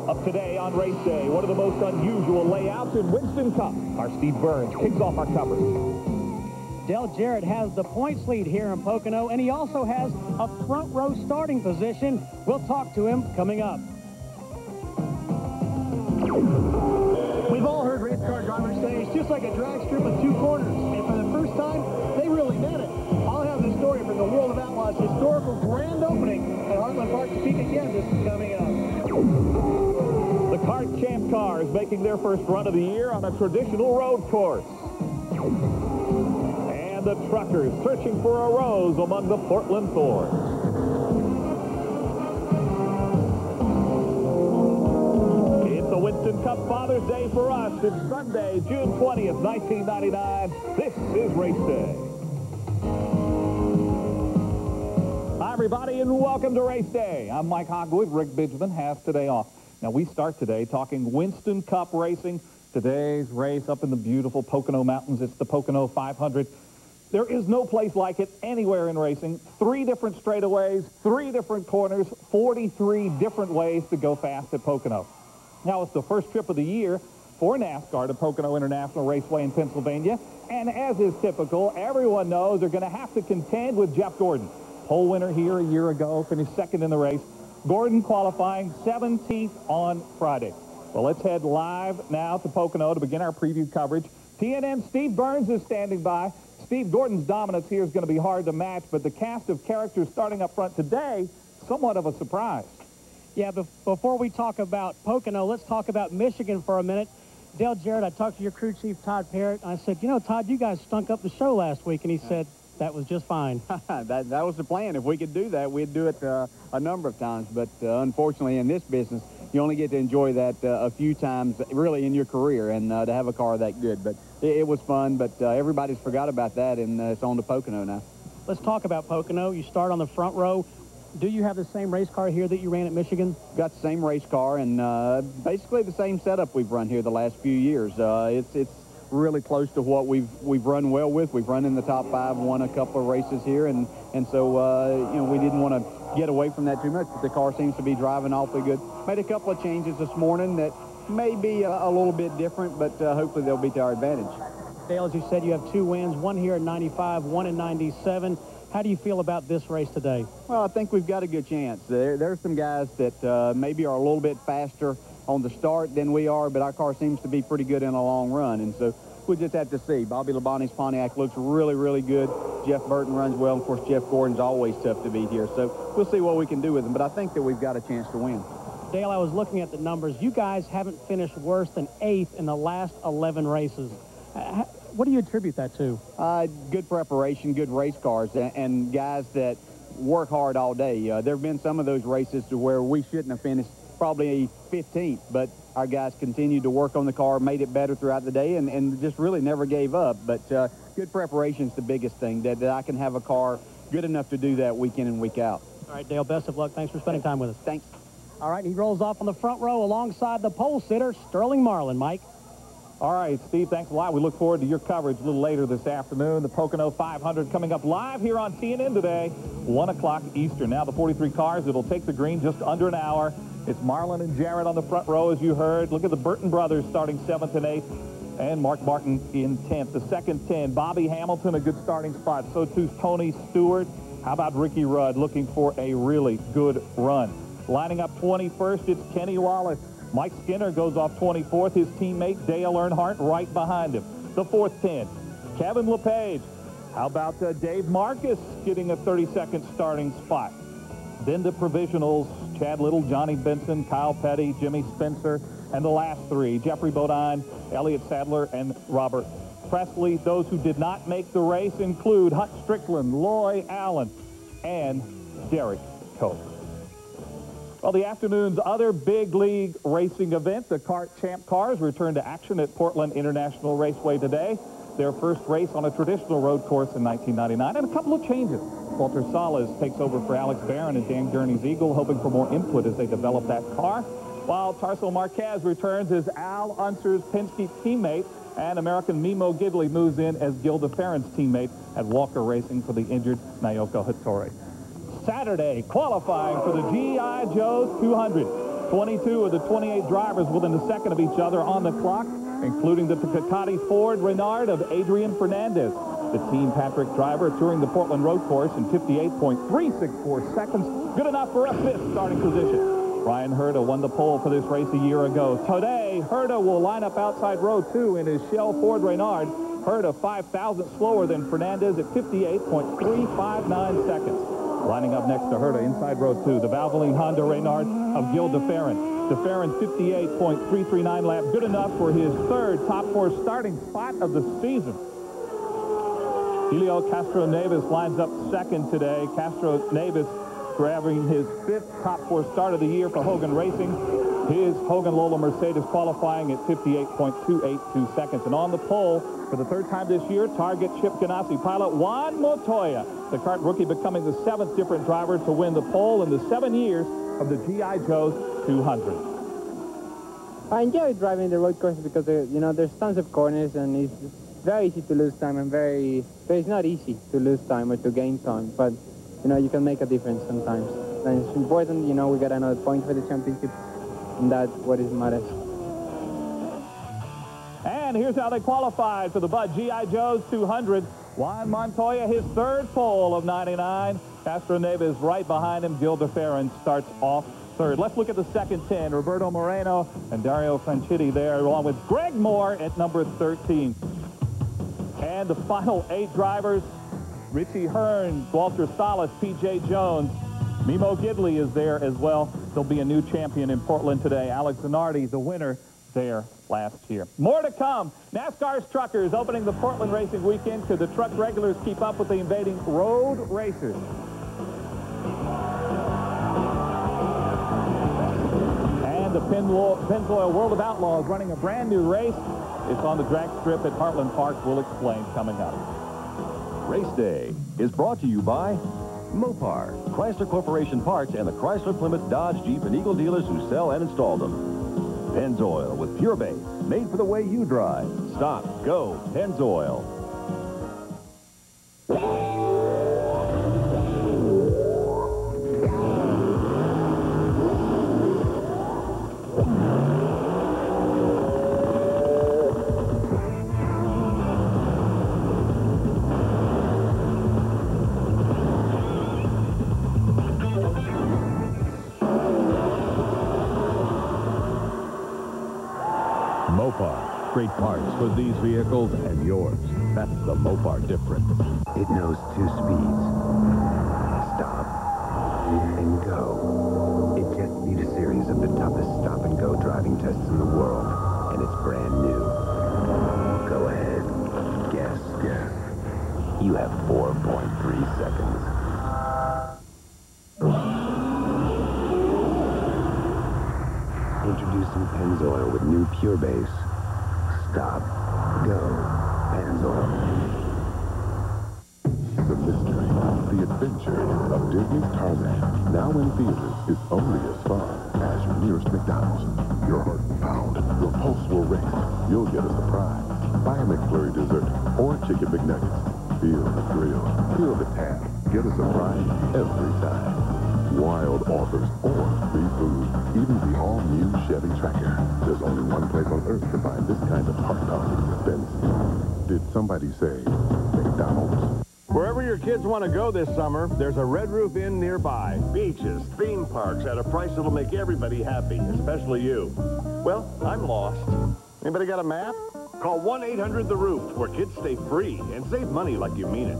Up today on race day, one of the most unusual layouts in Winston Cup. Our Steve Burns kicks off our coverage. Dale Jarrett has the points lead here in Pocono, and he also has a front row starting position. We'll talk to him coming up. We've all heard race car drivers say it's just like a drag strip with two corners, and for the first time, they really meant it. I'll have the story from the World of Outlaws historical grand opening at Heartland Park, Topeka, Kansas, coming up. The Kart Champ cars making their first run of the year on a traditional road course. And the truckers searching for a rose among the Portland thorns. It's the Winston Cup Father's Day for us. It's Sunday, June 20th, 1999. This is Race Day. Hi, everybody, and welcome to Race Day. I'm Mike Hogwood. Rick Bidgman has today off. Now, we start today talking Winston Cup racing. Today's race up in the beautiful Pocono Mountains. It's the Pocono 500. There is no place like it anywhere in racing. 3 different straightaways, 3 different corners, 43 different ways to go fast at Pocono. Now, it's the first trip of the year for NASCAR to Pocono International Raceway in Pennsylvania. And as is typical, everyone knows they're going to have to contend with Jeff Gordon. Pole winner here a year ago, finished second in the race. Gordon qualifying 17th on Friday. Well, let's head live now to Pocono to begin our preview coverage. TNN's Steve Burns is standing by. Steve, Gordon's dominance here is going to be hard to match, but the cast of characters starting up front today, somewhat of a surprise. Yeah, before we talk about Pocono, let's talk about Michigan for a minute. Dale Jarrett, I talked to your crew chief, Todd Parrott. I said, you know, Todd, you guys stunk up the show last week, and he said, that was just fine. that was the plan. If we could do that, we'd do it a number of times. But unfortunately, in this business, you only get to enjoy that a few times, really, in your career, and to have a car that good. But it was fun, but everybody's forgot about that, and it's on to Pocono now. Let's talk about Pocono. You start on the front row. Do you have the same race car here that you ran at Michigan? Got the same race car, and basically the same setup we've run here the last few years. It's really close to what we've run well with. We've run in the top 5, won a couple of races here, and so you know, we didn't want to get away from that too much. But the car seems to be driving awfully good. Made a couple of changes this morning that may be a little bit different, but hopefully they'll be to our advantage. Dale, as you said, you have 2 wins, one here in 95, one in 97. How do you feel about this race today? Well, I think we've got a good chance. There's some guys that maybe are a little bit faster on the start than we are, but our car seems to be pretty good in a long run, and so we'll just have to see. Bobby Labonte's Pontiac looks really, really good. Jeff Burton runs well. Of course, Jeff Gordon's always tough to beat here, so we'll see what we can do with him, but I think that we've got a chance to win. Dale, I was looking at the numbers. You guys haven't finished worse than 8th in the last 11 races. What do you attribute that to? Good preparation, good race cars, and guys that work hard all day. There have been some of those races to where we shouldn't have finished probably 15th, but our guys continued to work on the car, made it better throughout the day, and just really never gave up. But good preparation is the biggest thing, that I can have a car good enough to do that week in and week out. All right, Dale, best of luck. Thanks for spending time with us. Thanks. All right, he rolls off on the front row alongside the pole sitter, Sterling Marlin. Mike? All right, Steve, thanks a lot. We look forward to your coverage a little later this afternoon. The Pocono 500 coming up live here on TNN today, 1 o'clock Eastern. Now the 43 cars, it'll take the green just under an hour. It's Marlin and Jarrett on the front row, as you heard. Look at the Burton brothers starting 7th and 8th, and Mark Martin in 10th. The second 10, Bobby Hamilton, a good starting spot. So too's Tony Stewart. How about Ricky Rudd looking for a really good run? Lining up 21st, it's Kenny Wallace. Mike Skinner goes off 24th. His teammate Dale Earnhardt right behind him. The 4th 10, Kevin LePage. How about Dave Marcus getting a 32nd starting spot? Then the provisionals, Chad Little, Johnny Benson, Kyle Petty, Jimmy Spencer, and the last 3, Jeffrey Bodine, Elliott Sadler, and Robert Presley. Those who did not make the race include Hut Strickland, Loy Allen, and Derek Cope. Well, the afternoon's other big league racing event, the Kart Champ cars, return to action at Portland International Raceway today. Their first race on a traditional road course in 1999, and a couple of changes. Walter Salas takes over for Alex Barron and Dan Gurney's Eagle, hoping for more input as they develop that car. While Tarso Marquez returns as Al Unser's Penske teammate, and American Mimo Gidley moves in as Gilda Farron's teammate at Walker Racing for the injured Naoko Hattori. Saturday, qualifying for the G.I. Joe's 200. 22 of the 28 drivers within a second of each other on the clock, including the Ducati Ford Renard of Adrian Fernandez. The Team Patrick driver touring the Portland road course in 58.364 seconds. Good enough for a fifth starting position. Ryan Herta won the pole for this race a year ago. Today, Herta will line up outside row 2 in his Shell Ford Renard. Herta 5,000 slower than Fernandez at 58.359 seconds. Lining up next to Herta inside row 2, the Valvoline Honda Renard of Gil DeFerrin. DeFerrin 58.339 lap. Good enough for his third top 4 starting spot of the season. Helio Castro-Neves lines up second today. Castro-Neves grabbing his 5th top 4 start of the year for Hogan Racing. His Hogan Lola Mercedes qualifying at 58.282 seconds. And on the pole for the 3rd time this year, Target Chip Ganassi pilot Juan Montoya. The kart rookie becoming the 7th different driver to win the pole in the 7 years of the G.I. Joe's 200. I enjoy driving the road course because, there's tons of corners and it's very easy to lose time and but it's not easy to lose time or to gain time. But, you can make a difference sometimes. And it's important, we got another point for the championship. And that's what it matters. And here's how they qualified for the Bud G.I. Joe's 200. Juan Montoya, his 3rd pole of 99. Castro-Neves right behind him. Gil DeFerrin starts off 3rd. Let's look at the second 10. Roberto Moreno and Dario Franchitti there, along with Greg Moore at number 13. And the final 8 drivers, Richie Hearn, Walter Salas, P.J. Jones. Mimo Gidley is there as well. There'll be a new champion in Portland today. Alex Zanardi, the winner there last year. More to come. NASCAR's truckers opening the Portland racing weekend. Could the truck regulars keep up with the invading road racers? And the Pennzoil World of Outlaws running a brand new race. It's on the drag strip at Heartland Park. We'll explain coming up. Race Day is brought to you by Mopar, Chrysler Corporation Parts, and the Chrysler, Plymouth, Dodge, Jeep, and Eagle dealers who sell and install them. Pennzoil with Pure Base, made for the way you drive. Stop, go, Pennzoil. Mopar. Great parts for these vehicles and yours. That's the Mopar difference. It knows 2 speeds. Stop and go. It just beat a series of the toughest stop-and-go driving tests in the world, and it's brand new. Go ahead. Guess. You have 4.3 seconds. Introducing Pennzoil with new Pure Base. Stop. Go. Pennzoil. The mystery, the adventure of Disney's Tarzan, now in theaters, is only as far as your nearest McDonald's. Your heart will pound, your pulse will race. You'll get a surprise. Buy a McFlurry dessert or Chicken McNuggets. Feel the thrill, feel the tap. Get a surprise every time. Wild offers or free food. Even the all-new Chevy Tracker. There's only one place on earth to find this kind of heart-pounding suspense. Did somebody say McDonald's? Wherever your kids want to go this summer, there's a Red Roof Inn nearby. Beaches, theme parks at a price that'll make everybody happy, especially you. Well, I'm lost. Anybody got a map? Call 1-800-THE-ROOF, where kids stay free and save money like you mean it.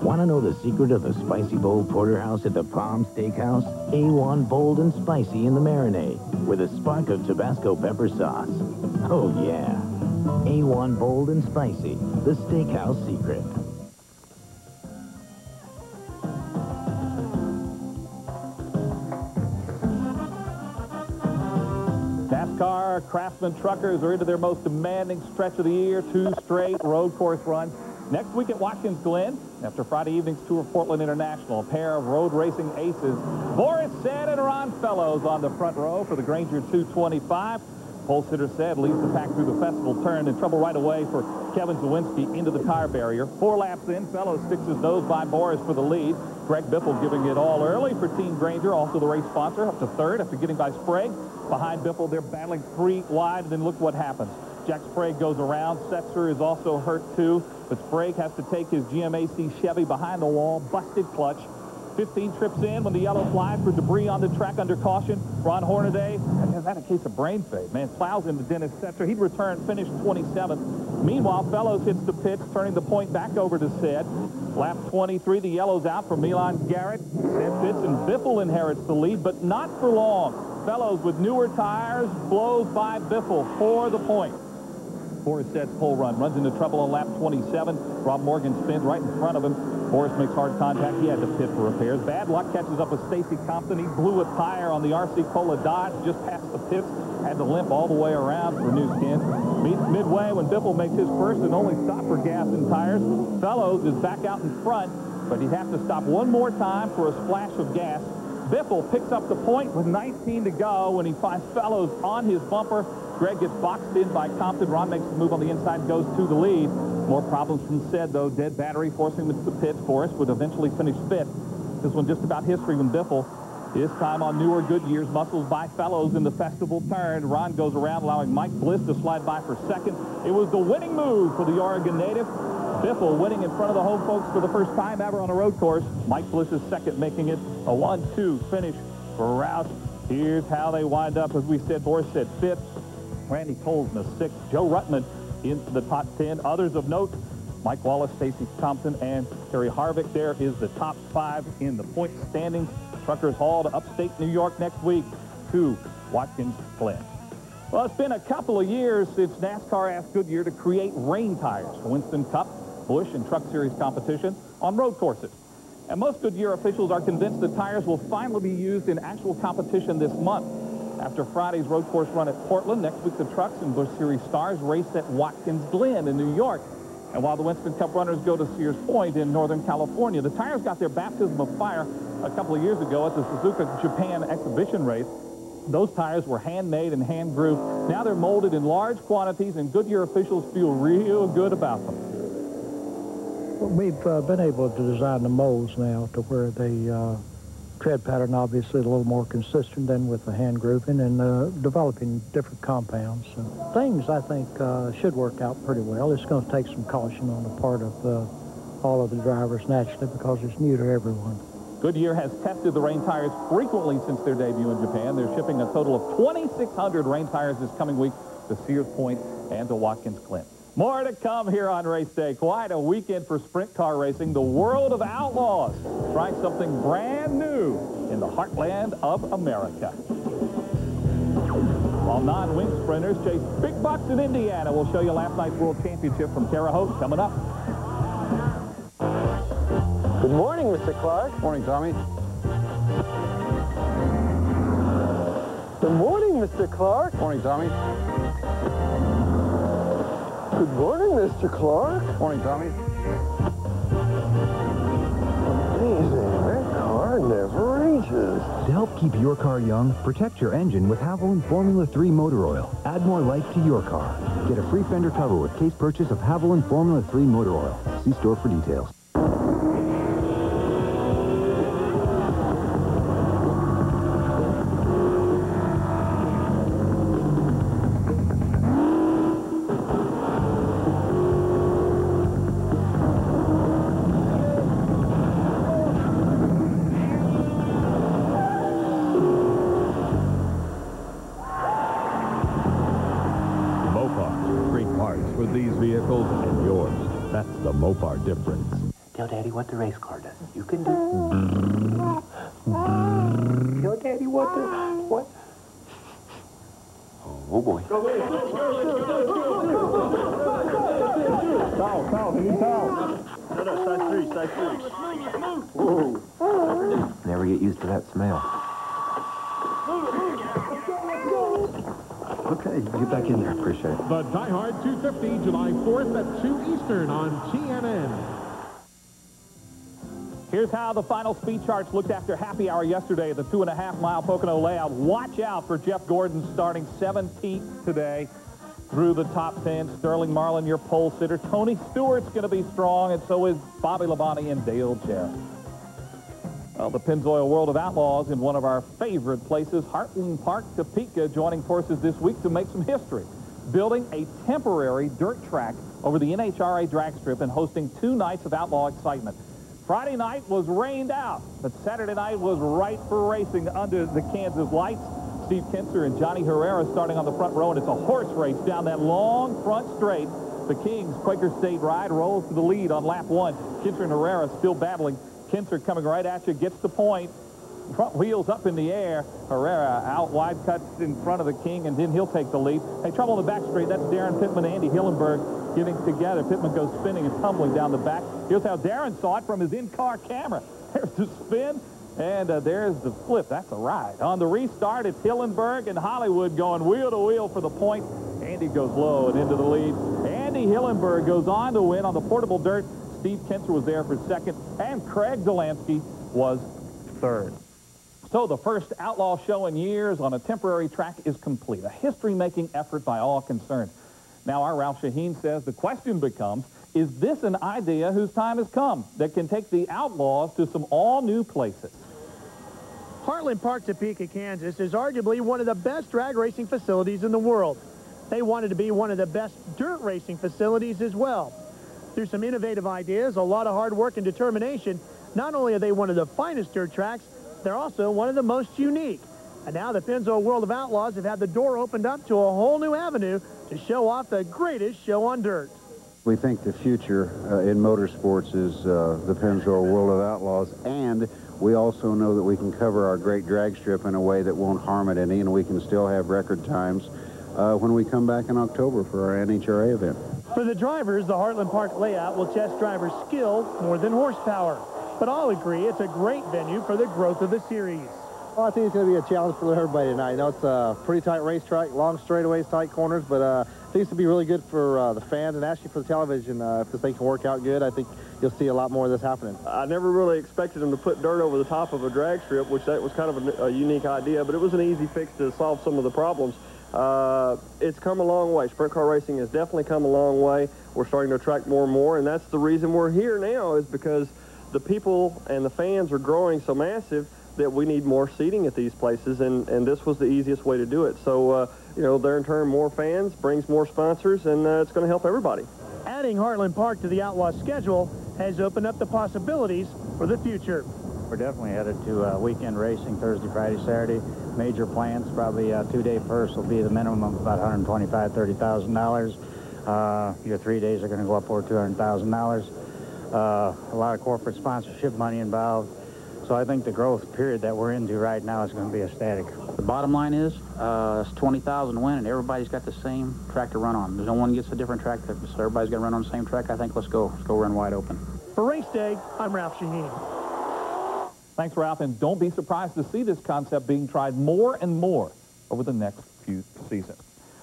Want to know the secret of the spicy bold porterhouse at the Palm Steakhouse? A1 bold and spicy in the marinade with a spark of Tabasco pepper sauce. Oh, yeah. A1 bold and spicy, the steakhouse secret. NASCAR Craftsman truckers are into their most demanding stretch of the year. 2 straight road course runs. Next week at Watkins Glen, after Friday evening's tour of Portland International, a pair of road racing aces, Boris Said and Ron Fellows on the front row for the Granger 225. Pole sitter Said leads the pack through the festival turn, in trouble right away for Kevin Zawinski into the tire barrier. 4 laps in, Fellows sticks his nose by Boris for the lead. Greg Biffle giving it all early for Team Granger, also the race sponsor, up to third after getting by Sprague. Behind Biffle, they're battling 3 wide, and then look what happens. Jack Sprague goes around. Setzer is also hurt, too, but Sprague has to take his GMAC Chevy behind the wall, busted clutch. 15 trips in when the yellow flies for debris on the track under caution. Ron Hornaday has had a case of brain fade. Man, plows into Dennis Setzer. He'd return, finish 27th. Meanwhile, Fellows hits the pits, turning the point back over to Sid. Lap 23, the yellow's out for Milan Garrett. Sid pits, and Biffle inherits the lead, but not for long. Fellows with newer tires blows by Biffle for the point. Forrest sets pole run, runs into trouble on lap 27. Rob Morgan spins right in front of him. Forrest makes hard contact. He had to pit for repairs. Bad luck catches up with Stacy Compton. He blew a tire on the RC Cola Dodge just past the pits. Had to limp all the way around for New Skin. Midway, when Biffle makes his first and only stop for gas and tires, Fellows is back out in front, but he'd have to stop one more time for a splash of gas. Biffle picks up the point with 19 to go when he finds Fellows on his bumper. Greg gets boxed in by Compton. Ron makes the move on the inside and goes to the lead. More problems from Sid, though. Dead battery forcing him into the pits. Forrest would eventually finish 5th. This one just about history when Biffle, his time on newer Goodyears, muscles by Fellows in the festival turn. Ron goes around, allowing Mike Bliss to slide by for 2nd. It was the winning move for the Oregon native. Biffle winning in front of the home folks for the first time ever on a road course. Mike Bliss is 2nd, making it a 1-2 finish for Roush. Here's how they wind up. As we said, Forrest said 5th. Randy Coles in the 6th. Joe Ruttman into the top 10. Others of note, Mike Wallace, Stacy Compton, and Terry Harvick. There is the top 5 in the point standings. Truckers haul to upstate New York next week to Watkins Glen. Well, it's been a couple of years since NASCAR asked Goodyear to create rain tires for Winston Cup, Busch, and Truck Series competition on road courses. And most Goodyear officials are convinced the tires will finally be used in actual competition this month. After Friday's road course run at Portland, next week the Trucks and Busch Series stars race at Watkins Glen in New York. And while the Winston Cup runners go to Sears Point in Northern California, the tires got their baptism of fire a couple of years ago at the Suzuka Japan exhibition race. Those tires were handmade and hand-grooved. Now they're molded in large quantities, and Goodyear officials feel real good about them. We've been able to design the molds now to where the tread pattern obviously a little more consistent than with the hand grooving, and developing different compounds. So things I think should work out pretty well. It's going to take some caution on the part of all of the drivers naturally because it's new to everyone. Goodyear has tested the rain tires frequently since their debut in Japan. They're shipping a total of 2,600 rain tires this coming week to Sears Point and to Watkins Glen. More to come here on Race Day. Quite a weekend for sprint car racing. The world of outlaws trying something brand new in the heartland of America. While non-wing sprinters chase big bucks in Indiana. We'll show you last night's World Championship from Terre Haute coming up. Good morning, Mr. Clark. Morning, Tommy. Good morning, Mr. Clark. Morning, Tommy. Good morning, Mr. Clark. Morning, Tommy. Amazing, that car never ages. To help keep your car young, protect your engine with Havalon Formula 3 motor oil. Add more life to your car. Get a free fender cover with case purchase of Havalon Formula 3 motor oil. See store for details. For these vehicles and yours. That's the Mopar difference. Tell Daddy what the race car does. You can do. Tell Daddy what? Oh boy. Foul, he need foul. No, size 3. Whoa. Never get used to that smell. Okay, get back in there. Appreciate it. The Die Hard 250, July 4th at 2 Eastern on TNN. Here's how the final speed charts looked after happy hour yesterday at the 2.5-mile Pocono layout. Watch out for Jeff Gordon starting 17th today through the top 10. Sterling Marlin, your pole sitter. Tony Stewart's going to be strong, and so is Bobby Labonte and Dale Jarrett. Well, the Pennzoil World of Outlaws in one of our favorite places, Heartland Park, Topeka, joining forces this week to make some history, building a temporary dirt track over the NHRA drag strip and hosting 2 nights of outlaw excitement. Friday night was rained out, but Saturday night was right for racing under the Kansas lights. Steve Kinser and Johnny Herrera starting on the front row, and it's a horse race down that long front straight. The Kings Quaker State ride rolls to the lead on lap 1. Kinser and Herrera still battling. Kinser coming right at you, gets the point. Front wheels up in the air. Herrera out wide, cuts in front of the King, and then he'll take the lead. Hey, trouble in the back straight. That's Darren Pittman and Andy Hillenberg getting together. Pittman goes spinning and tumbling down the back. Here's how Darren saw it from his in-car camera. There's the spin, and there's the flip. That's a ride. On the restart, it's Hillenberg and Hollywood going wheel to wheel for the point. Andy goes low and into the lead. Andy Hillenberg goes on to win on the portable dirt. Steve Kinser was there for second, and Craig Delansky was third. So the first outlaw show in years on a temporary track is complete, a history-making effort by all concerned. Now our Ralph Shaheen says the question becomes, is this an idea whose time has come that can take the outlaws to some all-new places? Heartland Park, Topeka, Kansas is arguably one of the best drag racing facilities in the world. They wanted to be one of the best dirt racing facilities as well. Through some innovative ideas, a lot of hard work and determination, not only are they one of the finest dirt tracks, they're also one of the most unique. And now the Pennzoil World of Outlaws have had the door opened up to a whole new avenue to show off the greatest show on dirt. We think the future in motorsports is the Pennzoil World of Outlaws, and we also know that we can cover our great drag strip in a way that won't harm it any, and we can still have record times when we come back in October for our NHRA event. For the drivers, the Heartland Park layout will test drivers' skill more than horsepower. But all agree it's a great venue for the growth of the series. Well, I think it's going to be a challenge for everybody tonight. You know, it's a pretty tight racetrack, long straightaways, tight corners, but I think it's going to be really good for the fans and actually for the television. If this thing can work out good, I think you'll see a lot more of this happening. I never really expected them to put dirt over the top of a drag strip, which that was kind of a unique idea, but it was an easy fix to solve some of the problems. It's come a long way. Sprint car racing has definitely come a long way. We're starting to attract more and more, and that's the reason we're here now, is because the people and the fans are growing so massive that we need more seating at these places, and this was the easiest way to do it. So, you know, there in turn, more fans brings more sponsors, and it's going to help everybody. Adding Heartland Park to the Outlaw schedule has opened up the possibilities for the future. We're definitely headed to weekend racing, Thursday, Friday, Saturday. Major plans, probably 2-day purse will be the minimum of about $125,000, $30,000. Your 3 days are going to go up over $200,000. A lot of corporate sponsorship money involved. So I think the growth period that we're into right now is going to be ecstatic. The bottom line is it's 20,000 win, and everybody's got the same track to run on. There's no one gets a different track, so everybody's going to run on the same track. I think let's go run wide open. For race day, I'm Ralph Shaheen. Thanks, Ralph, and don't be surprised to see this concept being tried more and more over the next few seasons.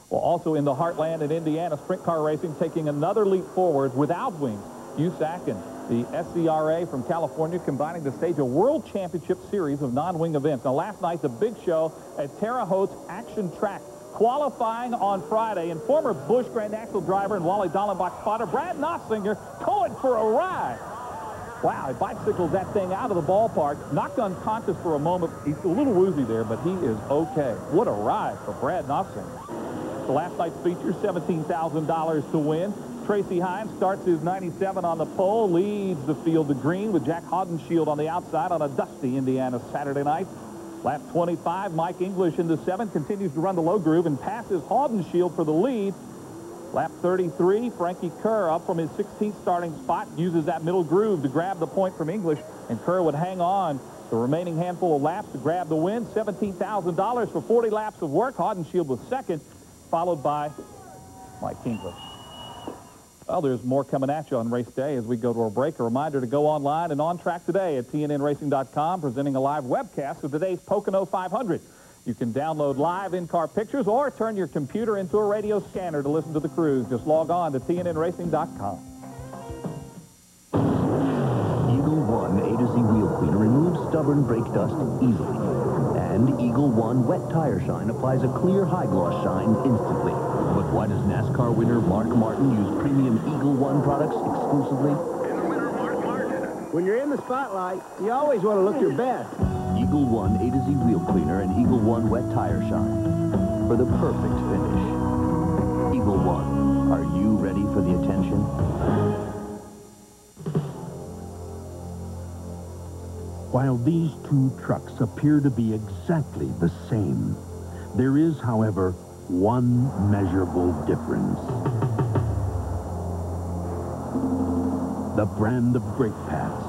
Well, also in the heartland in Indiana, sprint car racing taking another leap forward without wings. USAC and the SCRA from California combining to stage a World Championship series of non-wing events. Now, last night, the big show at Terre Haute's Action Track. Qualifying on Friday, and former Busch Grand National driver and Wally Dallenbach spotter Brad Nossinger going for a ride. Wow, he bicycles that thing out of the ballpark, knocked unconscious for a moment. He's a little woozy there, but he is okay. What a ride for Brad Nossinger. The last night's feature, $17,000 to win. Tracy Hines starts his 97 on the pole, leads the field to green with Jack Haudenschild on the outside on a dusty Indiana Saturday night. Lap 25, Mike English in the 7 continues to run the low groove and passes Haudenschild for the lead. Lap 33, Frankie Kerr up from his 16th starting spot, uses that middle groove to grab the point from English, and Kerr would hang on the remaining handful of laps to grab the win. $17,000 for 40 laps of work. Haudenschild was second, followed by Mike English. Well, there's more coming at you on race day as we go to a break. A reminder to go online and on track today at TNNRacing.com, presenting a live webcast of today's Pocono 500. You can download live in-car pictures or turn your computer into a radio scanner to listen to the cruise. Just log on to TNNRacing.com. Eagle One A to Z Wheel Cleaner removes stubborn brake dust easily. And Eagle One Wet Tire Shine applies a clear high-gloss shine instantly. But why does NASCAR winner Mark Martin use premium Eagle One products exclusively? And the winner, Mark Martin, When you're in the spotlight, you always want to look your best. Eagle One A to Z Wheel Cleaner and Eagle One Wet Tire Shine for the perfect finish. Eagle One, are you ready for the attention? While these two trucks appear to be exactly the same, there is, however, one measurable difference. The brand of brake pads.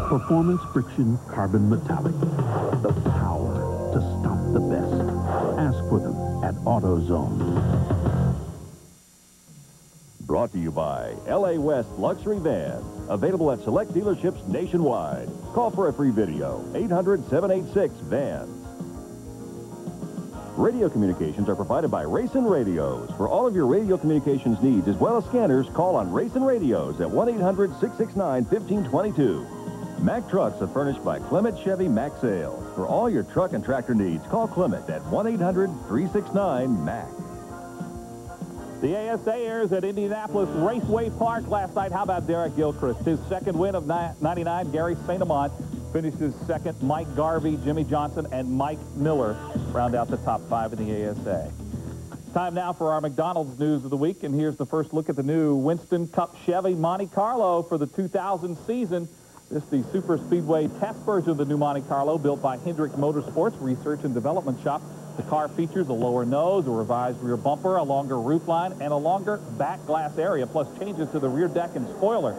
Performance friction carbon metallic. The power to stop the best. Ask for them at AutoZone. Brought to you by LA West Luxury Vans. Available at select dealerships nationwide. Call for a free video. 800-786-VANS. Radio communications are provided by Racing Radios. For all of your radio communications needs, as well as scanners, call on Racing Radios at 1-800-669-1522. Mack Trucks are furnished by Clement Chevy Mack Sales. For all your truck and tractor needs, call Clement at 1-800-369-MACK. The ASA airs at Indianapolis Raceway Park last night. How about Derek Gilchrist? His second win of 99, Gary St. Amant finishes second. Mike Garvey, Jimmy Johnson, and Mike Miller round out the top 5 in the ASA. Time now for our McDonald's news of the week, and here's the first look at the new Winston Cup Chevy Monte Carlo for the 2000 season. This is the super speedway test version of the new Monte Carlo, built by Hendrick Motorsports Research and Development Shop. The car features a lower nose, a revised rear bumper, a longer roofline, and a longer back glass area, plus changes to the rear deck and spoiler.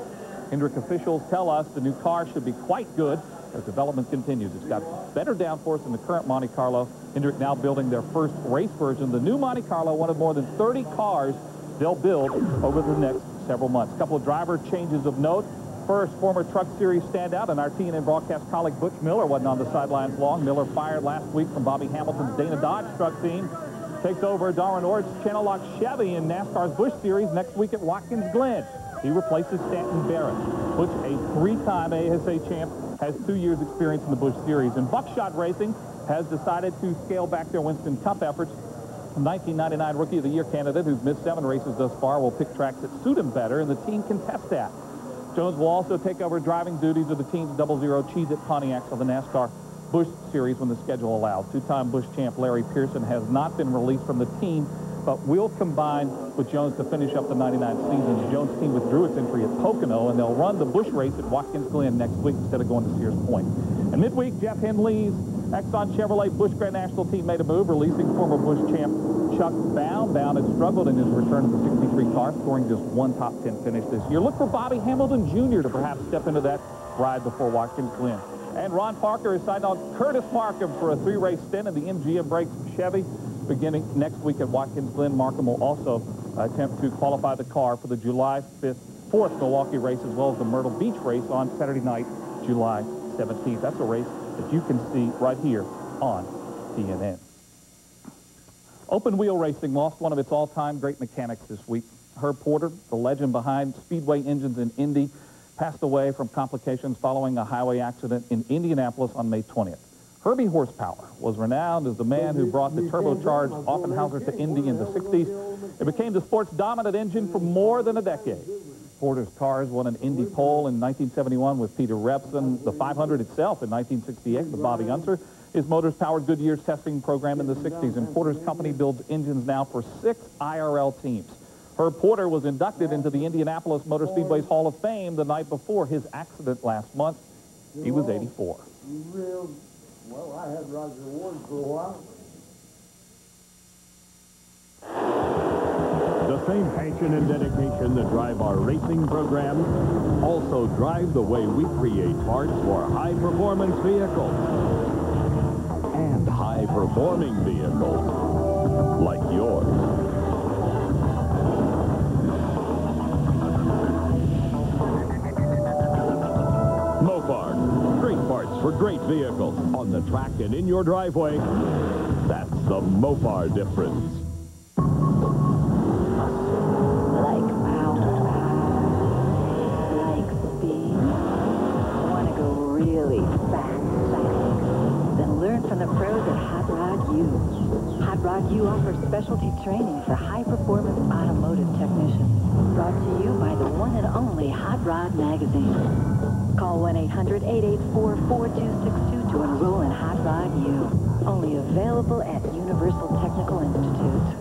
Hendrick officials tell us the new car should be quite good as development continues. It's got better downforce than the current Monte Carlo. Hendrick now building their first race version. The new Monte Carlo, one of more than 30 cars they'll build over the next several months. A couple of driver changes of note. First, former Truck Series standout and our TNN broadcast colleague Butch Miller wasn't on the sidelines long. Miller fired last week from Bobby Hamilton's Dana Dodge truck team. Takes over Darwin Ort's Channel Lock Chevy in NASCAR's Busch Series next week at Watkins Glen. He replaces Stanton Barrett. Butch, a 3-time ASA champ, has 2 years experience in the Busch Series. And Buckshot Racing has decided to scale back their Winston Cup efforts. A 1999 Rookie of the Year candidate who's missed 7 races thus far will pick tracks that suit him better, and the team can test that. Jones will also take over driving duties of the team's 00 Cheez-It Pontiacs of the NASCAR Busch Series when the schedule allows. 2-time Busch champ Larry Pearson has not been released from the team, but will combine with Jones to finish up the 99 season. The Jones team withdrew its entry at Pocono, and they'll run the Busch race at Watkins Glen next week instead of going to Sears Point. And midweek, Jeff Henley's Exxon Chevrolet Busch Grand National team made a move, releasing former Busch champ Chuck Bound. Bound had struggled in his return to the 63 car, scoring just 1 top 10 finish this year. Look for Bobby Hamilton Jr. to perhaps step into that ride before Watkins Glen. And Ron Parker has signed on Curtis Markham for a 3-race stint in the MGM Brakes Chevy beginning next week at Watkins Glen. Markham will also attempt to qualify the car for the July 4th Milwaukee race, as well as the Myrtle Beach race on Saturday night, July 17th. That's a race that you can see right here on TNN. Open wheel racing lost one of its all-time great mechanics this week. Herb Porter, the legend behind Speedway engines in Indy, passed away from complications following a highway accident in Indianapolis on May 20th. Herbie Horsepower was renowned as the man who brought the turbocharged Offenhauser to Indy in the 60s. It became the sport's dominant engine for more than a decade. Porter's cars won an Indy pole in 1971 with Peter Revson, the 500 itself in 1968 with Bobby Unser. His motors powered Goodyear's testing program in the 60s, and Porter's company builds engines now for 6 IRL teams. Herb Porter was inducted into the Indianapolis Motor Speedway's Hall of Fame the night before his accident last month. He was 84. Well, I had Roger Ward for a while. The same passion and dedication that drive our racing program also drive the way we create parts for high-performance vehicles and high-performing vehicles like yours. Mopar, great parts for great vehicles on the track and in your driveway. That's the Mopar difference. Like mountain like speed, want to go really fast. Then learn from the pros at Hot Rod U. Hot Rod U offers specialty training for high-performance automotive technicians. Brought to you by the one and only Hot Rod Magazine. Call 1-800-884-4262 to enroll in Hot Rod U. Only available at Universal Technical Institute.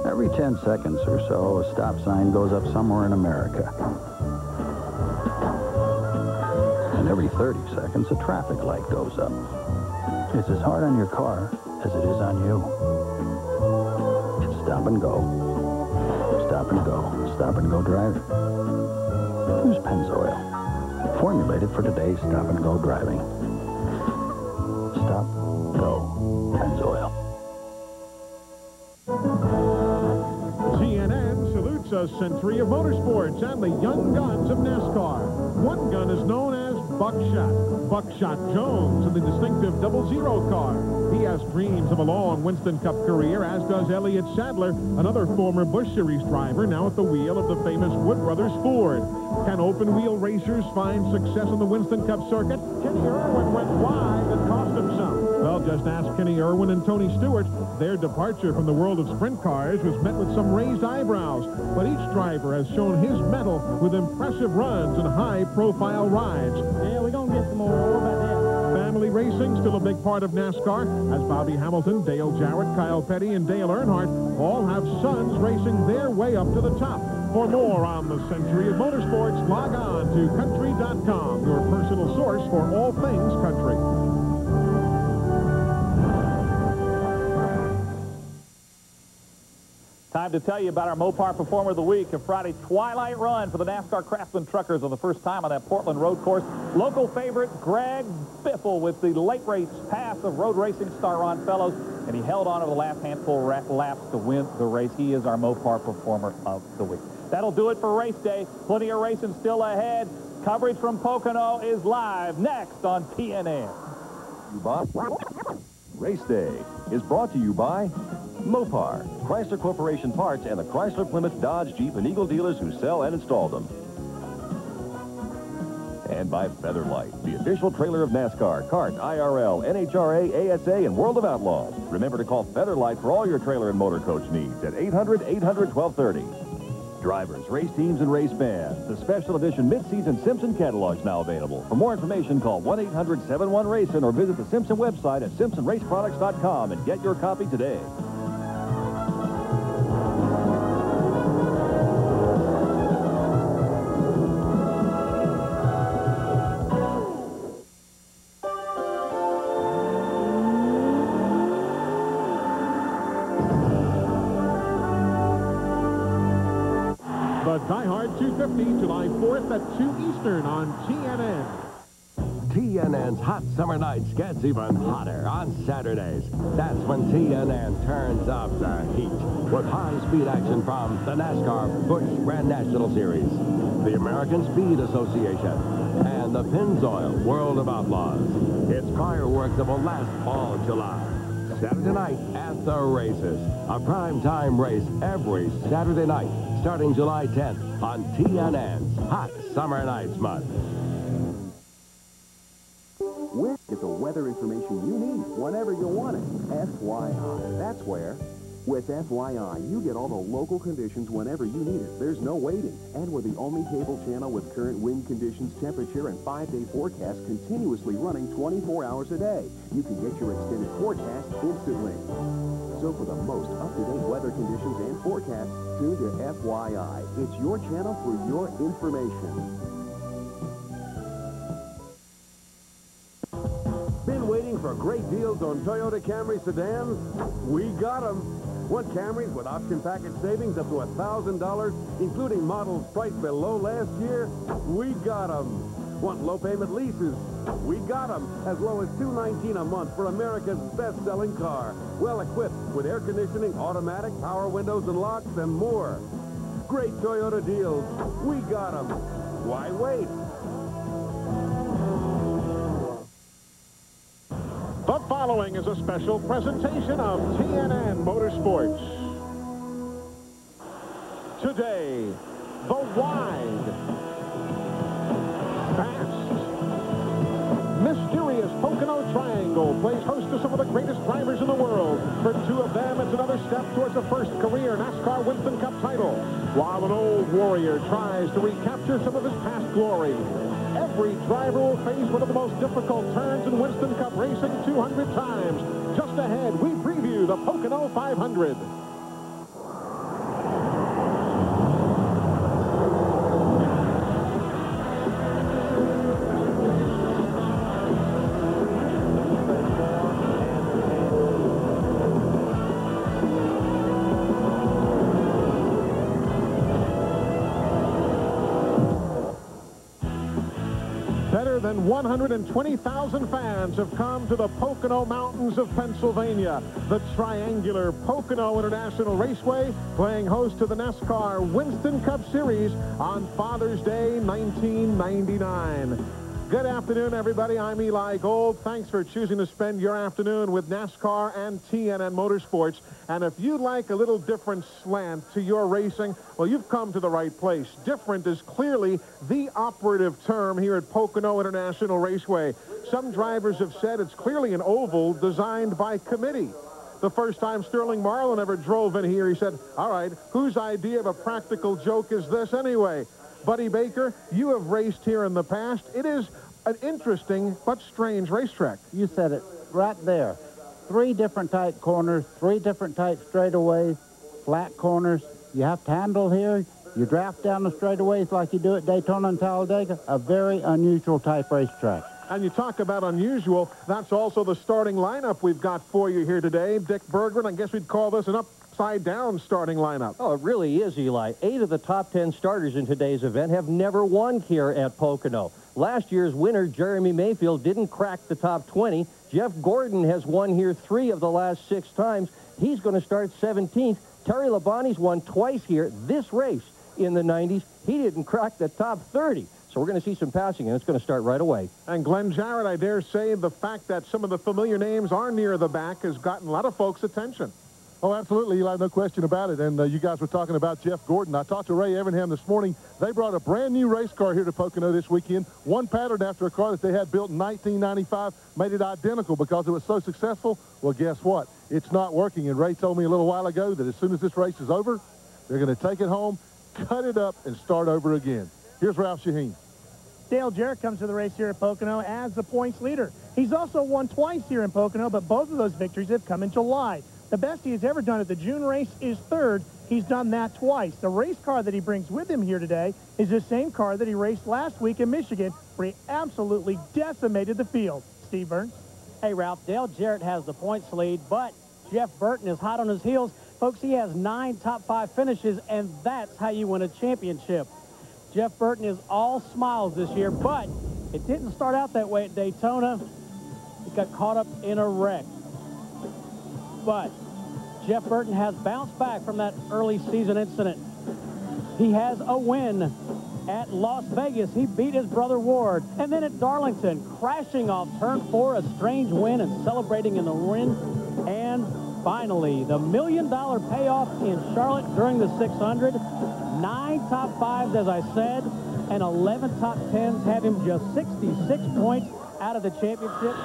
Every 10 seconds or so, a stop sign goes up somewhere in America. And every 30 seconds, a traffic light goes up. It's as hard on your car as it is on you. It's stop and go. Stop and go. Stop and go driving. Use Pennzoil. Formulated for today's stop and go driving. Stop, go, Pennzoil. CNN salutes a century of motorsports and the young guns of NASCAR. One gun is known as Buckshot. Buckshot Jones in the distinctive 00 car. He has dreams of a long Winston Cup career, as does Elliott Sadler, another former Busch Series driver, now at the wheel of the famous Wood Brothers Ford. Can open-wheel racers find success on the Winston Cup circuit? Kenny Irwin went wide and cost him some. Well, just ask Kenny Irwin and Tony Stewart. Their departure from the world of sprint cars was met with some raised eyebrows, but each driver has shown his mettle with impressive runs and high-profile rides. Yeah, we're going to get some more. What about that? Family racing, still a big part of NASCAR, as Bobby Hamilton, Dale Jarrett, Kyle Petty, and Dale Earnhardt all have sons racing their way up to the top. For more on the century of motorsports, log on to country.com, your personal source for all things country. Time to tell you about our Mopar Performer of the Week, a Friday twilight run for the NASCAR Craftsman Truckers on the first time on that Portland road course. Local favorite Greg Biffle with the late race pass of road racing star Ron Fellows, and he held on over the last handful of laps to win the race. He is our Mopar Performer of the Week. That'll do it for race day. Plenty of racing still ahead. Coverage from Pocono is live next on TNN. Race Day is brought to you by Mopar, Chrysler Corporation Parts, and the Chrysler, Plymouth, Dodge, Jeep, and Eagle dealers who sell and install them. And by Featherlight, the official trailer of NASCAR, CART, IRL, NHRA, ASA, and World of Outlaws. Remember to call Featherlight for all your trailer and motor coach needs at 800-800-1230. Drivers, race teams, and race fans. The special edition mid-season Simpson catalog is now available. For more information, call 1-800-71-RACIN or visit the Simpson website at simpsonraceproducts.com and get your copy today. The Die Hard 250, July 4th at 2 Eastern on TNN. TNN's Hot Summer Nights gets even hotter on Saturdays. That's when TNN turns up the heat with high-speed action from the NASCAR Busch Grand National Series, the American Speed Association, and the Pennzoil World of Outlaws. It's fireworks that will last all July. Saturday night at the races. A prime-time race every Saturday night, starting July 10th on TNN's Hot Summer Nights Month. Where get the weather information you need whenever you want it? FYI. That's where. With FYI, you get all the local conditions whenever you need it. There's no waiting. And we're the only cable channel with current wind conditions, temperature, and 5-day forecast continuously running 24 hours a day. You can get your extended forecast instantly. So for the most up-to-date weather conditions and forecasts, tune to FYI. It's your channel for your information. Been waiting for great deals on Toyota Camry sedans? We got them. Want Camrys with option package savings up to $1,000, including models priced below last year? We got them. Want low payment leases? We got them. As low as $219 a month for America's best-selling car. Well equipped with air conditioning, automatic, power windows and locks, and more. great Toyota deals. We got them. Why wait? The following is a special presentation of TNN Motorsports. Today, the wide, fast, mysterious Pocono Triangle plays host to some of the greatest drivers in the world. For two of them, it's another step towards a first career NASCAR Winston Cup title, while an old warrior tries to recapture some of his past glory. Every driver will face one of the most difficult turns in Winston Cup racing 200 times. Just ahead, we preview the Pocono 500. Better than 120,000 fans have come to the Pocono Mountains of Pennsylvania. The triangular Pocono International Raceway playing host to the NASCAR Winston Cup Series on Father's Day 1999. Good afternoon, everybody. I'm Eli Gold. Thanks for choosing to spend your afternoon with NASCAR and TNN Motorsports. And if you'd like a little different slant to your racing, well, you've come to the right place. Different is clearly the operative term here at Pocono International Raceway. Some drivers have said it's clearly an oval designed by committee. The first time Sterling Marlin ever drove in here, he said, all right, whose idea of a practical joke is this anyway? Buddy Baker, you have raced here in the past. It is an interesting but strange racetrack. You said it right there. 3 different type corners, 3 different type straightaways, flat corners. You have to handle here. You draft down the straightaways like you do at Daytona and Talladega. A very unusual type racetrack. And you talk about unusual, that's also the starting lineup we've got for you here today. Dick Berggren, I guess we'd call this an upside-down starting lineup. Oh, it really is, Eli. 8 of the top 10 starters in today's event have never won here at Pocono. Last year's winner, Jeremy Mayfield, didn't crack the top 20. Jeff Gordon has won here 3 of the last 6 times. He's going to start 17th. Terry Labonte's won twice here this race in the 90s. He didn't crack the top 30. So we're going to see some passing, and it's going to start right away. And Glenn Jarrett, I dare say, the fact that some of the familiar names are near the back has gotten a lot of folks' attention. Oh, absolutely, Eli, no question about it. And you guys were talking about Jeff Gordon. I talked to Ray Evernham this morning. They brought a brand-new race car here to Pocono this weekend. One pattern after a car that they had built in 1995, made it identical because it was so successful. Well, guess what? It's not working. And Ray told me a little while ago that as soon as this race is over, they're going to take it home, cut it up, and start over again. Here's Ralph Shaheen. Dale Jarrett comes to the race here at Pocono as the points leader. He's also won twice here in Pocono, but both of those victories have come in July. The best he has ever done at the June race is 3rd. He's done that twice. The race car that he brings with him here today is the same car that he raced last week in Michigan, where he absolutely decimated the field. Steve Burns. Hey, Ralph, Dale Jarrett has the points lead, but Jeff Burton is hot on his heels. Folks, he has 9 top 5 finishes, and that's how you win a championship. Jeff Burton is all smiles this year, but it didn't start out that way at Daytona. He got caught up in a wreck. But Jeff Burton has bounced back from that early season incident. He has a win at Las Vegas. He beat his brother Ward. And then at Darlington, crashing off turn 4, a strange win and celebrating in the win. And finally, the $1 million payoff in Charlotte during the 600. 9 top 5s, as I said, and 11 top 10s have him just 66 points out of the championship.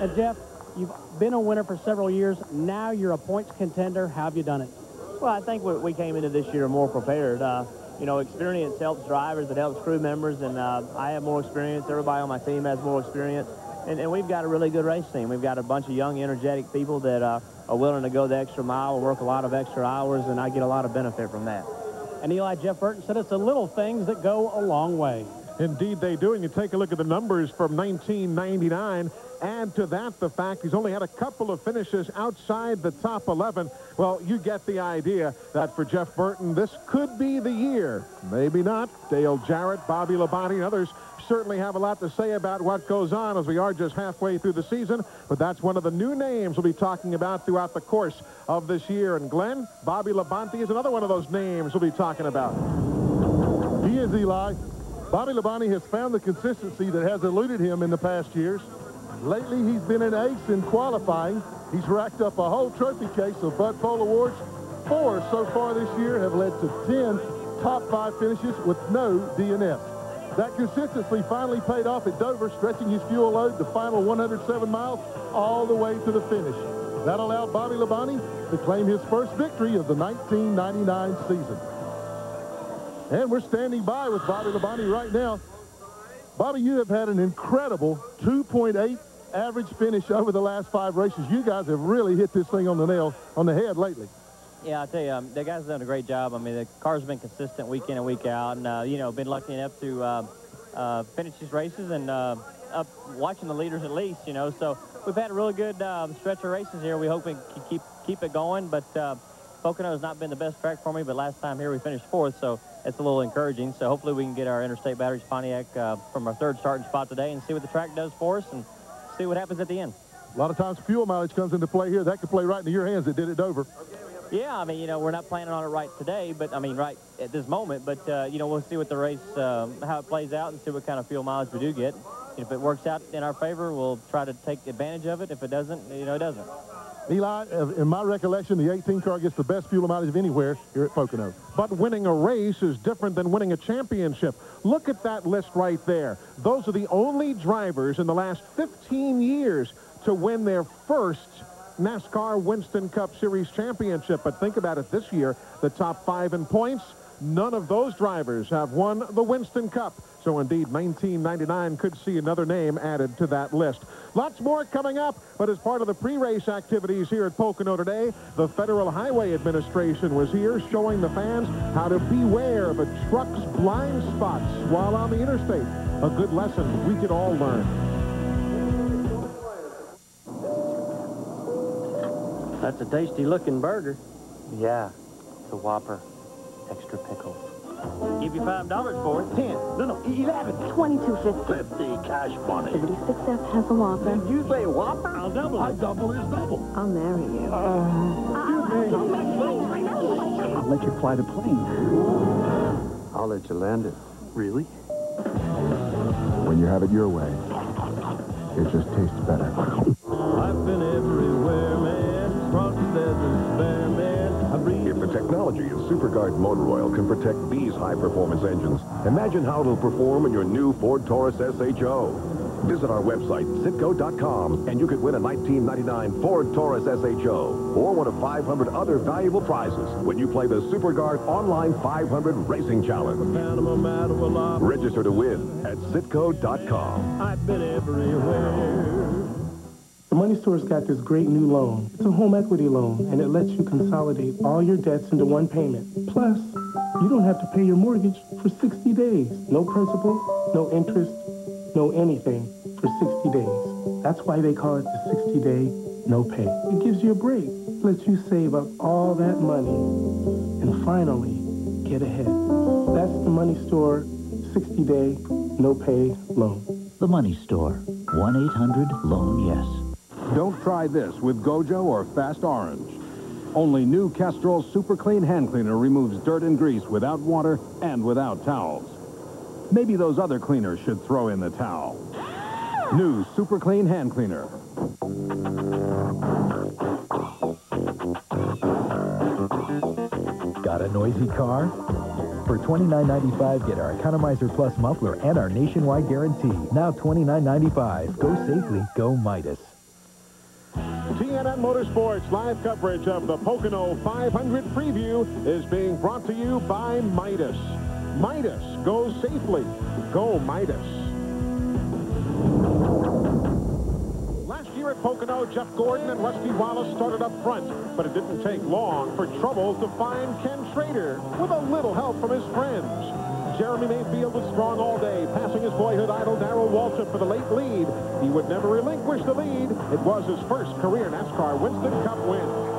And Jeff, you've been a winner for several years. Now you're a points contender. How have you done it? Well, I think we came into this year more prepared. You know, experience helps drivers. It helps crew members, and I have more experience. Everybody on my team has more experience. And we've got a really good race team. We've got a bunch of young, energetic people that are willing to go the extra mile, work a lot of extra hours, and I get a lot of benefit from that. And Eli, Jeff Burton said it's the little things that go a long way. Indeed, they do. And you take a look at the numbers from 1999. Add to that the fact he's only had a couple of finishes outside the top 11. Well, you get the idea that for Jeff Burton, this could be the year. Maybe not. Dale Jarrett, Bobby Labonte, and others certainly have a lot to say about what goes on as we are just halfway through the season. But that's one of the new names we'll be talking about throughout the course of this year. And Glenn, Bobby Labonte is another one of those names we'll be talking about. He is, Eli. Bobby Labonte has found the consistency that has eluded him in the past years. Lately, he's been an ace in qualifying. He's racked up a whole trophy case of Bud Pole Awards. 4 so far this year have led to 10 top 5 finishes with no DNF. That consistency finally paid off at Dover, stretching his fuel load the final 107 miles all the way to the finish. That allowed Bobby Labonte to claim his first victory of the 1999 season. And we're standing by with Bobby Labonte right now. Bobby, you have had an incredible 2.8 average finish over the last 5 races. You guys have really hit this thing on the head lately. Yeah, I tell you, the guys have done a great job. I mean, the car's been consistent week in and week out, and you know, been lucky enough to finish these races and up watching the leaders at least. You know, so we've had a really good stretch of races here. We hope we can keep it going, but Pocono has not been the best track for me, but last time here we finished 4th, so it's a little encouraging. So hopefully we can get our Interstate Batteries Pontiac from our 3rd starting spot today and see what the track does for us and see what happens at the end. A lot of times fuel mileage comes into play here. That could play right into your hands. It did at Dover. Yeah, I mean, you know, we're not planning on it right today, but I mean, right at this moment. But, you know, we'll see what the race, how it plays out and see what kind of fuel mileage we do get. If it works out in our favor, we'll try to take advantage of it. If it doesn't, you know, it doesn't. Eli, in my recollection, the 18 car gets the best fuel mileage of anywhere here at Pocono. But winning a race is different than winning a championship. Look at that list right there. Those are the only drivers in the last 15 years to win their first NASCAR Winston Cup Series championship. But think about it this year, the top 5 in points, none of those drivers have won the Winston Cup. So indeed, 1999 could see another name added to that list. Lots more coming up, but as part of the pre-race activities here at Pocono today, the Federal Highway Administration was here showing the fans how to beware of a truck's blind spots while on the interstate. A good lesson we could all learn. That's a tasty-looking burger. Yeah, it's a Whopper. Extra pickles. Give you $5 for it. 10. No, 11. $22.50. 50 cash money. 36F has a Whopper. Did you say Whopper? I'll double it. I double is double. I'll marry you. I'll let you fly the plane. I'll let you land it. Really? When you have it your way, it just tastes better. I've been everywhere, man. Cross the desert, bare, man. If the technology of SuperGuard motor oil can protect these high-performance engines, imagine how it'll perform in your new Ford Taurus SHO. Visit our website, Citgo.com, and you could win a 1999 Ford Taurus SHO or one of 500 other valuable prizes when you play the SuperGuard Online 500 Racing Challenge. Register to win at Citgo.com. I've been everywhere. The Money Store's got this great new loan. It's a home equity loan, and it lets you consolidate all your debts into one payment. Plus, you don't have to pay your mortgage for 60 days. No principal, no interest, no anything for 60 days. That's why they call it the 60-day no pay. It gives you a break, lets you save up all that money, and finally get ahead. That's the Money Store 60-day no pay loan. The Money Store. 1-800-LOAN-YES. Don't try this with Gojo or Fast Orange. Only new Castrol Super Clean Hand Cleaner removes dirt and grease without water and without towels. Maybe those other cleaners should throw in the towel. New Super Clean Hand Cleaner. Got a noisy car? For $29.95, get our Economizer Plus muffler and our nationwide guarantee. Now $29.95. Go safely, go Midas. TNN Motorsports live coverage of the Pocono 500 preview is being brought to you by Midas. Midas, go safely, go Midas. Last year at Pocono, Jeff Gordon and Rusty Wallace started up front, but it didn't take long for trouble to find Ken Schrader with a little help from his friends. Jeremy Mayfield was strong all day, passing his boyhood idol Darrell Waltrip for the late lead. He would never relinquish the lead. It was his first career NASCAR Winston Cup win.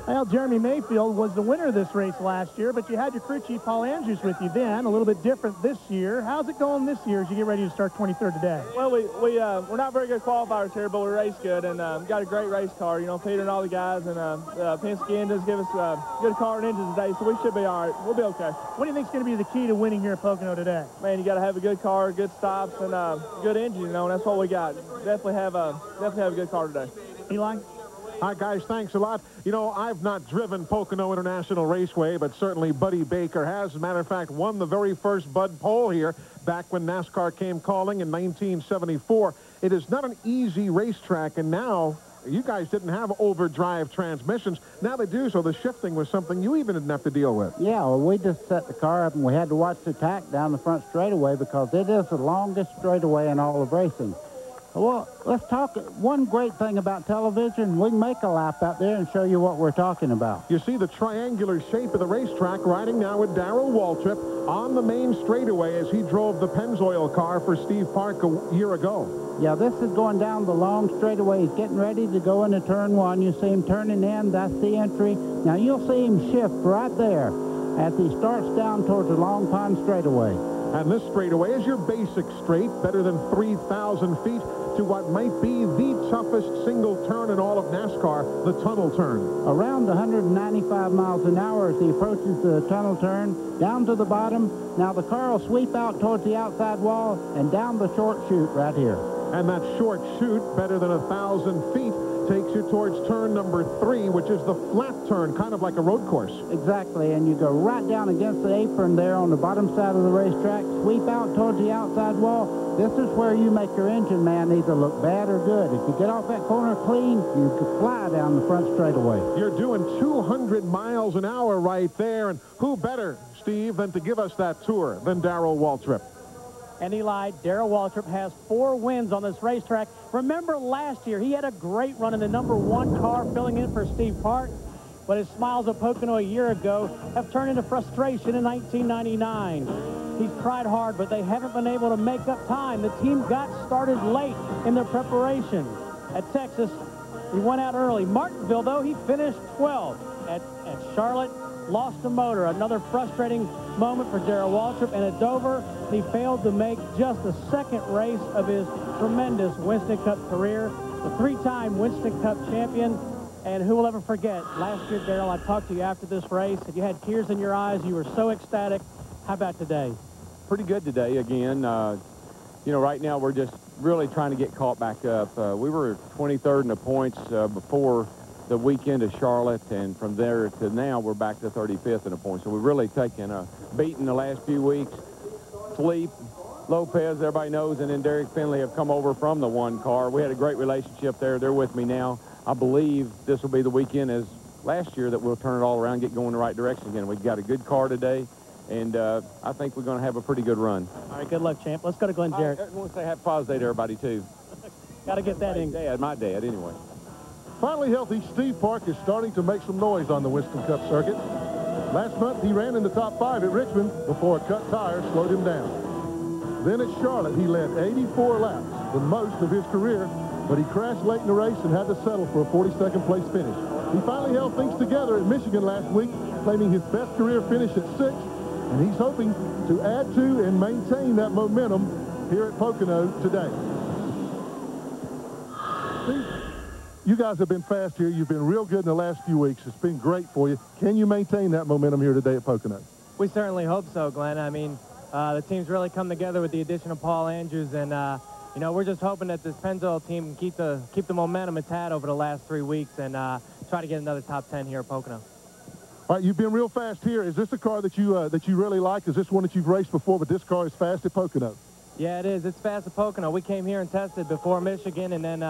Well, Jeremy Mayfield was the winner of this race last year, but you had your crew chief, Paul Andrews, with you then. A little bit different this year. How's it going this year as you get ready to start 23rd today? Well, we're not very good qualifiers here, but we race good, and got a great race car. You know, Peter and all the guys, and Penske engines give us a good car and engines today, so we should be all right. We'll be okay. What do you think is going to be the key to winning here at Pocono today? Man, you got to have a good car, good stops, and good engine, you know, and that's what we got. Definitely have a good car today. Eli? Hi, guys. Thanks a lot. You know, I've not driven Pocono International Raceway, but certainly Buddy Baker has. As a matter of fact, won the very first Bud pole here back when NASCAR came calling in 1974. It is not an easy racetrack, and now you guys didn't have overdrive transmissions. Now they do, so the shifting was something you even didn't have to deal with. Yeah, well, we just set the car up, and we had to watch the tack down the front straightaway because it is the longest straightaway in all of racing. Well, let's talk. One great thing about television, we can make a lap out there and show you what we're talking about. You see the triangular shape of the racetrack riding now with Darrell Waltrip on the main straightaway as he drove the Pennzoil car for Steve Park a year ago. Yeah, this is going down the long straightaway. He's getting ready to go into turn one. You see him turning in. That's the entry. Now, you'll see him shift right there as he starts down towards the Long Pond straightaway. And this straightaway is your basic straight, better than 3,000 feet to what might be the toughest single turn in all of NASCAR, the tunnel turn. Around 195 miles an hour as he approaches the tunnel turn, down to the bottom. Now the car will sweep out towards the outside wall and down the short chute right here. And that short chute, better than 1,000 feet, takes you towards turn number 3, which is the flat turn, kind of like a road course. Exactly, and you go right down against the apron there on the bottom side of the racetrack, sweep out towards the outside wall. This is where you make your engine man either look bad or good. If you get off that corner clean, you can fly down the front straightaway. You're doing 200 miles an hour right there, and who better, Steve, than to give us that tour than Darrell Waltrip? And Eli, Darrell Waltrip has 4 wins on this racetrack. Remember last year, he had a great run in the #1 car filling in for Steve Park, but his smiles at Pocono a year ago have turned into frustration in 1999. He's tried hard, but they haven't been able to make up time. The team got started late in their preparation. At Texas, he went out early. Martinsville, though, he finished 12th. At Charlotte, lost the motor. Another frustrating moment for Darrell Waltrip. And at Dover, he failed to make just the second race of his tremendous Winston Cup career. The 3-time Winston Cup champion. And who will ever forget, last year, Darrell, I talked to you after this race, and you had tears in your eyes. You were so ecstatic. How about today? Pretty good today again. You know, right now we're just really trying to get caught back up. We were 23rd in the points before the weekend of Charlotte, and from there to now we're back to 35th in the points. So we've really taken a beating the last few weeks. Fleet, Lopez, everybody knows, and then Derek Finley have come over from the 1 car. We had a great relationship there. They're with me now. I believe this will be the weekend as last year that we'll turn it all around, get going the right direction again. We've got a good car today, and I think we're going to have a pretty good run. All right, good luck, champ. Let's go to Glenn Jarrett. I want to say Happy Father's Day to everybody, too. Got to get that in. My dad, anyway. Finally healthy, Steve Park is starting to make some noise on the Winston Cup circuit. Last month, he ran in the top 5 at Richmond before a cut tire slowed him down. Then at Charlotte, he led 84 laps, the most of his career, but he crashed late in the race and had to settle for a 42nd place finish. He finally held things together at Michigan last week, claiming his best career finish at 6th, and he's hoping to add to and maintain that momentum here at Pocono today. Steve, you guys have been fast here. You've been real good in the last few weeks. It's been great for you. Can you maintain that momentum here today at Pocono? We certainly hope so, Glenn. I mean, the team's really come together with the addition of Paul Andrews, and you know, we're just hoping that this Pennzoil team can keep the momentum it's had over the last 3 weeks and try to get another top 10 here at Pocono. All right, you've been real fast here. Is this a car that you really like? Is this one that you've raced before, but this car is fast at Pocono? Yeah, it is. It's fast at Pocono. We came here and tested before Michigan, and then,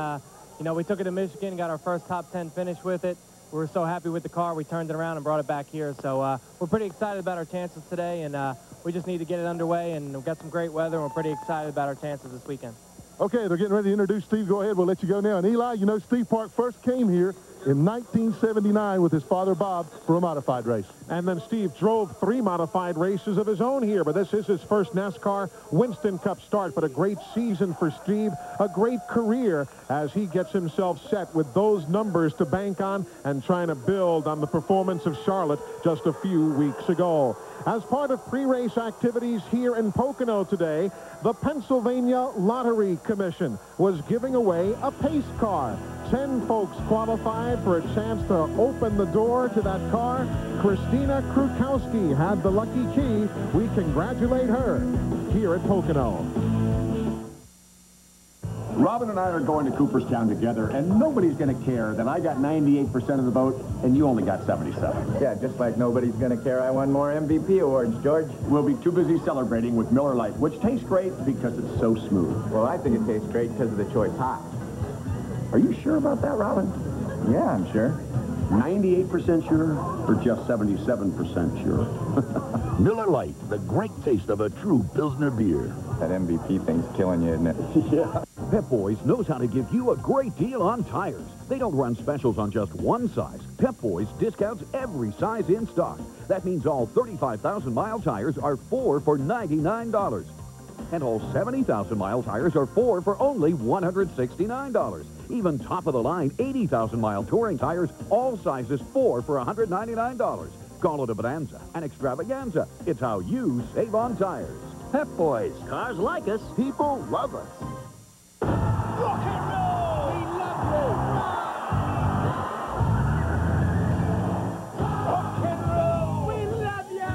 you know, we took it to Michigan and got our first top 10 finish with it. We were so happy with the car, we turned it around and brought it back here. So we're pretty excited about our chances today, and we just need to get it underway, and we've got some great weather, and we're pretty excited about our chances this weekend. Okay, they're getting ready to introduce Steve. Go ahead, we'll let you go now. And Eli, you know, Steve Park first came here in 1979 with his father, Bob, for a modified race. And then Steve drove 3 modified races of his own here, but this is his first NASCAR Winston Cup start. But a great season for Steve, a great career as he gets himself set with those numbers to bank on and trying to build on the performance of Charlotte just a few weeks ago. As part of pre-race activities here in Pocono today, the Pennsylvania Lottery Commission was giving away a pace car. 10 folks qualified for a chance to open the door to that car. Christina Krukowski had the lucky key. We congratulate her here at Pocono. Robin and I are going to Cooperstown together, and nobody's going to care that I got 98% of the vote and you only got 77. Yeah, just like nobody's going to care I won more MVP awards, George. We'll be too busy celebrating with Miller Lite, which tastes great because it's so smooth. Well, I think it tastes great because of the choice hops. Are you sure about that, Robin? Yeah, I'm sure. 98% sure or just 77% sure? Miller Lite, the great taste of a true Pilsner beer. That MVP thing's killing you, isn't it? Yeah. Pep Boys knows how to give you a great deal on tires. They don't run specials on just one size. Pep Boys discounts every size in stock. That means all 35,000-mile tires are 4 for $99. And all 70,000-mile tires are 4 for only $169. Even top-of-the-line 80,000-mile touring tires, all sizes 4 for $199. Call it a bonanza, an extravaganza. It's how you save on tires. Pep Boys. Cars like us. People love us. Rock and roll! We love you! Rock and roll! We love you!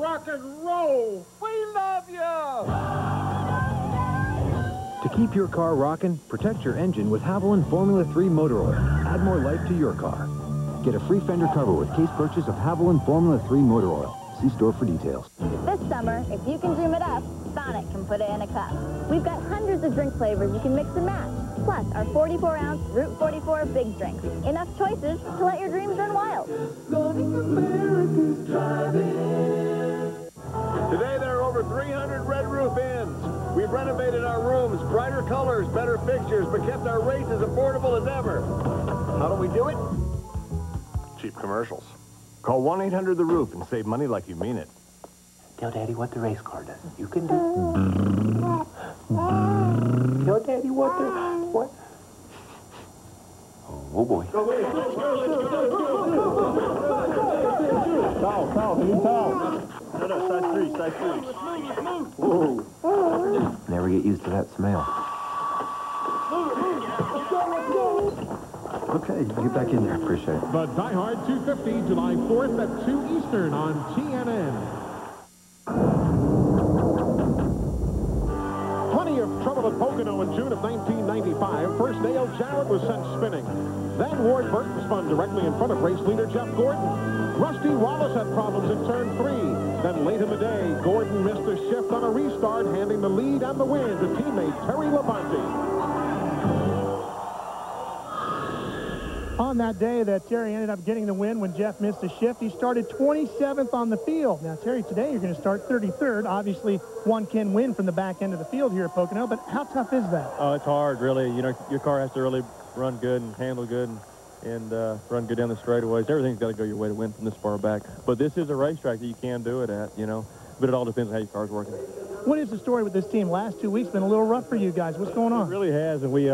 Rock and roll! We love you! To keep your car rocking, protect your engine with Haviland Formula 3 motor oil. Add more life to your car. Get a free fender cover with case purchase of Haviland Formula 3 motor oil. See store for details. This summer, if you can dream it up, Sonic can put it in a cup. We've got hundreds of drink flavors you can mix and match. Plus, our 44-ounce Route 44 big drinks. Enough choices to let your dreams run wild. Today there are over 300 Red Roof Inns. We've renovated our rooms, brighter colors, better fixtures, but kept our rates as affordable as ever. How do we do it? Cheap commercials. Call 1-800-THE-ROOF and save money like you mean it. Tell Daddy what the race car does. You can do. Tell Daddy what the... What? Oh, boy. Towel, new towel. No, size 3. Whoa. Never get used to that smell. Okay, get back in there. Appreciate it. The Die Hard 250, July 4th at 2 Eastern on TNN. Plenty of trouble at Pocono in June of 1995. First, Dale Jarrett was sent spinning. Then Ward Burton spun directly in front of race leader Jeff Gordon. Rusty Wallace had problems in turn 3. Then late in the day, Gordon missed a shift on a restart, handing the lead and the win to teammate Terry Labonte. On that day that Terry ended up getting the win when Jeff missed a shift, he started 27th on the field. Now, Terry, today you're going to start 33rd. Obviously, one can win from the back end of the field here at Pocono, but how tough is that? Oh, it's hard, really. You know, your car has to really run good and handle good and run good down the straightaways. Everything's got to go your way to win from this far back. But this is a racetrack that you can do it at, you know. But it all depends on how your car's working. What is the story with this team? Last 2 weeks been a little rough for you guys. What's going on? It really has, and we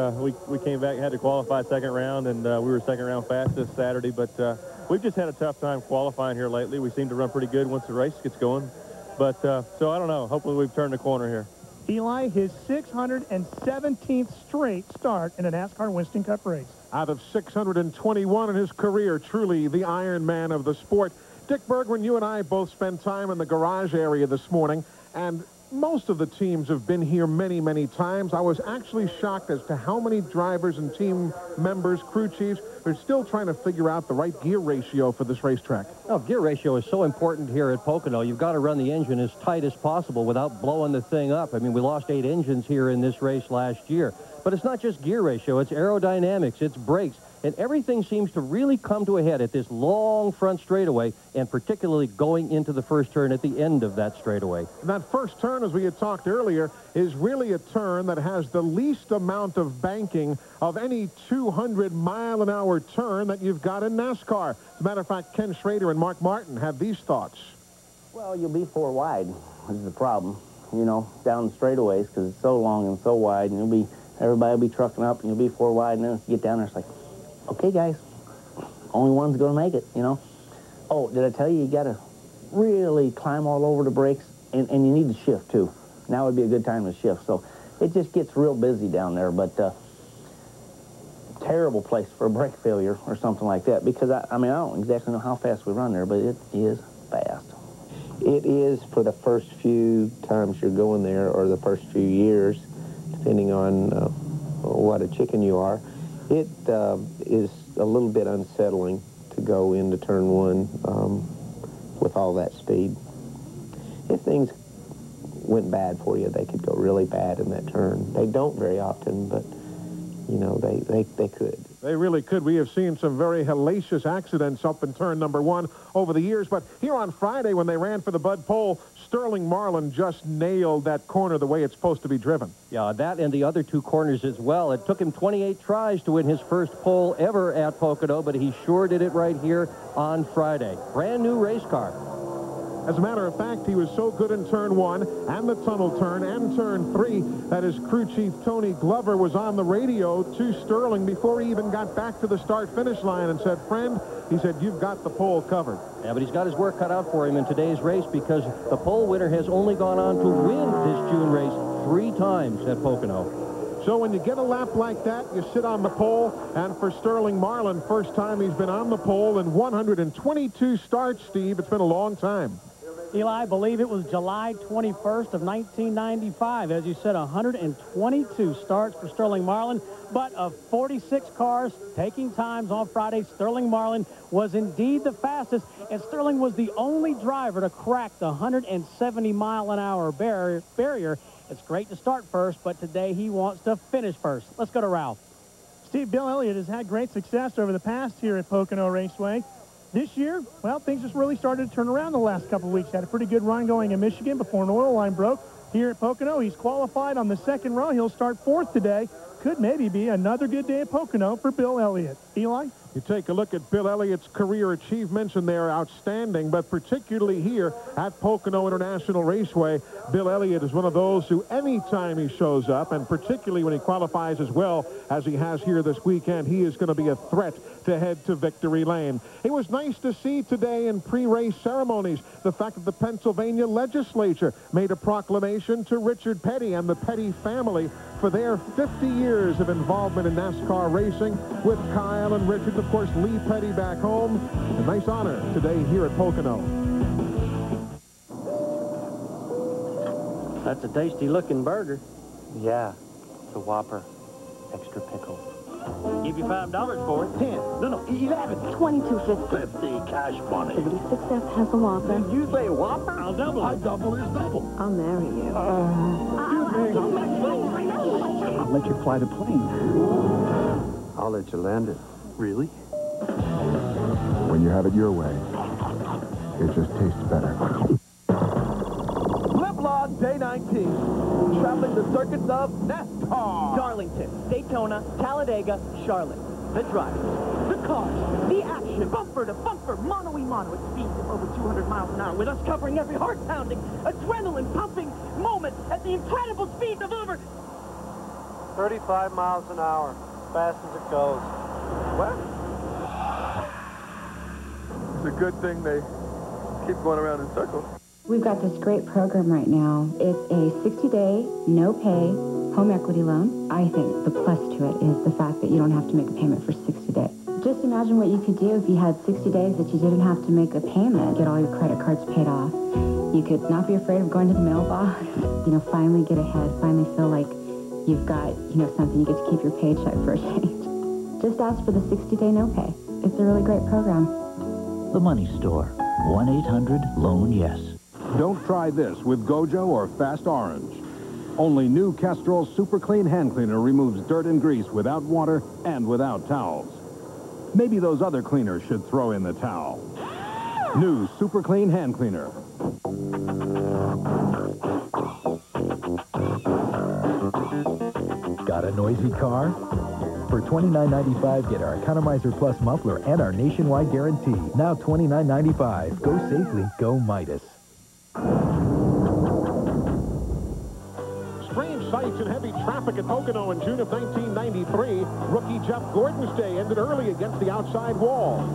came back, had to qualify second round, and we were second round fast this Saturday. But we've just had a tough time qualifying here lately. We seem to run pretty good once the race gets going. But so I don't know. Hopefully we've turned the corner here. Eli, his 617th straight start in a NASCAR Winston Cup race. Out of 621 in his career, truly the Iron Man of the sport. Dick Bergman, you and I both spent time in the garage area this morning, and most of the teams have been here many, many times. I was actually shocked as to how many drivers and team members, crew chiefs, are still trying to figure out the right gear ratio for this racetrack. Oh, gear ratio is so important here at Pocono. You've got to run the engine as tight as possible without blowing the thing up. I mean, we lost 8 engines here in this race last year. But it's not just gear ratio. It's aerodynamics. It's brakes. and everything seems to really come to a head at this long front straightaway, and particularly going into the first turn at the end of that straightaway. And that first turn, as we had talked earlier, is really a turn that has the least amount of banking of any 200-mile-an-hour turn that you've got in NASCAR. As a matter of fact, Ken Schrader and Mark Martin have these thoughts. Well, you'll be 4 wide, which is the problem, you know, down the straightaways, because it's so long and so wide, and everybody will be trucking up, and you'll be 4 wide, and then you get down there, it's like, okay, guys, only one's going to make it, you know. Oh, did I tell you, you got to really climb all over the brakes, and you need to shift, too. Now would be a good time to shift, so it just gets real busy down there, but terrible place for a brake failure or something like that, because, I mean, I don't exactly know how fast we run there, but it is fast. It is for the first few times you're going there, or the first few years, depending on what a chicken you are. It is a little bit unsettling to go into turn 1 with all that speed. If things went bad for you, they could go really bad in that turn. They don't very often, but, you know, they could. They really could. We have seen some very hellacious accidents up in turn number 1 over the years. But here on Friday, when they ran for the Bud Pole, Sterling Marlin just nailed that corner the way it's supposed to be driven. Yeah, that and the other 2 corners as well. It took him 28 tries to win his first pole ever at Pocono, but he sure did it right here on Friday. Brand new race car. As a matter of fact, he was so good in turn 1 and the tunnel turn and turn 3 that his crew chief, Tony Glover, was on the radio to Sterling before he even got back to the start-finish line and said, friend, he said, you've got the pole covered. Yeah, but he's got his work cut out for him in today's race, because the pole winner has only gone on to win this June race 3 times at Pocono. So when you get a lap like that, you sit on the pole, and for Sterling Marlin, first time he's been on the pole in 122 starts, Steve. It's been a long time. Eli, I believe it was July 21st of 1995. As you said, 122 starts for Sterling Marlin, but of 46 cars taking times on Friday, Sterling Marlin was indeed the fastest, and Sterling was the only driver to crack the 170-mile-an-hour barrier. It's great to start first, but today he wants to finish first. Let's go to Ralph. Steve, Bill Elliott has had great success over the past here at Pocono Raceway. This year, well, things just really started to turn around the last couple of weeks. Had a pretty good run going in Michigan before an oil line broke. Here at Pocono, he's qualified on the 2nd row. He'll start 4th today. Could maybe be another good day at Pocono for Bill Elliott. Eli? You take a look at Bill Elliott's career achievements, and they're outstanding, but particularly here at Pocono International Raceway, Bill Elliott is one of those who, anytime he shows up, and particularly when he qualifies as well as he has here this weekend, he is going to be a threat to head to victory lane. It was nice to see today in pre-race ceremonies the fact that the Pennsylvania legislature made a proclamation to Richard Petty and the Petty family for their 50 years of involvement in NASCAR racing, with Kyle and Richard, and of course Lee Petty back home. A nice honor today here at Pocono. That's a tasty-looking burger. Yeah, it's a Whopper. Extra pickles. Give you $5 for it. 10. No, 11. $22.50. 50 cash money. 36F has a Whopper. Did you say Whopper? I'll double it. I double is double. I'll marry you. I'll let you fly the plane. I'll let you land it. Really? When you have it your way, it just tastes better. Livelong Day 19. Traveling the circuits of NASCAR. Darlington, Daytona, Talladega, Charlotte. The drivers, the cars, the action, bumper to bumper, mano-a-mano at speeds of over 200 miles an hour, with us covering every heart-pounding, adrenaline-pumping moment at the incredible speed of over 35 miles an hour, fast as it goes. Well, it's a good thing they keep going around in circles. We've got this great program right now. It's a 60-day, no-pay home equity loan. I think the plus to it is the fact that you don't have to make a payment for 60 days. Just imagine what you could do if you had 60 days that you didn't have to make a payment, get all your credit cards paid off. You could not be afraid of going to the mailbox, finally get ahead, finally feel like you've got, something, you get to keep your paycheck for a change. Just ask for the 60-day no-pay. It's a really great program. The Money Store. 1-800-LOAN-YES. Don't try this with Gojo or Fast Orange. Only new Castrol Super Clean Hand Cleaner removes dirt and grease without water and without towels. maybe those other cleaners should throw in the towel. New Super Clean Hand Cleaner. Got a noisy car? For $29.95, get our Economizer Plus muffler and our nationwide guarantee. Now $29.95. Go safely, go Midas. Strange sights and heavy traffic at Pocono in June of 1993. Rookie Jeff Gordon's day ended early against the outside wall.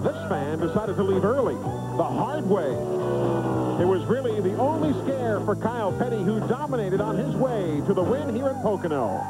This fan decided to leave early, the hard way. It was really the only scare for Kyle Petty, who dominated on his way to the win here at Pocono.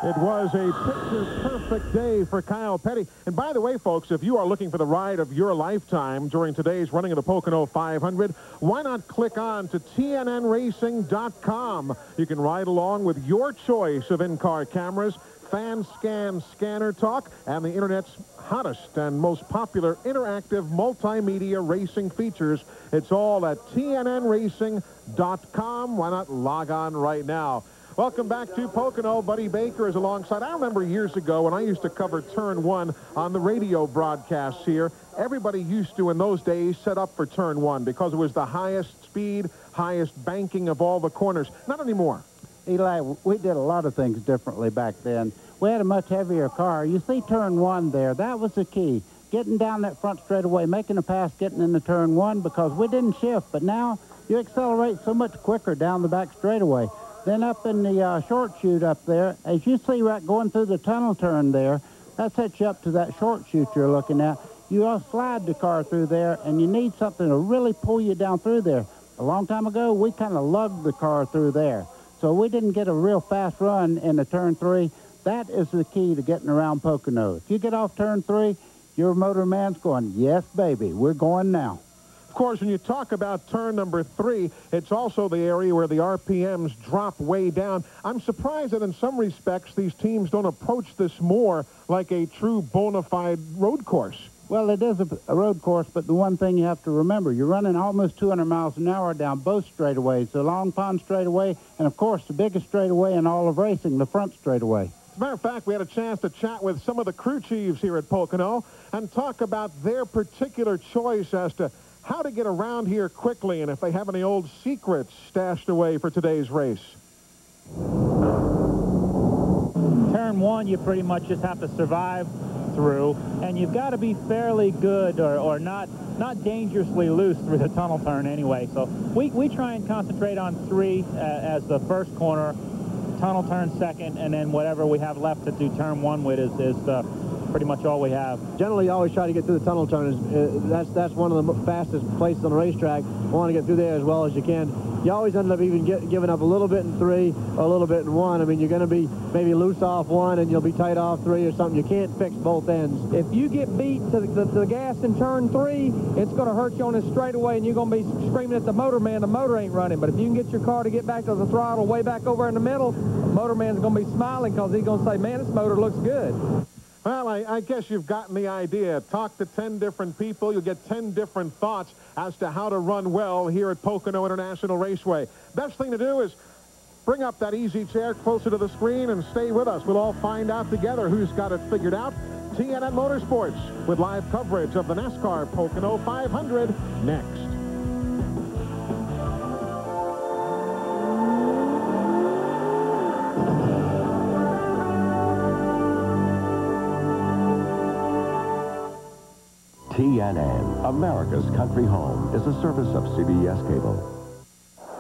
It was a picture-perfect day for Kyle Petty. And by the way, folks, if you are looking for the ride of your lifetime during today's running of the Pocono 500, why not click on to TNNRacing.com. You can ride along with your choice of in-car cameras, fan scan scanner talk, and the Internet's hottest and most popular interactive multimedia racing features. It's all at TNNRacing.com. Why not log on right now? Welcome back to Pocono. Buddy Baker is alongside. I remember years ago when I used to cover Turn 1 on the radio broadcasts here. Everybody used to, in those days, set up for Turn 1 because it was the highest speed, highest banking of all the corners. Not anymore. Eli, we did a lot of things differently back then. We had a much heavier car. You see Turn 1 there. That was the key. Getting down that front straightaway, making a pass, getting into Turn 1 because we didn't shift. But now you accelerate so much quicker down the back straightaway. Then up in the short chute up there, as you see right going through the tunnel turn there, that sets you up to that short chute you're looking at. You slide the car through there, and you need something to really pull you down through there. A long time ago, we kind of lugged the car through there. So we didn't get a real fast run in the Turn 3. That is the key to getting around Pocono. If you get off Turn 3, your motor man's going, yes, baby, we're going now. Of course, when you talk about turn number 3, it's also the area where the RPMs drop way down. I'm surprised that in some respects these teams don't approach this more like a true bona fide road course. Well, it is a road course, but the one thing you have to remember, you're running almost 200 miles an hour down both straightaways, the Long Pond straightaway, and of course the biggest straightaway in all of racing, the front straightaway. As a matter of fact, we had a chance to chat with some of the crew chiefs here at Pocono and talk about their particular choice as to how to get around here quickly and if they have any old secrets stashed away for today's race. Turn 1, you pretty much just have to survive through, and you've got to be fairly good or not dangerously loose through the tunnel turn anyway. So we try and concentrate on 3 as the first corner, tunnel turn second, and then whatever we have left to do turn 1 with is pretty much all we have. Generally, you always try to get through the tunnel turns. That's one of the fastest places on the racetrack. You want to get through there as well as you can. You always end up even giving up a little bit in 3 or a little bit in 1. I mean, you're going to be maybe loose off 1 and you'll be tight off 3 or something. You can't fix both ends. If you get beat to the gas in turn 3, it's going to hurt you on this straightaway, and you're going to be screaming at the motor man. The motor ain't running. But if you can get your car to get back to the throttle way back over in the middle, the motor man's going to be smiling because he's going to say, man, this motor looks good. Well, I guess you've gotten the idea. Talk to 10 different people. You'll get 10 different thoughts as to how to run well here at Pocono International Raceway. Best thing to do is bring up that easy chair closer to the screen and stay with us. We'll all find out together who's got it figured out. TNN Motorsports with live coverage of the NASCAR Pocono 500 next. TNN, America's country home, is a service of CBS Cable.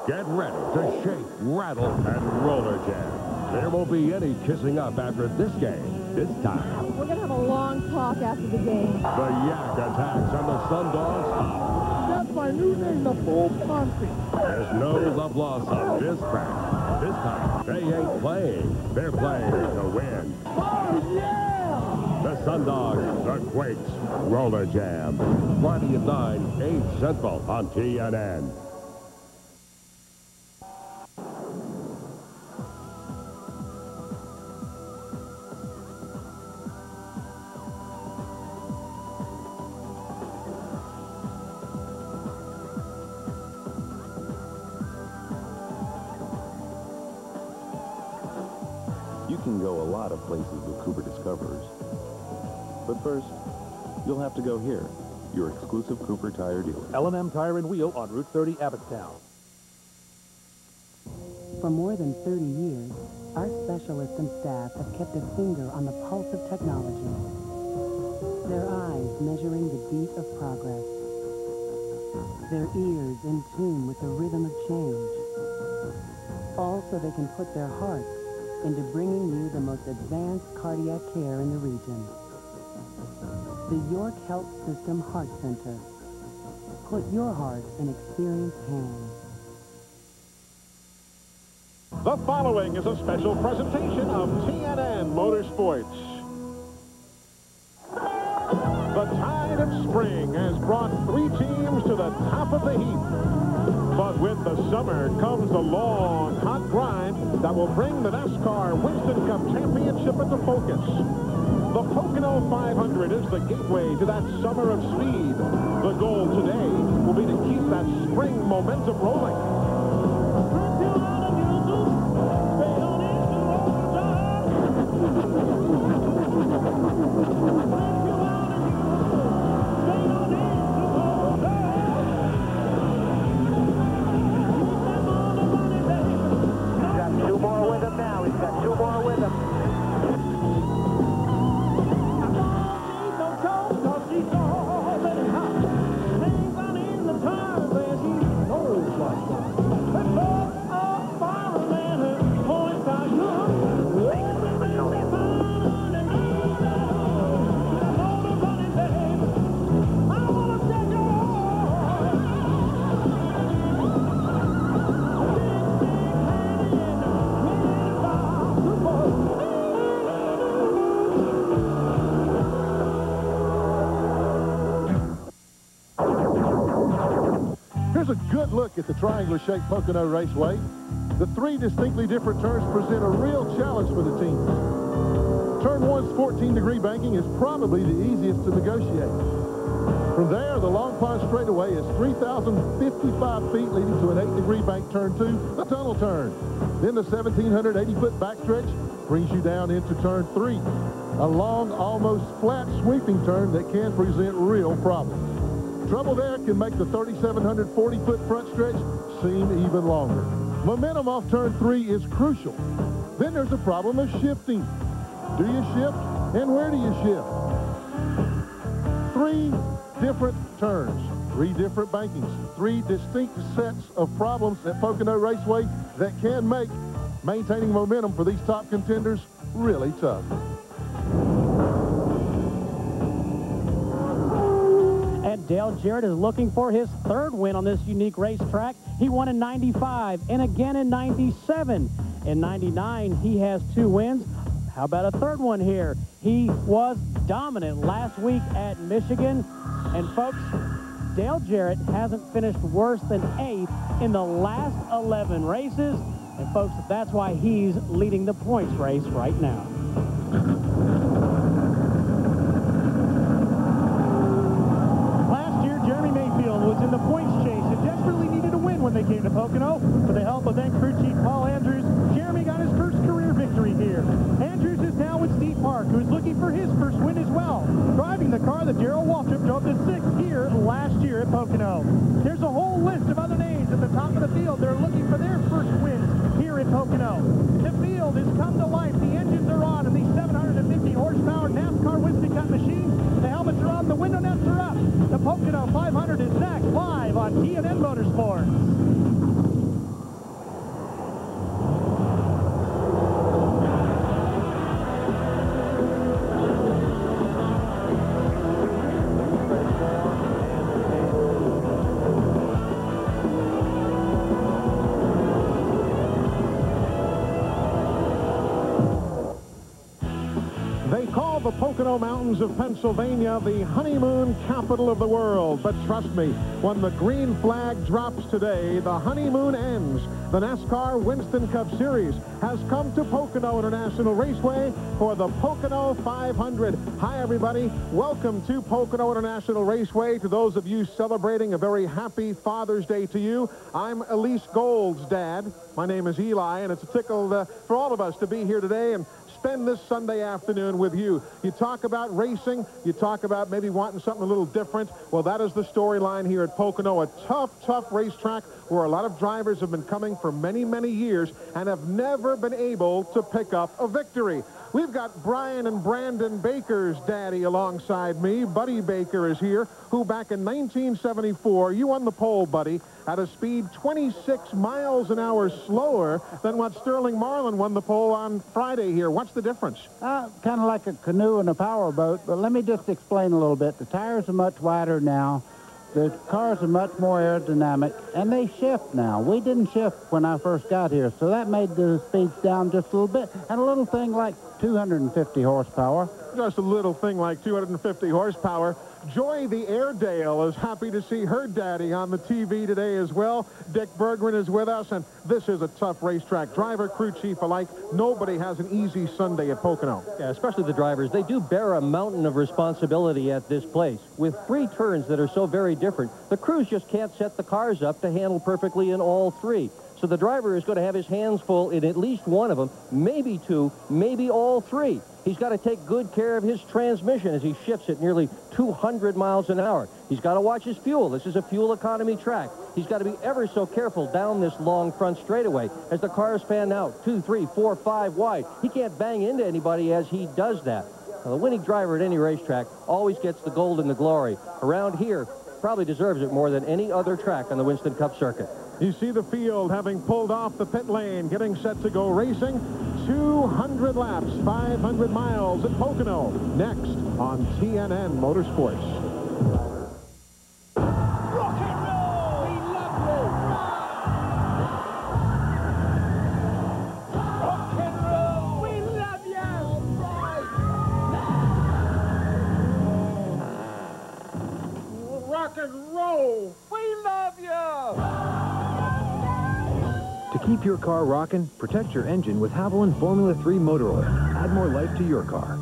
Get ready to shake, rattle, and roller jam. There won't be any kissing up after this game. This time, we're going to have a long talk after the game. The yak attacks on the Sun Dogs. That's my new name, the Bull Monty. There's no love loss on this track. This time, they ain't playing. They're playing to win. Oh, yeah! The Sun Dogs, the Quakes, Roller Jam. Friday at 9, 8 Central on TNN. You can go a lot of places with Cooper Discoverers. But first, you'll have to go here, your exclusive Cooper Tire dealer. L&M Tire and Wheel on Route 30, Abbottstown. For more than 30 years, our specialists and staff have kept a finger on the pulse of technology. Their eyes measuring the beat of progress. Their ears in tune with the rhythm of change. All so they can put their hearts into bringing you the most advanced cardiac care in the region. The York Health System Heart Center. Put your heart in experienced hands. The following is a special presentation of TNN Motorsports. The tide of spring has brought 3 teams to the top of the heap. But with the summer comes the long, hot grind that will bring the NASCAR Winston Cup Championship into focus. The Pocono 500 is the gateway to that summer of speed. The goal today will be to keep that spring momentum rolling. Here's a good look at the triangular-shaped Pocono Raceway. The 3 distinctly different turns present a real challenge for the teams. Turn 1's 14-degree banking is probably the easiest to negotiate. From there, the Long Pond straightaway is 3,055 feet, leading to an 8-degree bank turn 2, the tunnel turn. Then the 1,780-foot backstretch brings you down into turn 3, a long, almost flat sweeping turn that can present real problems. Trouble there can make the 3,740-foot front stretch seem even longer. Momentum off turn 3 is crucial. Then there's a problem of shifting. Do you shift, and where do you shift? 3 different turns, 3 different bankings, 3 distinct sets of problems at Pocono Raceway that can make maintaining momentum for these top contenders really tough. And Dale Jarrett is looking for his 3rd win on this unique racetrack. He won in 95 and again in 97. In 99, he has 2 wins. How about a 3rd one here? He was dominant last week at Michigan. And folks, Dale Jarrett hasn't finished worse than 8th in the last 11 races. And folks, that's why he's leading the points race right now. Was in the points chase and desperately needed a win when they came to Pocono. With the help of then crew chief Paul Andrews, Jeremy got his first career victory here. Andrews is now with Steve Park, who's looking for his first win as well, driving the car that Darrell Waltrip drove to 6th here last year at Pocono. There's a whole list of other names at the top of the field. They're looking for their first wins here at Pocono. The field has come to life. The engines are on in these 750 horsepower NASCAR Winston Cup machines. The helmets are on. The window nets are up. The Pocono 500 is next, live on TNN Motorsports. They call the Pocono Mountains of Pennsylvania the honeymoon capital of the world. But trust me, when the green flag drops today, the honeymoon ends. The NASCAR Winston Cup Series has come to Pocono International Raceway for the Pocono 500. Hi, everybody. Welcome to Pocono International Raceway. To those of you celebrating a very happy Father's Day to you, I'm Elise Gold's dad. My name is Eli, and it's a tickle for all of us to be here today and spend this Sunday afternoon with you. You talk about racing, you talk about maybe wanting something a little different. Well, that is the storyline here at Pocono, a tough racetrack where a lot of drivers have been coming for many, many years and have never been able to pick up a victory. We've got Brian and Brandon Baker's daddy alongside me. Buddy Baker is here, who back in 1974, you won the pole, Buddy, at a speed 26 miles an hour slower than what Sterling Marlin won the pole on Friday here. What's the difference? Kind of like a canoe and a powerboat, but let me just explain a little bit. The tires are much wider now. The cars are much more aerodynamic, and they shift now. We didn't shift when I first got here, so that made the speeds down just a little bit. And a little thing like 250 horsepower. Just a little thing like 250 horsepower. Joy the Airedale is happy to see her daddy on the TV today as well. Dick Bergman is with us, and this is a tough racetrack. Driver, crew chief alike, nobody has an easy Sunday at Pocono. Yeah, especially the drivers. They do bear a mountain of responsibility at this place. With 3 turns that are so very different, the crews just can't set the cars up to handle perfectly in all 3. So the driver is going to have his hands full in at least one of them, maybe 2, maybe all 3. He's got to take good care of his transmission as he shifts at nearly 200 miles an hour. He's got to watch his fuel. This is a fuel economy track. He's got to be ever so careful down this long front straightaway as the cars fan out 2, 3, 4, 5 wide. He can't bang into anybody as he does that. Now, the winning driver at any racetrack always gets the gold and the glory. Around here, probably deserves it more than any other track on the Winston Cup circuit. You see the field having pulled off the pit lane, getting set to go racing. 200 laps, 500 miles at Pocono. Next on TNN Motorsports. Rock and roll! We love you! Rock and roll! We love you! Rock and roll! We love you! To keep your car rocking, protect your engine with Haviland Formula 3 motor oil. Add more life to your car.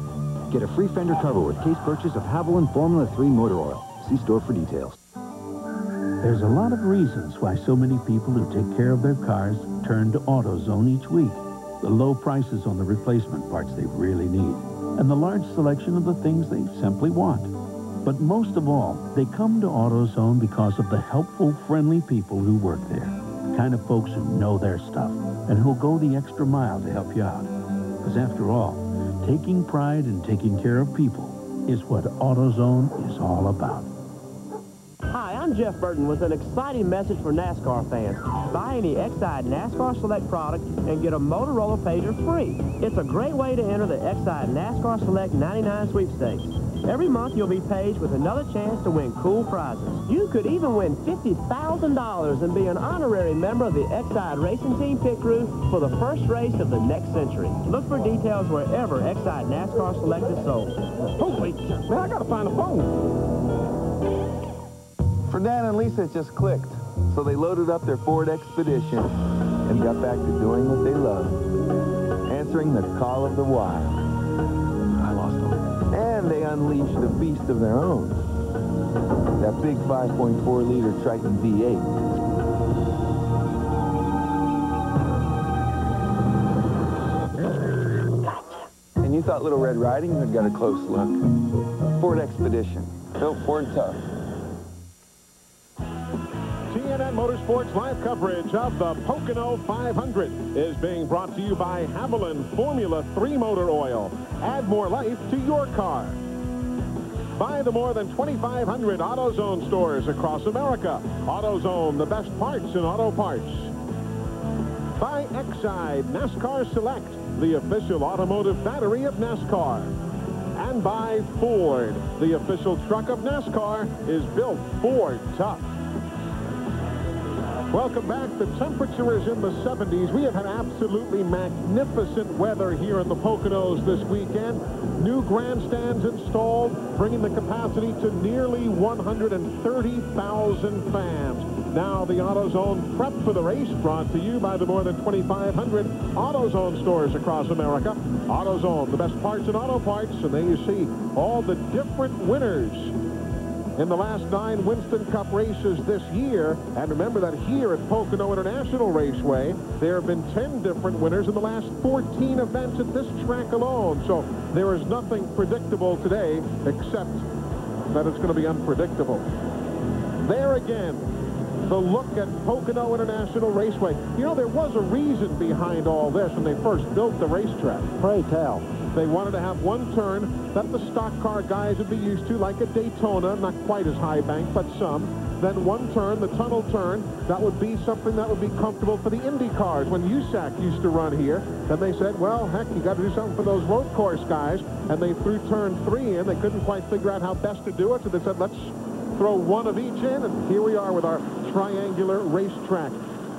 Get a free fender cover with case purchase of Haviland Formula 3 motor oil. See store for details. There's a lot of reasons why so many people who take care of their cars turn to AutoZone each week. The low prices on the replacement parts they really need, and the large selection of the things they simply want. But most of all, they come to AutoZone because of the helpful, friendly people who work there. Kind of folks who know their stuff and who'll go the extra mile to help you out. Because after all, taking pride in taking care of people is what AutoZone is all about. Hi, I'm Jeff Burton with an exciting message for NASCAR fans. Buy any Exide NASCAR Select product and get a Motorola pager free. It's a great way to enter the Exide NASCAR Select 99 sweepstakes. Every month you'll be paged with another chance to win cool prizes. You could even win $50,000 and be an honorary member of the Exide Racing Team pit crew for the first race of the next century. Look for details wherever Exide NASCAR Select is sold. Holy, man, I gotta find a phone. For Dan and Lisa, it just clicked. So they loaded up their Ford Expedition and got back to doing what they love, answering the call of the wild. I lost them. And they unleashed a beast of their own. That big 5.4-liter Triton V8. And you thought Little Red Riding Hood got a close look. Ford Expedition. Built Ford tough. TNN Motorsports live coverage of the Pocono 500 is being brought to you by Haviland Formula 3 motor oil. Add more life to your car. By the more than 2,500 AutoZone stores across America. AutoZone, the best parts in auto parts. By Exide NASCAR Select, the official automotive battery of NASCAR. And by Ford, the official truck of NASCAR is built Ford tough. Welcome back. The temperature is in the 70s. We have had absolutely magnificent weather here in the Poconos this weekend. New grandstands installed, bringing the capacity to nearly 130,000 fans. Now the AutoZone prep for the race, brought to you by the more than 2,500 AutoZone stores across America. AutoZone, the best parts in auto parts, and there you see all the different winners in the last 9 Winston Cup races this year. And remember that here at Pocono International Raceway, there have been 10 different winners in the last 14 events at this track alone. So there is nothing predictable today except that it's going to be unpredictable. There again, the look at Pocono International Raceway. You know, there was a reason behind all this when they first built the racetrack. Pray tell. They wanted to have one turn that the stock car guys would be used to, like at Daytona, not quite as high bank, but some. Then one turn, the tunnel turn, that would be something that would be comfortable for the Indy cars. When USAC used to run here, then they said, well, heck, you got to do something for those road course guys. And they threw turn 3 in. They couldn't quite figure out how best to do it, so they said, let's throw one of each in, and here we are with our triangular racetrack.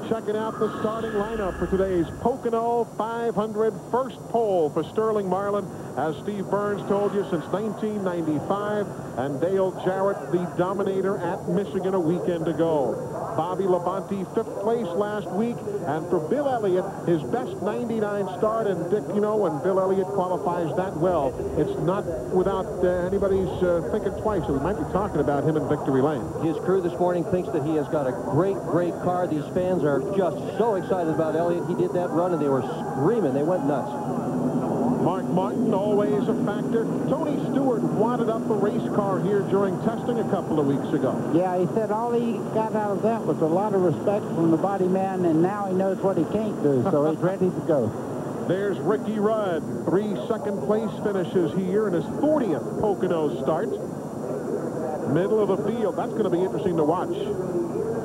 Checking out the starting lineup for today's Pocono 500 first pole for Sterling Marlin, as Steve Burns told you, since 1995, and Dale Jarrett, the dominator at Michigan a weekend ago. Bobby Labonte, 5th place last week, and for Bill Elliott, his best 99 start, and Dick, you know, when Bill Elliott qualifies that well, it's not without anybody's thinking twice, so we might be talking about him in victory lane. His crew this morning thinks that he has got a great car. These fans are just so excited about Elliott. He did that run, and they were screaming. They went nuts. Mark Martin, always a factor. Tony Stewart wadded up a race car here during testing a couple of weeks ago. Yeah, he said all he got out of that was a lot of respect from the body man, and now he knows what he can't do, so he's ready to go. There's Ricky Rudd, 3 second-place finishes here in his 40th Pocono start. Middle of the field. That's going to be interesting to watch.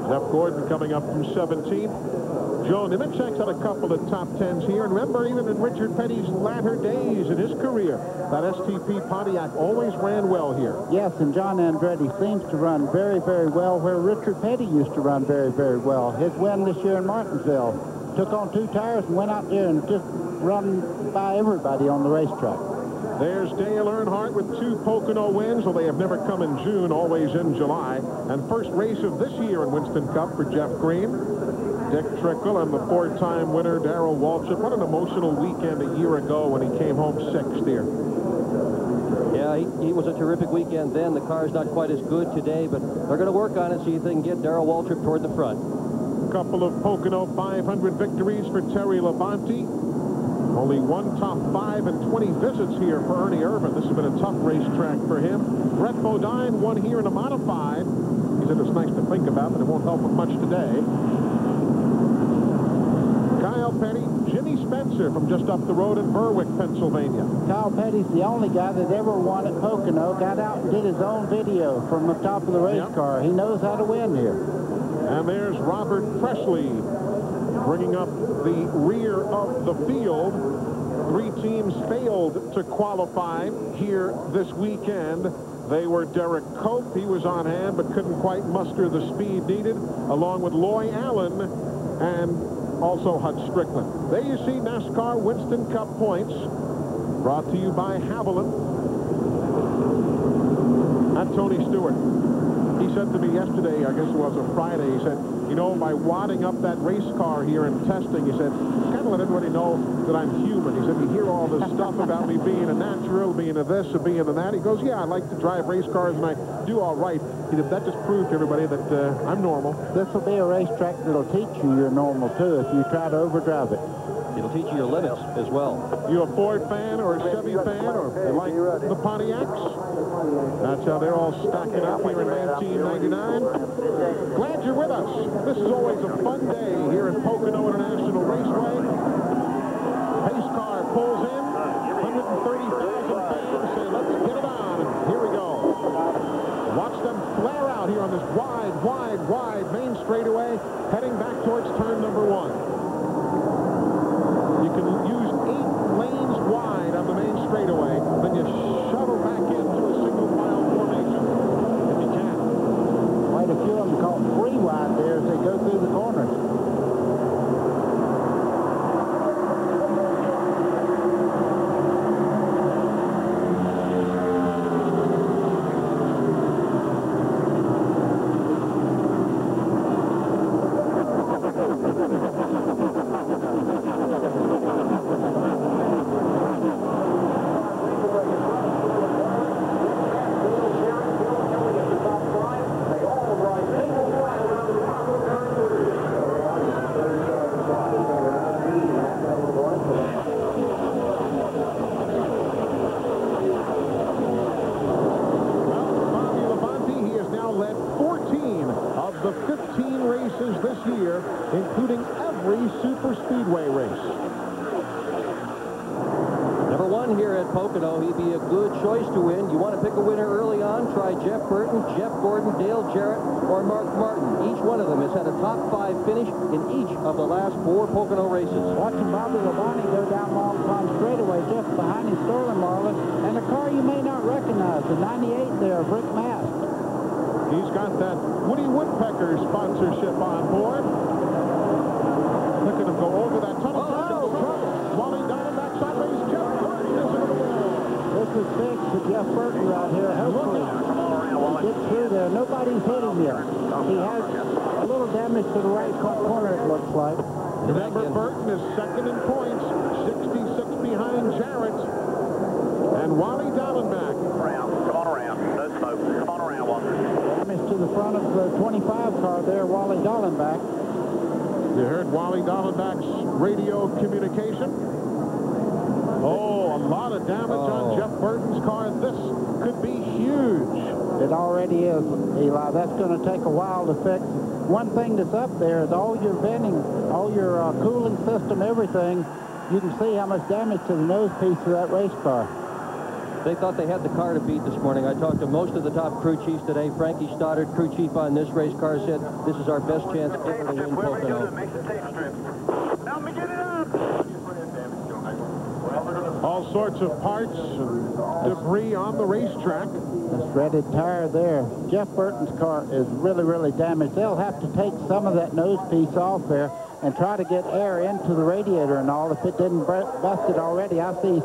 Jeff Gordon coming up from 17th. Joe Nemechek's had a couple of top 10s here. And remember, even in Richard Petty's latter days in his career, that STP Pontiac always ran well here. Yes, and John Andretti seems to run very, very well, where Richard Petty used to run very, very well. His win this year in Martinsville, took on 2 tires and went out there and just run by everybody on the racetrack. There's Dale Earnhardt with 2 Pocono wins, though they have never come in June, always in July. And first race of this year in Winston Cup for Jeff Green. Dick Trickle and the 4-time winner, Darrell Waltrip. What an emotional weekend a year ago when he came home 6th here. Yeah, he was a terrific weekend then. The car's not quite as good today, but they're going to work on it, see if they can get Darrell Waltrip toward the front. A couple of Pocono 500 victories for Terry Labonte. Only 1 top 5 and 20 visits here for Ernie Irvan. This has been a tough racetrack for him. Brett Bodine won here in a modified. He said it's nice to think about, but it won't help him much today. Kyle Petty, Jimmy Spencer from just up the road in Berwick, Pennsylvania. Kyle Petty's the only guy that ever won at Pocono, got out and did his own video from the top of the race car. He knows how to win here. And there's Robert Presley bringing up the rear of the field. 3 teams failed to qualify here this weekend. They were Derek Cope. He was on hand but couldn't quite muster the speed needed, along with Loy Allen and also Hud Strickland. There you see NASCAR Winston Cup points, brought to you by Haviland. Not Tony Stewart. He said to me yesterday, I guess it was a Friday, he said, you know, by wadding up that race car here and testing, he said, kind of let everybody know that I'm human. He said, you hear all this stuff about me being a natural, being a this, or being a that. He goes, yeah, I like to drive race cars, and I do all right. He said, that just proved to everybody that I'm normal. This will be a racetrack that'll teach you you're normal, too, if you try to overdrive it. It'll teach you your limits as well. You a Ford fan or a Chevy fan, or you like the Pontiacs? That's how they're all stacking up here in 1999. Glad you're with us. This is always a fun day here at Pocono International Raceway. Pace car pulls in. 130,000 fans say, let's get it on. And here we go. Watch them flare out here on this wide main straightaway, heading back towards turn number 1. You can use 8 lanes wide on the main straightaway, then you shuttle back into a single file formation if you can. Quite a few of them call it 3 wide there as they go through the corners. year, including every super speedway race. Number 1 here at Pocono. He'd be a good choice to win. You want to pick a winner early on? Try Jeff Burton, Jeff Gordon, Dale Jarrett, or Mark Martin. Each one of them has had a top 5 finish in each of the last 4 Pocono races. Watching Bobby Labonte go down Long Pond straightaway just behind his Sterling Marlin, and a car you may not recognize, the 98 there, Brick Mask. He's got that Woody Woodpecker sponsorship on board. Look at him go over that tunnel. Wally Diamondback sideways. Jeff Burton is into the wall. This is big for Jeff Burton right here. Hopefully he gets through there. Nobody's hit him yet. He has a little damage to the right corner, it looks like. Remember, Burton is second in points, 66 behind Jarrett. And Wally Diamondback. Come on around. No smoke. Come on around, Walker. Damage to the front of the 25 car there, Wally Dallenbach. You heard Wally Dallenbach's radio communication. Oh, a lot of damage on Jeff Burton's car. This could be huge. It already is, Eli. That's going to take a while to fix. One thing that's up there is all your venting, all your cooling system, everything. You can see how much damage to the nose piece of that race car. They thought they had the car to beat this morning. I talked to most of the top crew chiefs today. Frankie Stoddard, crew chief on this race car, said this is our best chance ever to win Pocono. Help me get it up. All sorts of parts and debris on the racetrack. The shredded tire there. Jeff Burton's car is really, really damaged. They'll have to take some of that nose piece off there and try to get air into the radiator and all. If it didn't bust it already, I see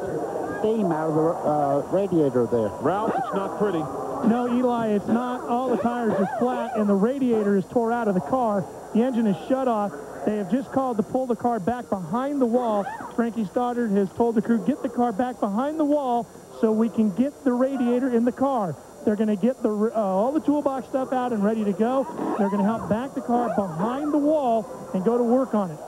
steam out of the radiator there. Ralph, it's not pretty. No, Eli, it's not. All the tires are flat, and the radiator is tore out of the car. The engine is shut off. They have just called to pull the car back behind the wall. Frankie Stoddard has told the crew, get the car back behind the wall so we can get the radiator in the car. They're going to get the all the toolbox stuff out and ready to go. They're going to help back the car behind the wall and go to work on it.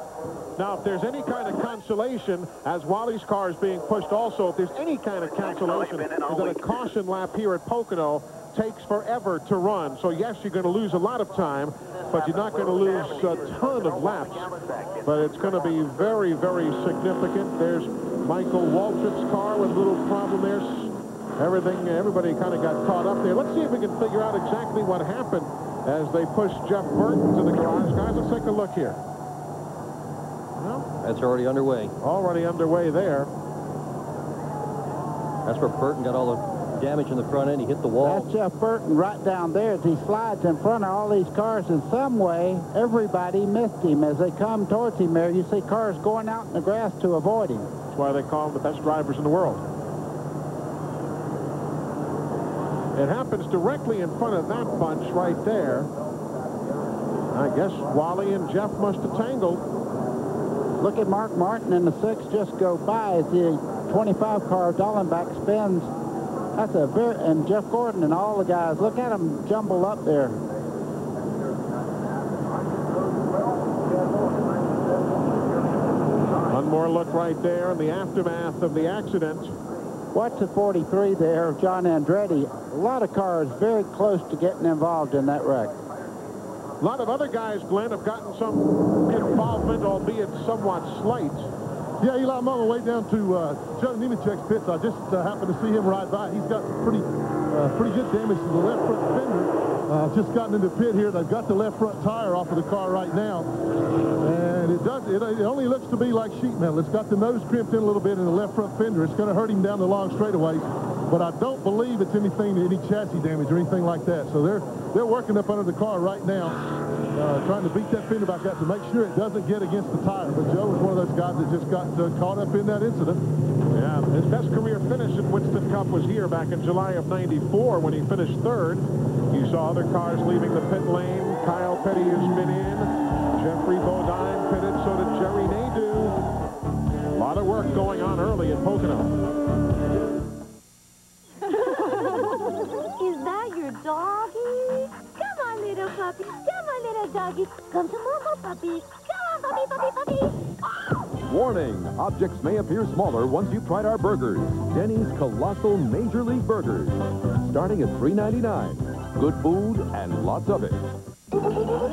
Now, if there's any kind of consolation, as Wally's car is being pushed also, if there's any kind of consolation, is that a caution lap here at Pocono takes forever to run. So, yes, you're going to lose a lot of time, but you're not going to lose a ton of laps. But it's going to be very, very significant. There's Michael Waltrip's car with a little problem there. Everybody kind of got caught up there. Let's see if we can figure out exactly what happened as they pushed Jeff Burton to the garage. Guys, let's take a look here. That's already underway. Already underway there. That's where Burton got all the damage in the front end. He hit the wall. That's Jeff Burton right down there as he slides in front of all these cars. In some way, everybody missed him as they come towards him there. You see cars going out in the grass to avoid him. That's why they call them the best drivers in the world. It happens directly in front of that bunch right there. I guess Wally and Jeff must have tangled. Look at Mark Martin and the 6 just go by as the 25 car Dallenbach spins. That's a very, and Jeff Gordon and all the guys, look at them jumbled up there. One more look right there in the aftermath of the accident. Watch the 43 there of John Andretti. A lot of cars very close to getting involved in that wreck. A lot of other guys, Glenn, have gotten some involvement, albeit somewhat slight. Yeah, Eli, I'm on my way down to Joe Nemechek's pits. I just happened to see him ride by. He's got pretty good damage to the left front fender. Just gotten into the pit here. They've got the left front tire off of the car right now. And it only looks to be like sheet metal. It's got the nose crimped in a little bit in the left front fender. It's going to hurt him down the long straightaways. But I don't believe it's any chassis damage or anything like that. So they're working up under the car right now, trying to beat that fender back out to make sure it doesn't get against the tire. But Joe was one of those guys that just got caught up in that incident. Yeah, his best career finish in Winston Cup was here back in July of '94 when he finished third. You saw other cars leaving the pit lane. Kyle Petty has been in. Jeffrey Bodine pitted, so did Jerry Nadeau. A lot of work going on early at Pocono. Is that your doggy? Come on, little puppy. Come on, little doggy. Come to Mama, puppy. Come on, puppy, puppy, puppy. Warning, objects may appear smaller once you've tried our burgers. Denny's Colossal Major League Burgers. Starting at $3.99. Good food and lots of it.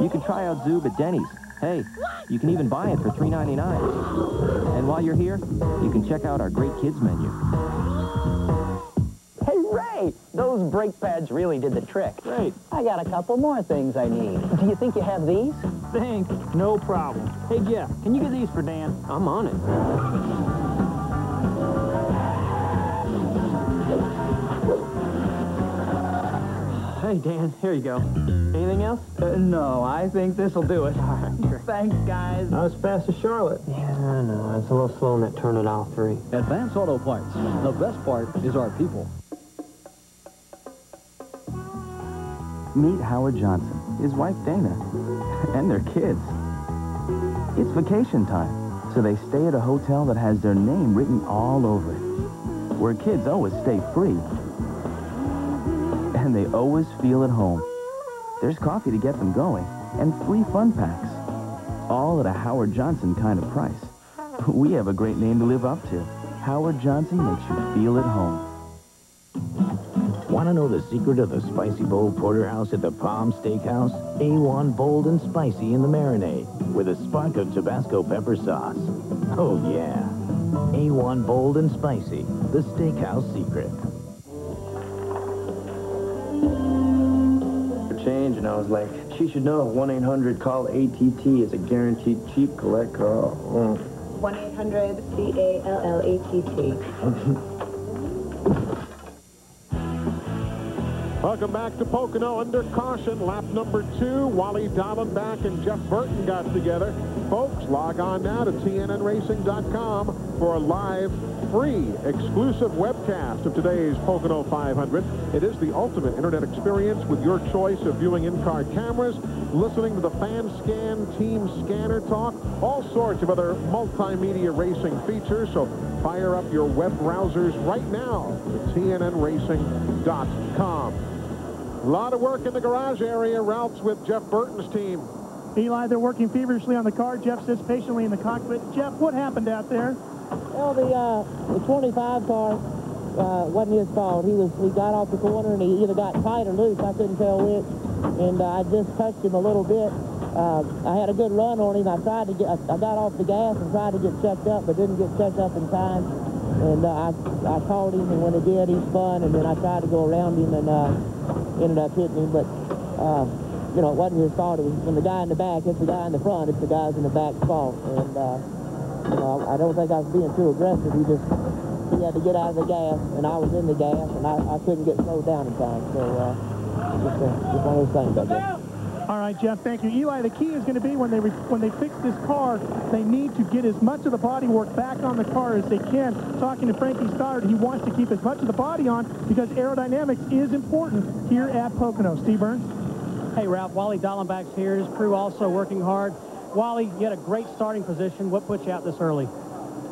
You can try out Zoob at Denny's. Hey, you can even buy it for $3.99. And while you're here, you can check out our great kids menu. Hey, Ray, those brake pads really did the trick. Great. I got a couple more things I need. Do you think you have these? Think? No problem. Hey, Jeff, can you get these for Dan? I'm on it. Hey, Dan, here you go. Anything else? No, I think this'll do it. All right, sure. Thanks, guys. Not as fast as Charlotte. Yeah, I know. It's a little slow in that turn at aisle 3. Advance Auto Parts. The best part is our people. Meet Howard Johnson, his wife Dana, and their kids. It's vacation time, so they stay at a hotel that has their name written all over it, where kids always stay free. And they always feel at home. There's coffee to get them going, and free fun packs. All at a Howard Johnson kind of price. We have a great name to live up to. Howard Johnson makes you feel at home. Want to know the secret of the Spicy Bowl Porterhouse at the Palm Steakhouse? A1 bold and spicy in the marinade with a spark of Tabasco pepper sauce. Oh, yeah. A1 bold and spicy, the steakhouse secret. Change, and I was like, she should know. 1-800-CALL-ATT is a guaranteed cheap collect call. 1-800-CALLATT. Welcome back to Pocono. Under caution, lap number 2. Wally Dallenbach and Jeff Burton got together. Folks, log on now to tnnracing.com for a live, free, exclusive webcast of today's Pocono 500. It is the ultimate internet experience with your choice of viewing in-car cameras, listening to the fan scan, team scanner talk, all sorts of other multimedia racing features. So fire up your web browsers right now to tnnracing.com. A lot of work in the garage area. Routes with Jeff Burton's team. Eli, they're working feverishly on the car. Jeff sits patiently in the cockpit. Jeff, what happened out there? Well, the 25 car wasn't his fault. He got off the corner and he either got tight or loose. I couldn't tell which. And I just touched him a little bit. I had a good run on him. I got off the gas and tried to get checked up, but didn't get checked up in time. And I caught him, and when I did, he spun, and then I tried to go around him and ended up hitting him. But you know, it wasn't his fault. It was when the guy in the back hits the guy in the front, it's the guys in the back's fault. And you know, I don't think I was being too aggressive. He had to get out of the gas, and I was in the gas, and I couldn't get slowed down in time. So just one of those things, I guess. All right, Jeff, thank you. Eli, the key is going to be when they fix this car, they need to get as much of the bodywork back on the car as they can. Talking to Frankie Stoddard, he wants to keep as much of the body on because aerodynamics is important here at Pocono. Steve Burns? Hey, Ralph, Wally Dallenbach's here. His crew also working hard. Wally, you had a great starting position. What put you out this early?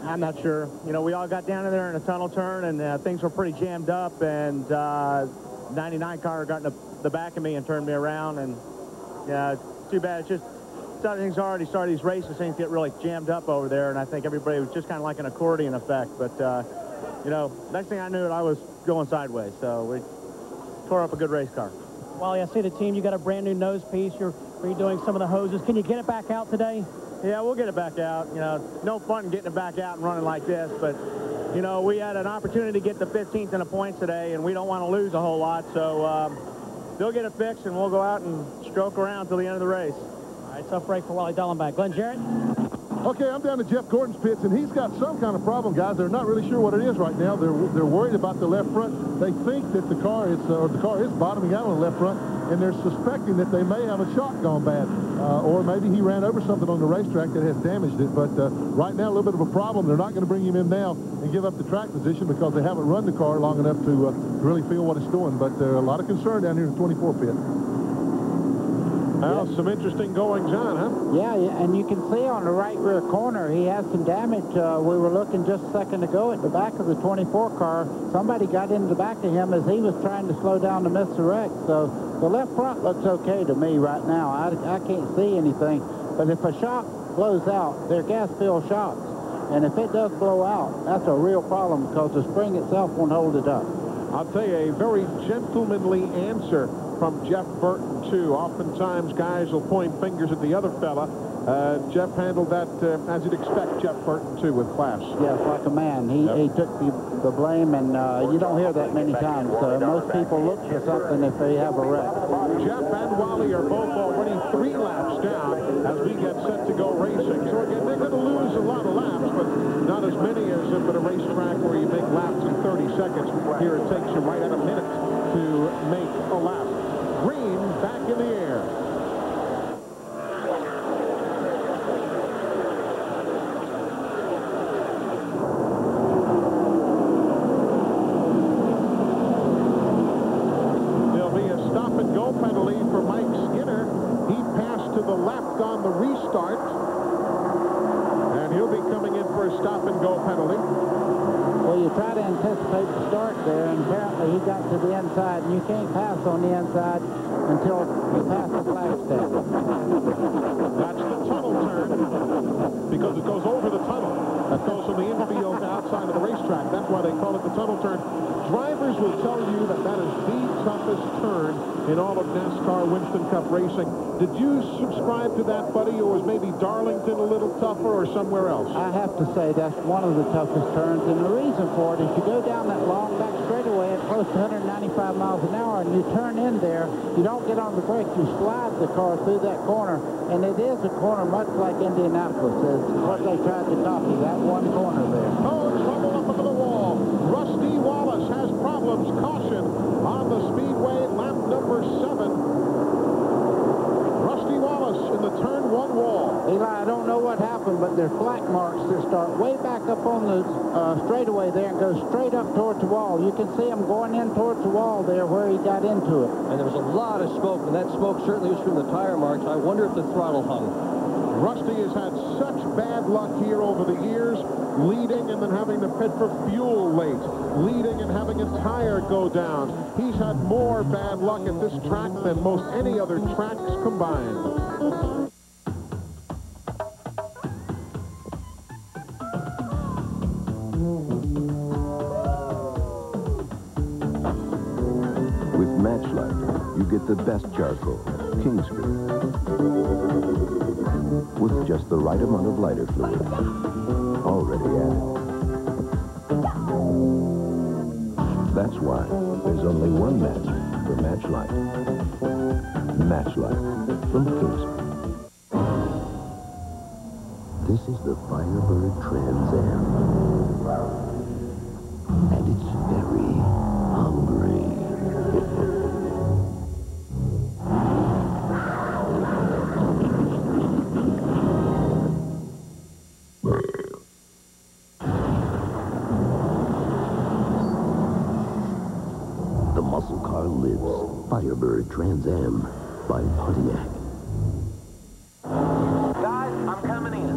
I'm not sure. You know, we all got down in there in a tunnel turn, and things were pretty jammed up, and 99 car got in the back of me and turned me around, and yeah, too bad. It's just things already started. These races, things get really jammed up over there, and I think everybody was just kind of like an accordion effect. But, you know, next thing I knew, I was going sideways, so we tore up a good race car. Wally, I see the team. You got a brand new nose piece. You're redoing some of the hoses. Can you get it back out today? Yeah, we'll get it back out. You know, no fun getting it back out and running like this, but, you know, we had an opportunity to get the 15th in the points today, and we don't want to lose a whole lot, so they'll get it fixed, and we'll go out and stroke around till the end of the race. All right, tough break for Wally Dallenbach. Glenn Jarrett? Okay, I'm down to Jeff Gordon's pits, and he's got some kind of problem, guys. They're not really sure what it is right now. They're worried about the left front. They think that the car is bottoming out on the left front, and they're suspecting that they may have a shock gone bad, or maybe he ran over something on the racetrack that has damaged it. But right now, a little bit of a problem. They're not going to bring him in now and give up the track position because they haven't run the car long enough to really feel what it's doing. But a lot of concern down here in the 24 pit. Well, some interesting goings on, huh? Yeah, and you can see on the right rear corner, he has some damage. We were looking just a second ago at the back of the 24 car. Somebody got into the back of him as he was trying to slow down to miss the wreck. So the left front looks okay to me right now. I can't see anything. But if a shock blows out, they're gas-filled shocks. And if it does blow out, that's a real problem because the spring itself won't hold it up. I'll tell you, a very gentlemanly answer from Jeff Burton, too. Oftentimes, guys will point fingers at the other fella. Jeff handled that as you'd expect Jeff Burton, too, with class. Yes, like a man. He took the blame, and you don't hear that many times. Most people look for something if they have a wreck. Jeff and Wally are both already 3 laps down as we get set to go racing. So again, they're going to lose a lot of laps, but not as many as at a racetrack where you make laps in 30 seconds. Here it takes you right at a minute to make a lap. Green back in the air. Penalty for Mike Skinner. He passed to the left on the restart, and he'll be coming in for a stop-and-go penalty. Well, you try to anticipate the start there, and apparently he got to the inside, and you can't pass on the inside until you pass the flagstaff. That's the tunnel turn, because it goes over the tunnel. It goes from the infield to outside of the racetrack. That's why they call it the tunnel turn. Drivers will tell you that that is the toughest turn in all of NASCAR Winston Cup racing. Did you subscribe to that, buddy, or was maybe Darlington a little tougher or somewhere else? I have to say that's one of the toughest turns, and the reason for it is you go down that long back straightaway at close to 195 miles an hour, and you turn in there, you don't get on the brake, you slide the car through that corner, and it is a corner much like Indianapolis. It's what they tried to copy, that one corner there. Oh, trouble up into the wall. Rusty Wallace has problems. Caution on the speedway, lap number 7. Rusty Wallace in the turn 1 wall. Eli, I don't know what happened, but there's black marks that start way back up on the straightaway there and go straight up towards the wall. You can see him going in towards the wall there where he got into it. And there was a lot of smoke, and that smoke certainly was from the tire marks. I wonder if the throttle hung. Rusty has had such bad luck here over the years, leading and then having to pit for fuel late, leading and having a tire go down. He's had more bad luck at this track than most any other tracks combined. With Matchlight, you get the best charcoal, Kingsford, with just the right amount of lighter fluid already added. That's why there's only one match for Matchlight. Matchlight from Kingsford. This is the Firebird Trans Am, and it's very hungry. The muscle car lives. Firebird Trans Am by Pontiac. Guys, I'm coming in.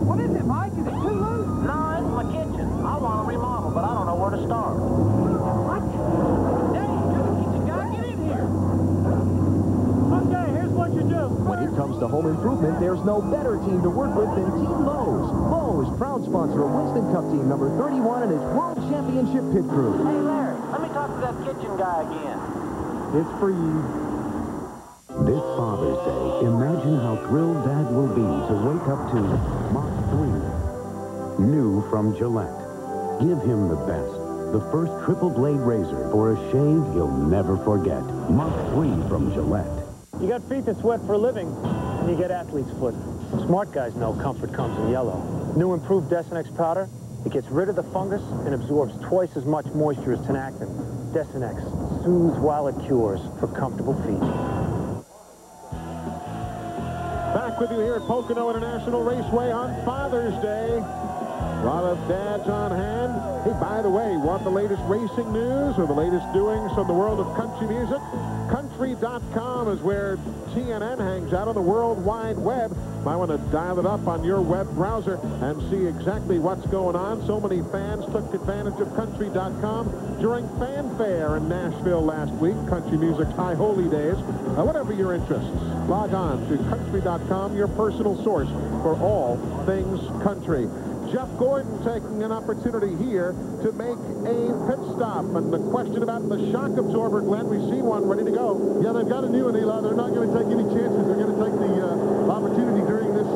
What is it, Mike? Is it too loose? No, it's my kitchen. I want to remodel, but I don't know where to start. What? Dave, you're the kitchen guy. Get in here. Okay, here's what you do. When it comes to home improvement, there's no better team to work with than Team Lowe's. Lowe's, proud sponsor of Winston Cup team number 31 and his World Championship pit crew. Hey, Larry, let me talk to that kitchen guy again. It's for you. This Father's Day, imagine how thrilled Dad will be to wake up to Mach 3. New from Gillette. Give him the best. The first triple blade razor for a shave he'll never forget. Mach 3 from Gillette. You got feet that sweat for a living, and you get athlete's foot. Smart guys know comfort comes in yellow. New improved Desinex powder, it gets rid of the fungus and absorbs twice as much moisture as Tenactin. Desinex soothes while it cures for comfortable feet. Back with you here at Pocono International Raceway on Father's Day. A lot of dads on hand. Hey, by the way, want the latest racing news or the latest doings from the world of country music? Country.com is where TNN hangs out on the World Wide Web. Might want to dial it up on your web browser and see exactly what's going on. So many fans took advantage of Country.com during Fanfare in Nashville last week, country music's high holy days. Whatever your interests, log on to Country.com, your personal source for all things country. Jeff Gordon taking an opportunity here to make a pit stop. And the question about the shock absorber, Glenn, we see one ready to go. Yeah, they've got a new one, Eli. They're not going to take any chances. They're going to take the opportunity during this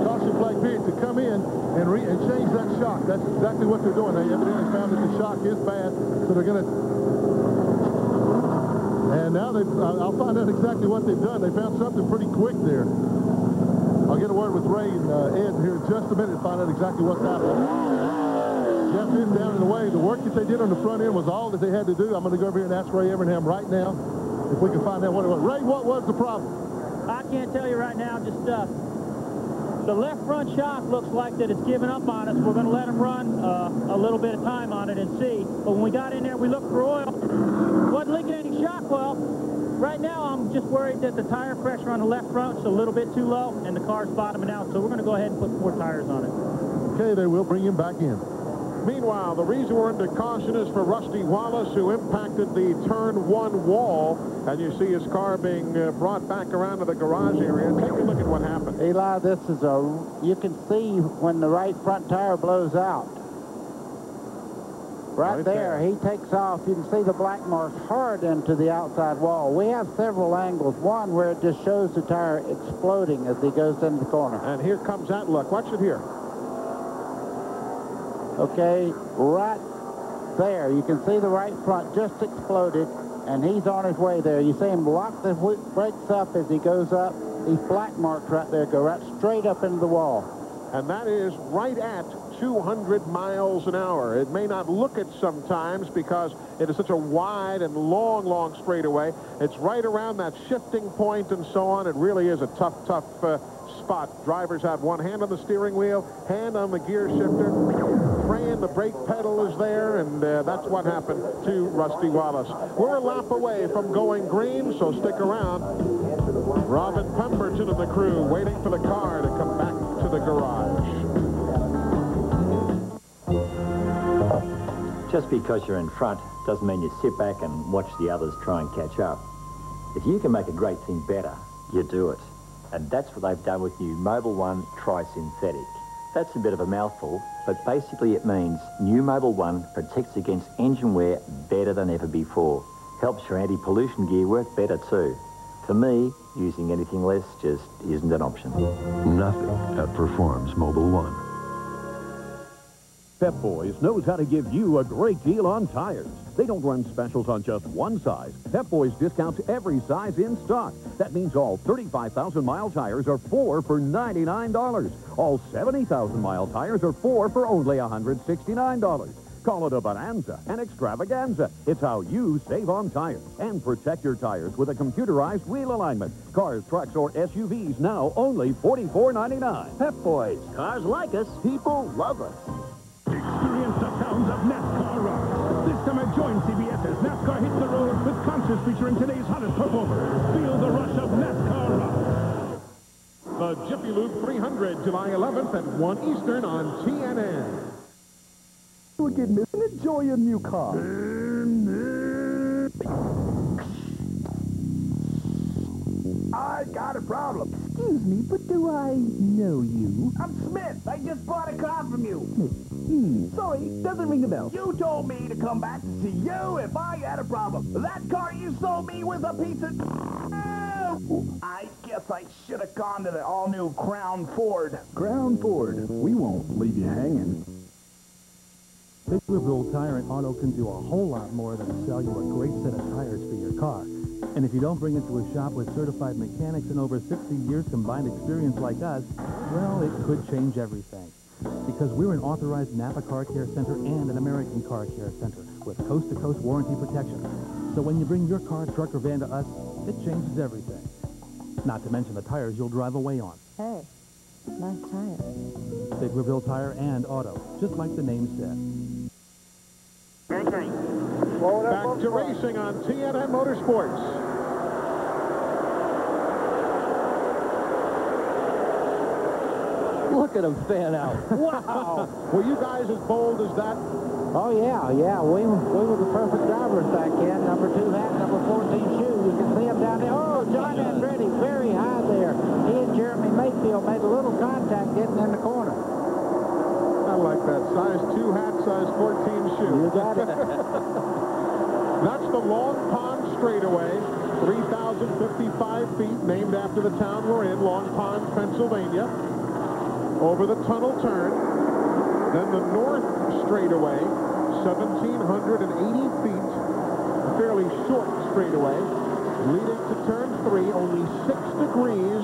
caution flag period to come in and change that shock. That's exactly what they're doing. They evidently found that the shock is bad, so they're going to... And now I'll find out exactly what they've done. They found something pretty quick there. I'll get a word with Ray and Ed here in just a minute to find out exactly what's happening. Jeff is down in the way. The work that they did on the front end was all that they had to do. I'm going to go over here and ask Ray Evernham right now if we can find out what it was. Ray, what was the problem? I can't tell you right now. Just the left front shock looks like that it's giving up on us. We're going to let them run a little bit of time on it and see. But when we got in there, we looked for oil. Wasn't leaking any shock well. Right now, I'm just worried that the tire pressure on the left front is a little bit too low, and the car's bottoming out. So we're going to go ahead and put 4 tires on it. Okay, they will bring him back in. Meanwhile, the reason we're under caution is for Rusty Wallace, who impacted the turn 1 wall. And you see his car being brought back around to the garage area. Take a look at what happened. Eli, this is you can see when the right front tire blows out. Right there, he takes off. You can see the black marks hard into the outside wall. We have several angles. One where it just shows the tire exploding as he goes into the corner. And here comes that look. Watch it here. Okay, right there. You can see the right front just exploded, and he's on his way there. You see him lock the brakes up as he goes up. These black marks right there go right straight up into the wall. And that is right at 200 miles an hour. It may not look it sometimes because it is such a wide and long straightaway. It's right around that shifting point and so on. It really is a tough spot. Drivers have one hand on the steering wheel, hand on the gear shifter, praying the brake pedal is there, and that's what happened to Rusty Wallace. We're a lap away from going green, so stick around. Robin Pemberton and the crew waiting for the car to come back to the garage. Just because you're in front doesn't mean you sit back and watch the others try and catch up. If you can make a great thing better, you do it. And that's what they've done with new Mobil 1 Tri-Synthetic. That's a bit of a mouthful, but basically it means new Mobil 1 protects against engine wear better than ever before. Helps your anti-pollution gear work better too. For me, using anything less just isn't an option. Nothing outperforms Mobil 1. Pep Boys knows how to give you a great deal on tires. They don't run specials on just one size. Pep Boys discounts every size in stock. That means all 35,000-mile tires are 4 for $99. All 70,000-mile tires are 4 for only $169. Call it a bonanza, an extravaganza. It's how you save on tires and protect your tires with a computerized wheel alignment. Cars, trucks, or SUVs now only $44.99. Pep Boys. Cars like us. People love us. Experience the sounds of NASCAR rock. This summer, join CBS's NASCAR Hits the Road with concerts featuring today's hottest performers. Feel the rush of NASCAR rock. The Jiffy Lube 300, July 11th at 1 Eastern on TNN. Forgiveness and enjoy your new car. I got a problem. Excuse me, but do I know you? I'm Smith. I just bought a car from you. Sorry, doesn't ring a bell. You told me to come back to see you if I had a problem. That car you sold me was a piece of... I guess I should have gone to the all-new Crown Ford. Crown Ford. We won't leave you hanging. Big Liberal Tire and Auto can do a whole lot more than sell you a great set of tires for your car. And if you don't bring it to a shop with certified mechanics and over 60 years combined experience like us, well, it could change everything. Because we're an authorized Napa Car Care Center and an American Car Care Center with coast-to-coast warranty protection. So when you bring your car, truck, or van to us, it changes everything. Not to mention the tires you'll drive away on. Hey, nice tires. Big Liberal Tire and Auto, just like the name said. Back to racing on TNN Motorsports. Look at him fan out. Wow. Were you guys as bold as that? Oh, yeah. We were the perfect drivers back then. Number 2 hat, number 14 shoe. You can see him down there. Oh, John Andretti, very high there. He and Jeremy Mayfield made a little contact getting in the corner. that. Size 2 hat, size 14 shoe. You got it. That's the Long Pond Straightaway, 3,055 feet, named after the town we're in, Long Pond, Pennsylvania. Over the tunnel turn. Then the North Straightaway, 1,780 feet, a fairly short straightaway, leading to turn 3, only 6 degrees.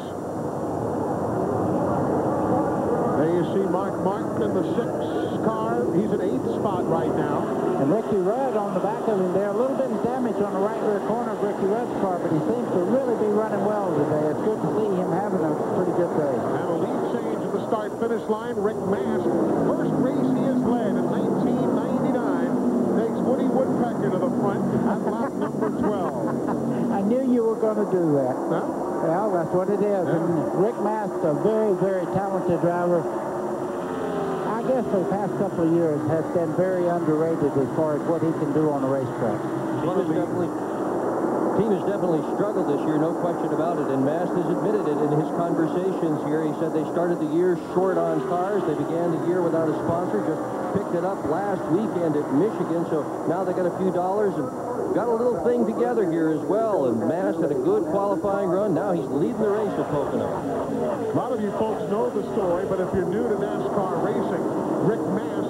There you see Mark Martin in the 6th car. He's in 8th spot right now. And Ricky Rudd on the back of him there. A little bit of damage on the right rear corner of Ricky Rudd's car, but he seems to really be running well today. It's good to see him having a pretty good day. And a lead change at the start-finish line. Rick Mast, first race he has led in 1999, takes Woody Woodpecker to the front at lap number 12. I knew you were going to do that. Huh? Well, that's what it is. Yeah. And Rick Mast, a very, very talented driver. I guess the past couple of years has been very underrated as far as what he can do on the racetrack. Team has definitely struggled this year, no question about it, and Mast has admitted it in his conversations here. He said they started the year short on cars. They began the year without a sponsor, just picked it up last weekend at Michigan, so now they got a few dollars and got a little thing together here as well, and Mast had a good qualifying run. Now he's leading the race at Pocono. A lot of you folks know the story, but if you're new to NASCAR racing, Rick Mast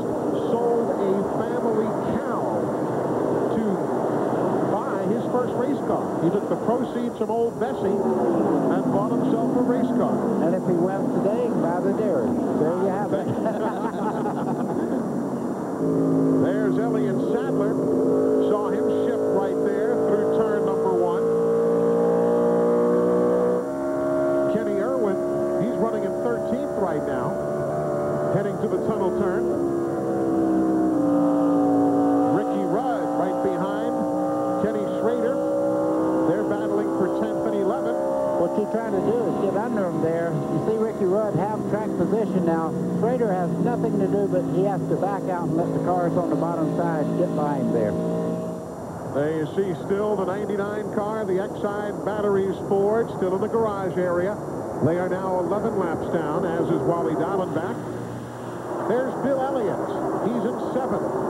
sold a family cow to buy his first race car. He took the proceeds from old Bessie and bought himself a race car. And if he wins today, buy the dairy. There you have it. There's Elliott Sadler. Saw him shift right there through turn number 1. Kenny Irwin, he's running in 13th right now, heading to the tunnel turn. Ricky Rudd right behind Kenny Schrader. They're battling for 10th and 11th. What you're trying to do is get under him there. You see Ricky Rudd have track position now. Schrader has nothing to do, but he has to back out and let the cars on the bottom side get by him there. There you see still the 99 car, the Exide Batteries Ford, still in the garage area. They are now 11 laps down, as is Wally Dallenbach. There's Bill Elliott. He's in 7th.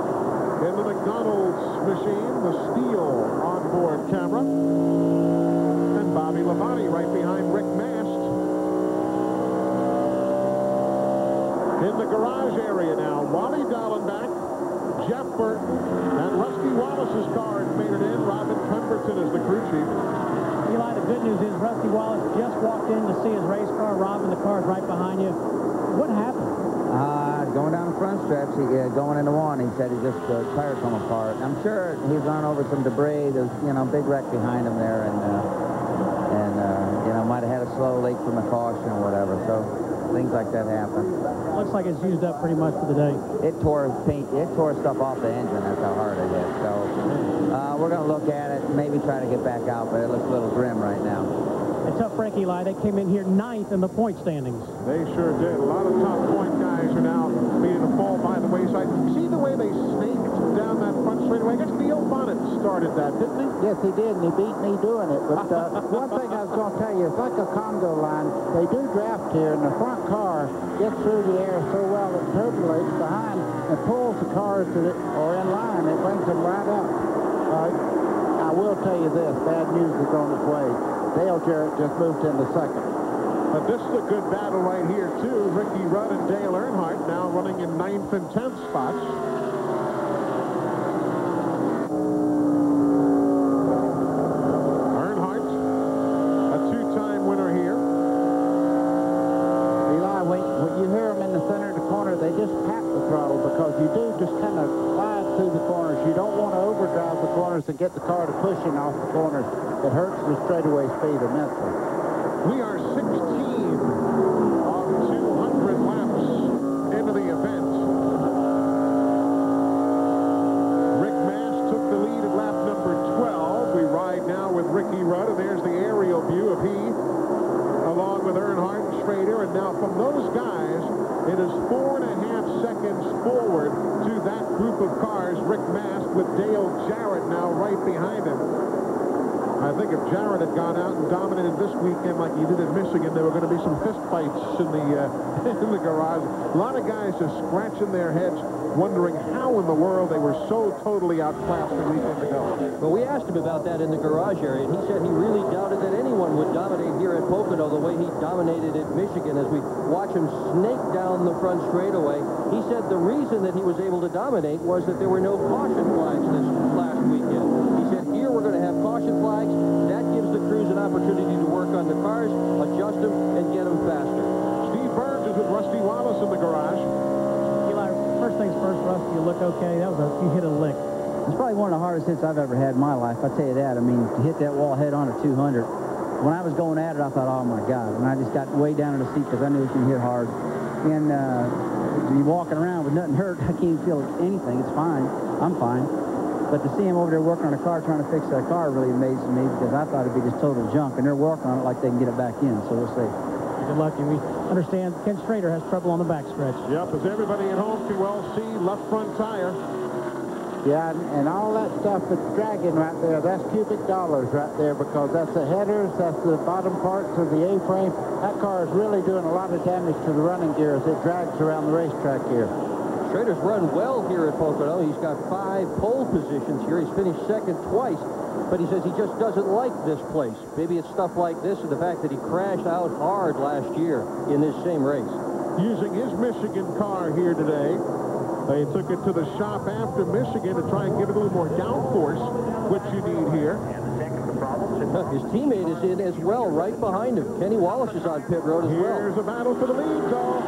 In the McDonald's machine, the Steel onboard camera. And Bobby Labonte right behind Rick Mast. In the garage area now, Wally Dallenbach, Jeff Burton, and Rusty Wallace's car has made it in. Robin Pemberton is the crew chief. Eli, the good news is Rusty Wallace just walked in to see his race car. Robin, the car's right behind you. What happened? Going down the front stretch, going into 1, he said the tire come apart. I'm sure he's run over some debris. There's, big wreck behind him there, and might have had a slow leak from the caution or whatever. So things like that happen. Looks like it's used up pretty much for the day. It tore stuff off the engine. That's how hard it hit. So we're going to look at it, maybe try to get back out, but it looks a little grim right now. A tough break, Eli. They came in here 9th in the point standings. They sure did. A lot of top point guys are now beginning to fall by the wayside. See the way they snaked down that front straightaway? I guess Neil Bonnet started that, didn't he? Yes, he did, and he beat me doing it. But one thing I was going to tell you, it's like a Congo line. They do draft here, and the front car gets through the air so well it turbulates behind and pulls the cars that are in line. It brings them right up. I will tell you this, bad news is on its way. Dale Jarrett just moved into 2nd. But this is a good battle right here, too. Ricky Rudd and Dale Earnhardt now running in 9th and 10th spots. Earnhardt, a 2-time winner here. Eli, when you hear them in the center of the corner, they just pat the throttle because you do just kind of slide through the corners. You don't want to overdrive the corners and get the car to pushing off the corners. It hurts the straightaway speed immensely. We are 16 of 200 laps into the event. Rick Mast took the lead at lap number 12. We ride now with Ricky Rudd, and there's the aerial view of he, along with Earnhardt and Schrader. And now from those guys, it is 4.5 seconds forward to that group of cars. Rick Mast with Dale Jarrett now right behind him. I think if Jarrett had gone out and dominated this weekend like he did in Michigan, there were going to be some fist fights in the in the garage. A lot of guys just scratching their heads, wondering how in the world they were so totally outclassed a weekend ago. Well, we asked him about that in the garage area, and he said he really doubted that anyone would dominate here at Pocono the way he dominated at Michigan. As we watch him snake down the front straightaway, he said the reason that he was able to dominate was that there were no caution flags this last weekend. He said, here we're going to have caution flags. That gives the crews an opportunity to work on the cars, adjust them, and get them faster. Steve Burns is with Rusty Wallace in the garage. Eli, first things first, Rusty, you look okay. You hit a lick. It's probably one of the hardest hits I've ever had in my life, I'll tell you that. I mean, to hit that wall head on at 200. When I was going at it, I thought, oh, my God. And I just got way down in the seat because I knew it was going to hit hard. And you're walking around with nothing hurt. I can't feel anything. It's fine. I'm fine. But to see him over there working on a car, trying to fix that car, really amazes me because I thought it'd be just total junk. And they're working on it like they can get it back in. So we'll see. Good luck. And we understand Ken Schrader has trouble on the backstretch. Yep, as everybody at home can well see, left front tire. Yeah, and all that stuff that's dragging right there, that's cubic dollars right there because that's the headers, that's the bottom parts of the A-frame. That car is really doing a lot of damage to the running gear as it drags around the racetrack here. Schrader's run well here at Pocono. He's got 5 pole positions here. He's finished second twice, but he says he just doesn't like this place. Maybe it's stuff like this and the fact that he crashed out hard last year in this same race. Using his Michigan car here today. They took it to the shop after Michigan to try and give it a little more downforce, which you need here. His teammate is in as well, right behind him. Kenny Wallace is on pit road as well. Here's a battle for the lead, though.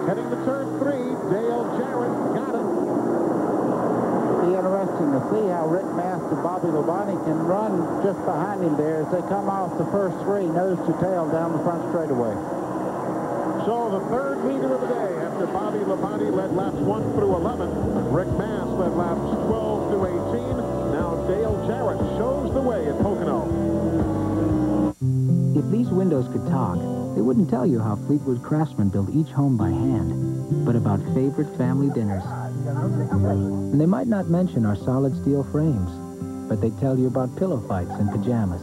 Heading to turn 3, Dale Jarrett got it. It'll be interesting to see how Rick Mast and Bobby Labonte can run just behind him there as they come off the first 3, nose to tail down the front straightaway. So the third leader of the day after Bobby Labonte led laps 1 through 11. Rick Mast led laps 12 through 18. Now Dale Jarrett shows the way at Pocono. If these windows could talk, they wouldn't tell you how Fleetwood craftsmen build each home by hand, but about favorite family dinners. And they might not mention our solid steel frames, but they tell you about pillow fights and pajamas.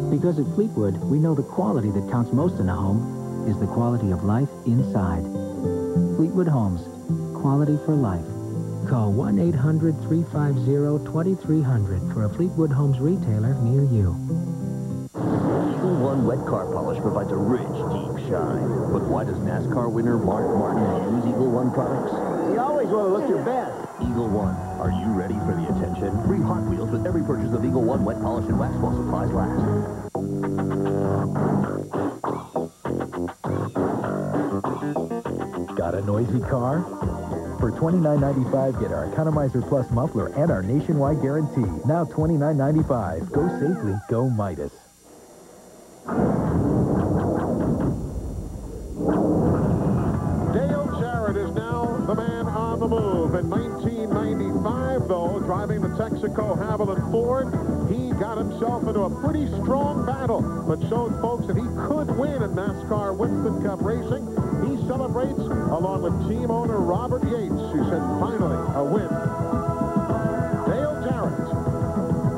Because at Fleetwood, we know the quality that counts most in a home is the quality of life inside. Fleetwood Homes, quality for life. Call 1-800-350-2300 for a Fleetwood Homes retailer near you. Eagle One wet car polish provides a rich, deep shine. But why does NASCAR winner Mark Martin use Eagle One products? You always want to look your best. Eagle One, are you ready for the attention? Free Hot Wheels with every purchase of Eagle One wet polish and wax while supplies last. Got a noisy car? For $29.95, get our Economizer Plus muffler and our nationwide guarantee. Now $29.95. Go safely, go Midas. Dale Jarrett is now the man on the move. In 1995, though, driving the Texaco Haviland Ford, he got himself into a pretty strong battle, but showed folks that he could win in NASCAR Winston Cup racing. He celebrates along with team owner Robert Yates, who said, finally, a win. Dale Jarrett,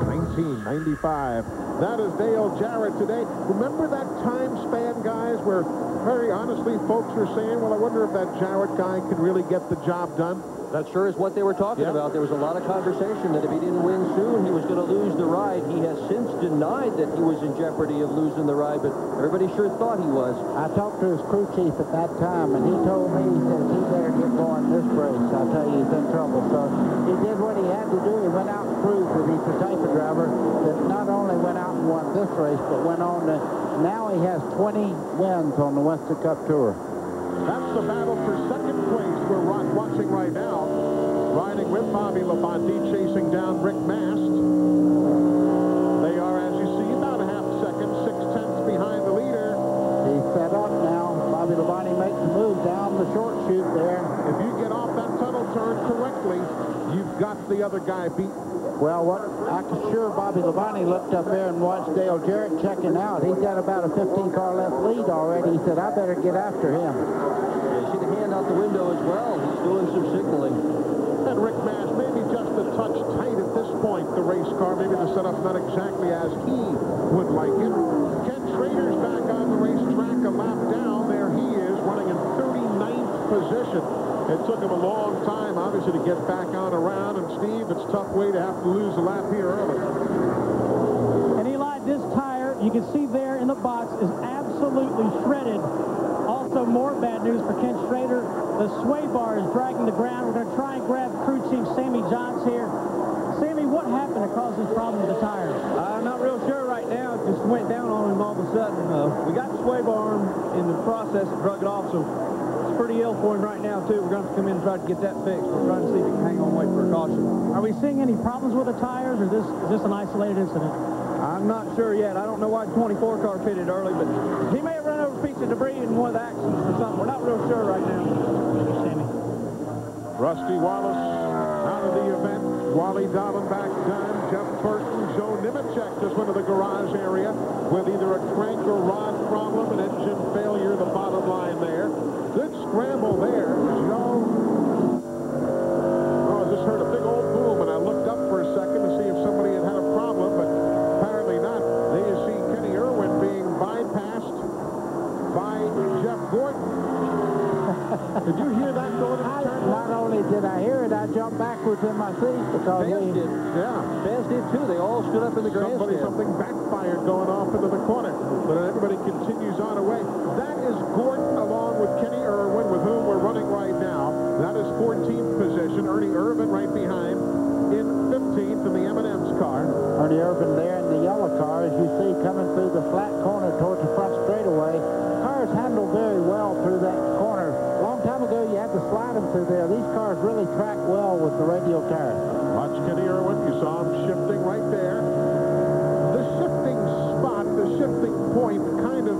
1995. That is Dale Jarrett today. Remember that time span, guys, where very honestly folks were saying, well, I wonder if that Jarrett guy can really get the job done? That sure is what they were talking about. There was a lot of conversation that if he didn't win soon, he was going to lose the ride. He has since denied that he was in jeopardy of losing the ride, but everybody sure thought he was. I talked to his crew chief at that time, and he told me, he said, he better get going this race. I'll tell you, he's in trouble. So he did what he had to do. He went out and proved that he's the type of driver that not only went out and won this race, but went on to, now he has 20 wins on the Winston Cup Tour. That's the battle for second place we're watching right now. Riding with Bobby Labonte, chasing down Rick Mast. They are, as you see, about a half second, 6/10 behind the leader. He's set up now. Bobby Labonte makes the move down the short chute there. If you get off that tunnel turn correctly, you've got the other guy beat. Well, what I can sure Bobby Labonte looked up there and watched Dale Jarrett checking out. He's got about a 15-car left lead already. He said, I better get after him. Yeah, you see the hand out the window as well. He's doing some signaling. And Rick Mast maybe just a touch tight at this point, the race car. Maybe the setup's not exactly as he would like it. Ken Schrader's back on the racetrack, a lap down. There he is, running in 39th position. It took him a long time, obviously, to get back on around. And, Steve, it's a tough way to have to lose a lap here early. And Eli, this tire, you can see there in the box, is absolutely shredded. Also, more bad news for Ken Schrader. The sway bar is dragging the ground. We're going to try and grab crew chief Sammy Johns here. Sammy, what happened to cause this problem with the tires? I'm not real sure right now. It just went down on him all of a sudden. We got the sway bar in the process and drug it off, so it's pretty ill for him right now, too. We're going to have to come in and try to get that fixed. We're trying to see if he can hang on, wait for a caution. Are we seeing any problems with the tires, or is this an isolated incident? I'm not sure yet. I don't know why the 24 car pitted early, but he may have run over a piece of debris in one of the accidents or something. We're not real sure right now. Sammy. Rusty Wallace out of the event. Wally Dallenbach done. Jeff Burton, Joe Nemechek just went to the garage area with either a crank or rod problem, an engine failure, the bottom line there. Good scramble there. Joe. Oh, I just heard a big old boom, and I looked up for a second to see if somebody had had a problem, but apparently not. There you see Kenny Irwin being bypassed by Jeff Gordon. Did you hear that going in the turn? Not only did I hear it, I jumped backwards in my seat because Fans did. Yeah. Fans did, too. They all stood up in the grandstand. Something backfired going off into the corner, but everybody continues on away. That is Gordon along with Kenny Irwin, with whom we're running right now. That is 14th position. Ernie Irvin right behind in 15th in the M&M's car. Ernie Irvin there in the yellow car, as you see, coming through the flat corner towards the front straightaway. Cars handle very well through that corner. A long time ago, you had to slide them through there. These cars really track well with the radial tire. Watch Kenny Irwin. You saw him shifting right there. The shifting spot, the shifting point, kind of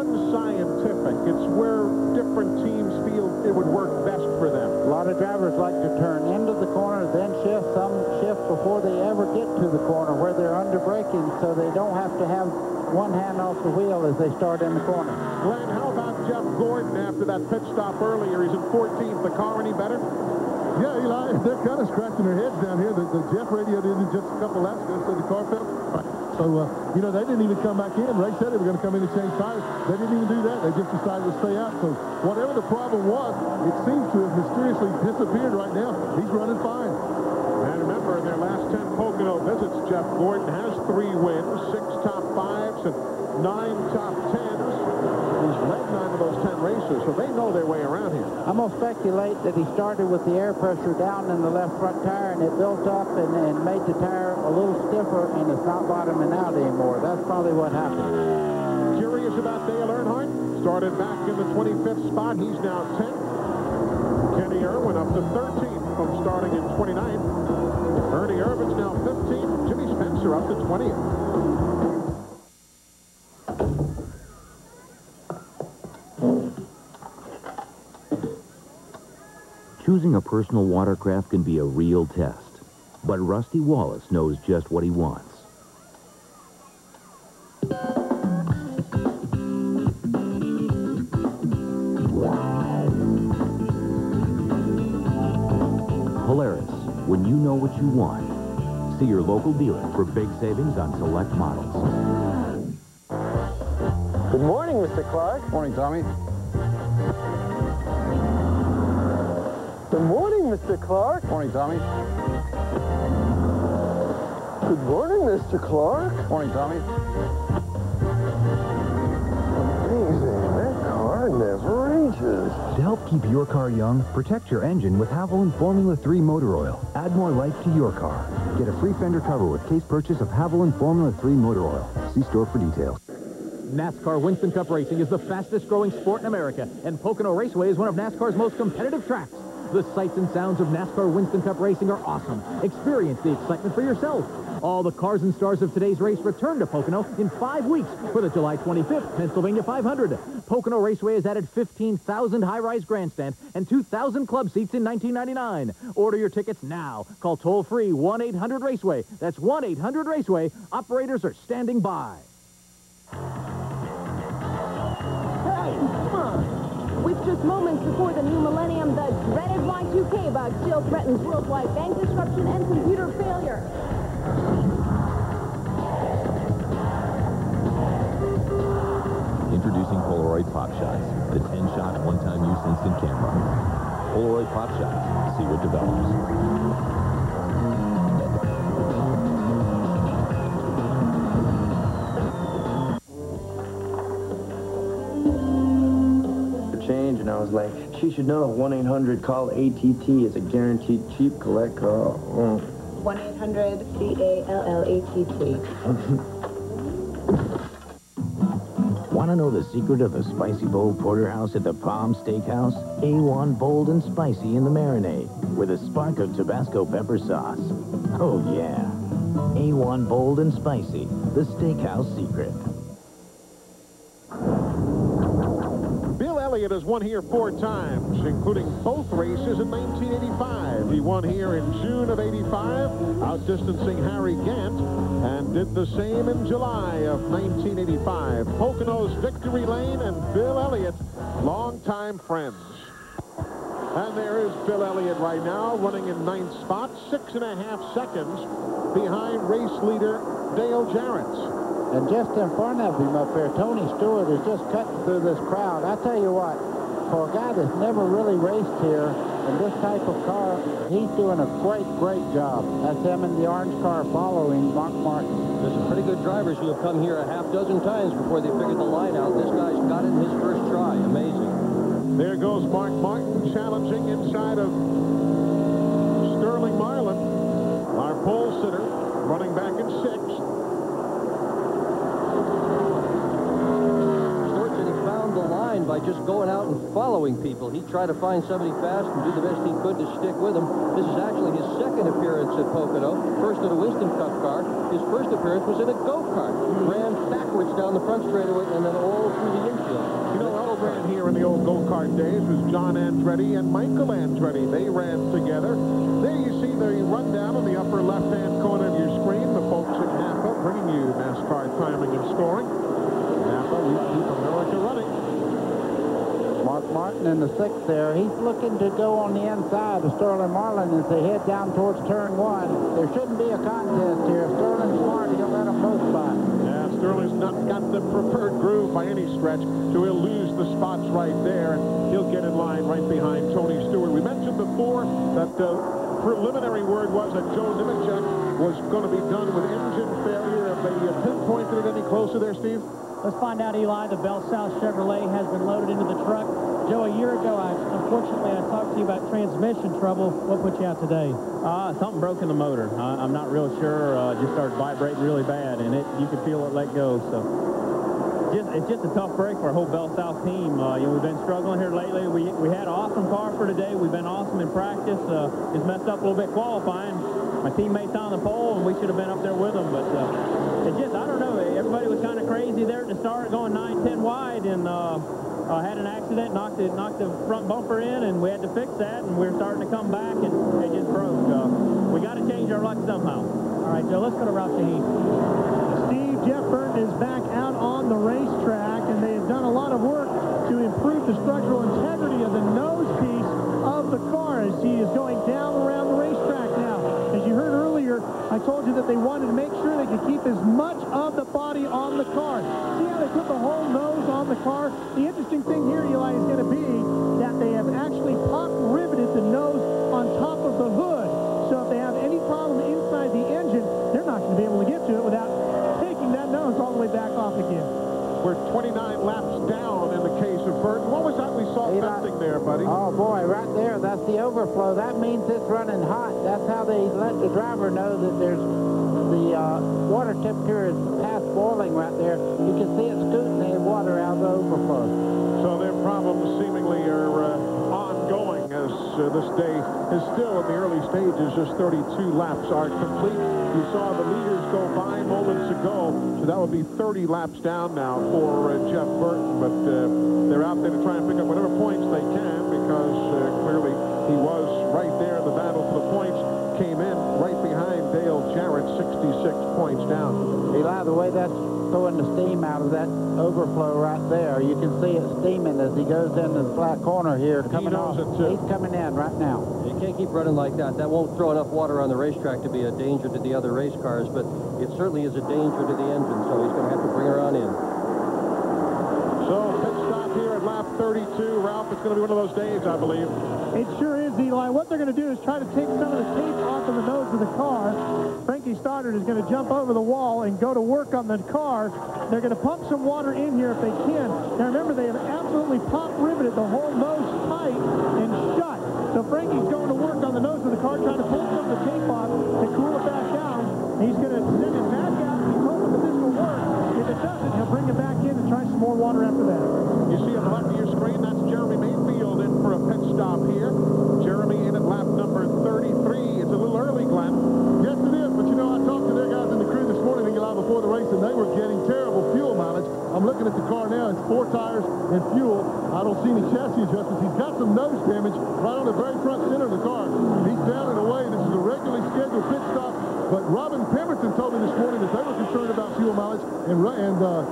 unscientific. It's where different teams feel it would work best for them. A lot of drivers like to turn into the corner, then shift. Some shift before they ever get to the corner where they're under braking, so they don't have to have one hand off the wheel as they start in the corner. Glenn, how about Jeff Gordon after that pit stop earlier? He's in 14th. The car any better? Yeah, Eli, they're kind of scratching their heads down here. The Jeff radioed in just a couple laps ago, so the car felt right. So, you know, they didn't even come back in. Ray said they were going to come in and change tires. They didn't even do that. They just decided to stay out. So whatever the problem was, it seems to have mysteriously disappeared right now. He's running fine. And remember, in their last 10 Pocono visits, Jeff Gordon has 3 wins, 6 top 5s, and 9 top 10s. He's led 9 of those 10 races, so they know their way around here. I'm going to speculate that he started with the air pressure down in the left front tire, and it built up and made the tire a little stiffer, and it's not bottoming out anymore. That's probably what happened. Curious about Dale Earnhardt. Started back in the 25th spot. He's now 10th. Kenny Irwin up to 13th from starting in 29th. Ernie Irvin's now 15th. Jimmy Spencer up to 20th. Choosing a personal watercraft can be a real test, but Rusty Wallace knows just what he wants. Polaris, when you know what you want. See your local dealer for big savings on select models. Good morning, Mr. Clark. Morning, Tommy. Good morning, Mr. Clark. Morning, Tommy. Good morning, Mr. Clark. Morning, Tommy. Amazing. That car never ages. To help keep your car young, protect your engine with Haviland Formula 3 motor oil. Add more life to your car. Get a free fender cover with case purchase of Haviland Formula 3 motor oil. See store for details. NASCAR Winston Cup racing is the fastest growing sport in America, and Pocono Raceway is one of NASCAR's most competitive tracks. The sights and sounds of NASCAR Winston Cup racing are awesome. Experience the excitement for yourself. All the cars and stars of today's race return to Pocono in 5 weeks for the July 25th Pennsylvania 500. Pocono Raceway has added 15,000 high-rise grandstands and 2,000 club seats in 1999. Order your tickets now. Call toll-free 1-800-RACEWAY. That's 1-800-RACEWAY. Operators are standing by. Hey, come on. We've Just moments before the new millennium, the dreaded Y2K bug still threatens worldwide bank disruption and computer failure. Introducing Polaroid Pop Shots, the 10-shot one-time use instant camera. Polaroid Pop Shots. See what develops. Change, and I was like, she should know. 1-800-CALL-ATT is a guaranteed cheap collect call. 1-800-CALL-ATT. Want to know the secret of the Spicy Bowl Porterhouse at the Palm Steakhouse? A1 bold and spicy in the marinade with a spark of Tabasco pepper sauce. Oh, yeah. A1 bold and spicy, the steakhouse secret. Bill Elliott has won here 4 times, including both races in 1985. He won here in June of '85, outdistancing Harry Gant, and did the same in July of 1985. Pocono's Victory Lane and Bill Elliott, longtime friends. And there is Bill Elliott right now, running in 9th spot, 6.5 seconds behind race leader Dale Jarrett. And just in front of him up there, Tony Stewart is just cutting through this crowd. I tell you what, for a guy that's never really raced here in this type of car, he's doing a great, great job. That's him in the orange car following Mark Martin. There's some pretty good drivers who have come here a half dozen times before they figured the line out. This guy's got it in his first try. Amazing. There goes Mark Martin challenging inside of Sterling Marlin, our pole sitter, running back in 6th. The line by just going out and following people. He tried to find somebody fast and do the best he could to stick with them. This is actually his second appearance at Pocono. First in a Winston Cup car. His first appearance was in a go-kart. Ran backwards down the front straightaway and then all through the infield. You know, who ran here in the old go-kart days was John Andretti and Michael Andretti. They ran together. There you see the rundown in the upper left-hand corner of your screen. The folks at Napa bringing you NASCAR timing and scoring. Napa, we keep America running. Mark Martin in the 6th there. He's looking to go on the inside of Sterling Marlin as they head down towards turn 1. There shouldn't be a contest here. Sterling's smart. He'll let them both by. Yeah, Sterling's not got the preferred groove by any stretch, so he'll lose the spots right there, and he'll get in line right behind Tony Stewart. We mentioned before that the preliminary word was that Joe Nemechek was going to be done with engine failure. Have they pinpointed it any closer there, Steve? Let's find out, Eli. The Bell South Chevrolet has been loaded into the truck. Joe, a year ago, unfortunately, I talked to you about transmission trouble. What put you out today? Something broke in the motor. I'm not real sure. Just started vibrating really bad, and you could feel it let go. So it's just a tough break for our whole Bell South team. We've been struggling here lately. We had an awesome car for today. We've been awesome in practice. It's messed up a little bit qualifying. My teammates on the pole, and we should have been up there with them, but it's just, I don't know. Everybody was kind of crazy there at the start, going 9-10 wide, and had an accident, knocked the front bumper in, and we had to fix that, and we're starting to come back, and it just broke. We got to change our luck somehow. All right, Joe, let's go to Ralph Shaheen. Steve, Jeff Burton is back out on the racetrack, and they have done a lot of work to improve the structural integrity of the nose piece of the car as he is going down around the racetrack now. As you heard earlier, I told you that they wanted to make sure they could keep as much of the body on the car. See how they put the whole nose on the car? The interesting thing here, Eli, is going to be that they have actually riveted the nose on top of the hood. So if they have any problem inside the engine, they're not going to be able to get to it without taking that nose all the way back off again. We're 29 laps down in the case of Burton. What was that we saw venting there, buddy? Oh, boy, right there. That's the overflow. That means it's running hot. That's how they let the driver know that there's the water temperature is past boiling right there. You can see it scooting the water out of the overflow. So their problems seemingly are ongoing as this day is still in the early stages. Just 32 laps are complete. You saw the leaders go by moments ago, so that would be 30 laps down now for Jeff Burton. But they're out there to try and pick up whatever points they can, because clearly he was right there in the battle for the points. Came in right behind Dale Jarrett 66 points down. Eli, the way that's throwing the steam out of that overflow right there, you can see it steaming as he goes into the flat corner here. Coming off. He's coming in right now. You can't keep running like that. That won't throw enough water on the racetrack to be a danger to the other race cars, but it certainly is a danger to the engine, so he's going to have to bring her on in. So pit stop here at lap 32. Ralph, it's going to be one of those days, I believe. It sure is, Eli. What they're going to do is try to take some of the tape off of the nose of the car. Frankie Stoddard is going to jump over the wall and go to work on the car. They're going to pump some water in here if they can. Now remember, they have absolutely pop-riveted the whole nose tight and shut. So Frankie's going to work on the nose of the car, trying to pull some of the tape off to cool it back down. He's going to send it back out. He's hoping that this will work. If it doesn't, he'll bring it back in and try some more water after that. You see on the left of your screen, that's Jeremy Mayfield in for a pit stop here. Jeremy in at lap number 33. It's a little early, Glenn. Yes, it is, but you know, I talked to their guys in the crew this morning, Eli, before the race, and they were getting terrible fuel mileage. I'm looking at the car now. It's 4 tires and fuel. I don't see any chassis adjustments. He's got some nose damage right on the very front center of the car. He's down and away. This is a regularly scheduled pit stop, but Robin Pemberton told me this morning that they were concerned about fuel mileage, and the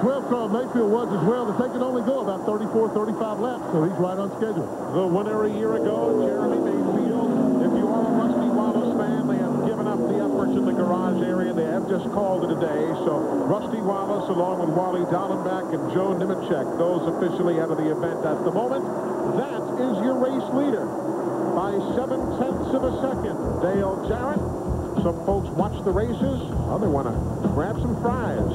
12 car of Mayfield was as well, that they could only go about 34, 35 laps, so he's right on schedule. The winner a year ago, Jeremy Mayfield. If you are a Rusty Wallace fan, they have given up the efforts in the garage area. They have just called it a day. So Rusty Wallace, along with Wally Dallenbach and Joe Nemechek, those officially out of the event at the moment. That is your race leader by 7/10 of a second. Dale Jarrett. Some folks watch the races. Others want to grab some fries.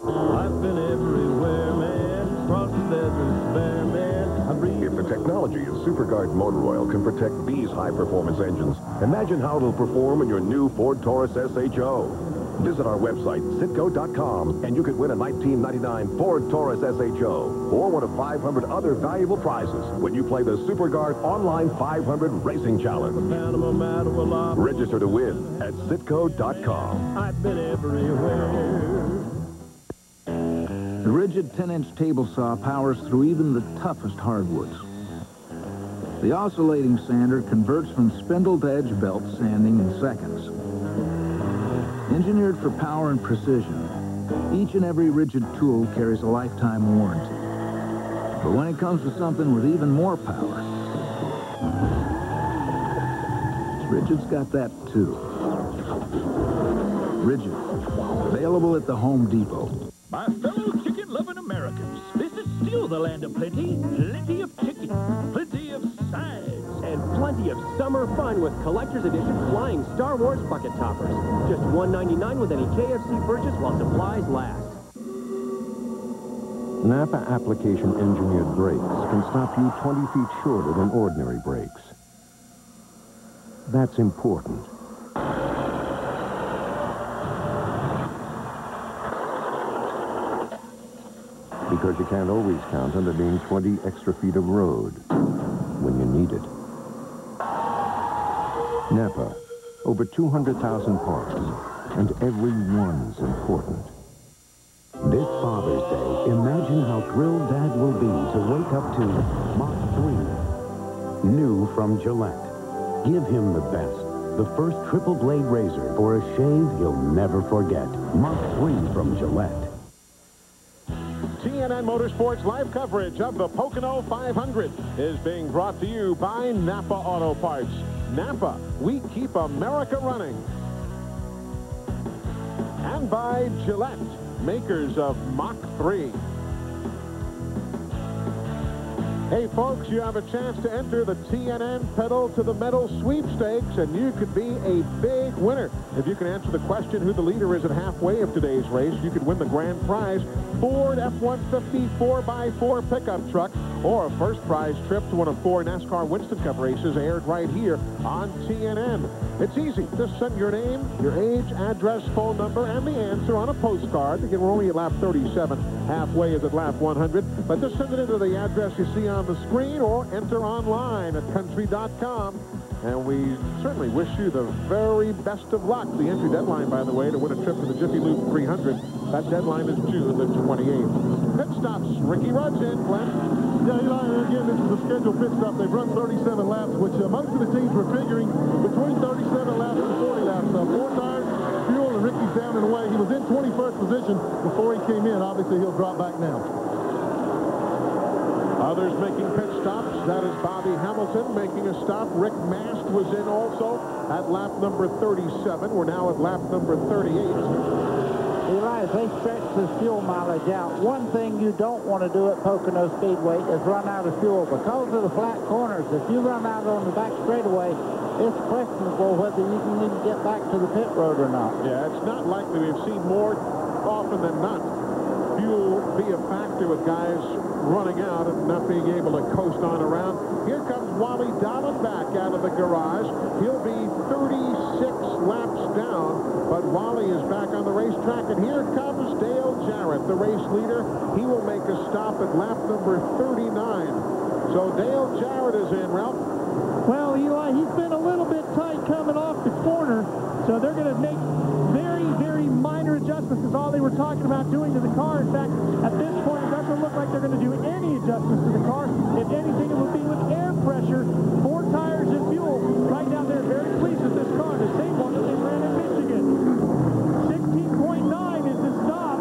I've been everywhere, man. Across the desert, bare, man. If the technology of SuperGuard motor oil can protect these high-performance engines, imagine how it'll perform in your new Ford Taurus SHO. Visit our website, Citgo.com, and you could win a 1999 Ford Taurus SHO or one of 500 other valuable prizes when you play the SuperGuard Online 500 Racing Challenge. Register to win at Citgo.com. I've been everywhere. The rigid 10-inch table saw powers through even the toughest hardwoods. The oscillating sander converts from spindle to edge belt sanding in seconds. Engineered for power and precision, each and every rigid tool carries a lifetime warranty. But when it comes to something with even more power, Rigid's got that too. Rigid, available at the Home Depot. My fellow chicken-loving Americans, this is still the land of plenty. Plenty of chicken, plenty of sides, and plenty of summer fun with Collector's Edition Flying Star Wars Bucket Toppers. Just $1.99 with any KFC purchase while supplies last. Napa application engineered brakes can stop you 20 feet shorter than ordinary brakes. That's important. Because you can't always count on there being 20 extra feet of road when you need it. Napa, over 200,000 parts, and every one's important. This Father's Day, imagine how thrilled Dad will be to wake up to Mach 3. New from Gillette. Give him the best. The first triple blade razor for a shave he'll never forget. Mach 3 from Gillette. TNN Motorsports live coverage of the Pocono 500 is being brought to you by Napa Auto Parts. Napa, we keep America running. And by Gillette, makers of Mach 3. Hey, folks, you have a chance to enter the TNN Pedal to the Metal sweepstakes, and you could be a big winner. If you can answer the question who the leader is at halfway of today's race, you could win the grand prize, Ford F-150 4x4 pickup truck, or a first prize trip to one of 4 NASCAR Winston Cup races aired right here on TNN. It's easy. Just send your name, your age, address, phone number, and the answer on a postcard. Again, we're only at lap 37. Halfway is at lap 100. But just send it into the address you see on the screen or enter online at country.com. And we certainly wish you the very best of luck. The entry deadline, by the way, to win a trip to the Jiffy Lube 300, that deadline is June the 28th. Pit stops. Ricky Rudd's in, Glenn. Yeah, Eli, again, this is a scheduled pit stop. They've run 37 laps, which most of the teams were figuring between 37 laps and 40 laps. 4 tires, fuel, and Ricky's down and away. He was in 21st position before he came in. Obviously, he'll drop back now. Others making pit stops. That is Bobby Hamilton making a stop. Rick Mast was in also at lap number 37. We're now at lap number 38. Eli, as they stretch this fuel mileage out, one thing you don't want to do at Pocono Speedway is run out of fuel. Because of the flat corners, if you run out on the back straightaway, it's questionable whether you can even get back to the pit road or not. Yeah, it's not likely. We've seen more often than not fuel be a factor with guys running out and not being able to coast on around. Here comes Wally Dolan back out of the garage. He'll be 36 laps down, but Wally is back on the racetrack, and here comes Dale Jarrett, the race leader. He will make a stop at lap number 39. So Dale Jarrett is in, Ralph. Well, Eli, he's been a little bit tight coming off the corner, so they're going to make very, very minor adjustments is all they were talking about doing to the car. In fact, at this point, it doesn't look like they're going to do any adjustments to the car. If anything, it will be with air pressure, 4 tires and fuel. Right now, they're very pleased with this car, the same one that they ran in Michigan. 16.9 is the stop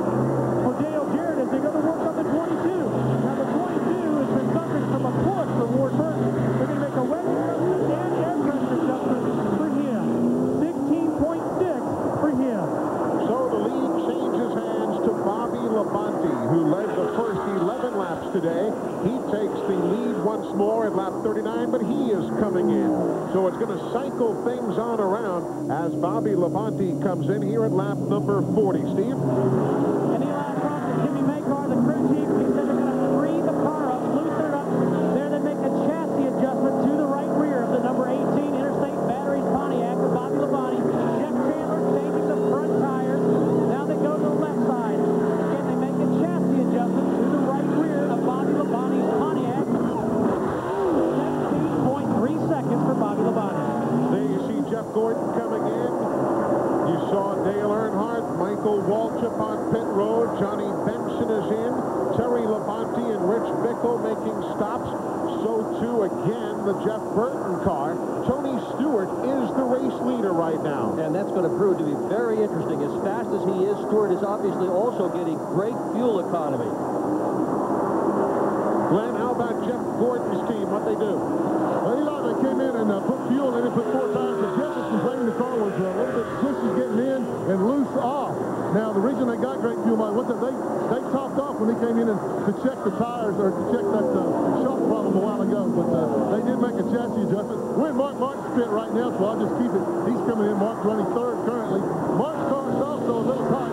for Dale Jarrett as they go to work on the 22. Now, the 22 has been suffering from a push for Ward Burton. They're going to make a wet adjustment and air pressure adjustment for him. 16.6 for him. So the lead changes hands to Bobby Labonte, who led the first 11 laps today. He takes the lead once more at lap 39, but he is coming in. So it's going to cycle things on around as Bobby Labonte comes in here at lap number 40. Steve? And Eli across to Jimmy Makar, the crew chief. He said they're going to free the car up, loosen it up. There they make a chassis adjustment to the right rear of the number 18 Interstate Batteries Pontiac with Bobby Labonte. Jeff Chandler changing the front tires. Now they go to the left side. Again, they make a chassis adjustment to the right rear of Bobby Labonte's Pontiac. 17.3 seconds for Bobby Labonte. There you see Jeff Gordon coming in. You saw Dale Earnhardt, Michael Waltrip on pit road. Johnny Benson is in. Terry Labonte and Rich Bickle making stops. So, too, again, the Jeff Burton car. Tony Stewart is the race leader right now. And that's going to prove to be very interesting. As fast as he is, Stewart is obviously also getting great fuel economy. Glenn, how about Jeff Gordon's team? What they do? Well, Eli, they came in and put fuel in it, put 4 tires. The Jeff was complaining the car was a little bit squishy getting in and loose off. Now, the reason they got great fuel mileage, they topped off when they came in and to check the tires or to check that shock problem a while ago. But they did make a chassis adjustment. We're in Mark Martin's pit right now, so I'll just keep it. He's coming in. Mark's running 3rd currently. Mark's car is also a little tight.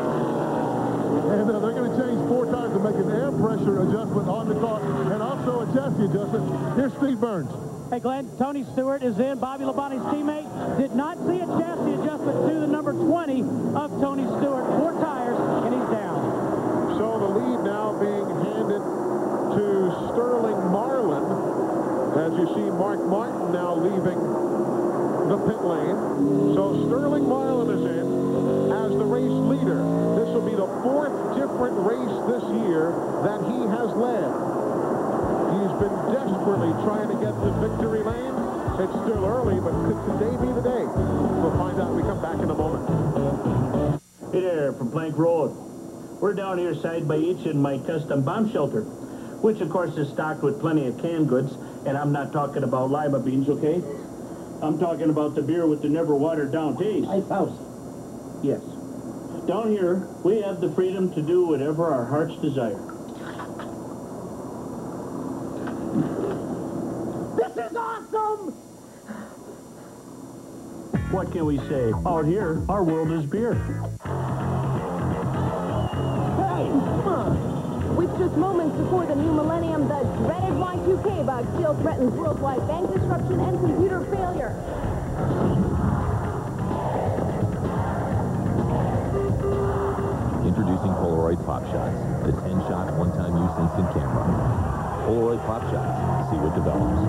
And they're going to change 4 tires to make an air pressure adjustment on the car and also a chassis adjustment. Here's Steve Burns. Hey, Glenn, Tony Stewart is in. Bobby Labonte's teammate did not see a chassis adjustment to the number 20 of Tony Stewart. 4 tires, and he's down. So the lead now being handed to Sterling Marlin. As you see, Mark Martin now leaving the pit lane. So Sterling Marlin is in as the race leader. This will be the 4th different race this year that he has led. He's been desperately trying to get to victory lane. It's still early, but could today be the day? We'll find out when we come back in a moment. Hey there, from Plank Road. We're down here side by each in my custom bomb shelter, which of course is stocked with plenty of canned goods, and I'm not talking about lima beans, okay? I'm talking about the beer with the never watered down taste. Ice House. Yes. Down here, we have the freedom to do whatever our hearts desire. This is awesome! What can we say? Out here, our world is beer. Hey, come on. With just moments before the new millennium, the dreaded Y2K bug still threatens worldwide bank disruption and computer failure. Introducing Polaroid Pop Shots, the 10-shot, one-time use instant camera. Polaroid Pop Shots. See what develops.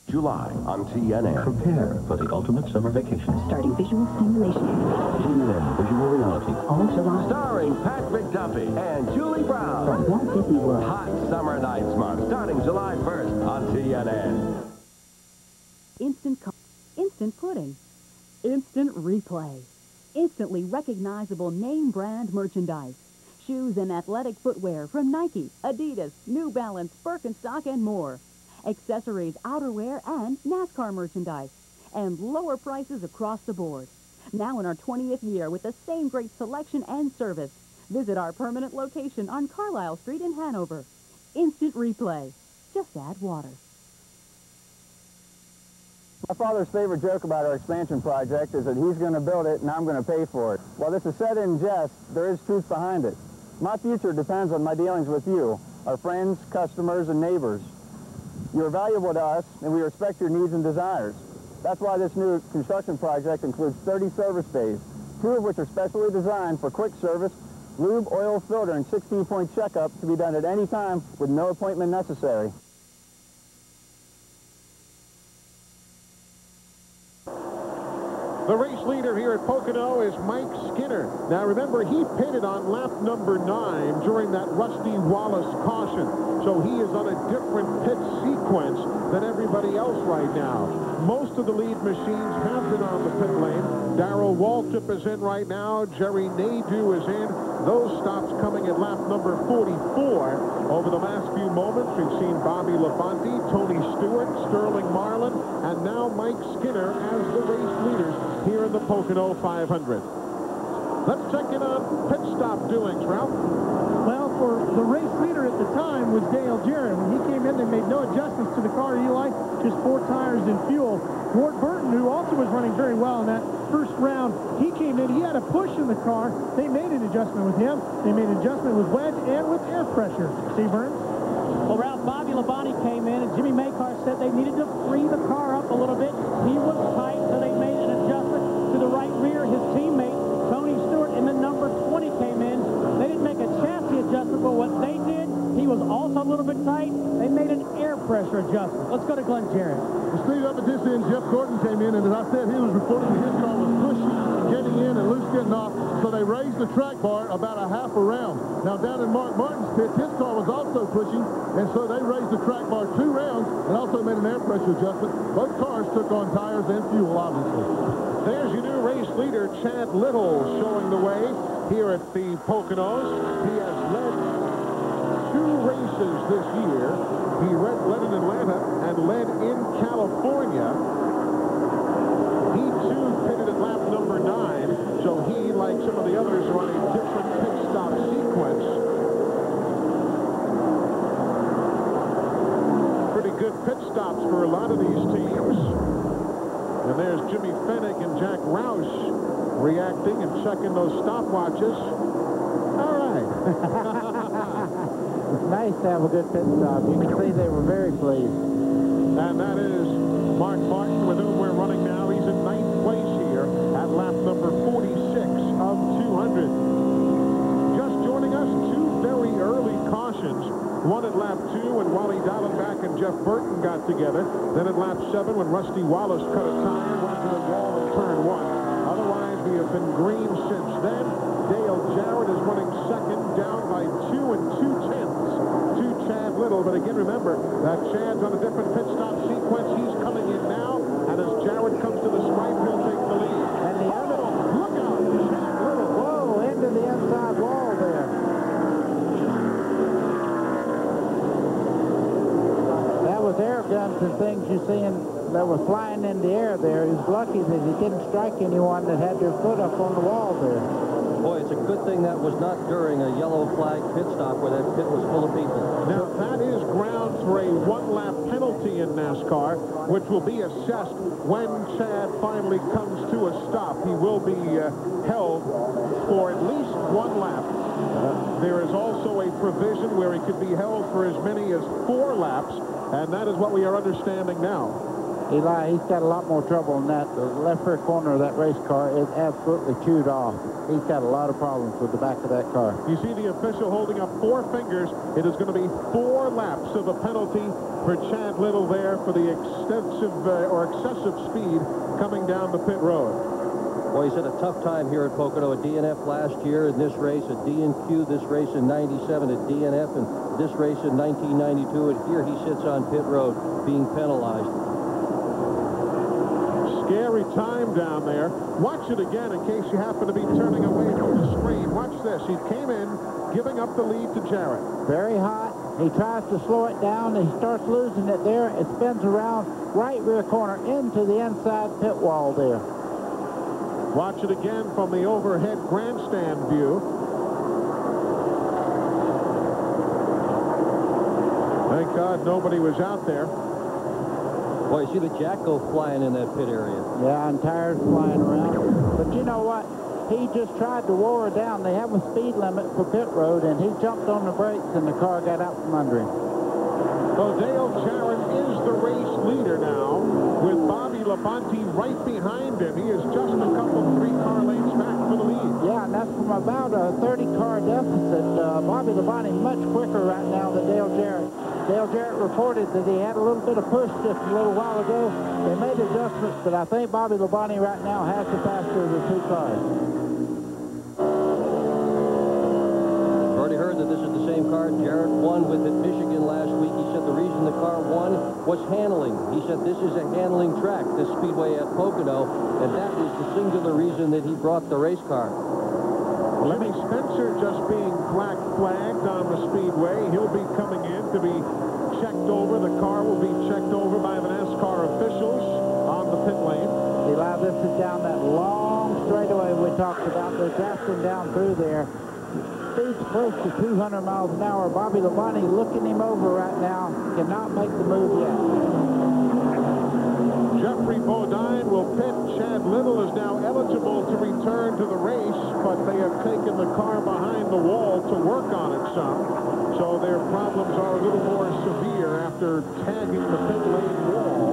July on TNN. Prepare for the ultimate summer vacation. Starting visual stimulation. TNN Visual Reality. all July. Starring Pat McDuffie and Julie Brown. From Walt Disney World. Hot Summer Nights Month, starting July 1st on TNN. Instant pudding. Instant replay. Instantly recognizable name brand merchandise. Shoes and athletic footwear from Nike, Adidas, New Balance, Birkenstock, and more. Accessories, outerwear, and NASCAR merchandise. And lower prices across the board. Now in our 20th year with the same great selection and service. Visit our permanent location on Carlisle Street in Hanover. Instant Replay. Just add water. My father's favorite joke about our expansion project is that he's going to build it and I'm going to pay for it. While this is said in jest, there is truth behind it. My future depends on my dealings with you, our friends, customers, and neighbors. You are valuable to us, and we respect your needs and desires. That's why this new construction project includes 30 service bays, 2 of which are specially designed for quick service, lube, oil, filter, and 16-point checkup to be done at any time with no appointment necessary. The race leader here at Pocono is Mike Skinner. Now remember, he pitted on lap number 9 during that Rusty Wallace caution. So he is on a different pit sequence than everybody else right now. Most of the lead machines have been on the pit lane. Darrell Waltrip is in right now. Jerry Nadeau is in. Those stops coming at lap number 44. Over the last few moments, we've seen Bobby Labonte, Tony Stewart, Sterling Marlin, and now Mike Skinner as the race leaders here in the Pocono 500. Let's check in on pit stop doings, Ralph. Well, for the race leader at the time was Dale Jarrett. When he came in, they made no adjustments to the car, Eli, just 4 tires and fuel. Ward Burton, who also was running very well in that first round, he came in, he had a push in the car. They made an adjustment with him. They made an adjustment with wedge and with air pressure. Steve Burns? Well, Ralph, Bobby Labonte came in, and Jimmy Maycar said they needed to free the car up a little bit. He was tight, so they made an adjustment to the right rear. His teammate, Tony Stewart, in the number 20 came in. They didn't make a chassis adjustment, but what they did, he was also a little bit tight. They made an air pressure adjustment. Let's go to Glenn Jarrett. Well, Steve, up at this end, Jeff Gordon came in, and as I said, he was reporting that his car was pushy, getting in and loose getting off, so they raised the track bar about a half a round. Now, down in Mark Martin's pit, his car was also pushing, and so they raised the track bar 2 rounds and also made an air pressure adjustment. Both cars took on tires and fuel, obviously. There's your new race leader, Chad Little, showing the way here at the Poconos. He has led 2 races this year. He led in Atlanta and led in California. He, too, pitted at lap number 9, so he, like some of the others, are on a different pit stop sequence. Pretty good pit stops for a lot of these teams. And there's Jimmy Fennick and Jack Roush reacting and checking those stopwatches. All right. It's nice to have a good pit stop. You can see they were very pleased. And that is Mark Martin, with whom we're running now. He's in 9th place here at lap number 46 of 200. Just joining us, 2 very early cautions. One at lap 2 when Wally Dallenbach and Jeff Burton got together. Then at lap 7 when Rusty Wallace cut a tire and went to the wall in turn 1. Otherwise, we have been green since then. Dale Jarrett is running second, down by 2 2/10 to Chad Little. But again, remember that Chad's on a different pit stop sequence. He's coming in now, and as Jarrett comes to the stripe, he'll take the lead. And the other, look out, Chad Little. Whoa, into the inside wall there. That was air guns and things you seen that were flying in the air there. He was lucky that he didn't strike anyone that had their foot up on the wall there. Boy, it's a good thing that was not during a yellow flag pit stop where that pit was full of people. Now, that is grounds for a 1-lap penalty in NASCAR, which will be assessed when Chad finally comes to a stop. He will be held for at least 1 lap. There is also a provision where he could be held for as many as 4 laps, and that is what we are understanding now. Eli, he's got a lot more trouble than that. The left rear corner of that race car is absolutely chewed off. He's got a lot of problems with the back of that car. You see the official holding up 4 fingers. It is going to be 4 laps of a penalty for Chad Little there for the extensive or excessive speed coming down the pit road. Well, he's had a tough time here at Pocono, at DNF last year in this race, at D&Q this race in 97, at DNF and this race in 1992, and here he sits on pit road being penalized. Scary time down there. Watch it again in case you happen to be turning away from the screen. Watch this. He came in, giving up the lead to Jarrett. Very hot. He tries to slow it down, and he starts losing it there. It spins around right rear corner into the inside pit wall there. Watch it again from the overhead grandstand view. Thank God nobody was out there. Boy, you see the jack go flying in that pit area. Yeah, and tires flying around. But you know what? He just tried to roar down. They have a speed limit for pit road, and he jumped on the brakes, and the car got out from under him. So Dale Jarrett is the race leader now, with Bobby Labonte right behind him. He is just a couple, 3-car lengths back for the lead. Yeah, and that's from about a 30-car deficit. Bobby Labonte much quicker right now than Dale Jarrett. Dale Jarrett reported that he had a little bit of push just a little while ago. They made adjustments, but I think Bobby Labonte right now has the faster of the 2 cars. You've already heard that this is the same car Jarrett won with at Michigan last week. He said the reason the car won was handling. He said this is a handling track, this speedway at Pocono, and that is the singular reason that he brought the race car. Lenny Spencer just being black flagged on the speedway. He'll be coming in to be checked over. The car will be checked over by the NASCAR officials on the pit lane. Eli, this is down that long straightaway we talked about. They're drafting down through there. Speed's close to 200 miles an hour. Bobby Labonte looking him over right now. Cannot make the move yet. Jeffrey Bodine will pit. Chad Little is now eligible to return to the race, but they have taken the car behind the wall to work on it some. So their problems are a little more severe after tagging the pit lane wall.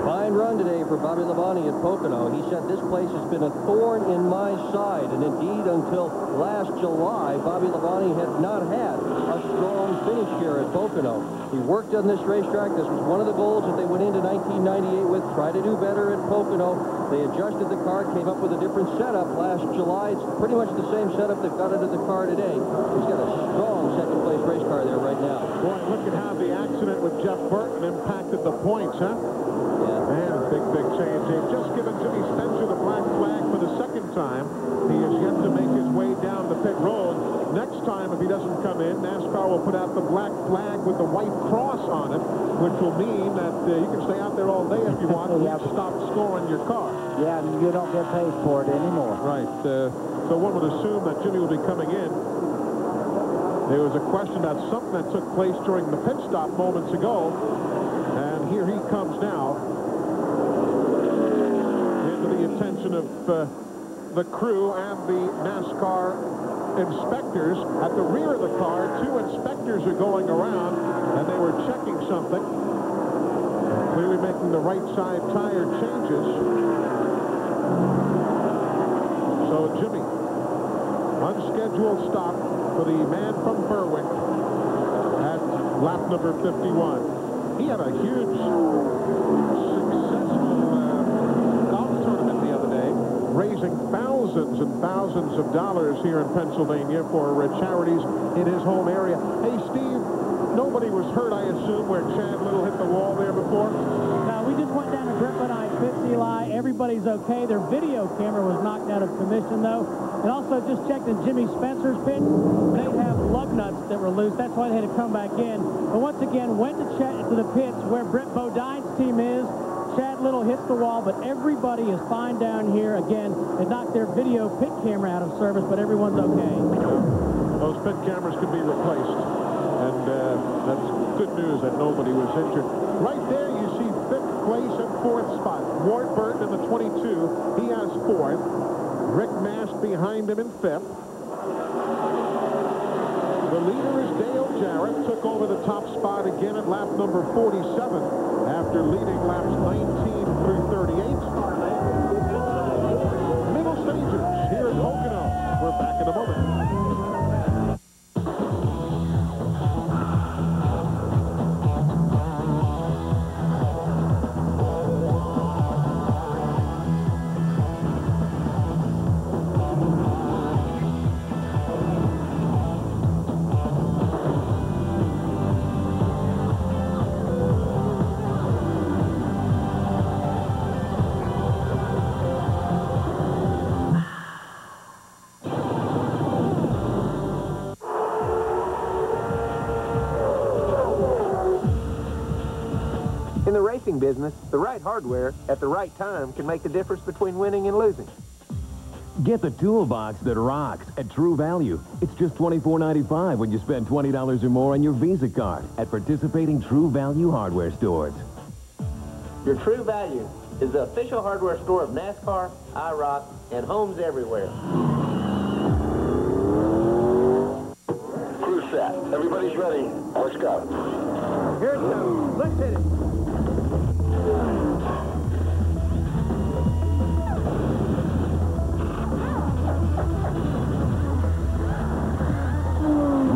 Fine run today for Bobby Labonte at Pocono. He said this place has been a thorn in my side, and indeed until last July, Bobby Labonte had not had a strong finish here at Pocono. He worked on this racetrack. This was one of the goals that they went into 1998 with, try to do better at Pocono. They adjusted the car, came up with a different setup last July. It's pretty much the same setup they've got into the car today. He's got a strong second-place race car there right now. Boy, look at how the accident with Jeff Burton impacted the points, huh? Yeah. Man, a big change. They've just given Jimmy Spencer the black flag for the second time. He has yet to make his way down the pit road. Next time, if he doesn't come in, NASCAR will put out the black flag with the white cross on it, which will mean that you can stay out there all day if you want and stop scoring your car. Yeah, and you don't get paid for it anymore. Right. So one would assume that Jimmy will be coming in. There was a question about something that took place during the pit stop moments ago, and here he comes now into the attention of the crew and the NASCAR inspectors. At the rear of the car, 2 inspectors are going around, and they were checking something, clearly making the right side tire changes. So Jimmy, unscheduled stop for the man from Berwick at lap number 51. He had a huge successful golf tournament the other day, raising thousands and thousands of dollars here in Pennsylvania for charities in his home area. Hey, Steve, nobody was hurt, I assume, where Chad Little hit the wall there before? No, we just went down to Brett Benign pits, Eli. Everybody's okay. Their video camera was knocked out of commission, though. And also just checked in Jimmy Spencer's pit. They have lug nuts that were loose. That's why they had to come back in. But once again, went to check to the pits where Brett Bodine's team is. Chad Little hits the wall, but everybody is fine down here. Again, they knocked their video pit camera out of service, but everyone's okay. Those pit cameras could be replaced, and that's good news that nobody was injured. Right there, you see 5th place and 4th spot. Ward Burton in the 22. He has 4th. Rick Mast behind him in 5th. The leader is Dale Jarrett. Took over the top spot again at lap number 47 after leading laps 19 through 38. Middle stages here at Pocono. We're back in a moment. racing business, the right hardware at the right time can make the difference between winning and losing. Get the toolbox that rocks at True Value. It's just $24.95 when you spend $20 or more on your Visa card at participating True Value hardware stores. Your True Value is the official hardware store of NASCAR, IROC, and homes everywhere. Crew set. Everybody's ready. Let's go. Here it comes. Let's hit it.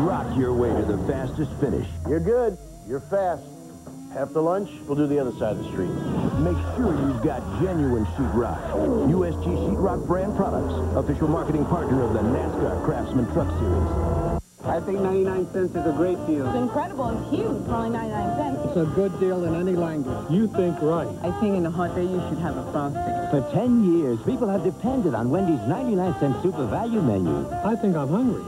Rock your way to the fastest finish. You're good. You're fast. After lunch, we'll do the other side of the street. Make sure you've got genuine sheetrock. USG Sheetrock brand products. Official marketing partner of the NASCAR Craftsman Truck Series. I think 99 cents is a great deal. It's incredible and huge for only 99 cents. It's a good deal in any language. You think right. I think in a hot day you should have a Frosty. For 10 years, people have depended on Wendy's 99-cent super value menu. I think I'm hungry.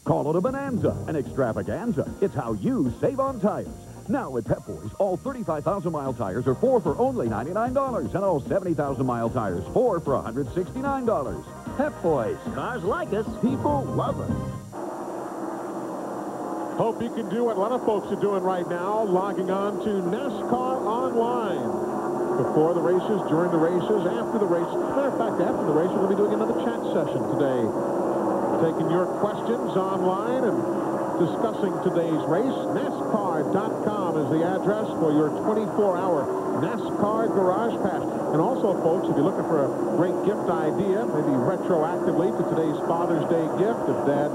Call it a bonanza, an extravaganza. It's how you save on tires. Now at Pep Boys, all 35,000-mile tires are 4 for only $99, and all 70,000-mile tires 4 for $169. Pep Boys, cars like us, people love us. Hope you can do what a lot of folks are doing right now, logging on to NASCAR Online. Before the races, during the races, after the race. Matter of fact, after the race, we'll be doing another chat session today. Taking your questions online and discussing today's race. NASCAR.com is the address for your 24-hour NASCAR Garage Pass. And also, folks, if you're looking for a great gift idea, maybe retroactively to today's Father's Day gift, if Dad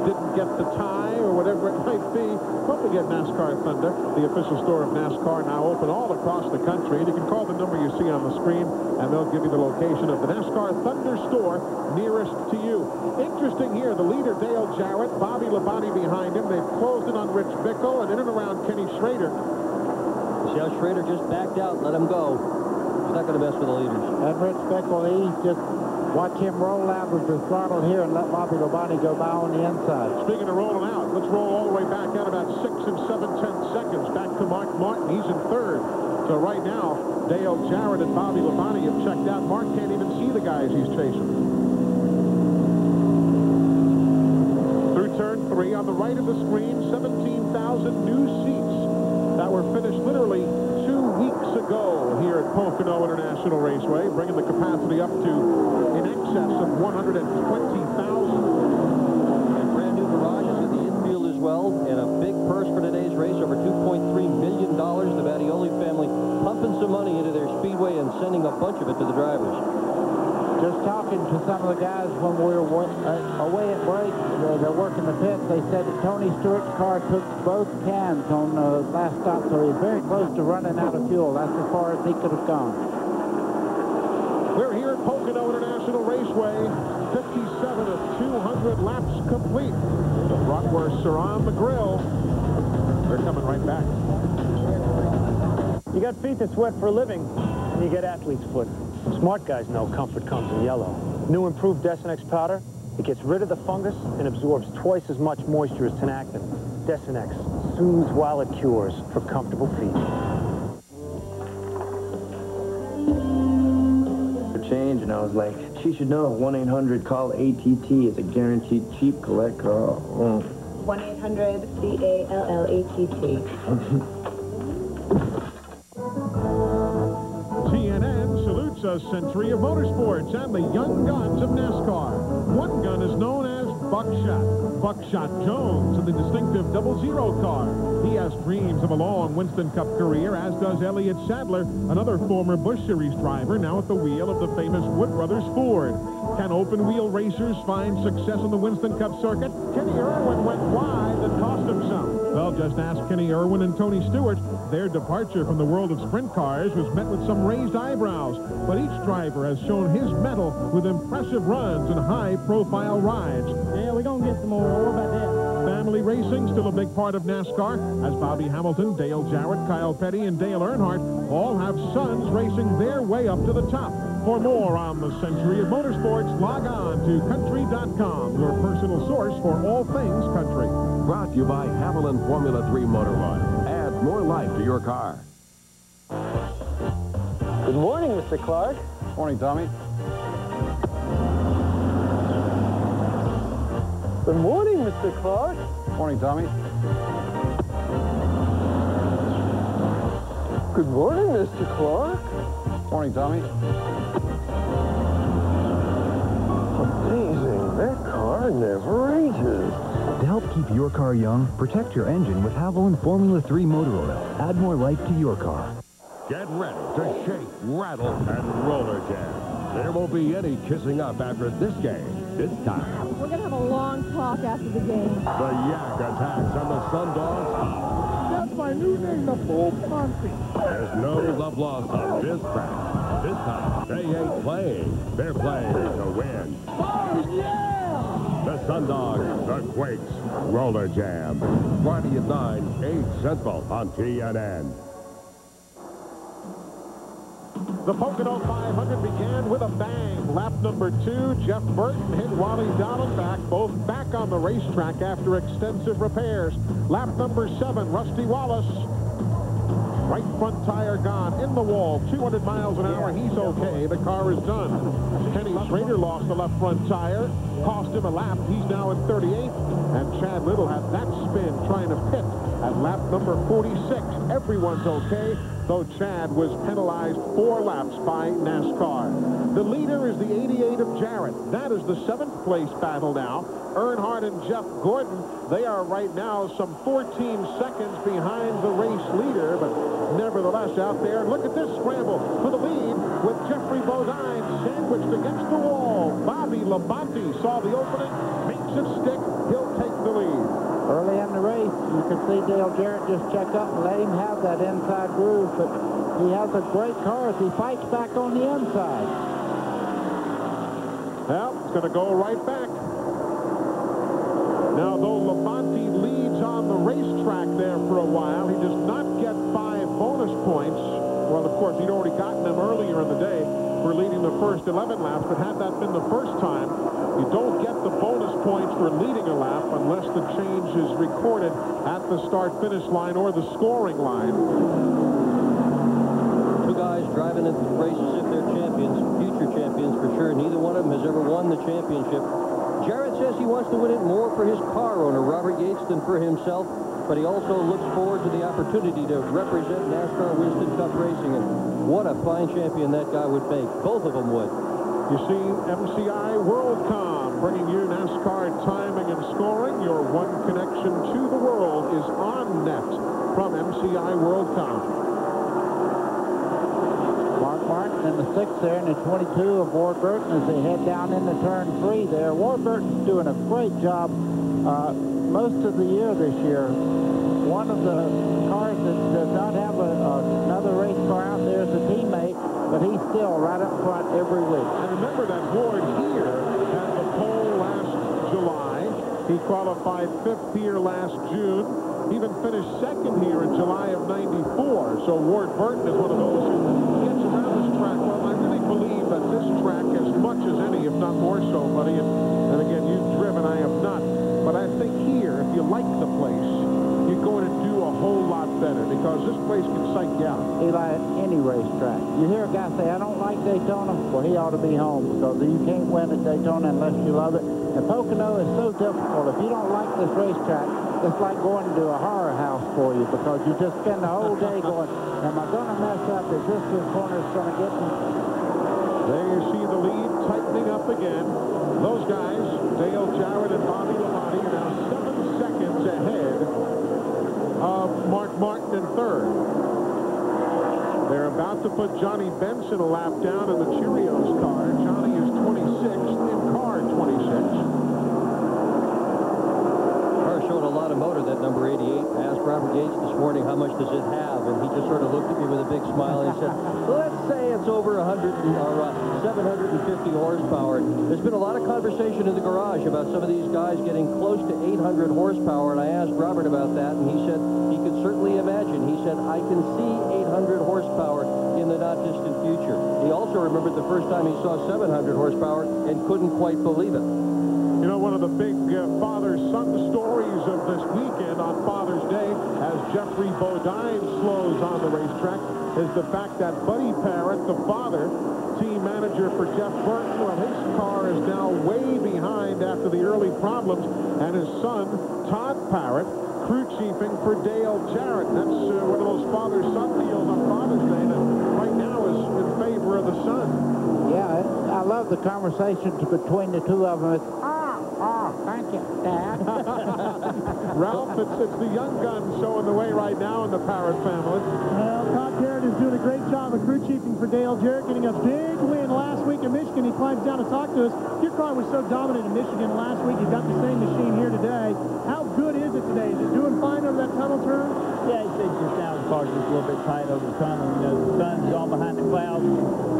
didn't get the tie or whatever it might be, don't forget NASCAR Thunder, the official store of NASCAR, now open all across the country. And you can call the number you see on the screen, and they'll give you the location of the NASCAR Thunder store nearest to you. Interesting here, the leader, Dale Jarrett, Bobby Labonte behind him. They've closed in on Rich Bickle and in and around Kenny Schrader. Michelle Schrader just backed out, let him go. He's not going to mess with the leaders. And Rich Bickle, he just watch him roll out with the throttle here and let Bobby Labonte go by on the inside. Speaking of rolling out, let's roll all the way back out about 6 7/10 seconds. Back to Mark Martin. He's in third. So right now, Dale Jarrett and Bobby Labonte have checked out. Mark can't even see the guys he's chasing. Through turn 3, on the right of the screen, 17,000 new seats that were finished literally 2 weeks ago here at Pocono International Raceway, bringing the capacity up to in excess of 120,000. And brand new garages in the infield as well, and a big purse for today's race, over $2.3 million. The Battioli family pumping some money into their speedway and sending a bunch of it to the drivers. Just talking to some of the guys when we were away at break, they're working the pits, they said that Tony Stewart's car took both cans on the last stop, so he's very close to running out of fuel. That's as far as he could have gone. We're here at Pocono International Raceway, 57 of 200 laps complete. The bratwursts are on the grill. They're coming right back. You got feet that sweat for a living, and you get athlete's foot. Smart guys know comfort comes in yellow. New improved Desinex powder, it gets rid of the fungus and absorbs twice as much moisture as Tenactin. Desinex soothes while it cures for comfortable feet. Change, and I was like, she should know. 1-800-CALL-ATT is a guaranteed cheap collect call. 1-800-CALLATT. TNN salutes a century of motorsports and the young guns of NASCAR. One gun is known as Buckshot. Buckshot Jones in the distinctive 00 car. He has dreams of a long Winston Cup career, as does Elliott Sadler, another former Busch Series driver, now at the wheel of the famous Wood Brothers Ford. Can open-wheel racers find success on the Winston Cup circuit? Kenny Irwin went wide that cost him some. Well, just ask Kenny Irwin and Tony Stewart. Their departure from the world of sprint cars was met with some raised eyebrows, but each driver has shown his mettle with impressive runs and high-profile rides. Yeah, we're going to get some more. What about that? Family racing, still a big part of NASCAR, as Bobby Hamilton, Dale Jarrett, Kyle Petty, and Dale Earnhardt all have sons racing their way up to the top. For more on the century of motorsports, log on to country.com, your personal source for all things country. Brought to you by Haviland Formula 3 Motor Oil. Add more life to your car. Good morning, Mr. Clark. Morning, Tommy. Good morning, Mr. Clark. Morning, Tommy. Good morning, Mr. Clark. Morning, Tommy. Amazing. That car never ages. To help keep your car young, protect your engine with Havoline Formula 3 motor oil. Add more life to your car. Get ready to shake, rattle, and roller jam. There won't be any kissing up after this game. This time, We're going to have a long talk after the game. the Yak attacks on the Sun Dogs. That's my new name, the Bull Ponty. There's no love lost on this track. This time, they ain't playing. They're playing to win. Oh, yeah! The Sun Dogs, the Quakes, Roller Jam. Friday at 9, 8 Central on TNN. The Pocono 500 began with a bang. Lap number 2, Jeff Burton hit Wally Dallenbach, both back on the racetrack after extensive repairs. Lap number 7, Rusty Wallace. Right front tire gone, in the wall, 200 miles an hour. He's okay. The car is done. Kenny Schrader lost the left front tire, cost him a lap. He's now in 38th. And Chad Little had that spin trying to pit at lap number 46. Everyone's okay, though Chad was penalized 4 laps by NASCAR. The leader is the 88 of Jarrett. That is the 7th place battle now. Earnhardt and Jeff Gordon, they are right now some 14 seconds behind the race leader, but nevertheless out there. Look at this scramble for the lead with Jeffrey Bodine sandwiched against the wall. Bobby Labonte saw the opening, makes it stick. He'll take the lead. Early in the race, you could see Dale Jarrett just check up and let him have that inside groove, but he has a great car as he fights back on the inside. Well, it's going to go right back. Now, though Labonte leads on the racetrack there for a while, he does not get 5 bonus points. Well, of course, he'd already gotten them earlier in the day for leading the first 11 laps, but had that been the first time, you don't get the bonus points for leading a lap unless the change is recorded at the start-finish line or the scoring line. Two guys driving in the race as if they're champions, future champions for sure. Neither one of them has ever won the championship. Jarrett says he wants to win it more for his car owner, Robert Yates, than for himself, but he also looks forward to the opportunity to represent NASCAR Winston Cup Racing, and what a fine champion that guy would make. Both of them would. You see MCI WorldCom bringing you NASCAR timing and scoring. Your one connection to the world is on net from MCI WorldCom. Mark Martin in the 6th there, and the 22 of Ward Burton as they head down into turn 3 there. Ward Burton's doing a great job most of the year this year. One of the cars that does not have another race car out there is a teammate, but he's still right up front every week. And remember that Ward here had the pole last July. He qualified 5th here last June. Even finished 2nd here in July of '94. So Ward Burton is one of those who gets around this track. Well, I really believe that this track, as much as any, if not more so, buddy, and again, you've driven, I have not, but I think here, if you like the place, you're going to do a whole lot better, because this place can psych you out. Eli, at any racetrack. You hear a guy say, I don't like Daytona, well, he ought to be home, because you can't win at Daytona unless you love it. And Pocono is so difficult. If you don't like this racetrack, it's like going to a horror house for you, because you just spend the whole day going, am I going to mess up? Is this corner's going to get me? There you see the lead tightening up again. Those guys, Dale Jarrett and Bobby Labonte, are now 7 seconds ahead of Mark Martin in 3rd. They're about to put Johnny Benson a lap down in the Cheerios car. Johnny is 26th in car 26. Showing a lot of motor, that number 88. I asked Robert Yates this morning, how much does it have? And he just sort of looked at me with a big smile and he said, let's say it's over 750 horsepower. There's been a lot of conversation in the garage about some of these guys getting close to 800 horsepower, and I asked Robert about that, and he said he could certainly imagine. He said, I can see 800 horsepower in the not-distant future. He also remembered the first time he saw 700 horsepower and couldn't quite believe it. You know, one of the big father-son stories of this weekend on Father's Day, as Jeffrey Bodine slows on the racetrack, is the fact that Buddy Parrott, the father, team manager for Jeff Burton, well, his car is now way behind after the early problems, and his son, Todd Parrott, crew chiefing for Dale Jarrett. That's one of those father-son deals on Father's Day that right now is in favor of the son. Yeah, I love the conversation between the two of them. It's, thank you, Dad. Ralph, it's the young gun showing the way right now in the Parrott family. Well, Todd Parrott is doing a great job of crew chiefing for Dale Jarrett, getting a big win last week in Michigan. He climbs down to talk to us. Your car was so dominant in Michigan last week. You've got the same machine here today. How good is it today? Is it doing fine over that tunnel turn? Yeah, he said just now the car's just a little bit tight over the tunnel. You know, the sun's gone behind the clouds.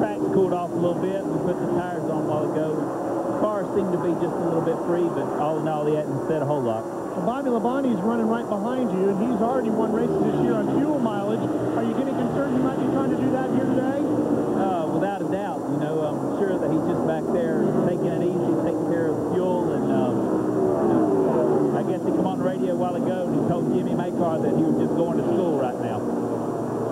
Track's cooled off a little bit. We put the tires on a while ago. Cars seem to be just a little bit free, but all in all, he hadn't said a whole lot. Well, Bobby Labonte's running right behind you, and he's already won races this year on fuel mileage. Are you getting concerned he might be trying to do that here today? Without a doubt. You know, I'm sure that he's just back there taking it easy, taking care of the fuel, and I guess he came on the radio a while ago, and he told Jimmy Maycar that he was just going to school right now.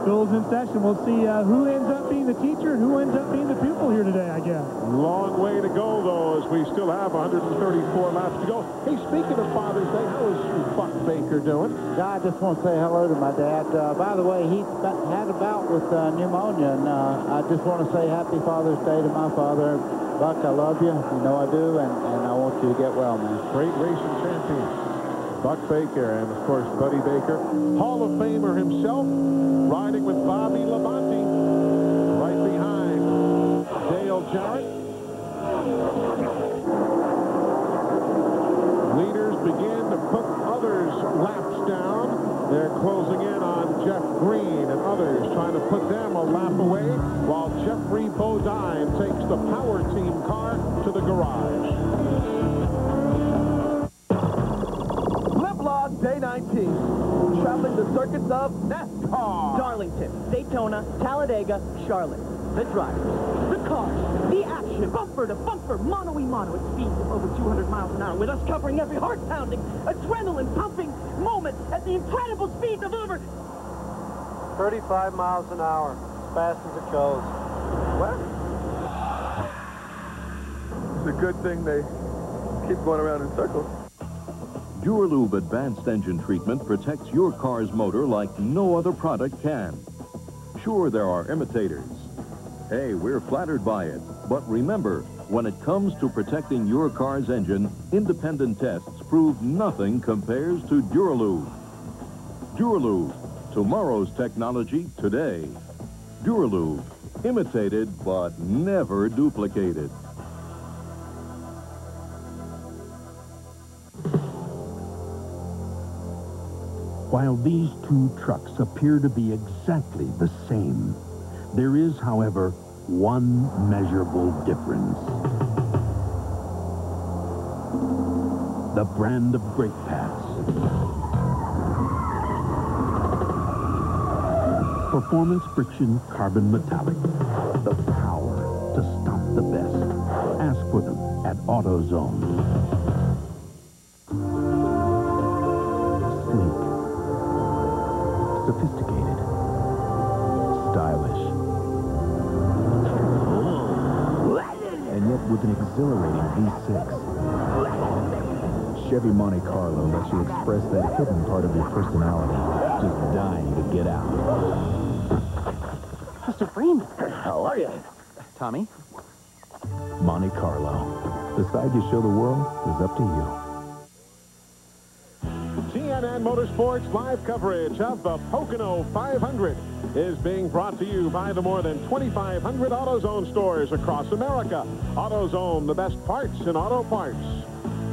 School's in session. We'll see who ends up being the teacher and who ends up being the pupil here today, I guess. Long way to go, though, as we still have 134 laps to go. Hey, speaking of Father's Day, how is Buck Baker doing? I just want to say hello to my dad. By the way, he had a bout with pneumonia, and I just want to say happy Father's Day to my father. Buck, I love you. You know I do, and I want you to get well, man. Great racing champion. Buck Baker and, of course, Buddy Baker. Hall of Famer himself, riding with Bobby Labonte right behind Dale Jarrett. Leaders begin to put others' laps down. They're closing in on Jeff Green and others, trying to put them a lap away, while Jeffrey Bodine takes the power team car to the garage. Day 19, traveling the circuits of NASCAR. Darlington, Daytona, Talladega, Charlotte. The drivers, the cars, the action, bumper to bumper, mano-a-mano at speeds of over 200 miles an hour, with us covering every heart-pounding, adrenaline-pumping moment at the incredible speeds of over 35 miles an hour, as fast as it goes. What? It's a good thing they keep going around in circles. Duralube Advanced Engine Treatment protects your car's motor like no other product can. Sure, there are imitators. Hey, we're flattered by it. But remember, when it comes to protecting your car's engine, independent tests prove nothing compares to Duralube. Duralube, tomorrow's technology today. Duralube, imitated but never duplicated. While these two trucks appear to be exactly the same, there is, however, one measurable difference. The brand of brake pads. Performance friction carbon metallic. The power to stop the best. Ask for them at AutoZone. Sophisticated, stylish, and yet with an exhilarating V6. Chevy Monte Carlo lets you express that hidden part of your personality, just dying to get out. Mr. Freeman. How are you? Tommy? Monte Carlo. The side you show the world is up to you. CNN Motorsports live coverage of the Pocono 500 is being brought to you by the more than 2,500 AutoZone stores across America. AutoZone, the best parts in auto parts.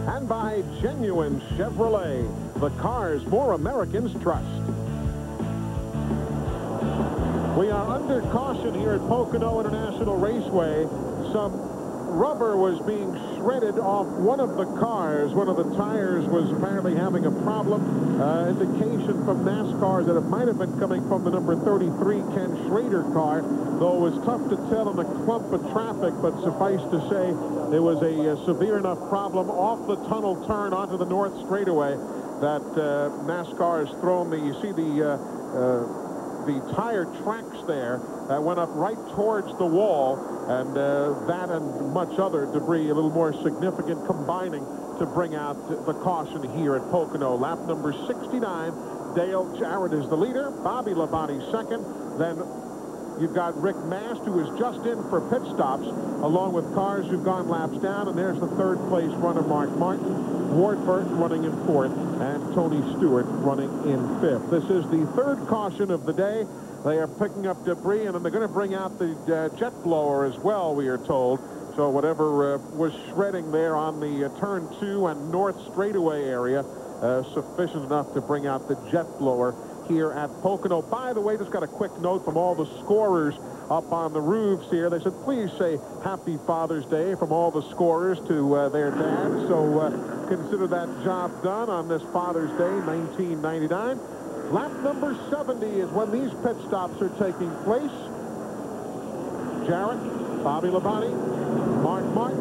And by Genuine Chevrolet, the cars more Americans trust. We are under caution here at Pocono International Raceway. Some rubber was being shredded off one of the cars. One of the tires was apparently having a problem. Indication from NASCAR that it might have been coming from the number 33 Ken Schrader car, though it was tough to tell in a clump of traffic, but suffice to say there was a severe enough problem off the tunnel turn onto the north straightaway that NASCAR has thrown the, you see the the tire tracks there that went up right towards the wall, and that and much other debris, a little more significant, combining to bring out the caution here at Pocono. Lap number 69, Dale Jarrett is the leader, Bobby Labonte second, then you've got Rick Mast, who is just in for pit stops, along with cars who've gone laps down, and there's the third place runner, Mark Martin, Ward Burton running in fourth, and Tony Stewart running in fifth. This is the third caution of the day. They are picking up debris, and then they're going to bring out the jet blower as well, we are told. So whatever was shredding there on the turn 2 and north straightaway area, sufficient enough to bring out the jet blower here at Pocono. By the way, just got a quick note from all the scorers up on the roofs here. They said, please say Happy Father's Day from all the scorers to their dads. So consider that job done on this Father's Day, 1999. Lap number 70 is when these pit stops are taking place. Jarrett, Bobby Labonte, Mark Martin.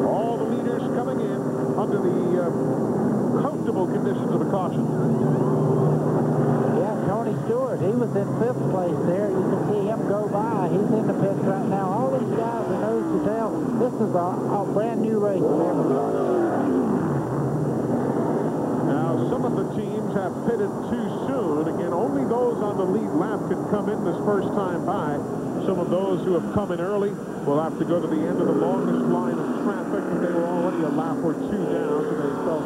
All the leaders coming in under the comfortable conditions of a caution. Yeah, Tony Stewart, he was in 5th place there. You can see him go by. He's in the pits right now. All these guys are nose to tail. This is a brand new race for everybody. Now, some of the teams have pitted too soon. Again, only those on the lead lap can come in this first time by. Some of those who have come in early will have to go to the end of the longest line of traffic, and they were already a lap or two down, so they felt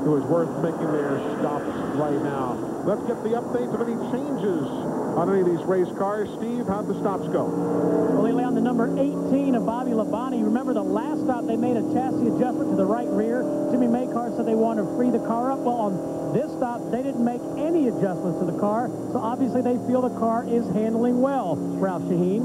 it was worth making their stops right now. Let's get the updates of any changes on any of these race cars. Steve, how'd the stops go? Well, they lay on the number 18 of Bobby Labonte. Remember the last stop they made a chassis adjustment to the right rear. Jimmy Maycar said they wanted to free the car up. Well, on this stop, they didn't make any adjustments to the car, so obviously they feel the car is handling well. Ralph Shaheen.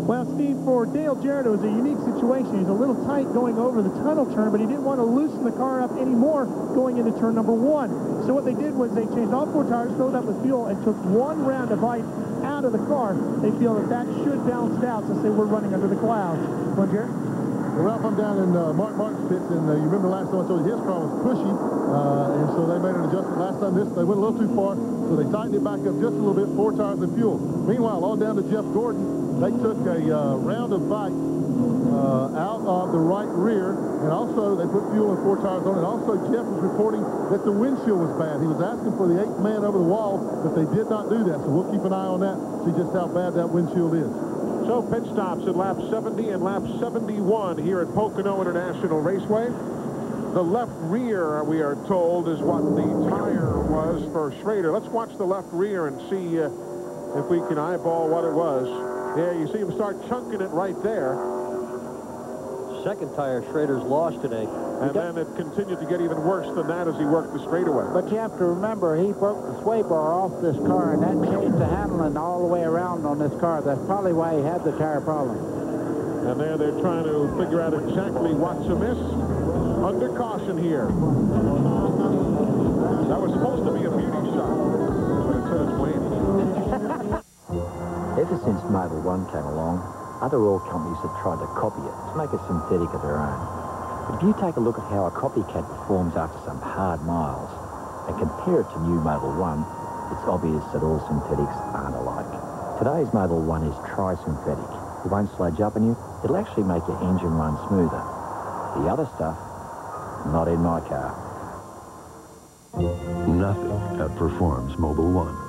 Well, Steve, for Dale Jarrett, it was a unique situation. He's a little tight going over the tunnel turn, but he didn't want to loosen the car up anymore going into turn number 1. So what they did was they changed all 4 tires, filled up with fuel, and took 1 round of ice out of the car. They feel that should balance it out since they were running under the clouds. Well, Jarrett? Well, Ralph, I'm down in Mark Martin's pits, and you remember last time I told you his car was pushy, and so they made an adjustment. Last time they went a little too far, so they tightened it back up just a little bit, 4 tires of fuel. Meanwhile, on down to Jeff Gordon, they took a round of bite out of the right rear, and also they put fuel and 4 tires on it. Also, Jeff was reporting that the windshield was bad. He was asking for the 8th man over the wall, but they did not do that, so we'll keep an eye on that, see just how bad that windshield is. So pit stops at lap 70 and lap 71 here at Pocono International Raceway. The left rear, we are told, is what the tire was for Schrader. Let's watch the left rear and see if we can eyeball what it was. Yeah, you see him start chunking it right there. Second tire Schrader's lost today. And then it continued to get even worse than that as he worked the straightaway. But you have to remember, he broke the sway bar off this car, and that changed the handling all the way around on this car. That's probably why he had the tire problem. And there they're trying to figure out exactly what's amiss. Under caution here. That was supposed to be a beauty shot, but it said it's waning. Ever since Mobil 1 came along, other oil companies have tried to copy it to make a synthetic of their own. But if you take a look at how a copycat performs after some hard miles and compare it to new Mobil 1, it's obvious that all synthetics aren't alike. Today's Mobil 1 is tri-synthetic. It won't sludge up on you. It'll actually make your engine run smoother. The other stuff, not in my car. Nothing outperforms Mobil 1.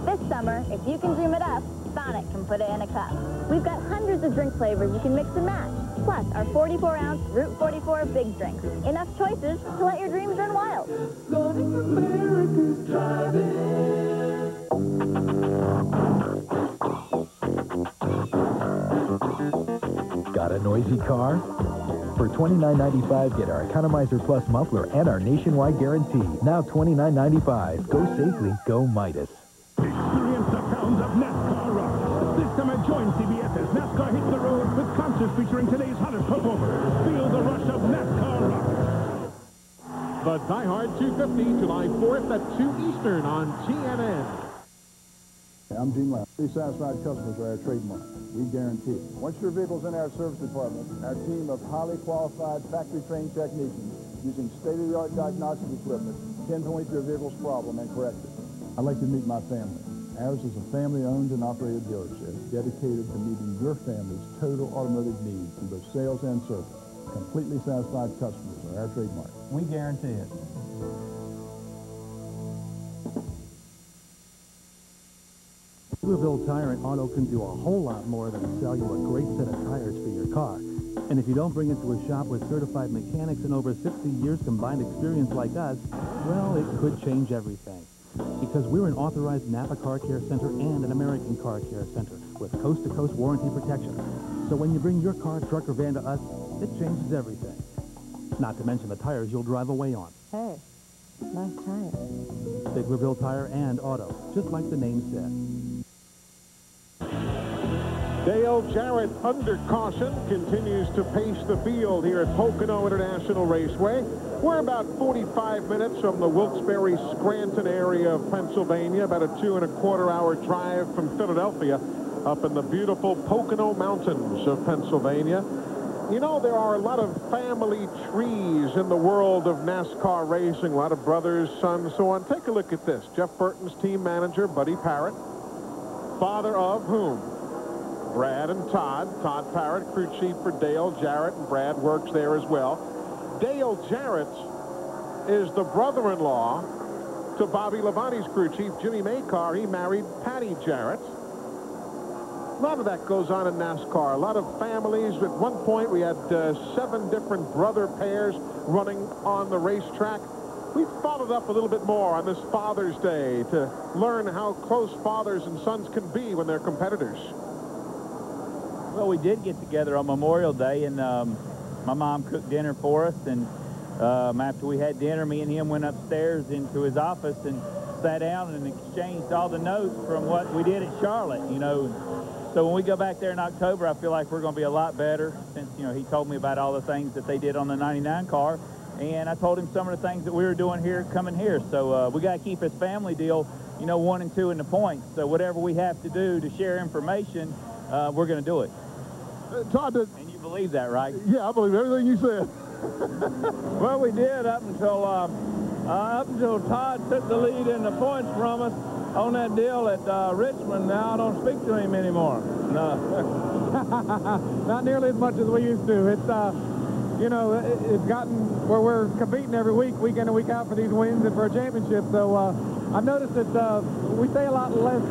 This summer, if you can dream it up, Sonic can put it in a cup. We've got hundreds of drink flavors you can mix and match. Plus, our 44-ounce Route 44 big drinks. Enough choices to let your dreams run wild. Got a noisy car? For $29.95, get our Economizer Plus muffler and our nationwide guarantee. Now $29.95. Go safely, go Midas. Experience the sounds of NASCAR rock. This summer, join CBS as NASCAR hits the road with concerts featuring today's hottest performers. Feel the rush of NASCAR rock. The Die Hard 250, July 4th at 2 Eastern on TNN. I'm Gene Lamb. Be satisfied customers are our trademark. We guarantee it. Once your vehicle's in our service department, our team of highly qualified factory-trained technicians using state-of-the-art diagnostic equipment pinpoint your vehicle's problem and correct it. I'd like to meet my family. Ours is a family-owned and operated dealership dedicated to meeting your family's total automotive needs in both sales and service. Completely satisfied customers are our trademark. We guarantee it. Taylorville Tire and Auto can do a whole lot more than sell you a great set of tires for your car. And if you don't bring it to a shop with certified mechanics and over 60 years combined experience like us, well, it could change everything. Because we're an authorized Napa Car Care Center and an American Car Care Center with coast-to-coast warranty protection. So when you bring your car, truck, or van to us, it changes everything. Not to mention the tires you'll drive away on. Hey, nice tires. Taylorville Tire and Auto, just like the name said. Dale Jarrett, under caution, continues to pace the field here at Pocono International Raceway. We're about 45 minutes from the Wilkes-Barre-Scranton area of Pennsylvania, about a 2.25-hour drive from Philadelphia, up in the beautiful Pocono Mountains of Pennsylvania. You know, there are a lot of family trees in the world of NASCAR racing, a lot of brothers, sons, so on. Take a look at this. Jeff Burton's team manager, Buddy Parrott, father of whom? Brad and Todd. Todd Parrott, crew chief for Dale Jarrett, and Brad works there as well. Dale Jarrett is the brother-in-law to Bobby Labonte's crew chief, Jimmy Maycar. He married Patty Jarrett. A lot of that goes on in NASCAR. A lot of families. At one point, we had 7 different brother pairs running on the racetrack. We followed up a little bit more on this Father's Day to learn how close fathers and sons can be when they're competitors. Well, we did get together on Memorial Day, and my mom cooked dinner for us, and after we had dinner, me and him went upstairs into his office and sat down and exchanged all the notes from what we did at Charlotte, you know. So when we go back there in October, I feel like we're going to be a lot better since, you know, he told me about all the things that they did on the 99 car, and I told him some of the things that we were doing here, coming here. So we got to keep his family deal, you know, 1 and 2 in the points. So whatever we have to do to share information, we're going to do it. Todd, and you believe that, right? Yeah, I believe everything you said. Well, we did up until Todd took the lead in the points from us on that deal at Richmond. Now I don't speak to him anymore. No. Not nearly as much as we used to. It's, you know, it's gotten where we're competing every week, week in and week out for these wins and for a championship. So I've noticed that we say a lot less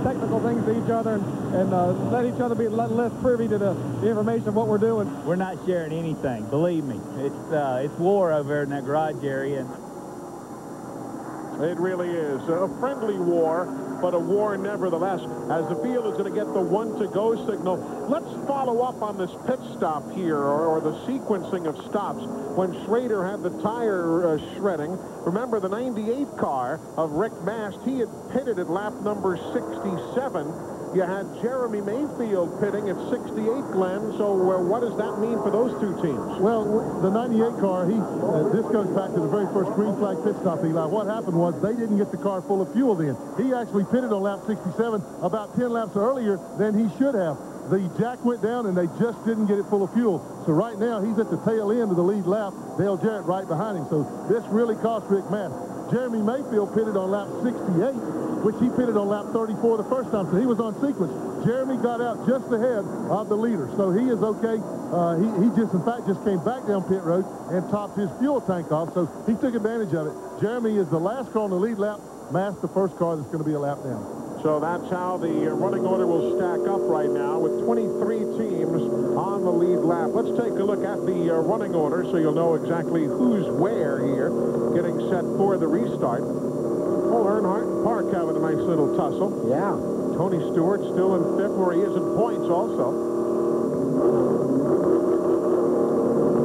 technical things to each other and let each other be less privy to the information of what we're doing. We're not sharing anything, believe me. It's war over there in that garage area. It really is a friendly war, but a war nevertheless, as the field is going to get the 1-to-go signal. Let's follow up on this pit stop here, or the sequencing of stops when Schrader had the tire shredding. Remember the 98 car of Rick Mast, he had pitted at lap number 67. You had Jeremy Mayfield pitting at 68, Glenn. So what does that mean for those two teams? Well, the 98 car, this goes back to the very first green flag pit stop, Eli. What happened was they didn't get the car full of fuel then. He actually pitted on lap 67 about 10 laps earlier than he should have. The jack went down, and they just didn't get it full of fuel. So right now, he's at the tail end of the lead lap. Dale Jarrett right behind him. So this really cost Rick Mast. Jeremy Mayfield pitted on lap 68, which he pitted on lap 34 the first time, so he was on sequence. Jeremy got out just ahead of the leader, so he is okay. He just, in fact, just came back down pit road and topped his fuel tank off, so he took advantage of it. Jeremy is the last car on the lead lap. Mast, the first car that's going to be a lap down. So that's how the running order will stack up right now with 23 teams on the lead lap. Let's take a look at the running order so you'll know exactly who's where here, getting set for the restart. Oh, Earnhardt and Park having a nice little tussle. Yeah. Tony Stewart still in 5th, where he is in points also.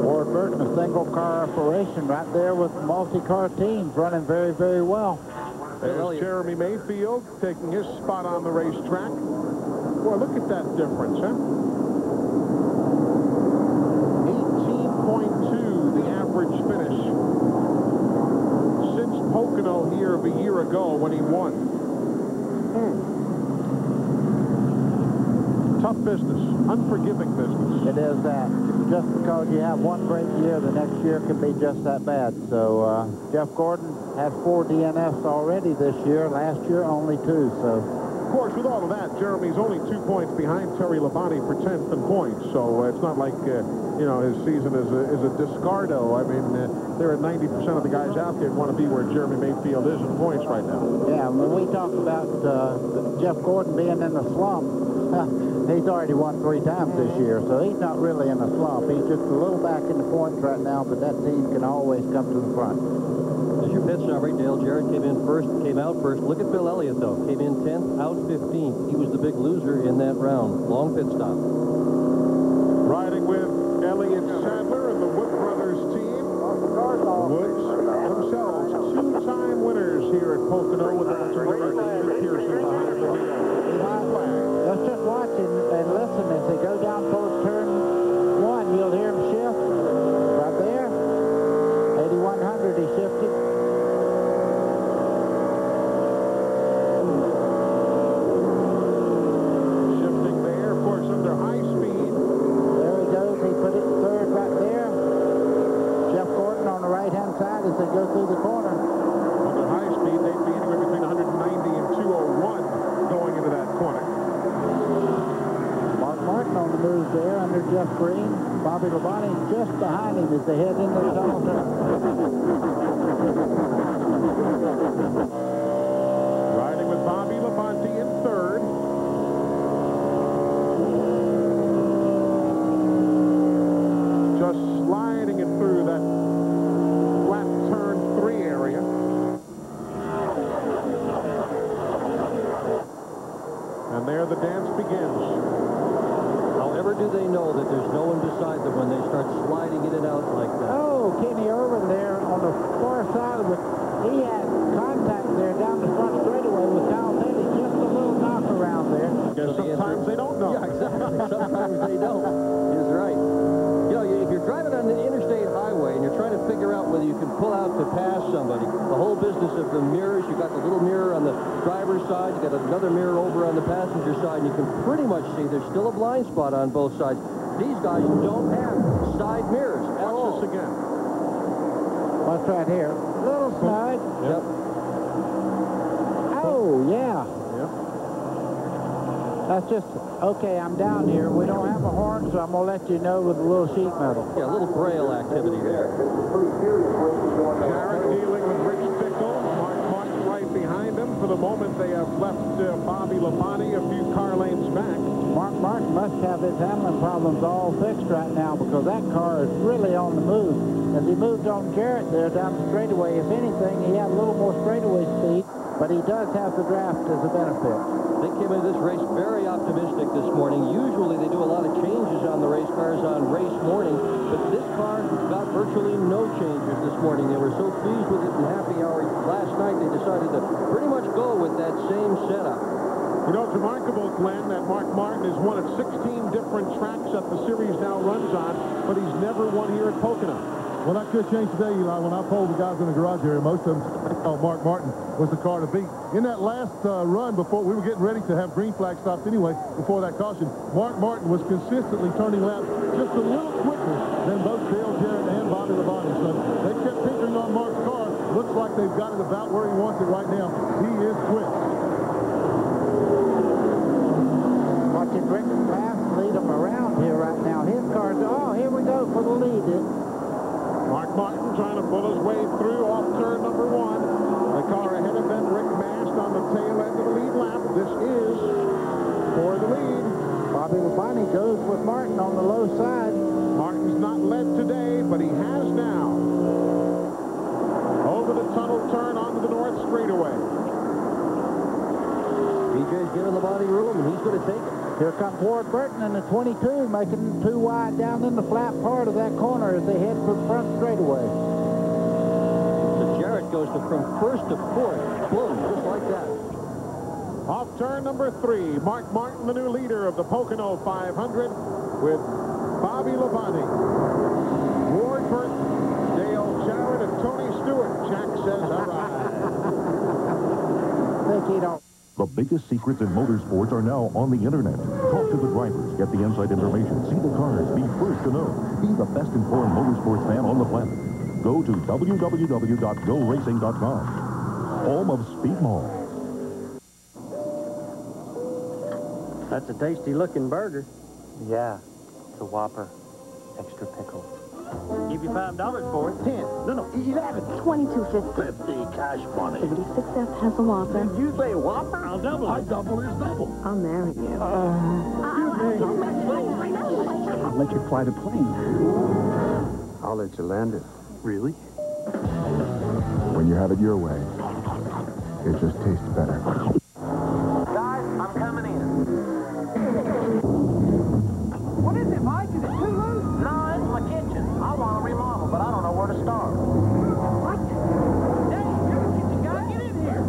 Ward Burton, a single-car operation right there with multi-car teams running very, very well. There's Jeremy Mayfield taking his spot on the racetrack. Boy, look at that difference, huh? 18.2, the average finish since Pocono here of a year ago when he won. Tough business, unforgiving business. It is that. just because you have one great year, the next year can be just that bad. So Jeff Gordon has 4 DNFs already this year. Last year, only 2. So, of course, with all of that, Jeremy's only 2 points behind Terry Labonte for 10th in points. So it's not like you know, his season is a discardo. I mean, there are 90% of the guys out there want to be where Jeremy Mayfield is in points right now. Yeah, when we talk about Jeff Gordon being in the slump, he's already won 3 times this year, so he's not really in a slump. He's just a little back in the points right now, but that team can always come to the front. As your pit summary, Dale Jarrett came in first, came out first. Look at Bill Elliott, though. Came in 10th, out 15th. He was the big loser in that round. Long pit stop. Riding with Elliott Sadler and the Wood Brothers team. The Woods themselves 2-time winners here at Pocono with David Pearson behind the wheel. Let's just watch and listen as they go down towards turn 1. You'll hear him shift right there. 8100 he shifted. Shifting there, of course, under high speed. There he goes. He put it in 3rd right there. Jeff Gordon on the right-hand side as they go through the corner. Under high speed, they'd be anywhere between 190 and 201 going into that corner. Mark Martin on the move there under Jeff Green. Bobby Labonte just behind him as they head into the tunnel turn. Riding with Bobby Labonte in 3rd. Just sliding it through that flat turn 3 area. And there the dance begins. However do they know that there's no one beside them when they start sliding in and out like that? Oh, Kenny Irvin there on the far side of it. He had contact there down the front straightaway with Kyle Petty. Just a little knock around there. Because sometimes they don't know. Yeah, exactly. Sometimes they don't. He's right. You know, if you're driving on the interstate highway and you're trying to figure out whether you can pull out to pass somebody, the whole business of the mirrors, you got the little mirror on the driver's side, you got another mirror over on the passenger side, and you can pretty much see there's still a blind spot on both sides. These guys don't have side mirrors at all. Watch this again. Watch right here. Little snug. Yep. Oh, yeah. Yep. That's just, okay, I'm down here. We don't have a horn, so I'm going to let you know with a little sheet metal. Yeah, a little braille activity there. Jarrett dealing with Rich Bickle. Mark Martin right behind him. For the moment, they have left Bobby Labonte a few car lanes back. Mark Martin must have his handling problems all fixed right now because that car is really on the move. As he moved on Jarrett there down the straightaway, if anything, he had a little more straightaway speed, but he does have the draft as a benefit. They came into this race very optimistic this morning. Usually they do a lot of changes on the race cars on race morning, but this car got virtually no changes this morning. They were so pleased with it in happy hour last night, they decided to pretty much go with that same setup. You know, it's remarkable, Glenn, that Mark Martin has won at 16 different tracks that the series now runs on, but he's never won here at Pocono. Well, that could change today, Eli. When I polled the guys in the garage area, most of them thought Mark Martin was the car to beat. In that last run, before we were getting ready to have green flag stops anyway, before that caution, Mark Martin was consistently turning laps just a little quicker than both Dale Jarrett and Bobby Labonte. So they kept tinkering on Mark's car. Looks like they've got it about where he wants it right now. He is quick. Watching Rick Bass lead him around here right now. His car's, oh, here we go for the lead. Mark Martin trying to pull his way through off turn number 1. The car ahead of them, Rick Mast on the tail end of the lead lap. This is for the lead. Bobby Labonte goes with Martin on the low side. Martin's not led today, but he has now. Over the tunnel turn onto the north straightaway. BJ's giving Labonte room, and he's going to take it. Here comes Ward Burton in the 22, making 2 wide down in the flat part of that corner as they head for the front straightaway. So Jarrett goes from 1st to 4th. Boom, just like that. Off turn number 3, Mark Martin, the new leader of the Pocono 500, with Bobby Labonte, Ward Burton, Dale Jarrett, and Tony Stewart. Jack says, all right. I think he don't. The biggest secrets in motorsports are now on the internet. Talk to the drivers, get the inside information, see the cars, be first to know. Be the best informed motorsports fan on the planet. Go to www.goracing.com. Home of Speed Mall. That's a tasty-looking burger. Yeah, it's a Whopper. Extra pickle. Give you $5 for it. 10. No, 11. $22.50. 50 cash money. 76F has a Whopper. Did you say Whopper? I'll double it. I double is double. I'll marry you. I'll let you fly the plane. I'll let you land it. Really? When you have it your way, it just tastes better. Guys, I'm coming in. What is it, Mike? Is it too loose? No, it's my kitchen. I want to remodel, but I don't know where to start. What? Hey, you're the kitchen guy. Get in here.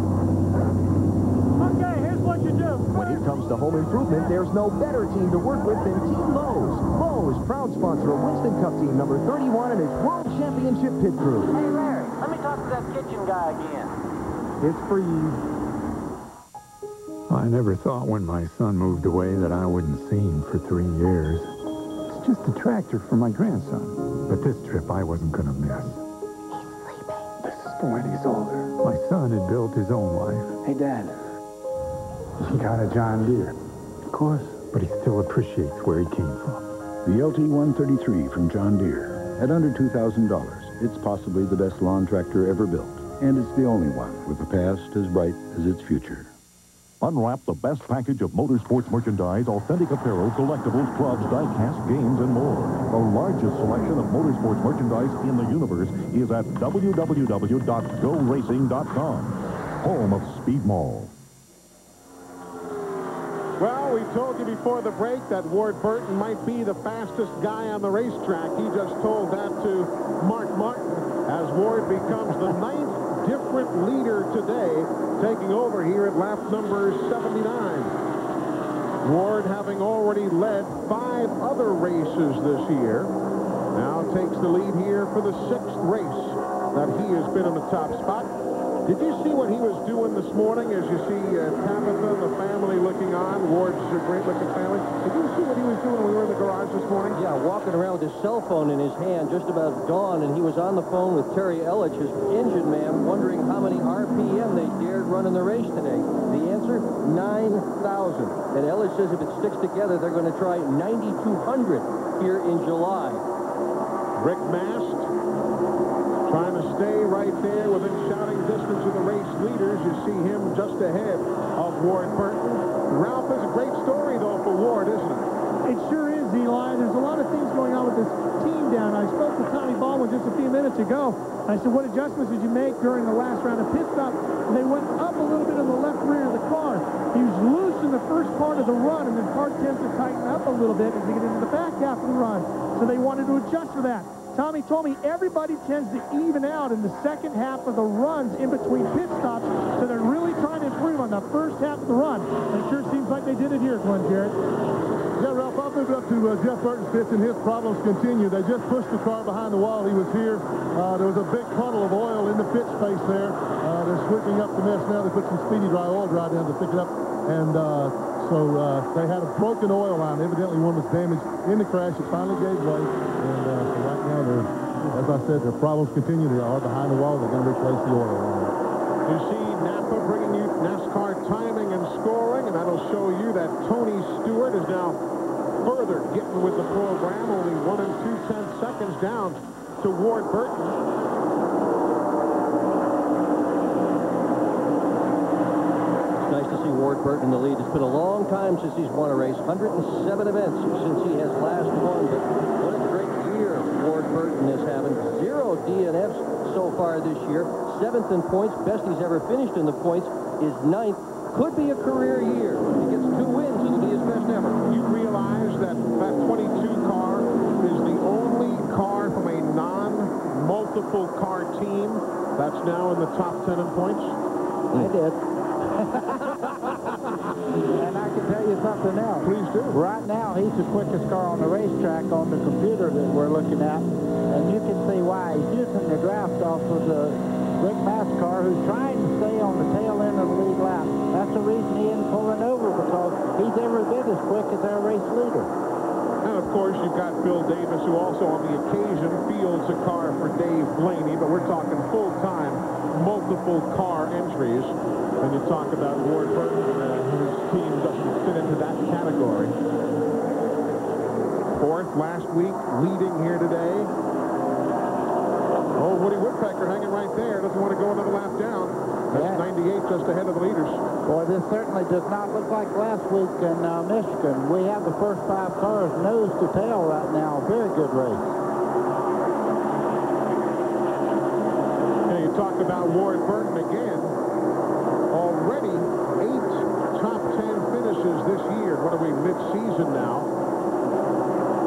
Okay, here's what you do. When it comes to home improvement, there's no better team to work with than Team Lowe's. Lowe's, proud sponsor of Winston Cup Team number 31 and its World Championship pit crew. Hey, Larry, let me talk to that kitchen guy again. It's for you. I never thought when my son moved away that I wouldn't see him for 3 years. It's just a tractor for my grandson. But this trip I wasn't going to miss. He's sleeping. This is for when he's older. My son had built his own life. Hey, Dad. He got a John Deere. Of course. But he still appreciates where he came from. The LT-133 from John Deere. At under $2,000, it's possibly the best lawn tractor ever built. And it's the only one with a past as bright as its future. Unwrap the best package of motorsports merchandise, authentic apparel, collectibles, clubs, die-cast games, and more. The largest selection of motorsports merchandise in the universe is at www.goracing.com. Home of Speed Mall. Well, we told you before the break that Ward Burton might be the fastest guy on the racetrack. He just told that to Mark Martin as Ward becomes the 9th different leader today, taking over here at lap number 79. Ward, having already led 5 other races this year, now takes the lead here for the 6th race that he has been in the top spot. Did you see what he was doing this morning as you see Tabitha, the family looking on? Ward's a great-looking family. Did you see what he was doing when we were in the garage this morning? Yeah, walking around with his cell phone in his hand just about dawn, and he was on the phone with Terry Ellich, his engine man, wondering how many RPM they dared run in the race today. The answer, 9,000. And Ellich says if it sticks together, they're going to try 9,200 here in July. Rick Mast trying to stay right there within shouting distance of the race leaders. You see him just ahead of Ward Burton. Ralph, is a great story, though, for Ward, isn't it? It sure is, Eli. There's a lot of things going on with this team down. I spoke to Tommy Baldwin just a few minutes ago. I said, what adjustments did you make during the last round of pit stop? And they went up a little bit in the left rear of the car. He was loose in the first part of the run, and then car tends to tighten up a little bit as they get into the back half of the run. So they wanted to adjust for that. Tommy told me everybody tends to even out in the second half of the runs in between pit stops, so they're really trying to improve on the first half of the run. And it sure seems like they did it here, Glenn Jarrett. Yeah, Ralph, I'll move it up to Jeff Burton's pits, and his problems continue. They just pushed the car behind the wall. He was here. There was a big puddle of oil in the pit space there. They're sweeping up the mess now. They put some speedy dry oil dry down to pick it up. And so they had a broken oil line. Evidently one was damaged in the crash. It finally gave way. And so right now, as I said, their problems continue. They are behind the wall. They're going to replace the oil line. You see Napa bringing you NASCAR timing and scoring, and that'll show you that Tony Stewart is now further getting with the program, only 1 2/10 seconds down to Ward Burton. It's nice to see Ward Burton in the lead. It's been a long time since he's won a race, 107 events since he has last won, but what a great year Ward Burton is having. 0 DNFs so far this year, 7th in points. Best he's ever finished in the points is 9th. Could be a career year. If he gets 2 wins, it'll be his best ever. You realize that 22 car is the only car from a non-multiple car team that's now in the top 10 in points? I did. And I can tell you something else. Please do. Right now, he's the quickest car on the racetrack on the computer that we're looking at. And you can see why. He's using the draft off of the Rick Mascar, who's trying to stay on the tail end of the lead lap. That's the reason he isn't pulling over, because he's every bit as quick as our race leader. And, of course, you've got Bill Davis, who also on the occasion fields a car for Dave Blaney, but we're talking full-time, multiple car entries. When you talk about Ward Burton, his team doesn't fit into that category. Fourth last week, leading here today. Oh, Woody Woodpecker hanging right there. Doesn't want to go another lap down. That's 98 just ahead of the leaders. Boy, this certainly does not look like last week in Michigan. We have the first 5 cars nose to tail right now. Very good race. Yeah, you talk about Ward Burton again. Already 8 top 10 finishes this year. What are we, mid-season now?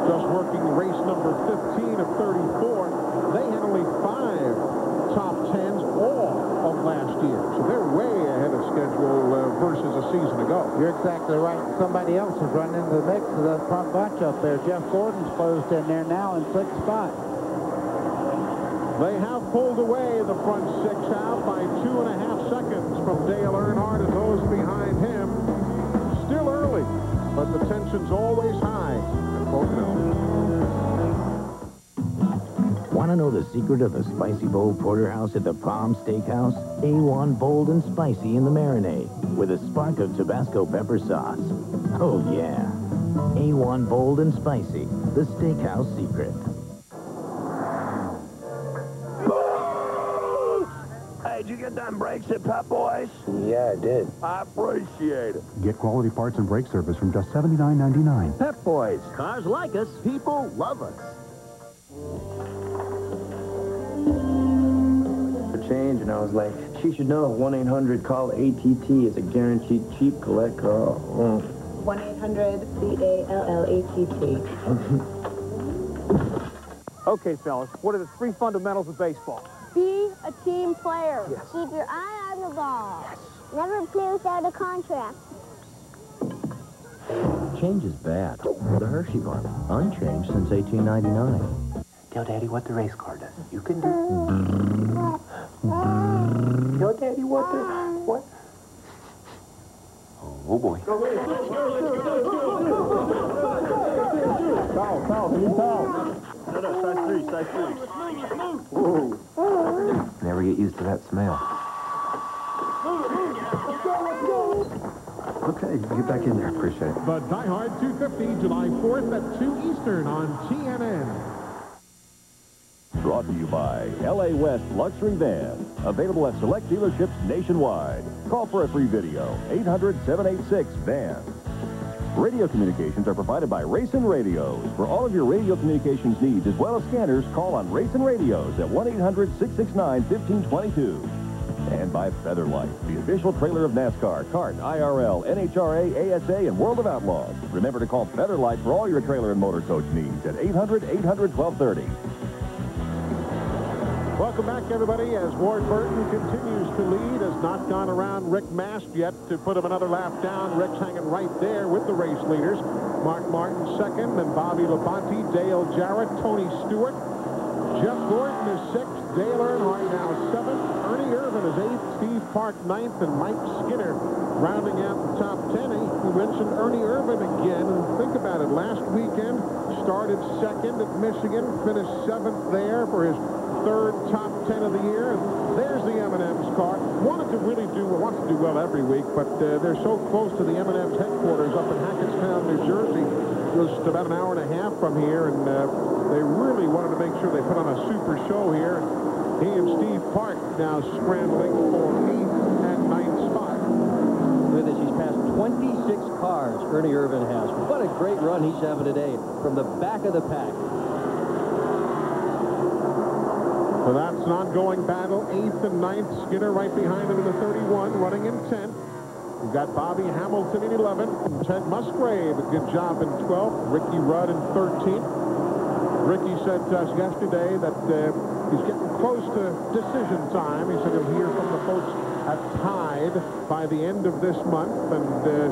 Just working race number 15 of 34. They had only 5 top 10s all of last year. So they're way ahead of schedule versus a season ago. You're exactly right. Somebody else is running into the mix of that front bunch up there. Jeff Gordon's closed in there now in 6th spot. They have pulled away the front 6 out by 2.5 seconds from Dale Earnhardt and those behind him. Still early, but the tension's always high at Pocono. Want to know the secret of the spicy bowl porterhouse at the Palm Steakhouse? A1 bold and spicy in the marinade with a spark of Tabasco pepper sauce. Oh, yeah. A1 bold and spicy, the steakhouse secret. Hey, did you get them brakes at Pep Boys? Yeah, I did. I appreciate it. Get quality parts and brake service from just $79.99. Pep Boys. Cars like us. People love us. Change, and I was like, she should know 1-800-CALL-ATT is a guaranteed cheap collect call. 1-800-CALLATT. Okay, fellas, what are the 3 fundamentals of baseball? Be a team player. Yes. Keep your eye on the ball. Yes. Never play without a contract. Change is bad. The Hershey bar, unchanged since 1899. Tell Daddy what the race car does. You can do. Tell Daddy what the... What? Oh, boy. Foul, can you foul? No, size 3. Whoa. Never get used to that smell. Okay, get back in there. Appreciate it. The Die Hard 250, July 4th at 2 Eastern on TNN. Brought to you by LA West Luxury Van. Available at select dealerships nationwide. Call for a free video. 800-786-VAN. Radio communications are provided by Racing Radios. For all of your radio communications needs as well as scanners, call on Racing Radios at 1-800-669-1522. And by Featherlight, the official trailer of NASCAR, CART, IRL, NHRA, ASA, and World of Outlaws. Remember to call Featherlight for all your trailer and motor coach needs at 800-800-1230. Welcome back, everybody, as Ward Burton continues to lead, has not gone around Rick Mast yet to put him another lap down. Rick's hanging right there with the race leaders. Mark Martin second, then Bobby Labonte, Dale Jarrett, Tony Stewart. Jeff Gordon is 6th, Dale Earnhardt now 7th, Ernie Irvin is 8th, Steve Park 9th, and Mike Skinner rounding out the top 10. We mentioned Ernie Irvin again, and think about it. Last weekend, started 2nd at Michigan, finished 7th there for his 3rd top 10 of the year. And there's the M&M's car. Wants to do well every week, but they're so close to the M&M's headquarters up in Hackettstown, New Jersey. Just about an hour and a half from here, and they really wanted to make sure they put on a super show here. He and Steve Park now scrambling for 8th and 9th spot. Look at this. He's passed 26 cars, Ernie Irvin has. What a great run he's having today from the back of the pack. So that's an ongoing battle. 8th and 9th. Skinner right behind him in the 31, running in 10th. We've got Bobby Hamilton in 11th. Ted Musgrave, a good job in 12th. Ricky Rudd in 13th. Ricky said to us yesterday that he's getting close to decision time. He said he'll hear from the folks at Tide by the end of this month and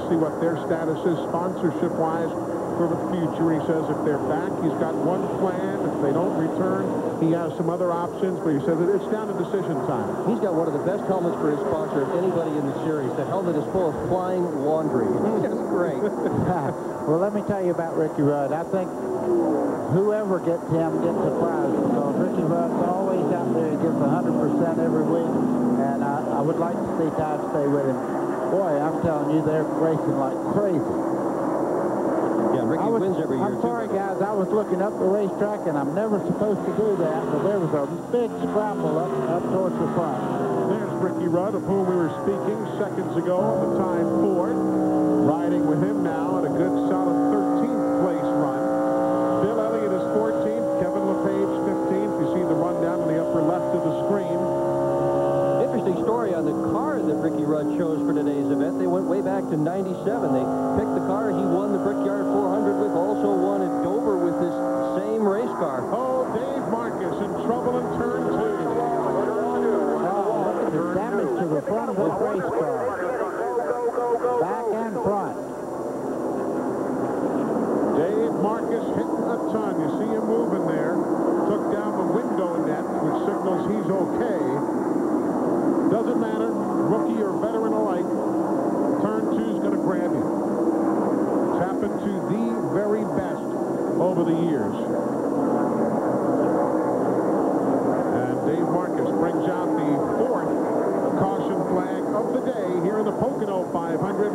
see what their status is sponsorship-wise for the future. He says if they're back, he's got one plan. If they don't return, he has some other options, but he says that it's down to decision time. He's got one of the best helmets for his sponsor of anybody in the series. The helmet is full of flying laundry. It's just great. Well, let me tell you about Ricky Rudd. I think whoever gets him gets a prize because Ricky Rudd's always out there. He gives 100% every week, and I would like to see Todd stay with him. Boy, I'm telling you, they're racing like crazy. Yeah, Ricky wins every year, I'm sorry, guys. I was looking up the racetrack, and I'm never supposed to do that, but there was a big scramble up towards the front. There's Ricky Rudd, of whom we were speaking seconds ago at the time Ford. Riding with him now at a good solid 13th place run. Bill Elliott is 14th, Kevin LePage 15th. You see the rundown in the upper left of the screen. Interesting story on the car that Ricky Rudd chose for today's event. They went way back to 97. They picked the car he won the Brickyard 400 with, also won at Dover with this same race car. Oh, Dave Marcus in trouble in turn 2. Look at the damage to the front of this race car. Back and front. Dave Marcus hitting a ton. You see him moving there. Took down the window net, which signals he's okay. Doesn't matter, rookie or veteran alike. Turn 2's going to grab you. It's happened to the very best over the years. And Dave Marcus brings out the 4th caution flag of the day here in the Pocono 500.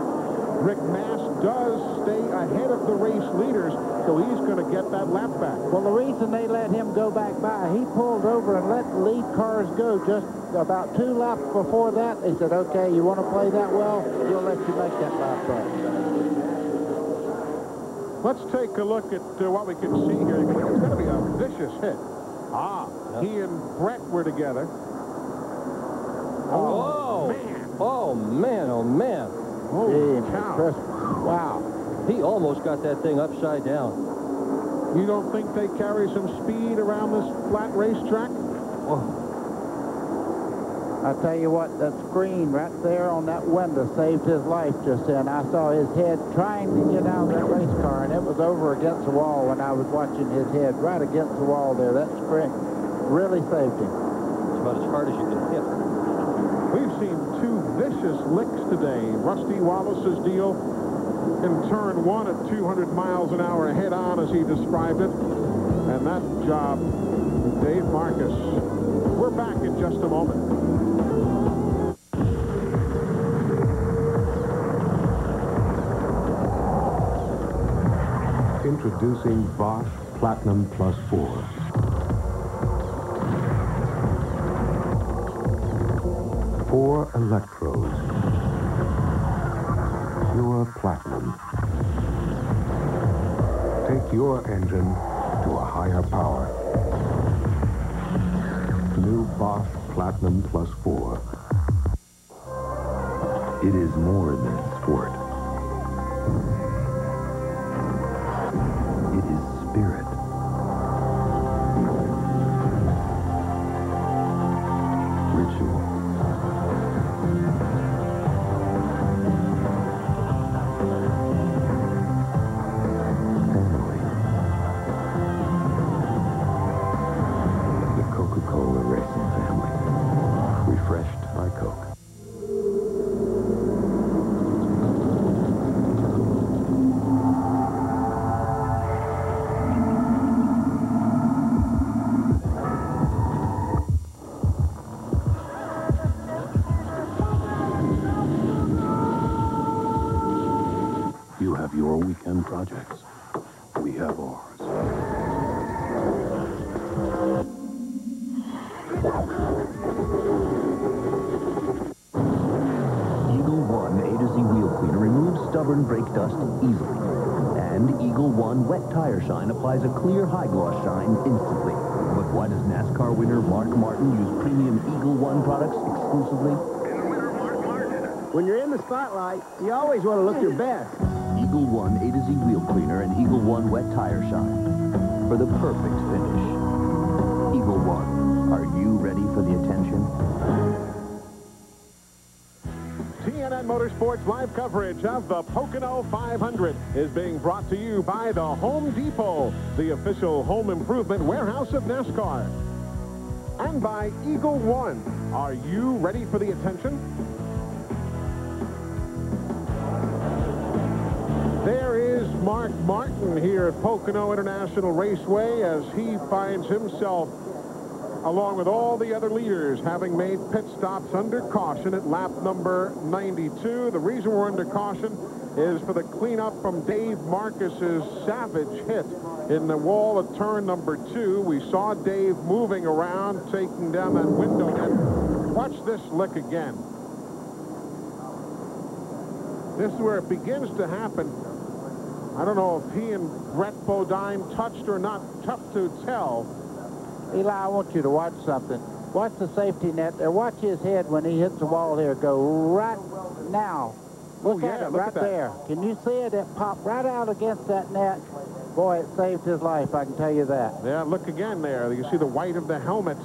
Rick Mast does stay ahead of the race leaders, so he's going to get that lap back. Well, the reason they let him go back by, he pulled over and let the lead cars go just about 2 laps before that. They said, okay, you want to play that well? We'll let you make that lap back. Let's take a look at what we can see here. It's going to be a vicious hit. He and Brett were together. Oh, man. Oh, man. Oh, man. Holy cow. Wow. He almost got that thing upside down. You don't think they carry some speed around this flat racetrack? Oh. I tell you what, that screen right there on that window saved his life just then. I saw his head trying to get out of that race car, and it was over against the wall when I was watching his head right against the wall there. That screen really saved him. It's about as hard as you can hit. We've seen 2 vicious licks today. Rusty Wallace's deal in turn 1 at 200 miles an hour head on, as he described it. And that job, Dave Marcus. We're back in just a moment. Introducing Bosch Platinum Plus 4. 4 electrodes. Pure platinum. Take your engine to a higher power. New Bosch Platinum Plus 4. It is more than sport. It is spirit. Ritual. Family. The Coca-Cola Racing family. Refreshed by Coke. You have your weekend projects. We have ours. Eagle One A to Z wheel cleaner removes stubborn brake dust easily. And Eagle One wet tire shine applies a clear high gloss shine instantly. But why does NASCAR winner Mark Martin use premium Eagle One products exclusively? When you're in the spotlight, you always want to look your best. Eagle One A to Z wheel cleaner and Eagle One wet tire shine for the perfect finish. Eagle One, are you ready for the attention? CNN Motorsports live coverage of the Pocono 500 is being brought to you by the Home Depot, the official home improvement warehouse of NASCAR. And by Eagle One. Are you ready for the attention? There is Mark Martin here at Pocono International Raceway as he finds himself, along with all the other leaders, having made pit stops under caution at lap number 92. The reason we're under caution is for the cleanup from Dave Marcus's savage hit in the wall at turn number 2. We saw Dave moving around, taking down that window net. Watch this lick again. This is where it begins to happen. I don't know if he and Brett Bodine touched or not. Tough to tell. Eli, I want you to watch something. Watch the safety net there. Watch his head when he hits the wall here. Go right now. Look at it right there. Can you see it? It popped right out against that net. Boy, it saved his life, I can tell you that. Yeah, look again there. You see the white of the helmet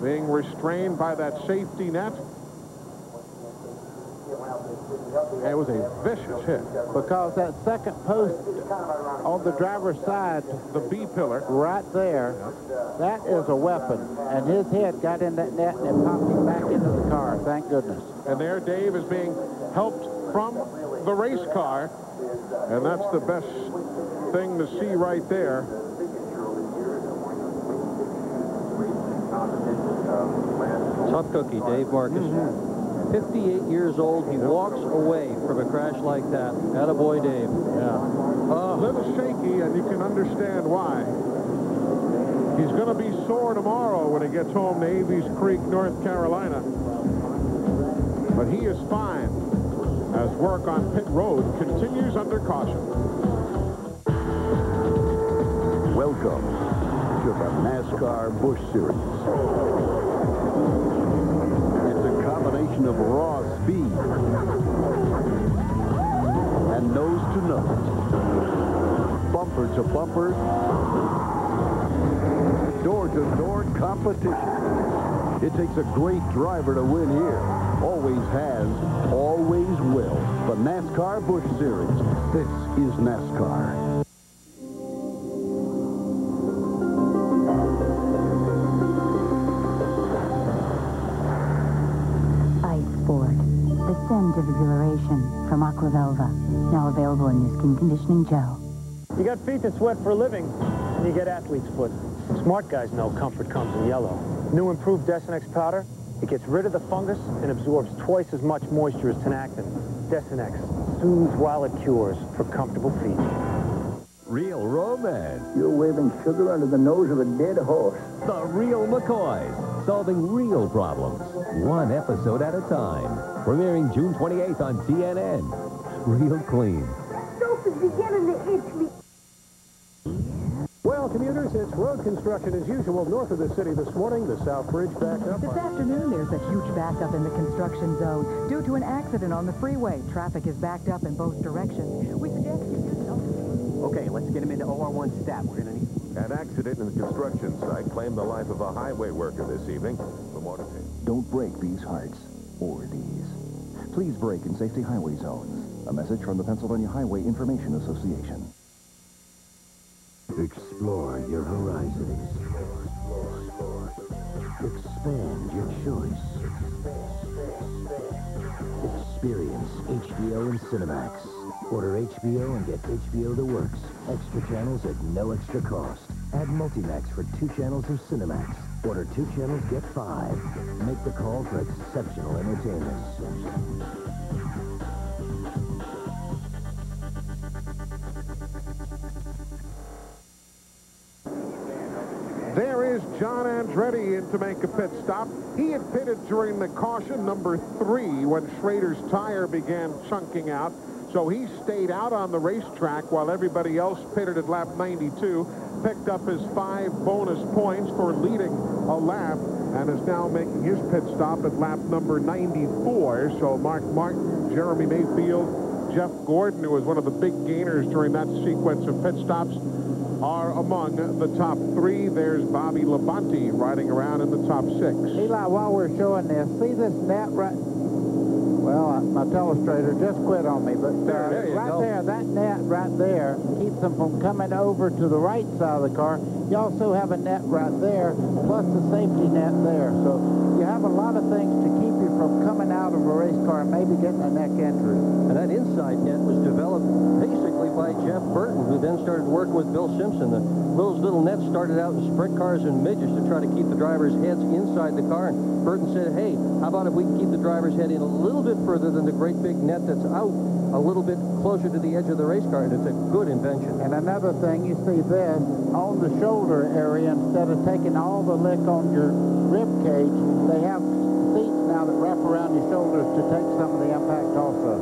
being restrained by that safety net. It was a vicious hit. Because that second post on the driver's side, the B pillar, right there, that is a weapon. And his head got in that net and it popped him back into the car. Thank goodness. And there Dave is being helped from the race car. And that's the best thing to see right there. Tough cookie, Dave Marcus. 58 years old, he walks away from a crash like that. Attaboy, Dave. Yeah. A little shaky, and you can understand why. He's going to be sore tomorrow when he gets home to Avies Creek, North Carolina. But he is fine as work on pit road continues under caution. Welcome to the NASCAR Busch Series. Combination of raw speed and nose to nose, bumper to bumper, door to door competition. It takes a great driver to win here. Always has, always will. The NASCAR Busch Series. This is NASCAR. Scent of exhilaration from Aqua Velva. Now available in your skin conditioning gel. You got feet that sweat for a living, and you get athlete's foot. Smart guys know comfort comes in yellow. New improved Desinex powder, it gets rid of the fungus and absorbs twice as much moisture as Tenactin. Desinex soothes while it cures for comfortable feet. Real romance. You're waving sugar under the nose of a dead horse. The Real McCoys, solving real problems, one episode at a time. Premiering June 28th on CNN. Real clean. Soap is beginning to itch me. Well, commuters, it's road construction as usual north of the city this morning. The South Bridge backed up. This afternoon, there's a huge backup in the construction zone. Due to an accident on the freeway, traffic is backed up in both directions. We suggest you just don't. Okay, let's get him into OR1 stat. We're going to need... An accident in the construction site claimed the life of a highway worker this evening. For more details. Don't break these hearts or these. Please brake in safety highway zones. A message from the Pennsylvania Highway Information Association. Explore your horizons. Expand your choice. Experience HBO and Cinemax. Order HBO and get HBO that works. Extra channels at no extra cost. Add Multimax for 2 channels of Cinemax. Order 2 channels, get 5. Make the call for exceptional entertainment. There is John Andretti in to make a pit stop. He had pitted during the caution number 3 when Schrader's tire began chunking out. So he stayed out on the racetrack while everybody else pitted at lap 92, picked up his 5 bonus points for leading a lap, and is now making his pit stop at lap number 94. So Mark Martin, Jeremy Mayfield, Jeff Gordon, who was one of the big gainers during that sequence of pit stops, are among the top 3. There's Bobby Labonte riding around in the top 6. Eli, while we're showing this, see this net right... Well, my telestrator just quit on me, but There you right go. there, that net right there keeps them from coming over to the right side of the car. You also have a net right there, plus the safety net there. So you have a lot of things to keep you from coming out of a race car and maybe getting a neck injury. And that inside net was developed basically by Jeff Burton, who then started working with Bill Simpson. Those little nets started out in sprint cars and midgets to try to keep the drivers' heads inside the car. And Burton said, hey, how about if we can keep the driver's head in a little bit further than the great big net that's out, a little bit closer to the edge of the race car, and it's a good invention. And another thing, you see this on the shoulder area, instead of taking all the lick on your rib cage, they have seats now that wrap around your shoulders to take some of the impact also.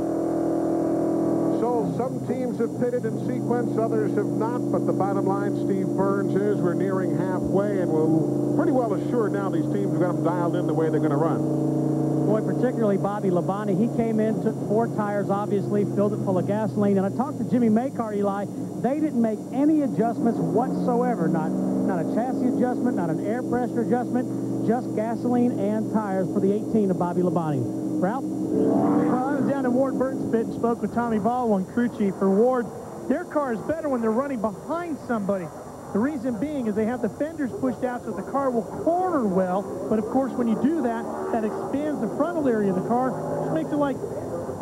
So some teams have pitted in sequence, others have not, but the bottom line, Steve Burns, is we're nearing halfway, and we're pretty well assured now these teams have got them dialed in the way they're going to run. Boy, particularly Bobby Labonte. He came in, took 4 tires, obviously, filled it full of gasoline. And I talked to Jimmy Makar, Eli. They didn't make any adjustments whatsoever. Not a chassis adjustment, not an air pressure adjustment, just gasoline and tires for the 18 of Bobby Labonte. Ralph? Well, I was down in Ward Burton's pit and spoke with Tommy Ball, one crew chief for Ward. Their car is better when they're running behind somebody. The reason being is they have the fenders pushed out so the car will corner well, but of course when you do that, that expands the frontal area of the car, which makes it like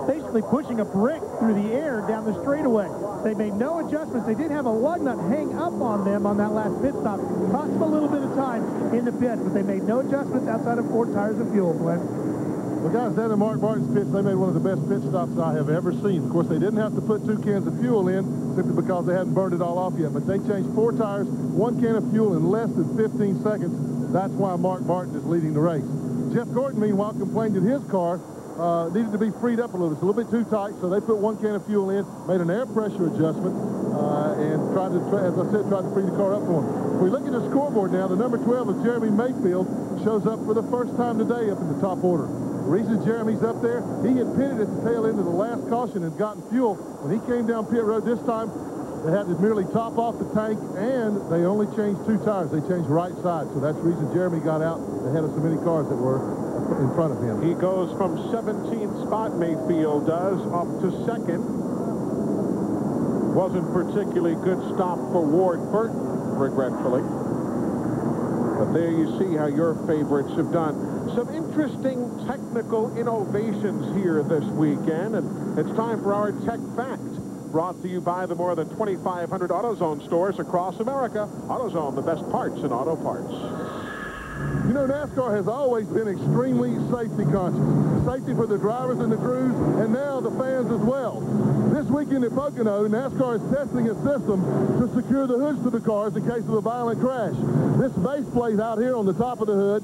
basically pushing a brick through the air down the straightaway. They made no adjustments. They did have a lug nut hang up on them on that last pit stop. Cost them a little bit of time in the pit, but they made no adjustments outside of 4 tires of fuel, Glenn. Well, guys, down in Mark Martin's pits, they made one of the best pit stops I have ever seen. Of course, they didn't have to put 2 cans of fuel in simply because they hadn't burned it all off yet. But they changed 4 tires, 1 can of fuel in less than 15 seconds. That's why Mark Martin is leading the race. Jeff Gordon, meanwhile, complained that his car needed to be freed up a little. It's a little bit too tight, so they put 1 can of fuel in, made an air pressure adjustment, and tried to, as I said, tried to free the car up for him. If we look at the scoreboard now, the number 12 of Jeremy Mayfield shows up for the first time today up in the top order. The reason Jeremy's up there, he had pitted at the tail end of the last caution and gotten fuel. When he came down pit road this time, they had to merely top off the tank, and they only changed 2 tires. They changed right side, so that's the reason Jeremy got out ahead of so many cars that were in front of him. He goes from 17th spot, Mayfield does, up to 2nd. Wasn't particularly good stop for Ward Burton, regretfully. But there you see how your favorites have done. Some interesting technical innovations here this weekend, and it's time for our Tech Fact, brought to you by the more than 2,500 AutoZone stores across America. AutoZone, the best parts in auto parts. You know, NASCAR has always been extremely safety conscious. Safety for the drivers and the crews, and now the fans as well. This weekend at Pocono, NASCAR is testing a system to secure the hoods to the cars in case of a violent crash. This base plate out here on the top of the hood,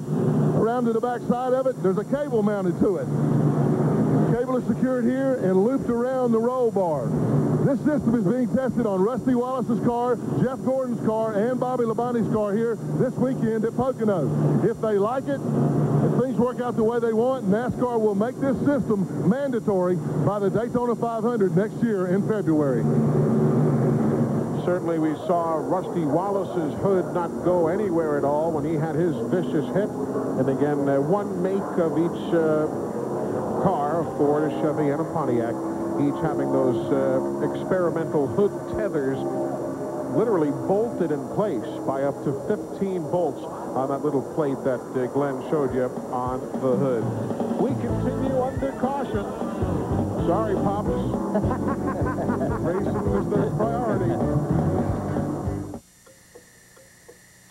around to the back side of it, there's a cable mounted to it. The cable is secured here and looped around the roll bar. This system is being tested on Rusty Wallace's car, Jeff Gordon's car, and Bobby Labonte's car here this weekend at Pocono. If they like it, if things work out the way they want, NASCAR will make this system mandatory by the Daytona 500 next year in February. Certainly we saw Rusty Wallace's hood not go anywhere at all when he had his vicious hit. And again, one make of each car, a Ford, a Chevy, and a Pontiac, each having those experimental hood tethers literally bolted in place by up to 15 bolts on that little plate that Glenn showed you on the hood. We continue under caution. Sorry, Pops. Racing was the priority.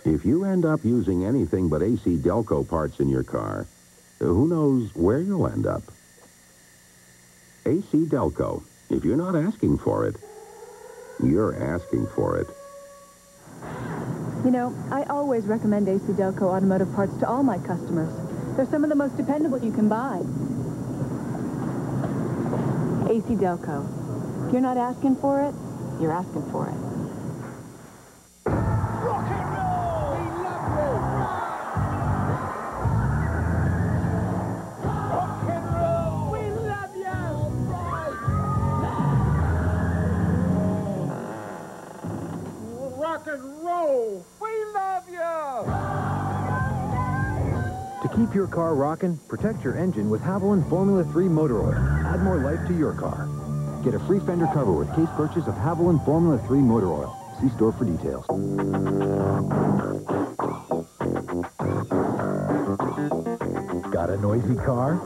If you end up using anything but AC Delco parts in your car, who knows where you'll end up? AC Delco. If you're not asking for it, you're asking for it. You know, I always recommend AC Delco automotive parts to all my customers. They're some of the most dependable you can buy. AC Delco. If you're not asking for it, you're asking for it. keep your car rocking, protect your engine with Havoline Formula 3 motor oil. Add more life to your car. Get a free fender cover with case purchase of Havoline Formula 3 motor oil. See store for details. Got a noisy car?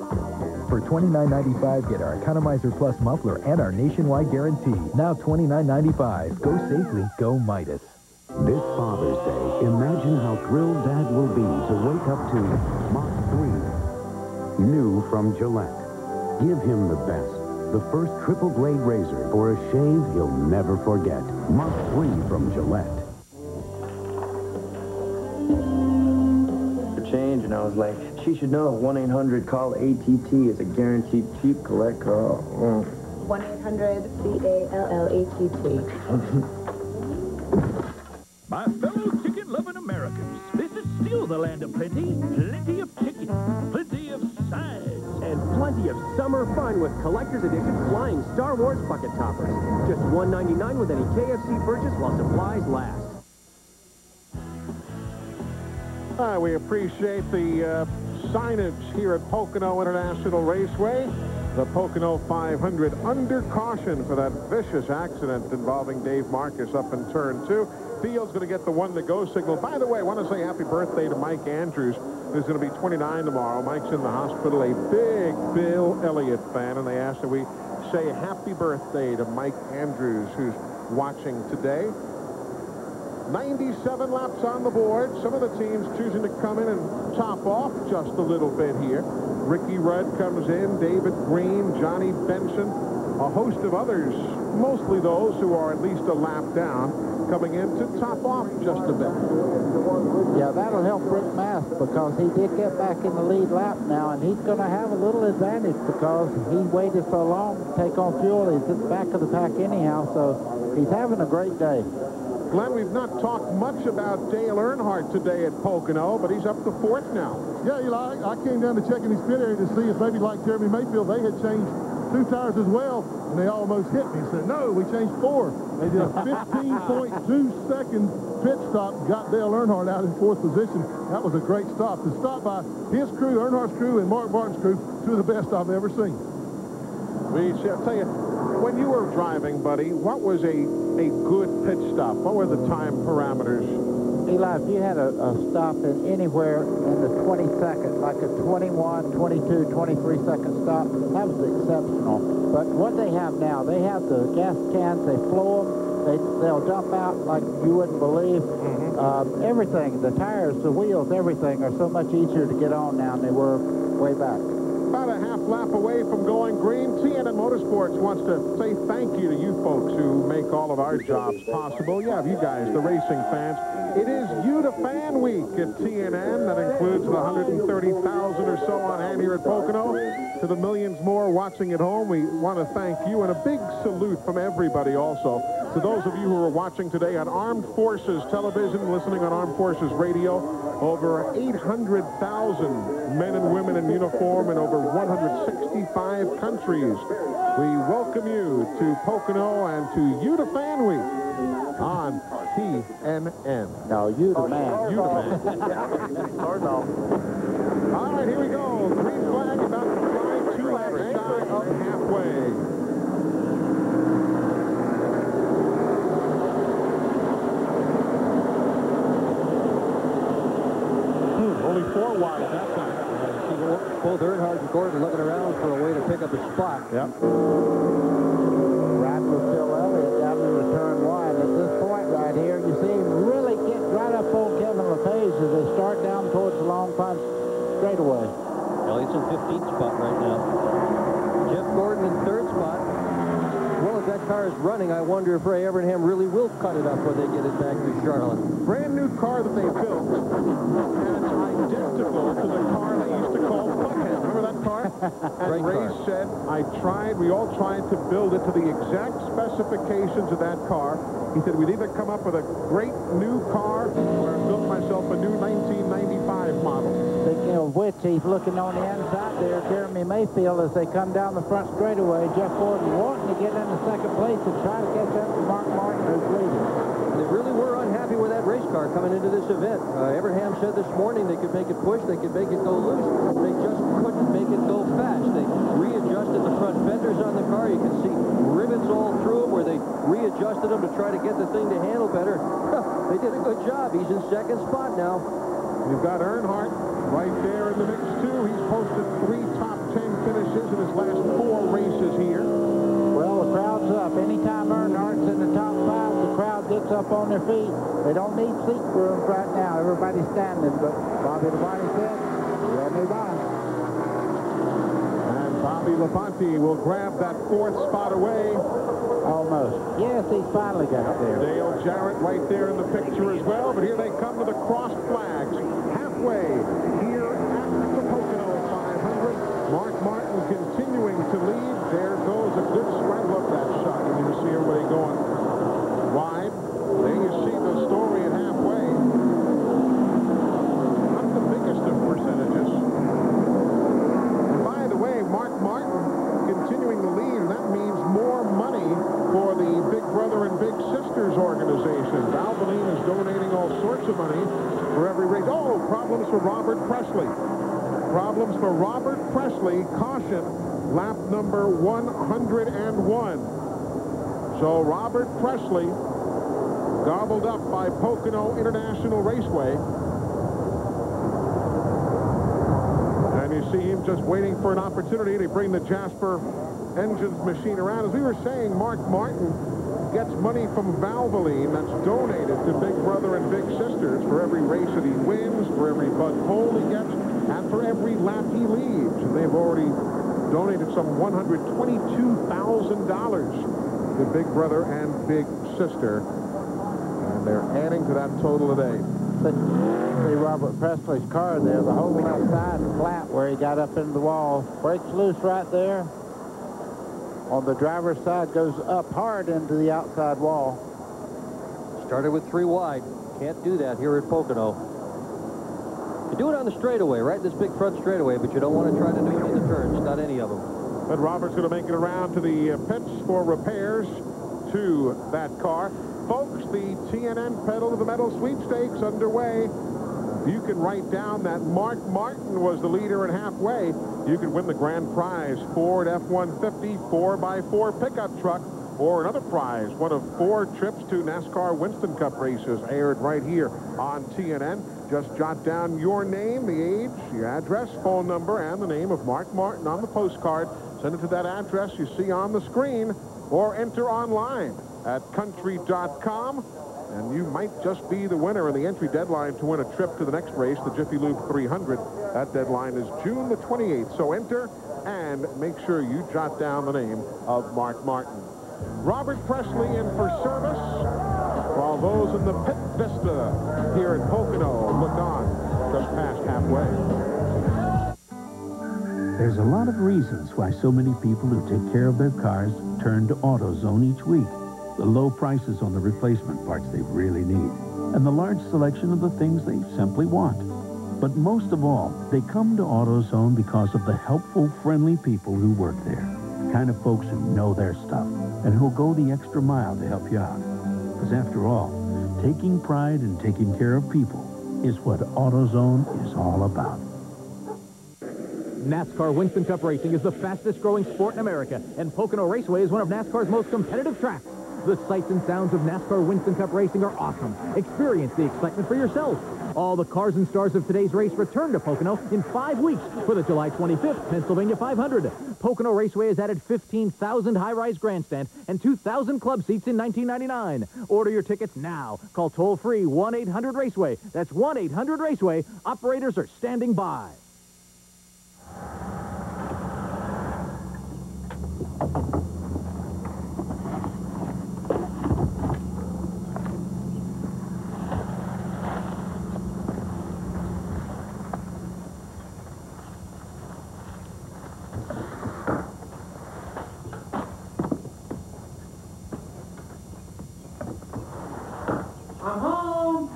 For $29.95, get our Economizer Plus muffler and our nationwide guarantee. Now $29.95. Go safely, go Midas. This Father's Day, imagine how thrilled Dad will be to wake up to Mach 3. New from Gillette. Give him the best. The first triple blade razor for a shave he'll never forget. Mach 3 from Gillette. Change, and I was like, she should know 1-800-CALL-ATT is a guaranteed cheap collect call. 1-800-CALL-ATT. My fellow chicken-loving Americans, this is still the land of plenty. Plenty of chicken, plenty of size, And plenty of summer fun with Collector's Edition Flying Star Wars Bucket Toppers. Just $1.99 with any KFC purchase while supplies last. We appreciate the signage here at Pocono International Raceway. The Pocono 500 under caution for that vicious accident involving Dave Marcus up in turn 2. Field's going to get the one-to-go signal. By the way, I want to say happy birthday to Mike Andrews, who's going to be 29 tomorrow. Mike's in the hospital, a big Bill Elliott fan, and they asked that we say happy birthday to Mike Andrews, who's watching today. 97 laps on the board. Some of the teams choosing to come in and top off just a little bit here. Ricky Rudd comes in, David Green, Johnny Benson, a host of others, mostly those who are at least a lap down, coming in to top off just a bit. Yeah, that'll help Rick Mass because he did get back in the lead lap now, and he's going to have a little advantage because he waited so long to take on fuel. He's at the back of the pack anyhow, so he's having a great day. Glenn, we've not talked much about Dale Earnhardt today at Pocono, but he's up to 4th now. Yeah, Eli, I came down to check in his pit area to see if maybe like Jeremy Mayfield, they had changed 2 tires as well, and they almost hit me. He said, no, we changed 4. They did a 15.2-second pit stop, got Dale Earnhardt out in 4th position. That was a great stop. To stop by his crew, Earnhardt's crew, and Mark Martin's crew, 2 of the best I've ever seen. I'll tell you, when you were driving, buddy, what was a good pit stop? What were the time parameters? Eli, if you had a stop in anywhere in the 20 seconds, like a 21, 22, 23-second stop, that was exceptional. But what they have now, they have the gas cans, they flow them, they'll dump out like you wouldn't believe. Everything, the tires, the wheels, everything are so much easier to get on now than they were way back. About a half lap away from going green. TNN Motorsports wants to say thank you to you folks who make all of our jobs possible. Yeah, you guys, the racing fans. It is You to Fan Week at TNN. That includes the 130,000 or so on hand here at Pocono. To the millions more watching at home, we want to thank you, and a big salute from everybody also. To those of you who are watching today on Armed Forces Television, listening on Armed Forces Radio, over 800,000 men and women in uniform in over 165 countries. We welcome you to Pocono and to You to Fan Week on TNN. No, you the man. You the man. All right, here we go. Green flag about to fly 2 laps shy of halfway. Only 4 wide that time. Both Earnhardt and Gordon looking around for a way to pick up a spot. Yep. Right with Bill Elliott down in the turn 1. At this point right here, you see him really get right up on Kevin LePage as they start down towards the long punch straightaway. Elliott's in 15th spot right now. Jeff Gordon in 3rd spot. Well, if that car is running, I wonder if Ray Evernham really will cut it up when they get it back to Charlotte. Brand new car that they built, and it's identical to the car they used to call Buckhead. Remember that car? And Ray said, we all tried to build it to the exact specifications of that car. He said, we'd either come up with a great new car or I built myself a new 1995 model. You know, which he's looking on the inside there, Jeremy Mayfield, as they come down the front straightaway. Jeff Ford wanting to get into second place to try to catch up to Mark Martin, who's leading. They really were unhappy with that race car coming into this event. Abraham said this morning they could make it push, they could make it go loose. They just couldn't make it go fast. They readjusted the front fenders on the car. You can see rivets all through them where they readjusted them to try to get the thing to handle better. They did a good job. He's in second spot now. You've got Earnhardt right there in the mix, too. He's posted 3 top 10 finishes in his last 4 races here. Well, the crowd's up. Anytime Earnhardt's in the top 5, the crowd gets up on their feet. They don't need seat rooms right now. Everybody's standing, but Bobby Labonte said, let me by. And Bobby Labonte will grab that 4th spot away. Almost. Yes, he's finally got there. Dale Jarrett right there in the picture as well, but here they come to the cross flags. Halfway here at the Pocono 500. Mark Martin continuing to lead. There goes a good spread. Look at that shot. And you see everybody going wide. There you see the story at halfway. Not the biggest of percentages. And by the way, Mark Martin continuing the lead, and that means more money for the Big Brother and Big Sisters organization. Valvoline is donating all sorts of money for every race. Oh, problems for Robert Presley. Problems for Robert Presley. Caution, lap number 101. So Robert Presley gobbled up by Pocono International Raceway. And you see him just waiting for an opportunity to bring the Jasper engines machine around. As we were saying, Mark Martin gets money from Valvoline that's donated to Big Brother and Big Sisters for every race that he wins, for every Bud pole he gets, and for every lap he leaves. And they've already donated some $122,000 to Big Brother and Big Sister. And they're adding to that total today. See Robert Presley's car there, the whole left side flat where he got up into the wall. Brakes loose right there. On the driver's side, goes up hard into the outside wall. Started with 3 wide. Can't do that here at Pocono. You do it on the straightaway, right? This big front straightaway, but you don't want to try to do it in the turns, not any of them. But Robert's going to make it around to the pits for repairs to that car. Folks, the TNN Pedal to the Metal sweepstakes underway. You can write down that Mark Martin was the leader at halfway. You could win the grand prize, Ford F-150 4x4 pickup truck, or another prize, one of 4 trips to NASCAR Winston Cup races, aired right here on TNN. Just jot down your name, the age, your address, phone number, and the name of Mark Martin on the postcard. Send it to that address you see on the screen, or enter online at country.com. And you might just be the winner in the entry deadline to win a trip to the next race, the Jiffy Lube 300. That deadline is June the 28th. So enter and make sure you jot down the name of Mark Martin. Robert Presley in for service, while those in the pit vista here at Pocono look on just past halfway. There's a lot of reasons why so many people who take care of their cars turn to AutoZone each week. The low prices on the replacement parts they really need, and the large selection of the things they simply want. But most of all, they come to AutoZone because of the helpful, friendly people who work there. The kind of folks who know their stuff and who'll go the extra mile to help you out. Because after all, taking pride in taking care of people is what AutoZone is all about. NASCAR Winston Cup racing is the fastest growing sport in America, and Pocono Raceway is one of NASCAR's most competitive tracks. The sights and sounds of NASCAR Winston Cup racing are awesome. Experience the excitement for yourself. All the cars and stars of today's race return to Pocono in 5 weeks for the July 25th Pennsylvania 500. Pocono Raceway has added 15,000 high-rise grandstand and 2,000 club seats in 1999. Order your tickets now. Call toll-free 1-800-RACEWAY. That's 1-800-RACEWAY. Operators are standing by.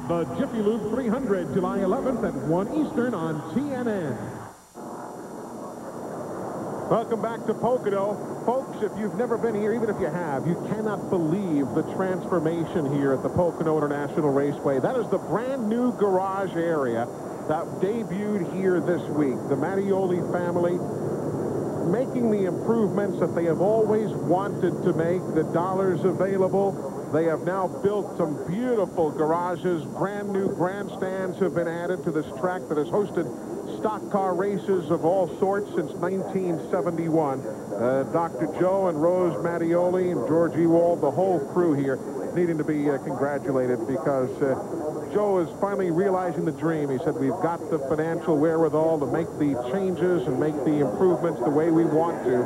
The the Jiffy Lube 300, July 11th at 1 Eastern on TNN. Welcome back to Pocono. Folks, if you've never been here, even if you have, you cannot believe the transformation here at the Pocono International Raceway. That is the brand new garage area that debuted here this week. The Mattioli family making the improvements that they have always wanted to make, the dollars available. They have now built some beautiful garages. Brand new grandstands have been added to this track that has hosted stock car races of all sorts since 1971. Dr. Joe and Rose Mattioli and George Ewald, the whole crew here, needing to be congratulated because Joe is finally realizing the dream. He said, we've got the financial wherewithal to make the changes and make the improvements the way we want to.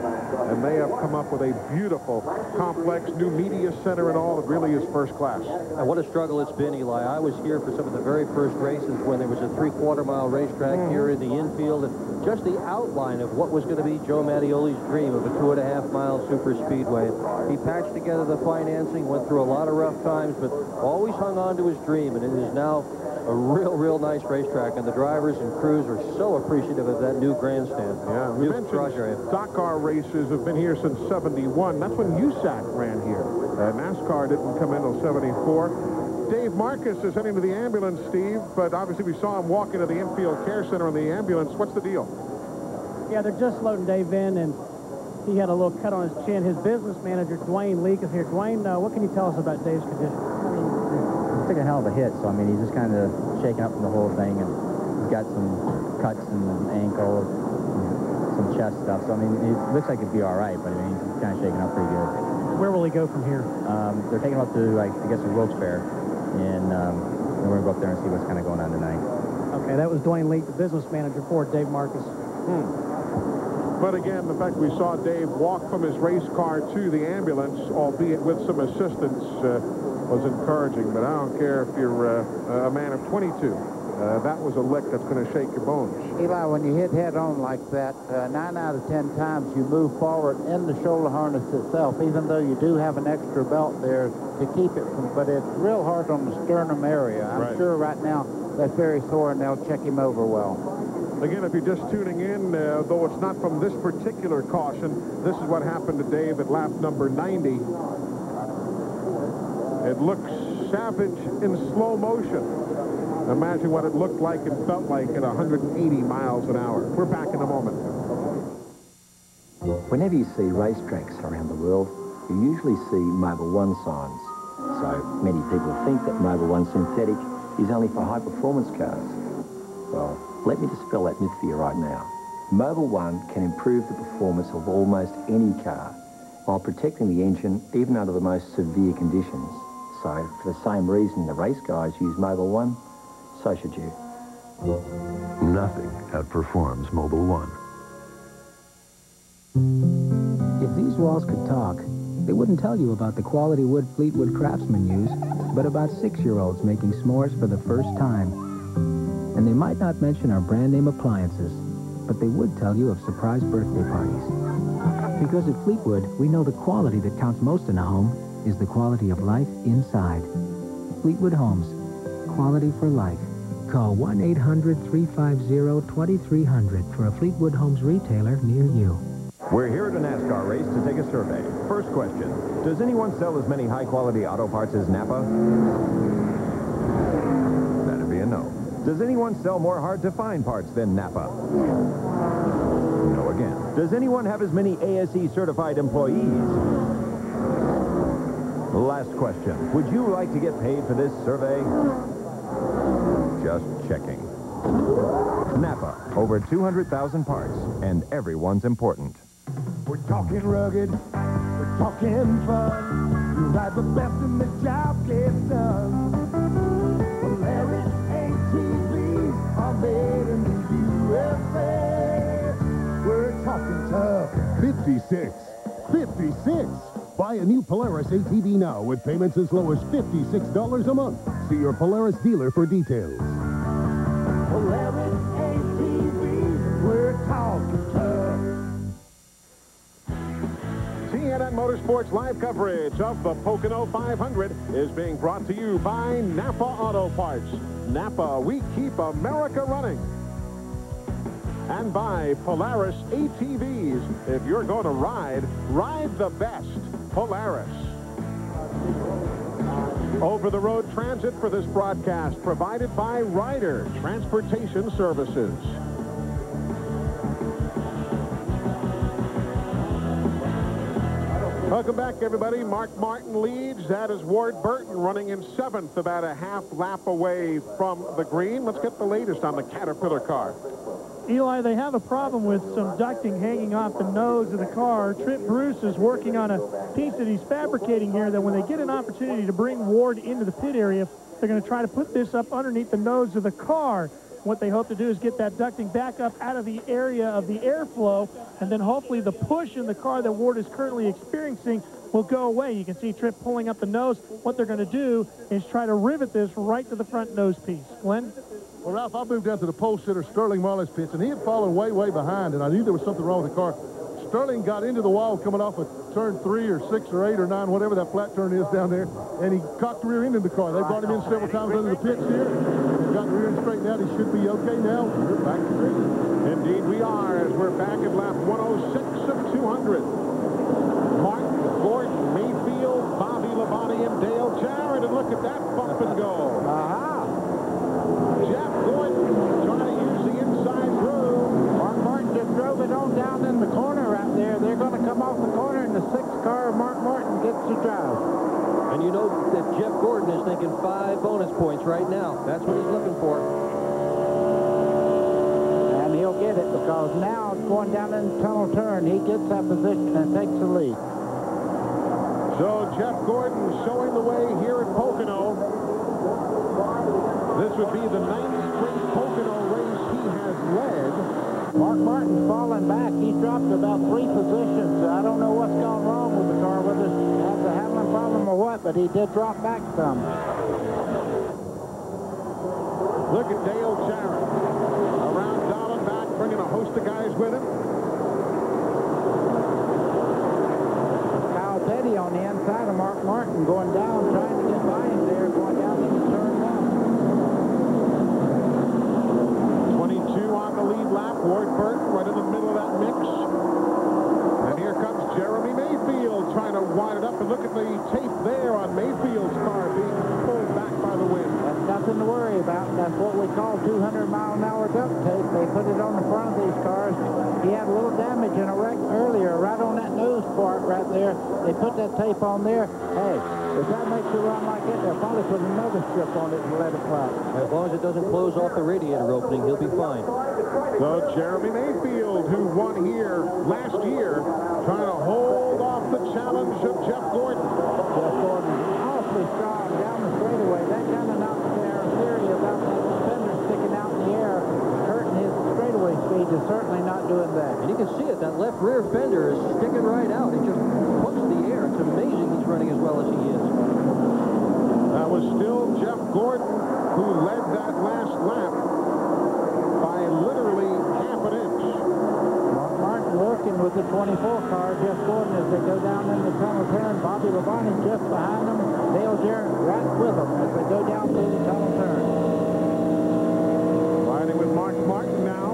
And they have come up with a beautiful complex, new media center and all. It really is first class. And what a struggle it's been, Eli. I was here for some of the very first races when there was a 3/4-mile racetrack here in the infield. And just the outline of what was going to be Joe Mattioli's dream of a 2.5-mile super speedway. He patched together the financing, went through a lot of rough times, but always hung on to his dream, and it is now a real nice racetrack, and the drivers and crews are so appreciative of that new grandstand. Yeah, we mentioned stock car races have been here since 71. That's when USAC ran here. NASCAR didn't come in until 74. Dave Marcus is heading to the ambulance, Steve, but obviously we saw him walk into the infield care center on the ambulance. What's the deal? Yeah, they're just loading Dave in, and he had a little cut on his chin. His business manager, Dwayne Leake, is here. Dwayne, what can you tell us about Dave's condition? He took a hell of a hit, so I mean, he's just kind of shaken up from the whole thing, and he's got some cuts in the ankle, some chest stuff. So I mean, it looks like it'd be all right, but I mean, he's kind of shaken up pretty good. Where will he go from here? They're taking him up to, like, I guess, the Wilkes Fair, and then we're gonna go up there and see what's kind of going on tonight. Okay, that was Dwayne Leake, the business manager for Dave Marcus. But again, the fact we saw Dave walk from his race car to the ambulance, albeit with some assistance, was encouraging. But I don't care if you're a man of 22. That was a lick that's going to shake your bones. Eli, when you hit head-on like that, 9 out of 10 times you move forward in the shoulder harness itself, even though you do have an extra belt there to keep it from, but it's real hard on the sternum area. I'm sure right now that's very sore, and they'll check him over well. Again, if you're just tuning in, though it's not from this particular caution, this is what happened to Dave at lap number 90. It looks savage in slow motion. Imagine what it looked like and felt like at 180 miles an hour. We're back in a moment. Whenever you see racetracks around the world, you usually see Mobil 1 signs. So many people think that Mobil 1 synthetic is only for high-performance cars. Well, let me dispel that myth for you right now. Mobil 1 can improve the performance of almost any car while protecting the engine even under the most severe conditions. So, for the same reason the race guys use Mobil 1, so should you. Nothing outperforms Mobil 1. If these walls could talk, they wouldn't tell you about the quality wood Fleetwood craftsmen use, but about 6-year-olds making s'mores for the first time. And they might not mention our brand name appliances, but they would tell you of surprise birthday parties. Because at Fleetwood, we know the quality that counts most in a home is the quality of life inside. Fleetwood Homes. Quality for life. Call 1-800-350-2300 for a Fleetwood Homes retailer near you. We're here at a NASCAR race to take a survey. First question, does anyone sell as many high-quality auto parts as Napa? That'd be a no. Does anyone sell more hard-to-find parts than Napa? No again. Does anyone have as many ASE-certified employees? Last question, would you like to get paid for this survey? Just checking. Napa, over 200,000 parts, and everyone's important. We're talking rugged, we're talking fun. You ride the best and the job gets done. Polaris ATVs are made in the USA. We're talking tough. 56. 56. Buy a new Polaris ATV now with payments as low as $56 a month. See your Polaris dealer for details. Polaris ATVs, we're talking tough. CNN Motorsports live coverage of the Pocono 500 is being brought to you by Napa Auto Parts. Napa, we keep America running. And by Polaris ATVs. If you're going to ride, ride the best. Polaris. Over-the-road transit for this broadcast provided by Ryder Transportation Services. Welcome back, everybody. Mark Martin leads. That is Ward Burton running in 7th, about a half lap away from the green. Let's get the latest on the Caterpillar car. Eli, they have a problem with some ducting hanging off the nose of the car. Trip Bruce is working on a piece that he's fabricating here that when they get an opportunity to bring Ward into the pit area, they're going to try to put this up underneath the nose of the car. What they hope to do is get that ducting back up out of the area of the airflow, and then hopefully the push in the car that Ward is currently experiencing will go away. You can see Tripp pulling up the nose. What they're going to do is try to rivet this right to the front nose piece. Glenn? Well, Ralph, I moved down to the pole sitter Sterling Marley's pits, and he had fallen way, way behind, and I knew there was something wrong with the car. Sterling got into the wall coming off of turn 3 or 6 or 8 or 9, whatever that flat turn is down there, and he cocked the rear end of the car. They brought him in several times under the pits here, and got the rear end straightened out. He should be okay now. We're back to green. Indeed we are, as we're back at lap 106 of 200. Martin, Gordon, Mayfield, Bobby Labonte, and Dale Jarrett, and look at that bump and go. Jeff Gordon trying to use the inside groove. Mark Martin just drove it on down in the corner right there. They're going to come off the corner, and the 6th car of Mark Martin gets the drive. And you know that Jeff Gordon is thinking 5 bonus points right now. That's what he's looking for. And he'll get it because now it's going down in the tunnel turn. He gets that position and takes the lead. So Jeff Gordon showing the way here at Pocono. This would be the 9th straight Pocono race he has led. Mark Martin's falling back. He's dropped about 3 positions. I don't know what's gone wrong with the car, whether it has a handling problem or what, but he did drop back some. Look at Dale Jarrett. Around Dolan back, bringing a host of guys with him. Kyle Petty on the inside of Mark Martin going down, trying to get by him there, going down into turn 1. 22 on the lead lap. Ward Burton right in the middle of that mix. And here comes Jeremy Mayfield trying to wide it up. And look at the tape there on Mayfield's car being pulled back by the wind. That's nothing to worry about. That's what we call 200-mile-an-hour duct tape. They put it on the front of these cars. He had a little damage in a wreck earlier, right on that nose part right there. They put that tape on there. Hey, if that makes it run like it, they'll probably put another strip on it and let it fly. As long as it doesn't close off the radiator opening, he'll be fine. So Jeremy Mayfield, who won here last year, trying to hold off the challenge of Jeff Gordon. Jeff Gordon awfully strong down the straightaway. That kind of knocked their theory about that fender sticking out in the air, hurting his straightaway speed, is certainly not doing that. And you can see it. That left rear fender is sticking right out. It just hooks the air. It's amazing he's running as well as he is. That was still Jeff Gordon who led that last lap by literally half an inch. Mark Martin working with the 24 car. Jeff Gordon as they go down in the tunnel turn. Bobby Labonte just behind them. Dale Jarrett right with them as they go down through the tunnel turn. Riding with Mark Martin now.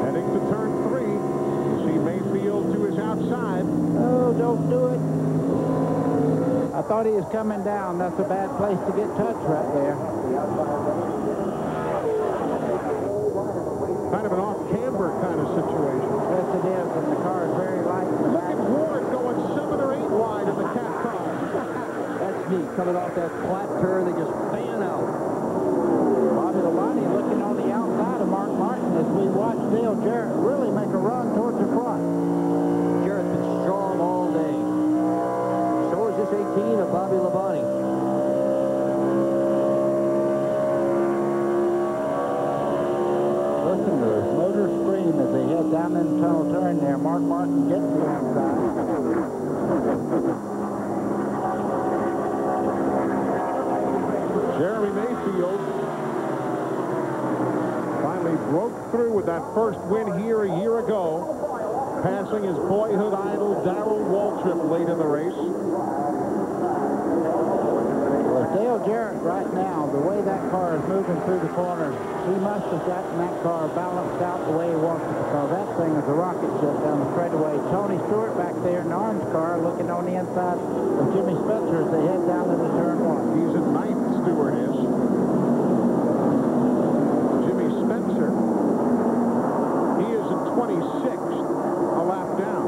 Heading to turn 3. You see Mayfield to his outside. Oh, don't do it. I thought he was coming down. That's a bad place to get touched right there. Kind of an off-camber kind of situation. Yes, it is, and the car is very light. Look at Ward going 7 or 8 wide in the cat car. That's neat. Coming off that flat turn, they just fan out. Bobby Labonte looking on the outside of Mark Martin as we watch Dale Jarrett really make a run towards the front. Jarrett's been strong all day. So is this 18 of Bobby Labonte. Listen to the motor scream as they head down in the tunnel turn there. Mark Martin gets the inside. Jeremy Mayfield finally broke through with that first win here a year ago. Passing his boyhood idol, Darrell Waltrip, late in the race. Well, Dale Jarrett right now, the way that car is moving through the corner, he must have gotten that car balanced out the way he wants it, because that thing is a rocket ship down the straightaway. Tony Stewart back there in the orange car looking on the inside of Jimmy Spencer as they head down into turn one. He's in ninth, Stewart is. Jimmy Spencer, he is in 26th, a lap down.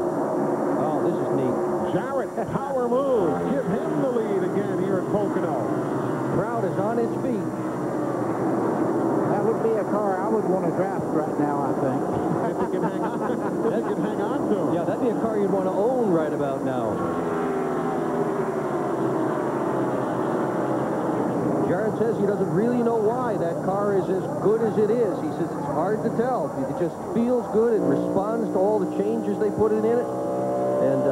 Oh, this is neat. Jarrett, power move. Give him the lead again here at Pocono. Crowd is on its feet. That would be a car I would want to draft right now, I think. If you can hang on to him. Yeah, that'd be a car you'd want to own right about now. Jarrett says he doesn't really know why that car is as good as it is. He says it's hard to tell. It just feels good. It responds to all the changes they put in it. And,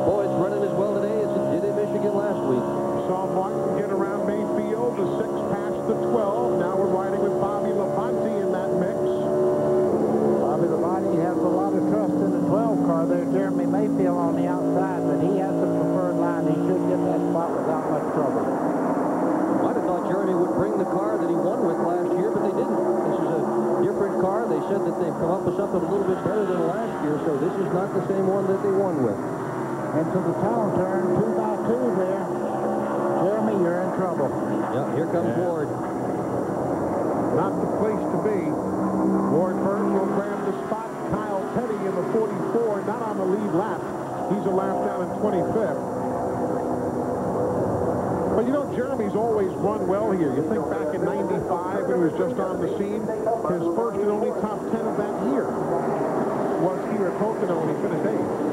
boy, it's running as well today as it did in Michigan last week. Saw Martin get around Mayfield. The 6 past the 12. Now we're riding with Bobby Labonte in that mix. Bobby Labonte has a lot of trust in the 12 car there. Jeremy Mayfield on the outside, but he has the preferred line. He should get that spot without much trouble. I'd have thought Jeremy would bring the car that he won with last year, but they didn't. This is a different car. They said that they've come up with something a little bit better than last year, so this is not the same one that they won with. Into the tunnel turn, 2 by 2 there. Jeremy, you're in trouble. Yeah, here comes Ward. Not the place to be. Ward Burns will grab the spot. Kyle Petty in the 44, not on the lead lap. He's a lap down in 25th. But you know, Jeremy's always run well here. You think back in 95 when he was just on the scene, his first and only top 10 of that year was here at Pocono when he finished 8th.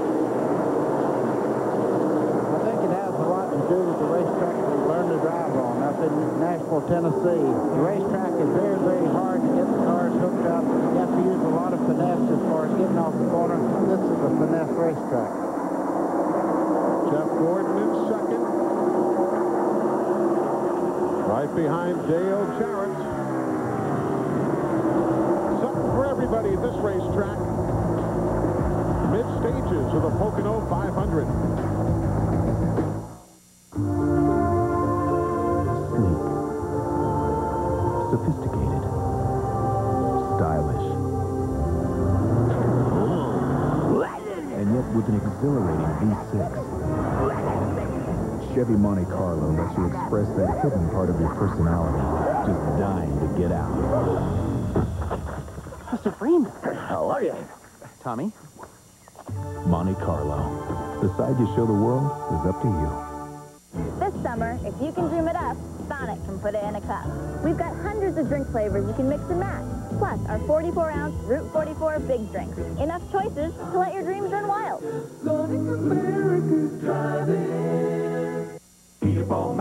I think it has a lot to do with the racetrack we learned to drive on up in Nashville, Tennessee. The racetrack is very, very hard to get the cars hooked up. You have to use a lot of finesse as far as getting off the corner. This is a finesse racetrack. Jeff Gordon in second. Right behind Dale Jarrett. Something for everybody at this racetrack. Mid-stages of the Pocono 500. Sleek. Sophisticated. Stylish. And yet with an exhilarating V6. Chevy Monte Carlo lets you express that hidden part of your personality, just dying to get out. Mr. Freeman. How are you? Tommy? Monte Carlo. The side you show the world is up to you. This summer, if you can dream it up, Sonic can put it in a cup. We've got hundreds of drink flavors you can mix and match. Plus, our 44-ounce Route 44 big drinks. Enough choices to let your dreams run wild. Sonic America's driving. Peter Paul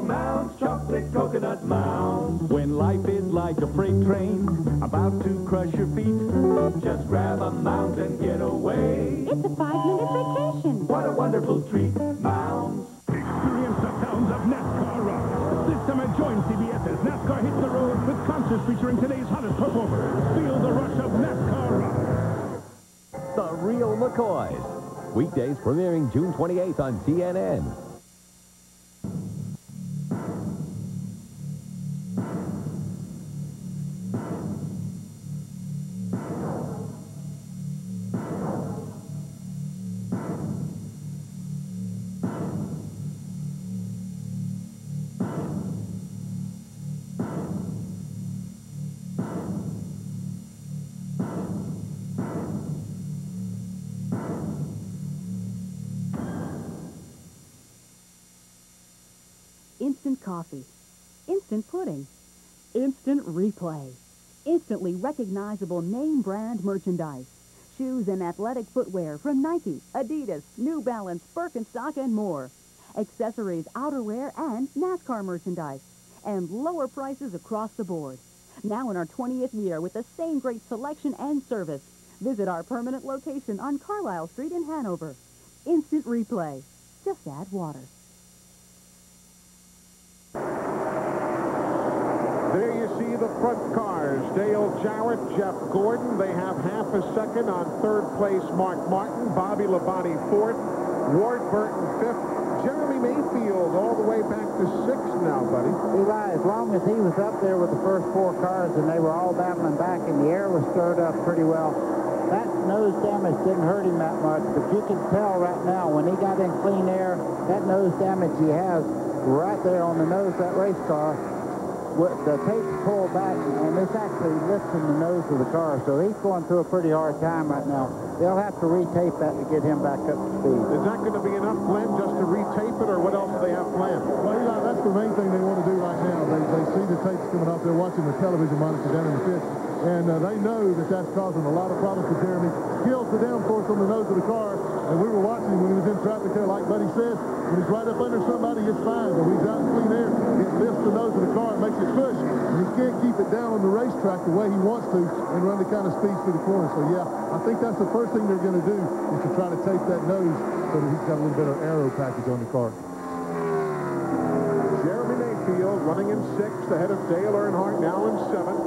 Mounds, chocolate coconut mounds. When life is like a freight train, about to crush your feet, Just grab a mound and get away. It's a 5-minute vacation. What a wonderful treat, Mounds. experience the sounds of NASCAR rock. This summer, join CBS as NASCAR hits the road with concerts featuring today's hottest performers. Feel the rush of NASCAR rock. The Real McCoys. Weekdays premiering June 28th on TNN. Instant coffee, instant pudding, instant replay, instantly recognizable name brand merchandise, shoes and athletic footwear from Nike, Adidas, New Balance, Birkenstock, and more, accessories, outerwear, and NASCAR merchandise, and lower prices across the board. Now in our 20th year with the same great selection and service. Visit our permanent location on Carlisle Street in Hanover. Instant replay. Just add water. There you see the front cars. Dale Jarrett, Jeff Gordon. They have half a second on third place. Mark Martin, Bobby Labonte fourth, Ward Burton fifth. Jeremy Mayfield all the way back to sixth now, buddy. Eli, as long as he was up there with the first four cars and they were all battling back and the air was stirred up pretty well, that nose damage didn't hurt him that much. But you can tell right now when he got in clean air, that nose damage he has right there on the nose of that race car, the tape's pulled back and it's actually lifting the nose of the car. So he's going through a pretty hard time right now. They'll have to retape that to get him back up to speed. Is that going to be enough, Glenn, just to retape it, or what else do they have planned? Well, Eli, that's the main thing they want to do right now. They see the tapes coming off. They're watching the television monitor down in the pit, and they know that that's causing a lot of problems for Jeremy. Kills the downforce on the nose of the car, and we were watching him when he was in traffic there, like Buddy says. When he's right up under somebody, it's fine. But when he's out in clean air, it lifts the nose of the car and makes it push, and he can't keep it down on the racetrack the way he wants to and run the kind of speeds through the corner. So, yeah, I think that's the first thing they're going to do is to try to tape that nose so that he's got a little bit of aero package on the car. Jeremy Mayfield running in sixth, ahead of Dale Earnhardt now in seventh.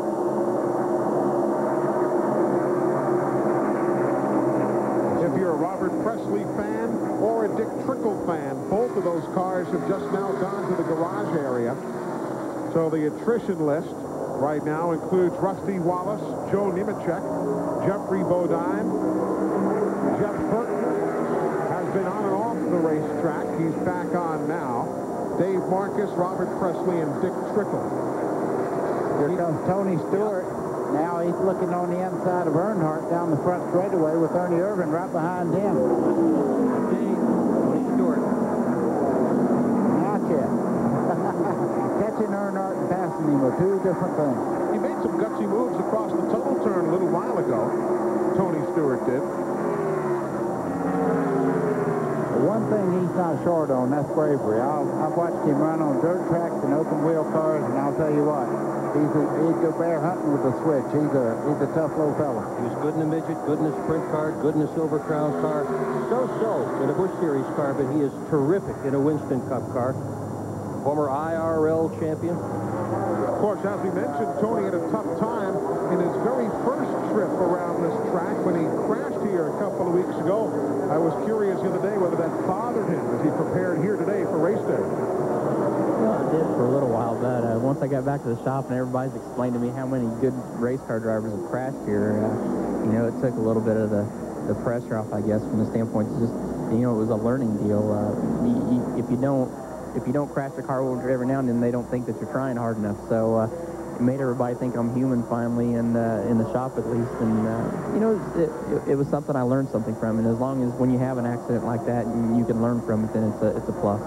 If you're a Robert Presley fan or a Dick Trickle fan, both of those cars have just now gone to the garage area. So the attrition list right now includes Rusty Wallace, Joe Nemechek, Jeffrey Bodine, Jeff Burton has been on and off the racetrack. He's back on now. Dave Marcus, Robert Presley, and Dick Trickle. Here comes Tony Stewart. Now he's looking on the inside of Earnhardt down the front straightaway with Ernie Irvin right behind him. Tony Stewart. Not yet. Catching Earnhardt and passing him are two different things. He made some gutsy moves across the tunnel turn a little while ago. Tony Stewart did. The one thing he's not short on, that's bravery. I've watched him run on dirt tracks and open wheel cars, and I'll tell you what, he'd go bear hunting with a switch. He's a tough little fella. He was good in the midget, good in the sprint car, good in the Silver Crown car. So-so in a Busch Series car, but he is terrific in a Winston Cup car. Former IRL champion. Of course, as we mentioned, Tony had a tough time in his very first trip around this track when he crashed here a couple of weeks ago. I was curious the other day whether that bothered him as he prepared here today for race day. Well, it did for a little while, but once I got back to the shop and everybody's explained to me how many good race car drivers have crashed here, you know, it took a little bit of the pressure off, I guess, from the standpoint. It's just, you know, it was a learning deal. If you don't crash a car every now and then, they don't think that you're trying hard enough. So it made everybody think I'm human finally, and in the shop at least. And you know, it was something I learned something from. And as long as when you have an accident like that, you can learn from it, then it's a plus.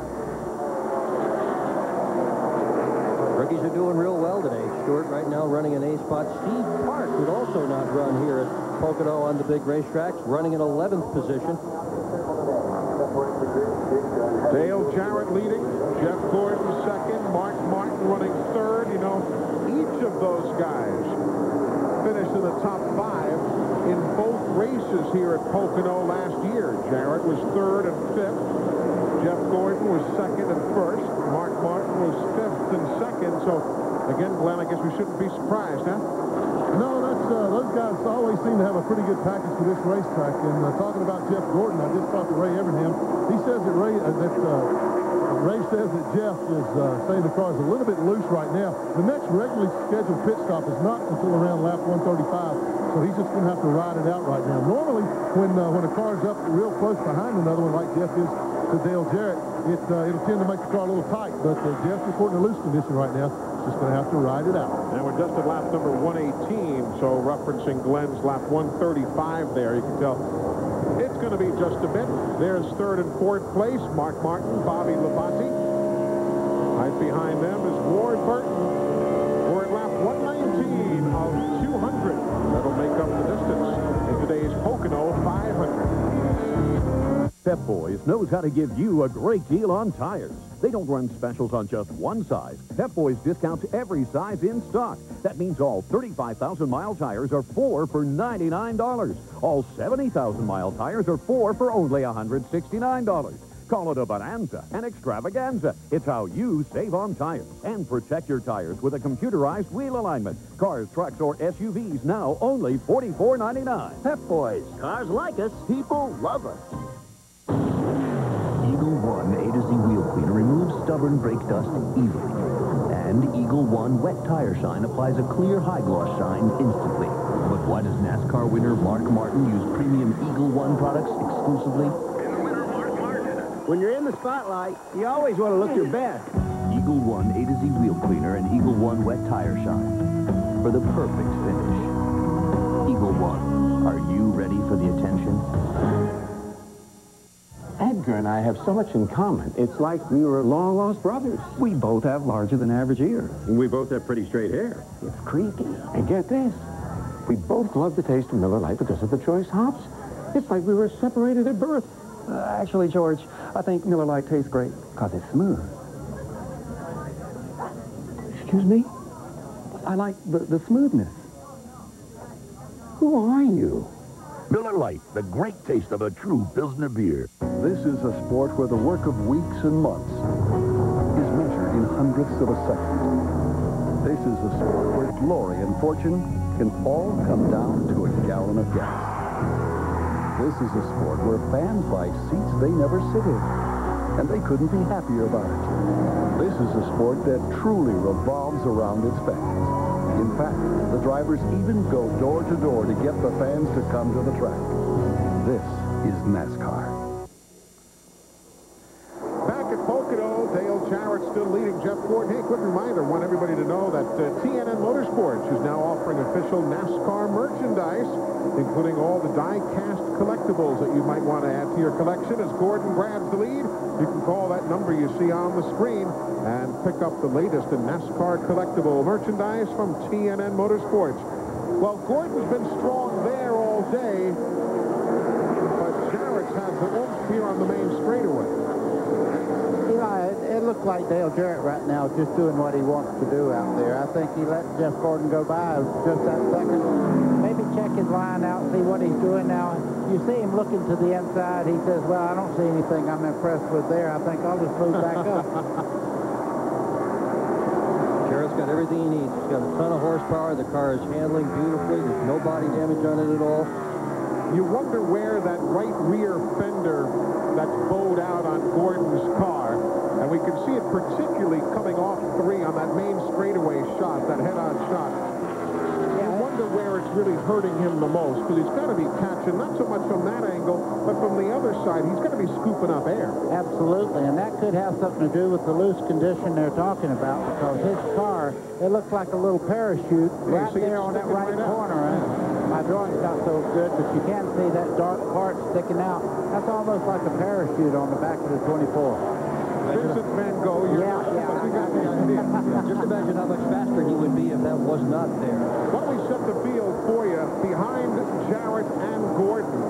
Rookies are doing real well today. Stewart right now running an A spot. Steve Park would also not run here at Pocono on the big racetracks, running in 11th position. Dale Jarrett leading, Jeff Gordon second, Mark Martin running third. You know, each of those guys finished in the top 5 in both races here at Pocono last year. Jarrett was third and fifth. Jeff Gordon was second and first. Mark Martin was fifth and second. So, again, Glenn, I guess we shouldn't be surprised, huh? No, those guys always seem to have a pretty good package for this racetrack. And talking about Jeff Gordon, I just talked to Ray Evernham. He says that Ray says that Jeff is saying the car is a little bit loose right now. The next regularly scheduled pit stop is not until around lap 135, so he's just going to have to ride it out right now. Normally, when a car is up real close behind another one, like Jeff is to Dale Jarrett, it'll tend to make the car a little tight. But Jeff's reporting a loose condition right now. Just going to have to ride it out. And we're just at lap number 118, so referencing Glenn's lap 135 there, you can tell it's going to be just a bit. There's third and fourth place, Mark Martin, Bobby Labonte. Right behind them is Ward Burton. We're at lap 119 of 200. That'll make up the distance in today's Pocono 500. Pep Boys knows how to give you a great deal on tires. They don't run specials on just one size. Pep Boys discounts every size in stock. That means all 35,000-mile tires are 4 for $99. All 70,000-mile tires are 4 for only $169. Call it a bonanza, an extravaganza. It's how you save on tires and protect your tires with a computerized wheel alignment. Cars, trucks, or SUVs now only $44.99. Pep Boys. Cars like us. People love us. Eagle One A to Z wheel cleaner removes stubborn brake dust easily. And Eagle One Wet Tire Shine applies a clear high gloss shine instantly. But why does NASCAR winner Mark Martin use premium Eagle One products exclusively? When you're in the spotlight, you always want to look your best. Eagle One A to Z wheel cleaner and Eagle One Wet Tire Shine for the perfect finish. Eagle One, are you ready for the attention? Edgar and I have so much in common. It's like we were long-lost brothers. We both have larger than average ears. We both have pretty straight hair. It's creepy. And get this, we both love the taste of Miller Lite because of the choice hops. It's like we were separated at birth. Actually, George, I think Miller Lite tastes great because it's smooth. Excuse me? I like the smoothness. Who are you? Miller Lite, the great taste of a true Pilsner beer. This is a sport where the work of weeks and months is measured in hundredths of a second. This is a sport where glory and fortune can all come down to a gallon of gas. This is a sport where fans buy seats they never sit in, and they couldn't be happier about it. This is a sport that truly revolves around its fans. In fact, the drivers even go door to door to get the fans to come to the track. This is NASCAR. Back at Pocono, Dale Jarrett still leading Jeff Gordon. Hey, quick reminder, want everybody to know that TNN Motorsports is now offering official NASCAR merchandise, including all the die-cast collectibles that you might want to add to your collection. As Gordon grabs the lead, you can call that number you see on the screen and pick up the latest in NASCAR collectible merchandise from TNN Motorsports. Well, Gordon's been strong there all day, but Jarrett's had the oomph here on the main straightaway. It looked like Dale Jarrett right now is just doing what he wants to do out there. I think he let Jeff Gordon go by just that second. Maybe check his line out, see what he's doing now. You see him looking to the inside. He says, well, I don't see anything I'm impressed with there. I think I'll just move back up. Jarrett's got everything he needs. He's got a ton of horsepower. The car is handling beautifully. There's no body damage on it at all. You wonder where that right rear fender that's bowed out on Gordon's car, and we can see it particularly coming off 3 on that main straightaway shot, that head-on shot. You wonder where it's really hurting him the most, because he's got to be catching, not so much from that angle, but from the other side. He's going to be scooping up air. Absolutely, and that could have something to do with the loose condition they're talking about, because his car, it looks like a little parachute right there on that right corner. My drawing's not so good, but you can see that dark part sticking out. That's almost like a parachute on the back of the 24. Vincent Van Gogh, you got the idea. Just imagine how much faster he would be if that was not there. Why don't we set the field for you behind Jarrett and Gordon?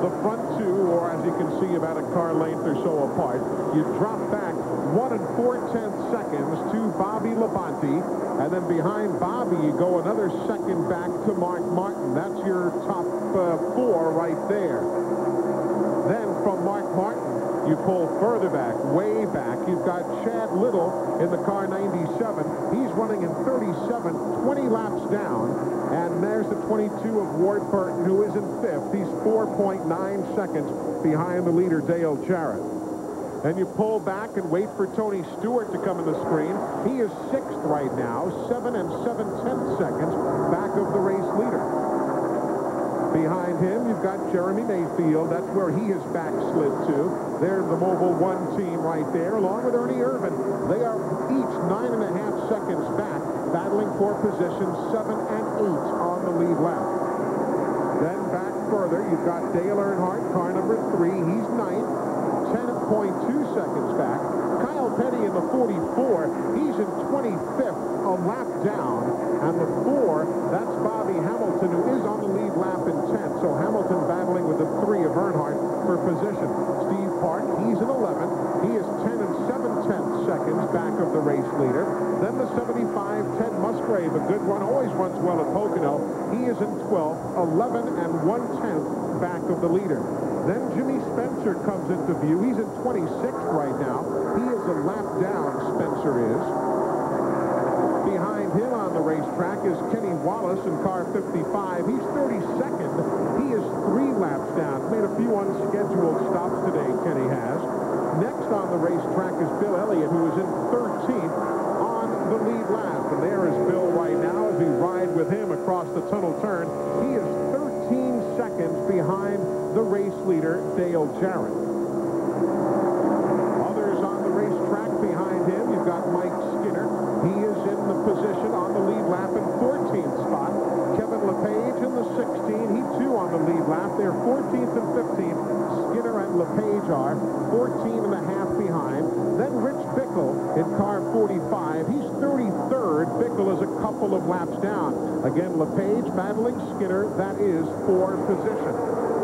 The front two, or as you can see, about a car length or so apart. You drop back 1 4/10 seconds to Bobby Labonte, and then behind Bobby, you go another second back to Mark Martin. That's your top 4 right there. Then from Mark Martin, you pull further back, way back. You've got Chad Little in the car 97. He's running in 37, 20 laps down. And there's the 22 of Ward Burton, who is in 5th. He's 4.9 seconds behind the leader, Dale Jarrett. Then you pull back and wait for Tony Stewart to come in the screen. He is 6th right now, 7 7/10 seconds back of the race leader. Behind him, you've got Jeremy Mayfield. That's where he is backslid to. They're the Mobil 1 team right there, along with Ernie Irvin. They are each 9.5 seconds back, battling for positions 7 and 8 on the lead lap. Then back further, you've got Dale Earnhardt, car number 3. He's 9th, 10.2 seconds back. Kyle Petty in the 44. He's in 25th, a lap down. And the 4, that's Bobby Hamilton, who is on the lead lap in 10th. So Hamilton battling with the 3 of Earnhardt for position. Steve Park, he's in 11th. He is 10 7/10 seconds back of the race leader. Then the 75, Ted Musgrave, a good one, always runs well at Pocono. He is in 12th, 11 1/10 back of the leader. Then Jimmy Spencer comes into view. He's in 26th right now. He is a lap down, Spencer is. Behind him on the racetrack is Kenny Wallace in car 55. He's 32nd. He is 3 laps down. Made a few unscheduled stops today, Kenny has. Next on the racetrack is Bill Elliott, who is in 13th on the lead lap. And there is Bill right now as we ride with him across the tunnel turn. He is 13 seconds behind the race leader, Dale Jarrett. Others on the racetrack behind him, you've got Mike Skinner. He is in the position on the lead lap in 14th spot. Kevin LePage in the 16. He too on the lead lap. They're 14th and 15th. Skinner and LePage are 14 and a half behind. Then Rich Bickle in car 45. He's 33rd. Bickle is a couple of laps down. Again, LePage battling Skinner. That is for position.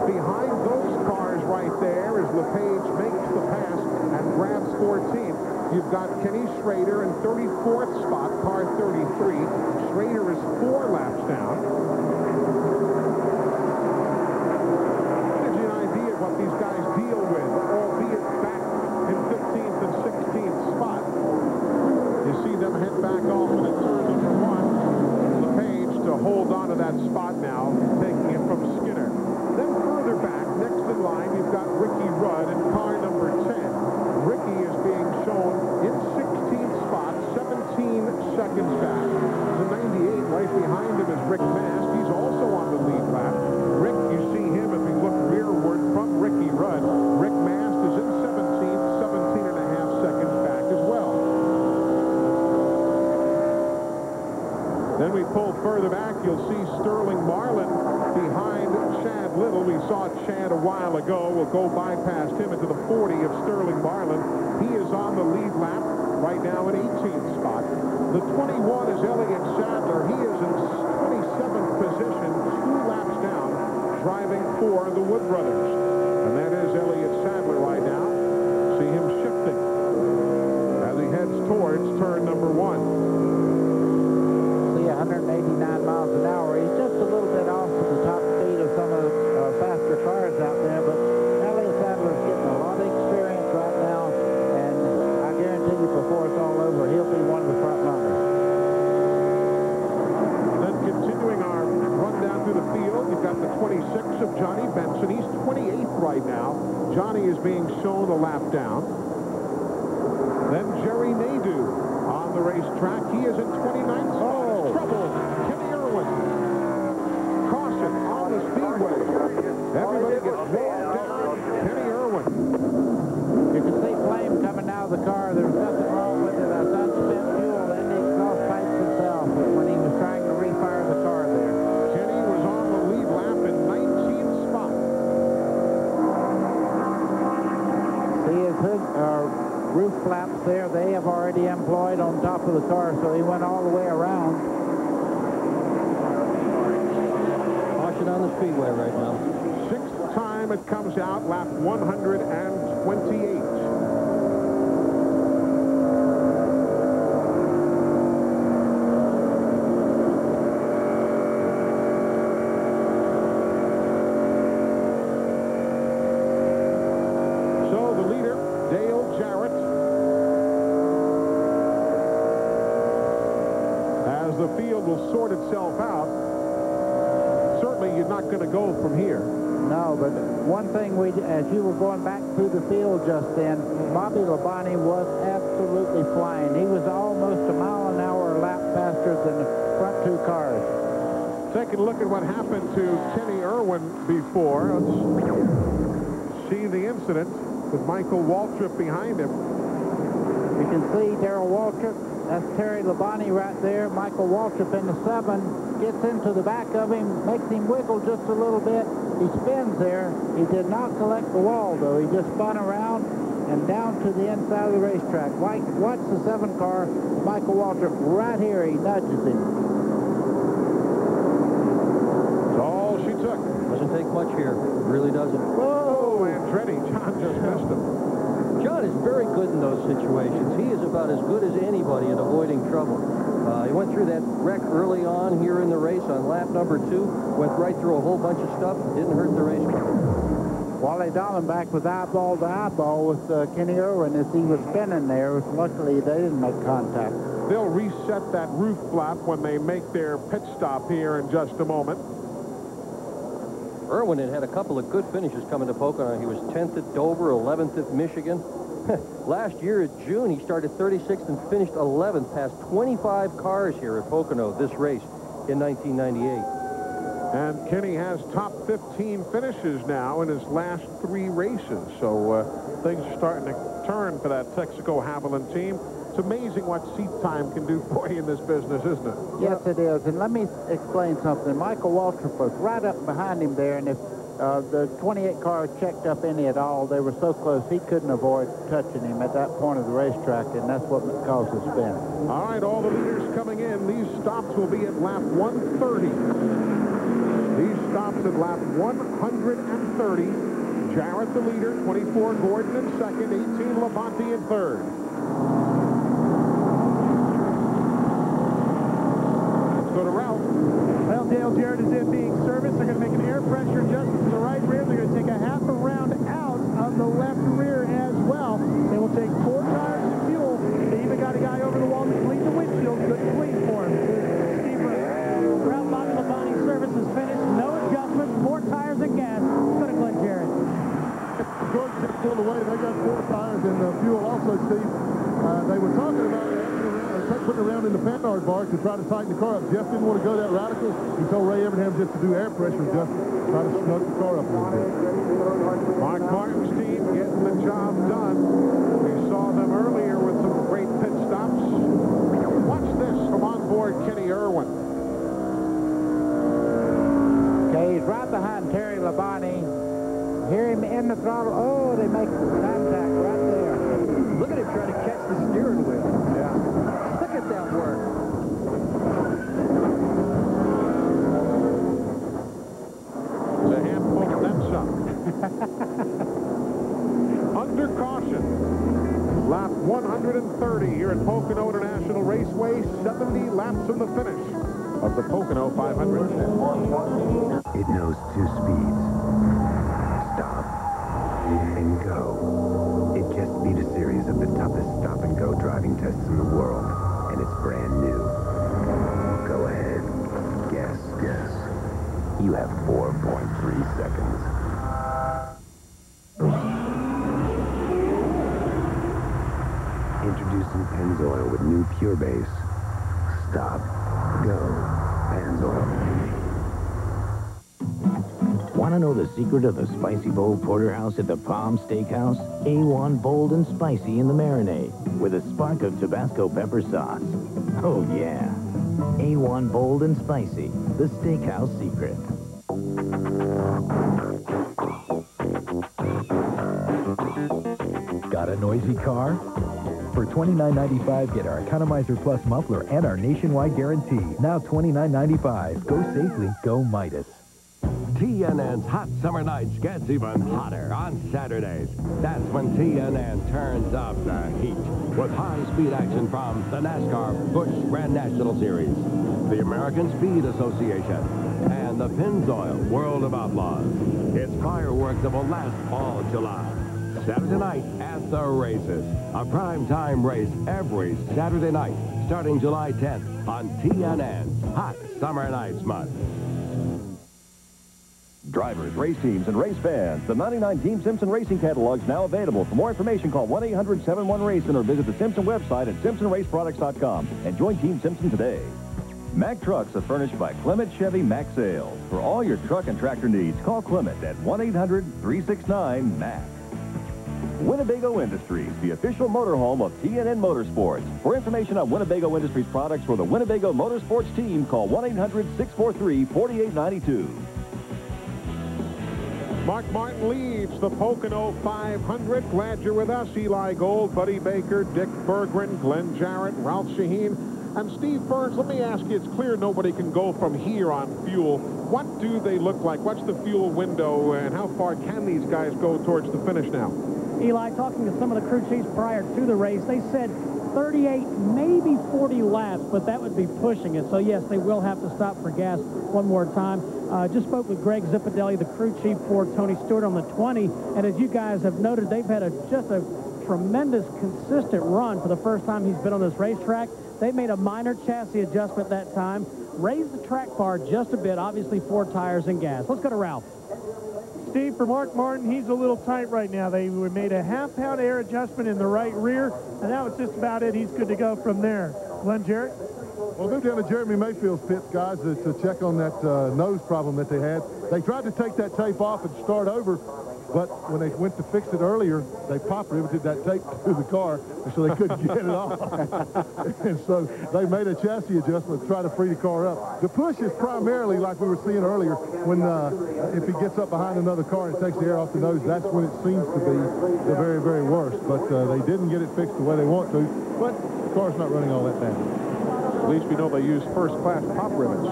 Behind those cars right there as LePage makes the pass and grabs 14th. You've got Kenny Schrader in 34th spot, car 33. Schrader is 4 laps down. Gives you an idea of what these guys deal with, albeit back in 15th and 16th spot. You see them head back off in the turn number 1. LePage to hold on to that spot now, taking it from Skinner. Then further back, next in line, you've got Ricky Rudd in car number 10. Ricky is being shown in 16th spot, 17 seconds back. The 98 right behind him is Rick Mast. He's also on the lead lap. Rick, you see him if we look rearward from Ricky Rudd. Rick Mast is in 17th, 17 and a half seconds back as well. Then we pull further back, you'll see Sterling Marlin behind Chad Little. We saw Chad a while ago. We'll go bypast him into the 40 of Sterling Marlin. He is on the lead lap right now in 18th spot. The 21 is Elliott Sadler. He is in 27th position, 2 laps down, driving for the Wood Brothers. And that is Elliott Sadler right now. See him shifting as he heads towards turn number 1. 189 miles an hour. He's just a little bit off to the top speed of some of the faster cars out there, but Elliott Sadler's getting a lot of experience right now, and I guarantee you before it's all over, he'll be one of the front runners. Then continuing our run down through the field, you've got the 26 of Johnny Benson. He's 28th right now. Johnny is being shown a lap down. Then Jerry Nadeau on the racetrack. He is in 29th spot. Trouble. Kenny Irwin. Caution on the speedway. Everybody gets walked down. Kenny Irwin. You can see flame coming out of the car. There's nothing wrong with it. That's unspent fuel in the exhaust pipes itself when he was trying to refire the car there. Kenny was on the lead lap in 19th spot. See his hood, roof flaps there. They have already employed on top of the car, so he went all the way around. Caution on the speedway right now. 6th time it comes out, lap 128. So the leader, Dale Jarrett, as the field will sort itself out, certainly you're not going to go from here. No, but one thing as you were going back through the field just then, Bobby Labonte was absolutely flying. He was almost a mile an hour a lap faster than the front 2 cars. Taking a look at what happened to Kenny Irwin before. Let's see the incident with Michael Waltrip behind him. You can see Darrell Waltrip. That's Terry Labonte right there. Michael Waltrip in the 7 gets into the back of him, makes him wiggle just a little bit. He spins there. He did not collect the wall, though. He just spun around and down to the inside of the racetrack. Watch the 7 car, Michael Waltrip, right here. He nudges him. That's all she took. Doesn't take much here. It really doesn't. Whoa, Andretti. John just missed him. John is very good in those situations. He is about as good as anybody in avoiding trouble. He went through that wreck early on here in the race on lap number 2, went right through a whole bunch of stuff, didn't hurt the race car. Wally Dallenbach was eyeball to eyeball with Kenny Irwin as he was spinning there. Luckily, they didn't make contact. They'll reset that roof flap when they make their pit stop here in just a moment. Irwin had a couple of good finishes coming to Pocono. He was 10th at Dover, 11th at Michigan. Last year at June, he started 36th and finished 11th, past 25 cars here at Pocono this race in 1998. And Kenny has top 15 finishes now in his last 3 races. So things are starting to turn for that Texaco Haviland team. It's amazing what seat time can do for you in this business, isn't it? Yes, it is. And let me explain something. Michael Waltrip was right up behind him there, and if the 28 cars checked up any at all, they were so close he couldn't avoid touching him at that point of the racetrack, and that's what caused the spin. All right, all the leaders coming in. These stops will be at lap 130. These stops at lap 130. Jarrett the leader, 24 Gordon in second, 18 Labonte in third. Let's go to Ralph. Well, Dale Jarrett is in being serviced. They're going to make an air pressure adjustment to the right rear. They're going to take a half a round out of the left rear as well. They will take 4 tires of fuel. They even got a guy over the wall to clean the windshield. Good clean for him. Steve Ralph Bobby Labonte service is finished. No adjustments. 4 tires of gas. Go to Glenn Jarrett. George just pulled away. They got 4 tires and fuel also, Steve. They were talking about putting around in the Panhard bar to try to tighten the car up. Jeff didn't want to go that radical. He told Ray Abraham just to do air pressure adjustment, try to snug the car up a little bit. Mark Martin's team getting the job done. We saw them earlier with some great pit stops. Watch this from onboard Kenny Irwin. Okay, he's right behind Terry Labonte. Hear him in the throttle. Oh, they make contact right there. Look at him trying to catch the steering wheel. Yeah. Look at that work. It's a handful of that shot. Under caution. Lap 130 here at Pocono International Raceway. 70 laps from the finish of the Pocono 500. It knows 2 speeds. Stop and go. It just beat a series of the toughest stop-and-go driving tests in the world, and it's brand new. Go ahead. Guess. You have 4.3 seconds. Introducing Pennzoil with new Pure Base. Stop. Go. Pennzoil. Want to know the secret of the Spicy Bowl Porterhouse at the Palm Steakhouse? A1 bold and spicy in the marinade with a spark of Tabasco pepper sauce. Oh, yeah. A1 bold and spicy, the steakhouse secret. Got a noisy car? For $29.95, get our Economizer Plus muffler and our nationwide guarantee. Now $29.95. Go safely, go Midas. TNN's Hot Summer Nights gets even hotter on Saturdays. That's when TNN turns up the heat with high-speed action from the NASCAR Busch Grand National Series, the American Speed Association, and the Pennzoil World of Outlaws. It's fireworks that will last all July. Saturday night at the races. A prime-time race every Saturday night, starting July 10th on TNN's Hot Summer Nights month. Drivers, race teams, and race fans, the 99 Team Simpson Racing Catalog is now available. For more information, call 1-800-71-RACIN or visit the Simpson website at SimpsonRaceProducts.com and join Team Simpson today. Mack Trucks are furnished by Clement Chevy Mack Sales. For all your truck and tractor needs, call Clement at 1-800-369-MACK. Winnebago Industries, the official motorhome of TNN Motorsports. For information on Winnebago Industries products for the Winnebago Motorsports team, call 1-800-643-4892. Mark Martin leads the Pocono 500. Glad you're with us. Eli Gold, Buddy Baker, Dick Berggren, Glenn Jarrett, Ralph Shaheen, and Steve Burns. Let me ask you, it's clear nobody can go from here on fuel. What do they look like? What's the fuel window, and how far can these guys go towards the finish now? Eli, talking to some of the crew chiefs prior to the race, they said 38, maybe 40 laps, but that would be pushing it. So, yes, they will have to stop for gas one more time. Just spoke with Greg Zippadelli, the crew chief for Tony Stewart on the 20, and as you guys have noted, they've had just a tremendous, consistent run for the first time he's been on this racetrack. They made a minor chassis adjustment that time, raised the track bar just a bit, obviously 4 tires and gas. Let's go to Ralph. Steve, for Mark Martin, he's a little tight right now. They made a half-pound air adjustment in the right rear, and that was just about it. He's good to go from there. Glenn Jarrett? Well, move down to Jeremy Mayfield's pits, guys, to check on that nose problem that they had. They tried to take that tape off and start over, but when they went to fix it earlier, they pop-riveted that tape to the car, and so they couldn't get it off. And so they made a chassis adjustment to try to free the car up. The push is primarily, like we were seeing earlier, when if he gets up behind another car and takes the air off the nose, that's when it seems to be the very, very worst. But they didn't get it fixed the way they want to, but the car's not running all that bad. At least we know they use first-class pop rivets.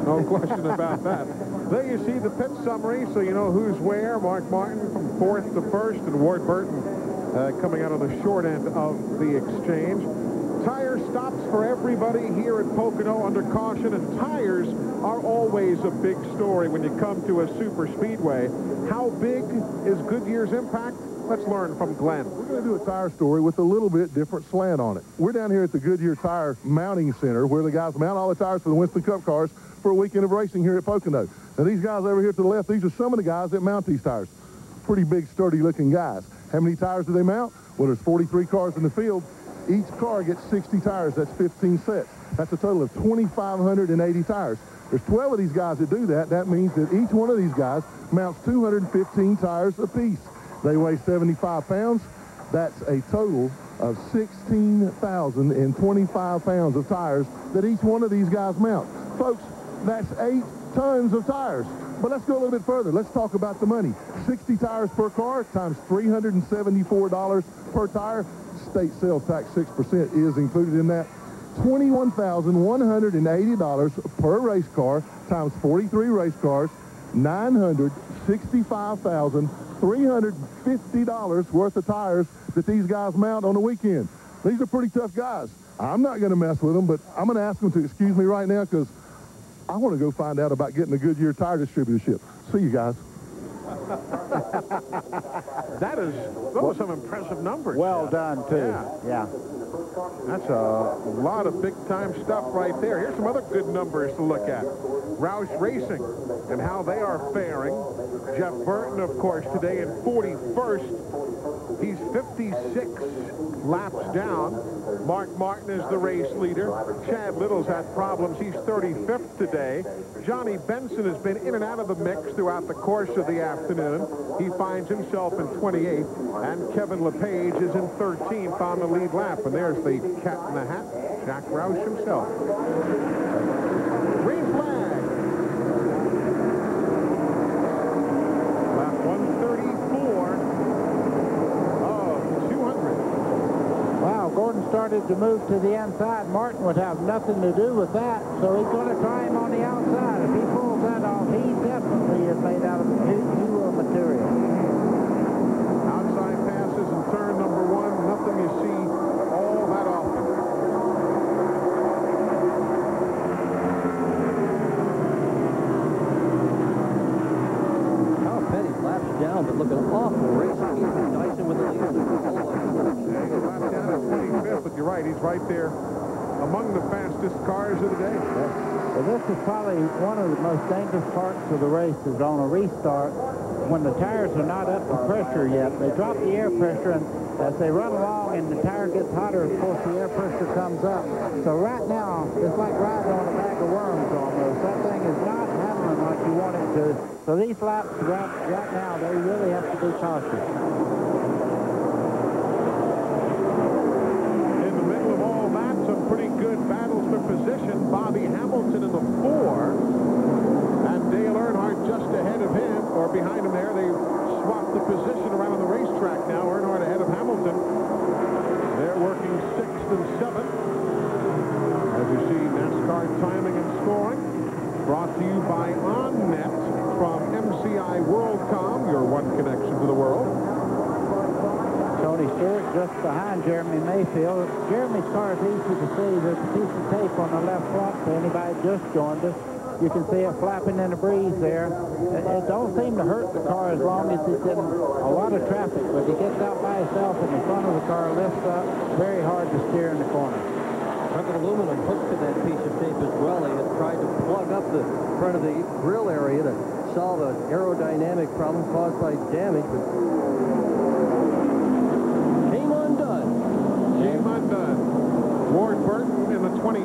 No question about that. There you see the pit summary, so you know who's where. Mark Martin from 4th to 1st, and Ward Burton coming out on the short end of the exchange. Tire stops for everybody here at Pocono under caution, and tires are always a big story when you come to a super speedway. How big is Goodyear's impact? Let's learn from Glenn. We're going to do a tire story with a little bit different slant on it. We're down here at the Goodyear Tire Mounting Center, where the guys mount all the tires for the Winston Cup cars for a weekend of racing here at Pocono. Now, these guys over here to the left, these are some of the guys that mount these tires. Pretty big, sturdy-looking guys. How many tires do they mount? Well, there's 43 cars in the field. Each car gets 60 tires. That's 15 sets. That's a total of 2,580 tires. There's 12 of these guys that do that. That means that each one of these guys mounts 215 tires apiece. They weigh 75 pounds. That's a total of 16,025 pounds of tires that each one of these guys mount. Folks, that's 8 tons of tires. But let's go a little bit further. Let's talk about the money. 60 tires per car times $374 per tire. State sales tax 6% is included in that. $21,180 per race car times 43 race cars. $965,350 worth of tires that these guys mount on the weekend. These are pretty tough guys. I'm not going to mess with them, but I'm going to ask them to excuse me right now because I want to go find out about getting a Goodyear tire distributorship. See you guys. Those are some impressive numbers. Well done, too. Yeah. That's a lot of big-time stuff right there. Here's some other good numbers to look at. Roush Racing and how they are faring. Jeff Burton, of course, today in 41st. He's 56 laps down. Mark Martin is the race leader. Chad Little's had problems. He's 35th today. Johnny Benson has been in and out of the mix throughout the course of the afternoon. He finds himself in 28th. And Kevin LePage is in 13th on the lead lap. And there's the cat in the hat, Jack Roush himself. Green flag. Lap 134 of 200. Wow, Gordon started to move to the inside. Martin would have nothing to do with that, so he's going to try him on the outside. If he pulls that off, he definitely is made out of newer material. Outside passes in turn number 1, nothing you see all that often. Kyle Petty's laps down, but looking awful racing. Ethan Dyson with the lead. He's lapped down at 25th, but you're right, he's right there among the fastest cars of the day. Well, this is probably one of the most dangerous parts of the race is on a restart when the tires are not up to pressure yet. They drop the air pressure, and as they run along and the tire gets hotter, of course, the air pressure comes up. So right now, it's like riding on a bag of worms almost. That thing is not handling like you want it to. So these laps right now, they really have to be cautious. In the middle of all that, some pretty good battles for position. Bobby Hamilton in the 4, and Dale Earnhardt just ahead of him, or behind him there. They swapped the position around on the racetrack now. Earnhardt ahead of Hamilton. They're working 6th and 7th. As you see, NASCAR timing and scoring. Brought to you by OnNet from MCI WorldCom, your one connection to the world. Tony Stewart just behind Jeremy Mayfield. Jeremy's car is easy to see. There's a piece of tape on the left front for anybody just joined us. You can see it flapping in the breeze there. It don't seem to hurt the car as long as it's in a lot of traffic, but he gets out by himself and the front of the car lifts up. Very hard to steer in the corner. Took an aluminum hook to that piece of tape as well. They had tried to plug up the front of the grill area to solve an aerodynamic problem caused by damage, but came undone. Came undone. Ward Burton in the 22,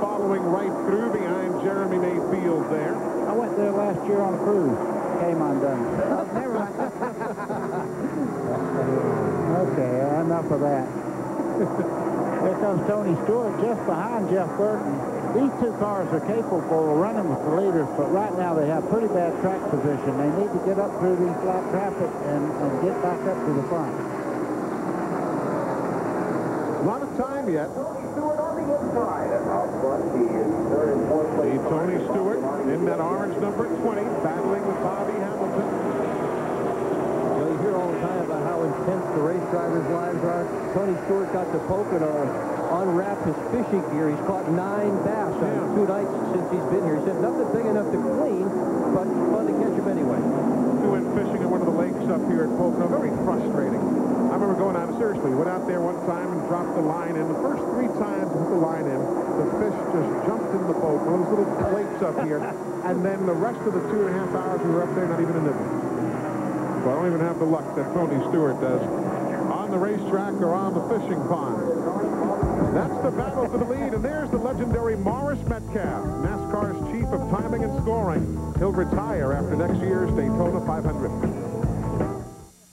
following right through behind Jeremy Mayfield there. I went there last year on a cruise. Came undone. Never mind. Okay, enough of that. Here comes Tony Stewart just behind Jeff Burton. These two cars are capable of running with the leaders, but right now they have pretty bad track position. They need to get up through these flat traffic and get back up to the front. A lot of time yet. See Tony Stewart in that orange number 20, battling with Bobby Hamilton. You hear all the time about how intense the race drivers' lives are. Tony Stewart got to Pocono and unwrapped his fishing gear. He's caught 9 bass on 2 nights since he's been here. He said nothing big enough to clean, but fun to catch them anyway. He went fishing in one of the lakes up here at Pocono. Very frustrating. I remember going out, seriously, went out there one time and dropped the line in. The first 3 times I put the line in, the fish just jumped in the boat, one of those little lakes up here, and then the rest of the 2.5 hours we were up there, not even a nibble. So I don't even have the luck that Tony Stewart does on the racetrack or on the fishing pond. That's the battle for the lead, and there's the legendary Morris Metcalf, NASCAR's chief of timing and scoring. He'll retire after next year's Daytona 500.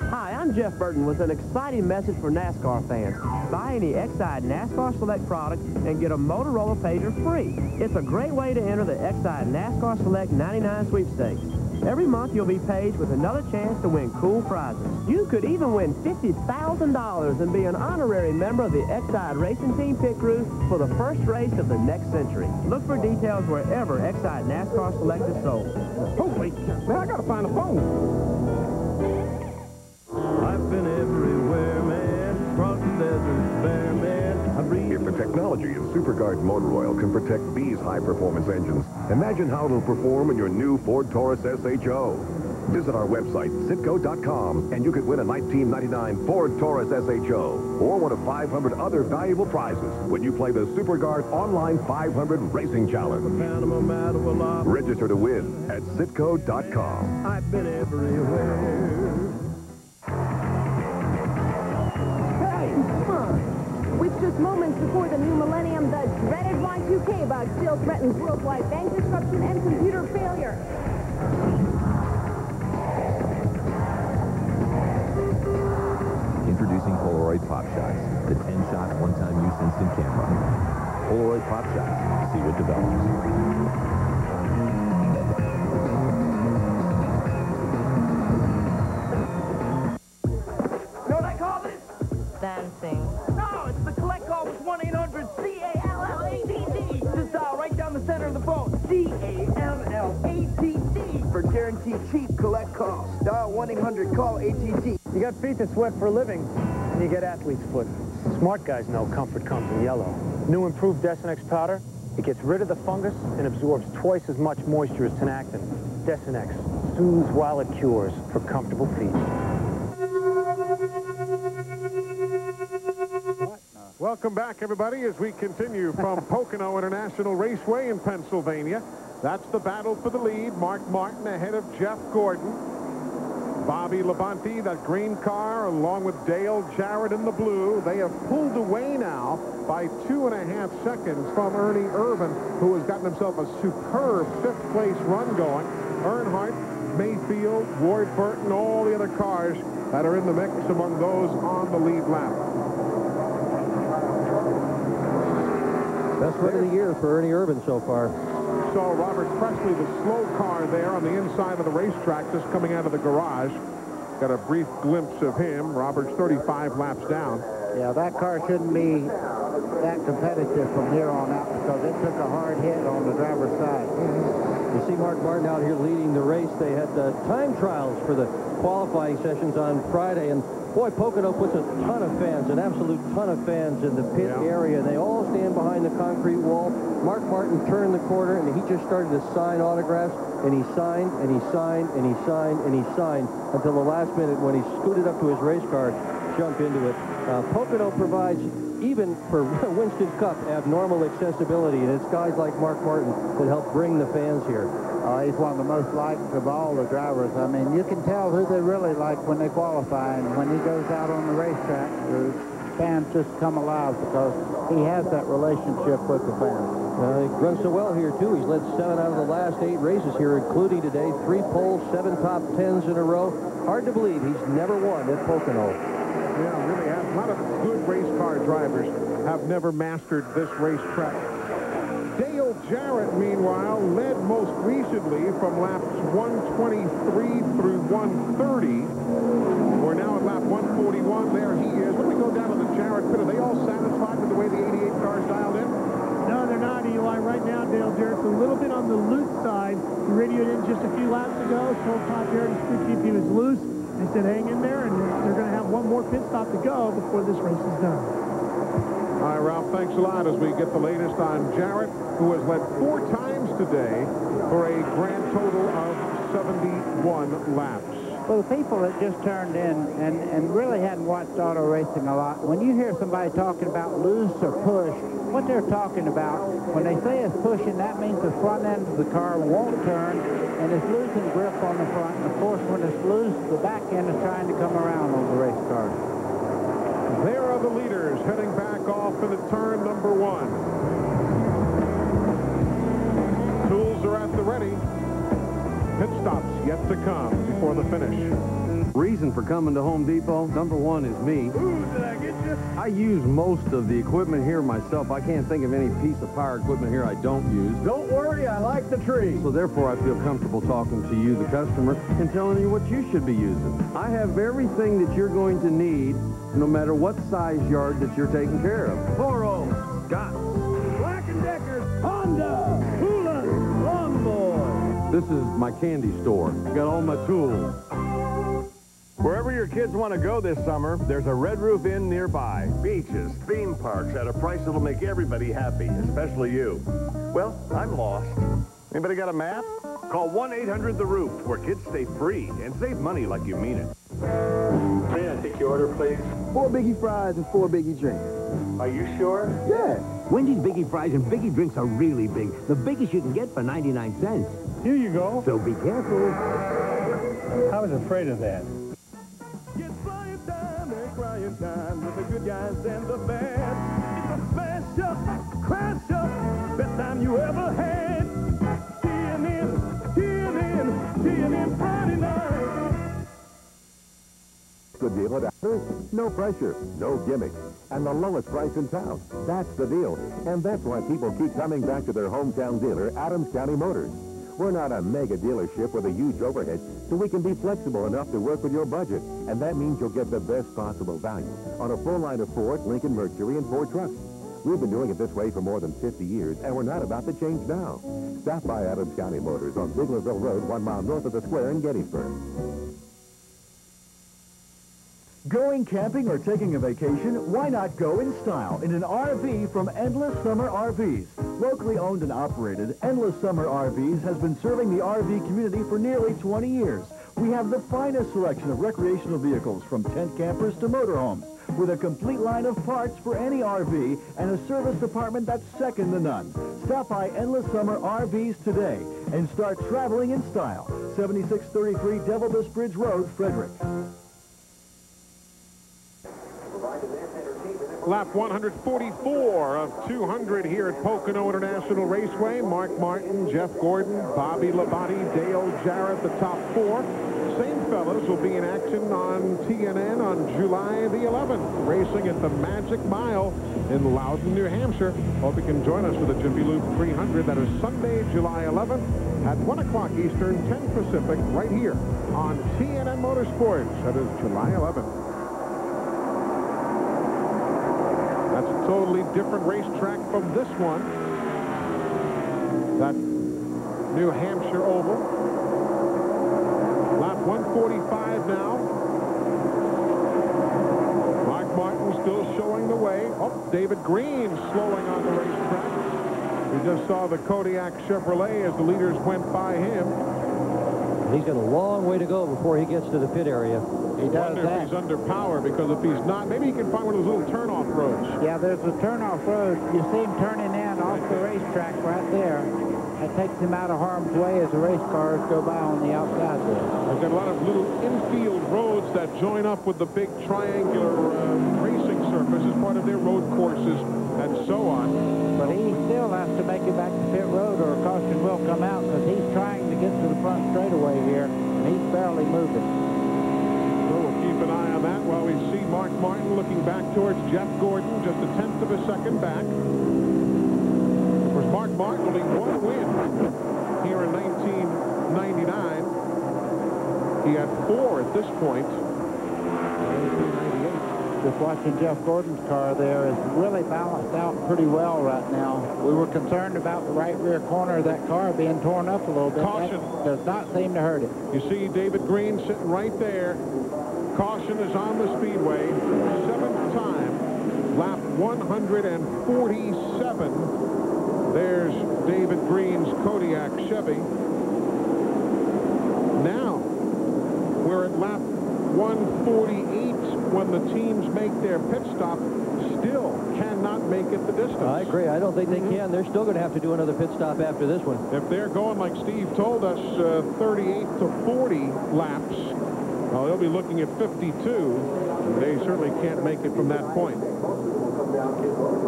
Hi, I'm Jeff Burton with an exciting message for NASCAR fans. Buy any Exide NASCAR Select product and get a Motorola pager free. It's a great way to enter the Exide NASCAR Select 99 sweepstakes. Every month you'll be paged with another chance to win cool prizes. You could even win $50,000 and be an honorary member of the Exide Racing Team Pit Crew for the first race of the next century. Look for details wherever Exide NASCAR Select is sold. Holy, man, I gotta find the phone. I've been everywhere, man, across the desert, bare, man. If the technology in SuperGuard motor oil can protect these high-performance engines, imagine how it'll perform in your new Ford Taurus SHO. Visit our website, Citgo.com, and you could win a 1999 Ford Taurus SHO or one of 500 other valuable prizes when you play the SuperGuard Online 500 Racing Challenge. Register to win at Citgo.com. I've been everywhere. With just moments before the new millennium, the dreaded Y2K bug still threatens worldwide bank disruption and computer failure. Introducing Polaroid Pop Shots, the 10-shot one-time use instant camera. Polaroid Pop Shots. See what develops. Know what I call this? Dancing. No, it's the collect call with 1-800-CALLATT. Just dial right down the center of the phone. CALLATT for guaranteed cheap collect calls. Dial 1-800-CALL-ATT. You got feet that sweat for a living, and you get athlete's foot. Smart guys know comfort comes in yellow. New improved Desinex powder, it gets rid of the fungus and absorbs twice as much moisture as Tenactin. Desinex soothes while it cures for comfortable feet. Welcome back, everybody, as we continue from Pocono International Raceway in Pennsylvania. That's the battle for the lead. Mark Martin ahead of Jeff Gordon. Bobby Labonte, that green car, along with Dale Jarrett in the blue. They have pulled away now by 2.5 seconds from Ernie Irvin, who has gotten himself a superb 5th-place run going. Earnhardt, Mayfield, Ward Burton, all the other cars that are in the mix among those on the lead lap. Best run of the year for Ernie Irvin so far. Saw Robert Presley, the slow car there on the inside of the racetrack, just coming out of the garage. Got a brief glimpse of him. Robert's 35 laps down. Yeah, that car shouldn't be that competitive from here on out because it took a hard hit on the driver's side. You see Mark Martin out here leading the race. They had time trials for the qualifying sessions on Friday, and boy, Pocono puts a ton of fans, an absolute ton of fans in the pit area. They all stand behind the concrete wall. Mark Martin turned the corner, and he just started to sign autographs, and he signed, and he signed, and he signed, and he signed until the last minute when he scooted up to his race car, jumped into it. Pocono provides, even for Winston Cup, abnormal accessibility, and it's guys like Mark Martin that help bring the fans here. He's one of the most liked of all the drivers. I mean, you can tell who they really like when they qualify, and when he goes out on the racetrack, the fans just come alive because he has that relationship with the fans. He runs so well here, too. He's led 7 out of the last 8 races here, including today. 3 poles, 7 top 10s in a row. Hard to believe he's never won at Pocono. Yeah, really has. A lot of good race car drivers have never mastered this racetrack. Dale Jarrett, meanwhile, led most recently from laps 123 through 130. We're now at lap 141. There he is. When we go down to the Jarrett pit, are they all satisfied with the way the 88 car's dialed in? No, they're not, Eli. Right now, Dale Jarrett's a little bit on the loose side. He radioed in just a few laps ago, told Todd Jarrett his crew chief he was loose. They said hang in there, and they're going to have one more pit stop to go before this race is done. All right, Ralph, thanks a lot as we get the latest on Jarrett, who has led 4 times today for a grand total of 71 laps. Well, the people that just turned in and really hadn't watched auto racing a lot, when you hear somebody talking about loose or push, what they're talking about, when they say it's pushing, that means the front end of the car won't turn and it's losing grip on the front. And of course, when it's loose, the back end is trying to come around on the race car. There are the leaders heading back off into turn number 1. Tools are at the ready. Pit stops yet to come before the finish. Reason for coming to Home Depot, number 1 is me. Ooh, did I get you? I use most of the equipment here myself. I can't think of any piece of power equipment here I don't use. Don't worry, I like the tree. So therefore, I feel comfortable talking to you, the customer, and telling you what you should be using. I have everything that you're going to need, no matter what size yard that you're taking care of. Toro, Scott, Black & Decker, Honda, Hula, Longboy. This is my candy store. Got all my tools. Wherever your kids want to go this summer, there's a Red Roof Inn nearby. Beaches, theme parks at a price that'll make everybody happy, especially you. Well, I'm lost. Anybody got a map? Call 1-800-THE-ROOF, where kids stay free and save money like you mean it. May I take your order, please? 4 biggie fries and 4 biggie drinks. Are you sure? Yeah. Wendy's Biggie Fries and Biggie Drinks are really big. The biggest you can get for 99 cents. Here you go. So be careful. I was afraid of that. It's flying time and crying time with the good guys and the bad. It's a smash up, crash up, best time you ever had. TNN Friday night. Good deal at Adams. No pressure, no gimmicks, and the lowest price in town. That's the deal. And that's why people keep coming back to their hometown dealer, Adams County Motors. We're not a mega dealership with a huge overhead, so we can be flexible enough to work with your budget. And that means you'll get the best possible value on a full line of Ford, Lincoln, Mercury, and Ford trucks. We've been doing it this way for more than 50 years, and we're not about to change now. Stop by Adams County Motors on Biglerville Road, 1 mile north of the square in Gettysburg. Going camping or taking a vacation? Why not go in style in an RV from Endless Summer RVs? Locally owned and operated, Endless Summer RVs has been serving the RV community for nearly 20 years. We have the finest selection of recreational vehicles, from tent campers to motorhomes, with a complete line of parts for any RV and a service department that's second to none. Stop by Endless Summer RVs today and start traveling in style. 7633 Devil Bis Bridge Road, Frederick. Lap 144 of 200 here at Pocono International Raceway. Mark Martin, Jeff Gordon, Bobby Labonte, Dale Jarrett, the top 4. Same fellows will be in action on TNN on July the 11th, racing at the Magic Mile in Loudon, New Hampshire. Hope you can join us for the Jiffy Lube 300. That is Sunday, July 11th at 1 o'clock Eastern, 10 Pacific, right here on TNN Motorsports. That is July 11th. That's a totally different racetrack from this one. That New Hampshire Oval. Lap 145 now. Mark Martin still showing the way. Oh, David Green slowing on the racetrack. We just saw the Kodiak Chevrolet as the leaders went by him. He's got a long way to go before he gets to the pit area. He does that. If he's under power, because if he's not, maybe he can find one of those little turnoff roads. Yeah, there's a turnoff road. You see him turning in off the racetrack right there. That takes him out of harm's way as the race cars go by on the outside there. I've got a lot of little infield roads that join up with the big triangular racing surface as part of their road courses and so on. But he still has to make it back to pit road or a caution will come out because he's trying to get to the front straightaway here, and he's barely moving. So we'll keep an eye on that while we see Mark Martin looking back towards Jeff Gordon, just a tenth of a second back. Of course, Mark Martin only one win here in 1999. He had 4 at this point. Just watching Jeff Gordon's car there is really balanced out pretty well right now. We were concerned about the right rear corner of that car being torn up a little bit. Caution. That does not seem to hurt it. You see David Green sitting right there. Caution is on the speedway. 7th time. Lap 147. There's David Green's Kodiak Chevy. Now, we're at lap 148 when the teams make their pit stop. Still cannot make it the distance. I agree. I don't think they can. They're still going to have to do another pit stop after this one. If they're going, like Steve told us, 38 to 40 laps, well, they'll be looking at 52. They certainly can't make it from that point.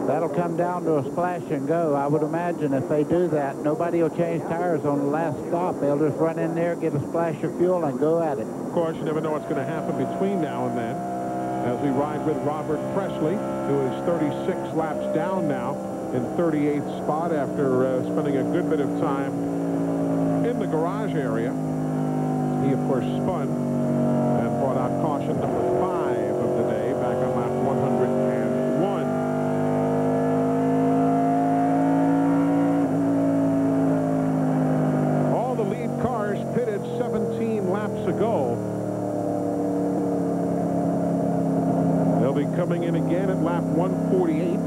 That'll come down to a splash and go. I would imagine if they do that, nobody will change tires on the last stop. They'll just run in there, get a splash of fuel, and go at it. Of course, you never know what's going to happen between now and then. As we ride with Robert Presley, who is 36 laps down now in 38th spot after spending a good bit of time in the garage area. He, of course, spun and brought out caution number 5 of the day back on lap 101. All the lead cars pitted 17 laps ago. They'll be coming in again at lap 148.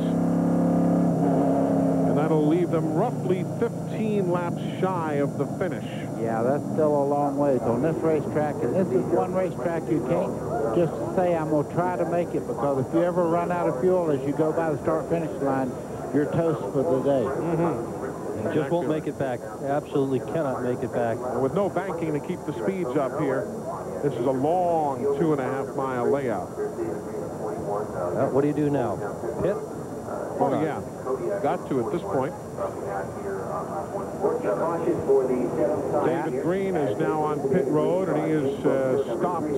And that'll leave them roughly 15 laps shy of the finish. Yeah, that's still a long ways on this racetrack. And this is one racetrack you can't just say, I'm going to try to make it, because if you ever run out of fuel as you go by the start-finish line, you're toast for the day. You just won't make it back. Absolutely cannot make it back. And with no banking to keep the speeds up here, this is a long 2.5-mile layout. What do you do now? Pit? Oh, yeah. Got to at this point. David Green is now on pit road, and he is stopped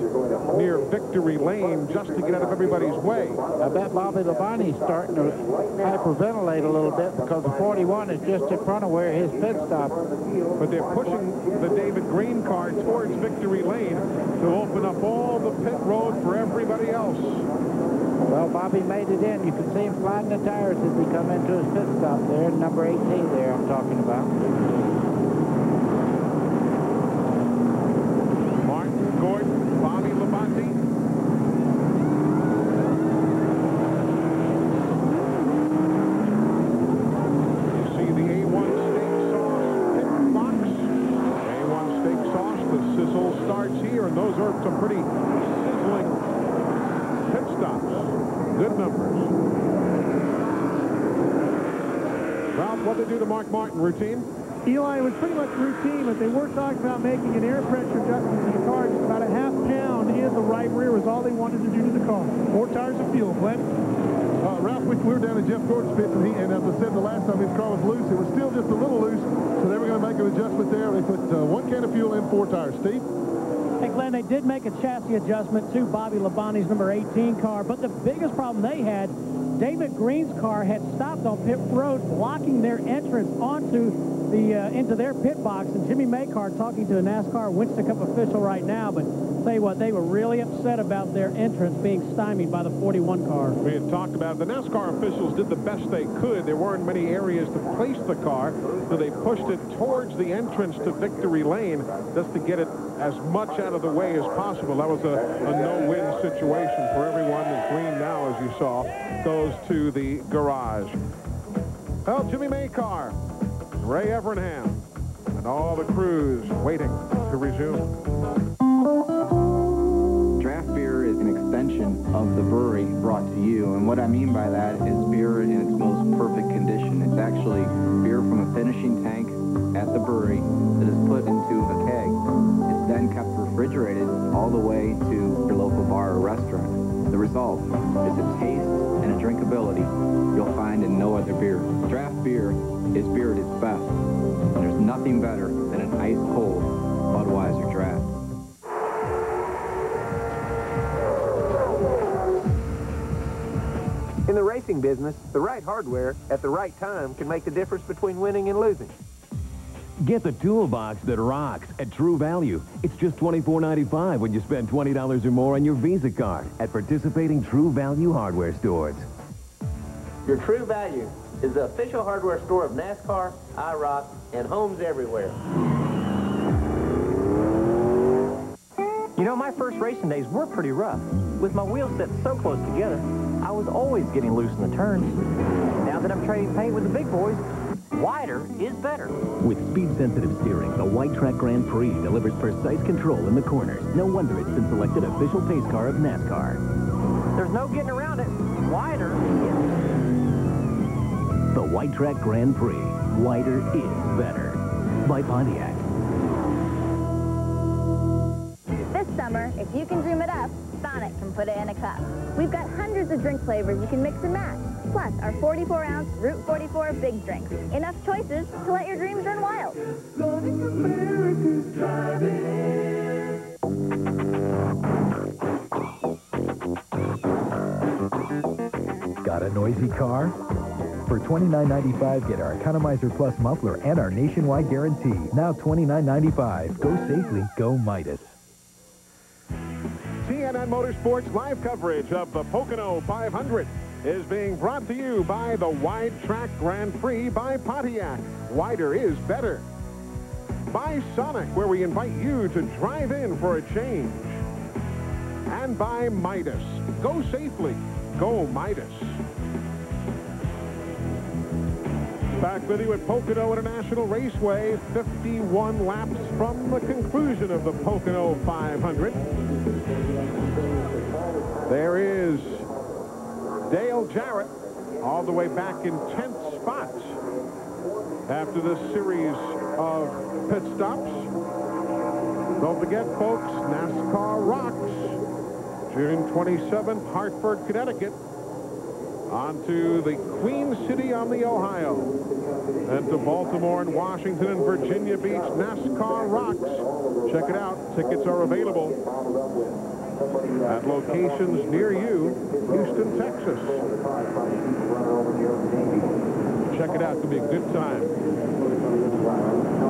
near Victory Lane just to get out of everybody's way. I bet Bobby Labonte's starting to hyperventilate a little bit because the 41 is just in front of where his pit stop. But they're pushing the David Green car towards Victory Lane to open up all the pit road for everybody else. Well, Bobby made it in. You can see him sliding the tires as he come into his pit stop there. Number 18 there I'm talking about. Martin, Gordon, Bobby Labonte. You see the A1 steak sauce pit box. A1 steak sauce, the sizzle starts here, and those are some pretty sizzling pit stops. Good numbers. Ralph, what they do to Mark Martin? Routine? Eli, it was pretty much routine, but they were talking about making an air pressure adjustment to the car. Just about a half pound in the right rear was all they wanted to do to the car. 4 tires of fuel. Glenn? Ralph, we were down at Jeff Gordon's pit, and as I said the last time his car was loose, it was still just a little loose, so they were going to make an adjustment there. They put 1 can of fuel in 4 tires. Steve? Hey, Glenn, they did make a chassis adjustment to Bobby Labonte's number 18 car, but the biggest problem they had, David Green's car had stopped on pit road, blocking their entrance onto into their pit box, and Jimmy Maycar talking to a NASCAR Winston Cup official right now, but tell you what, they were really upset about their entrance being stymied by the 41 car. We had talked about the NASCAR officials did the best they could. There weren't many areas to place the car, so they pushed it towards the entrance to victory lane just to get it as much out of the way as possible. That was a no-win situation for everyone. The green now, as you saw, goes to the garage. Well, Jimmy Maycar, Ray Evernham, and all the crews waiting to resume. Draft beer is an extension of the brewery brought to you, and what I mean by that is beer in its most perfect condition. It's actually beer from a finishing tank at the brewery that is put into a keg. It's then kept refrigerated all the way to your local bar or restaurant. The result is a taste and a drinkability you'll find in no other beer. Draft beer is beer at its best, and there's nothing better than an ice-cold Budweiser draft. In the racing business, the right hardware at the right time can make the difference between winning and losing. Get the toolbox that rocks at True Value. It's just $24.95 when you spend $20 or more on your Visa card at participating True Value hardware stores. Your True Value is the official hardware store of NASCAR, IROC, and homes everywhere. You know, my first racing days were pretty rough. With my wheels set so close together, I was always getting loose in the turns. Now that I'm trading paint with the big boys, wider is better. With speed-sensitive steering, the White Track Grand Prix delivers precise control in the corners. No wonder it's been selected official pace car of NASCAR. There's no getting around it. Wider is... The White Track Grand Prix. Wider is better. By Pontiac. This summer, if you can dream it up, Sonic can put it in a cup. We've got hundreds of drink flavors you can mix and match. Plus, our 44-ounce Route 44 big drinks. Enough choices to let your dreams run wild. Sonic America's driving. Got a noisy car? For $29.95, get our Economizer Plus muffler and our nationwide guarantee. Now $29.95. Go safely, go Midas. CNN Motorsports live coverage of the Pocono 500 is being brought to you by the Wide Track Grand Prix by Pontiac. Wider is better. By Sonic, where we invite you to drive in for a change. And by Midas. Go safely. Go Midas. Back with you at Pocono International Raceway, 51 laps from the conclusion of the Pocono 500. There is Dale Jarrett all the way back in 10th spot after this series of pit stops. Don't forget, folks, NASCAR rocks. June 27th, Hartford, Connecticut. On to the Queen City on the Ohio. And to Baltimore and Washington and Virginia Beach, NASCAR rocks. Check it out. Tickets are available at locations near you. Houston, Texas. Check it out. It'll be a good time.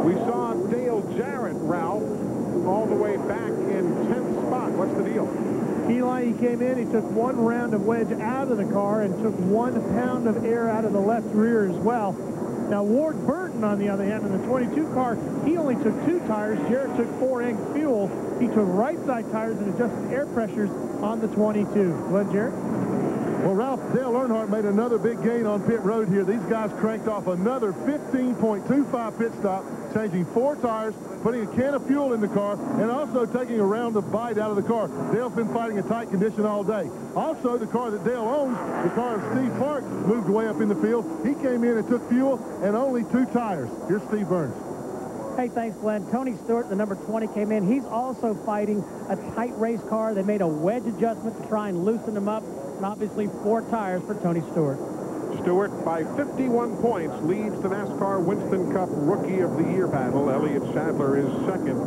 We saw Dale Jarrett, Ralph, all the way back in 10th spot. What's the deal? Eli, he came in, he took one round of wedge out of the car and took 1 pound of air out of the left rear as well. Now, Ward Burton, on the other hand, in the 22 car, he only took 2 tires. Jarrett took 4 egg fuel. He took right-side tires and adjusted air pressures on the 22. What, Jarrett? Well, Ralph, Dale Earnhardt made another big gain on pit road here. These guys cranked off another 15.25 pit stop, changing 4 tires, putting a can of fuel in the car, and also taking a round of bite out of the car. Dale's been fighting a tight condition all day. Also, the car that Dale owns, the car of Steve Park, moved way up in the field. He came in and took fuel and only 2 tires. Here's Steve Burns. Hey, thanks, Glenn. Tony Stewart, the number 20, came in. He's also fighting a tight race car. They made a wedge adjustment to try and loosen him up, and obviously 4 tires for Tony Stewart. Stewart, by 51 points, leads the NASCAR Winston Cup Rookie of the Year battle. Elliott Sadler is second,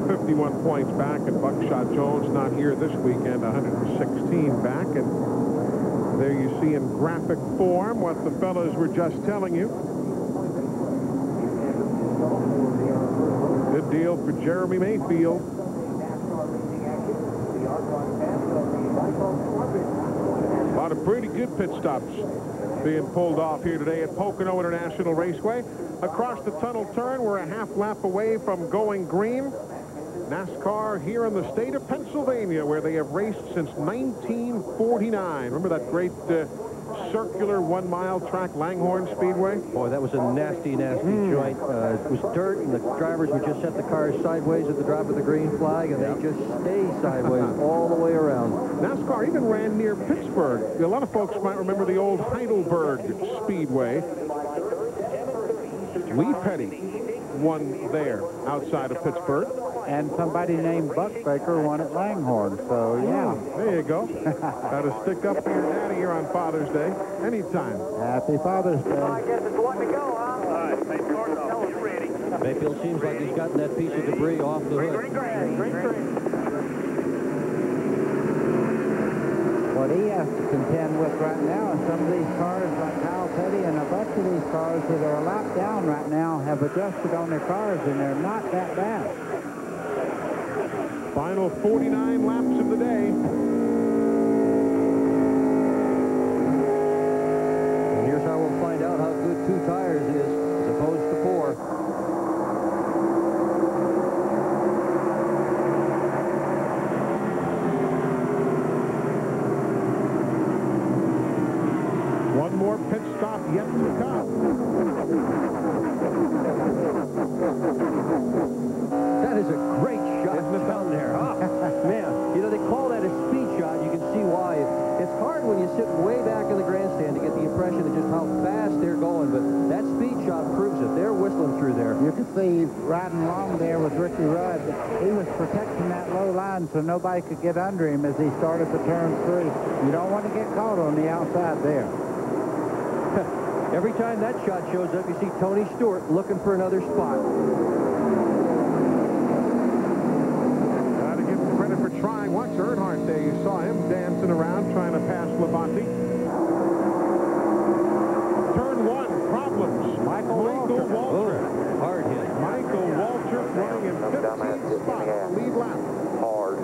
51 points back, and Buckshot Jones not here this weekend, 116 back. And there you see in graphic form what the fellows were just telling you. Good deal for Jeremy Mayfield. A lot of pretty good pit stops being pulled off here today at Pocono International Raceway. Across the tunnel turn, we're a half lap away from going green. NASCAR here in the state of Pennsylvania, where they have raced since 1949. Remember that great circular 1 mile track, Langhorne Speedway? Boy, that was a nasty, nasty joint. It was dirt, and the drivers would just set the cars sideways at the drop of the green flag, and they just stay sideways all the way around. NASCAR even ran near Pittsburgh. A lot of folks might remember the old Heidelberg Speedway. Lee Petty won there outside of Pittsburgh. And somebody named Buck Baker won at Langhorne, so yeah. There you go. Got to stick up for your daddy here on Father's Day. Anytime. Happy Father's Day. I guess it's one to go, huh? All right, Mayfield, tell us you're ready. Mayfield seems like he's gotten that piece of debris off the hood. What he has to contend with right now is some of these cars like Kyle Petty and a bunch of these cars that are a lap down right now have adjusted on their cars, and they're not that bad. Final 49 laps of the day. And here's how we'll find out how good 2 tires is as opposed to 4. One more pit stop yet to come. That is a great shot. Isn't it down there? Oh, man, you know, they call that a speed shot. You can see why. It's hard when you sit way back in the grandstand to get the impression of just how fast they're going, but that speed shot proves it. They're whistling through there. You can see riding along there with Ricky Rudd. He was protecting that low line so nobody could get under him as he started the turn 3. You don't want to get caught on the outside there. Every time that shot shows up, you see Tony Stewart looking for another spot. Got to give him credit for trying. Once Earnhardt Day, you saw him dancing around trying to pass Labonte. Turn 1, problems. Michael Waltrip. Oh, hard hit. Michael Waltrip running in 15th spot, lead lap. Hard.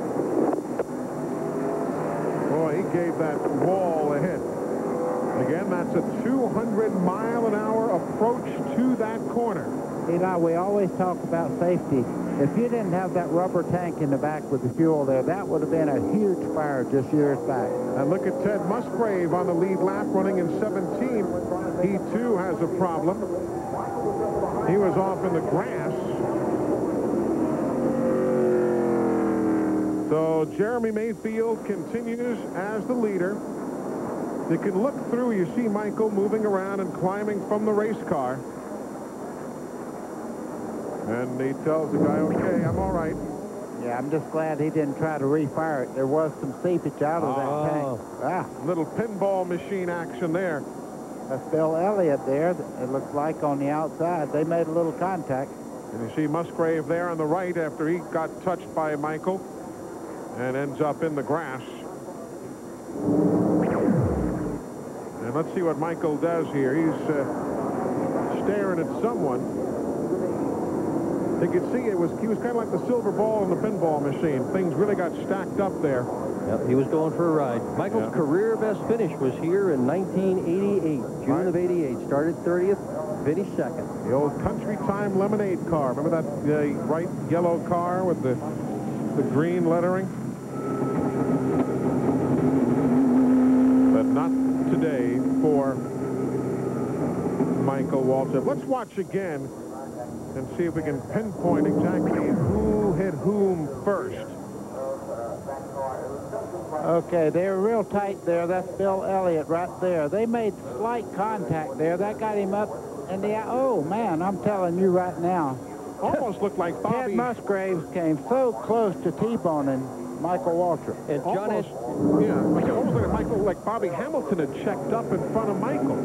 Boy, he gave that wall a hit. Again, that's a 200-mile-an-hour approach to that corner. Eli, we always talk about safety. If you didn't have that rubber tank in the back with the fuel there, that would have been a huge fire just years back. And look at Ted Musgrave on the lead lap running in 17th. He, too, has a problem. He was off in the grass. So Jeremy Mayfield continues as the leader. You can look through, you see Michael moving around and climbing from the race car. And he tells the guy, okay, I'm all right. Yeah, I'm just glad he didn't try to refire it. There was some seepage out of that tank. Little pinball machine action there. That's Bill Elliott there, it looks like, on the outside. They made a little contact. And you see Musgrave there on the right after he got touched by Michael and ends up in the grass. And let's see what Michael does here. He's staring at someone. You could see he was kind of like the silver ball in the pinball machine. Things really got stacked up there. Yep, he was going for a ride. Michael's career best finish was here in 1988, June of 88. Started 30th, finished 2nd. The old Country Time Lemonade car. Remember that bright yellow car with the green lettering? But not today for Michael Waltrip. Let's watch again and see if we can pinpoint exactly who hit whom first. Okay, they were real tight there. That's Bill Elliott right there. They made slight contact there. That got him up in the... Oh, man, I'm telling you right now. Almost looked like Bobby... Ted Musgraves came so close to T-boning Michael Waltrip. And John almost, like Bobby Hamilton had checked up in front of Michael.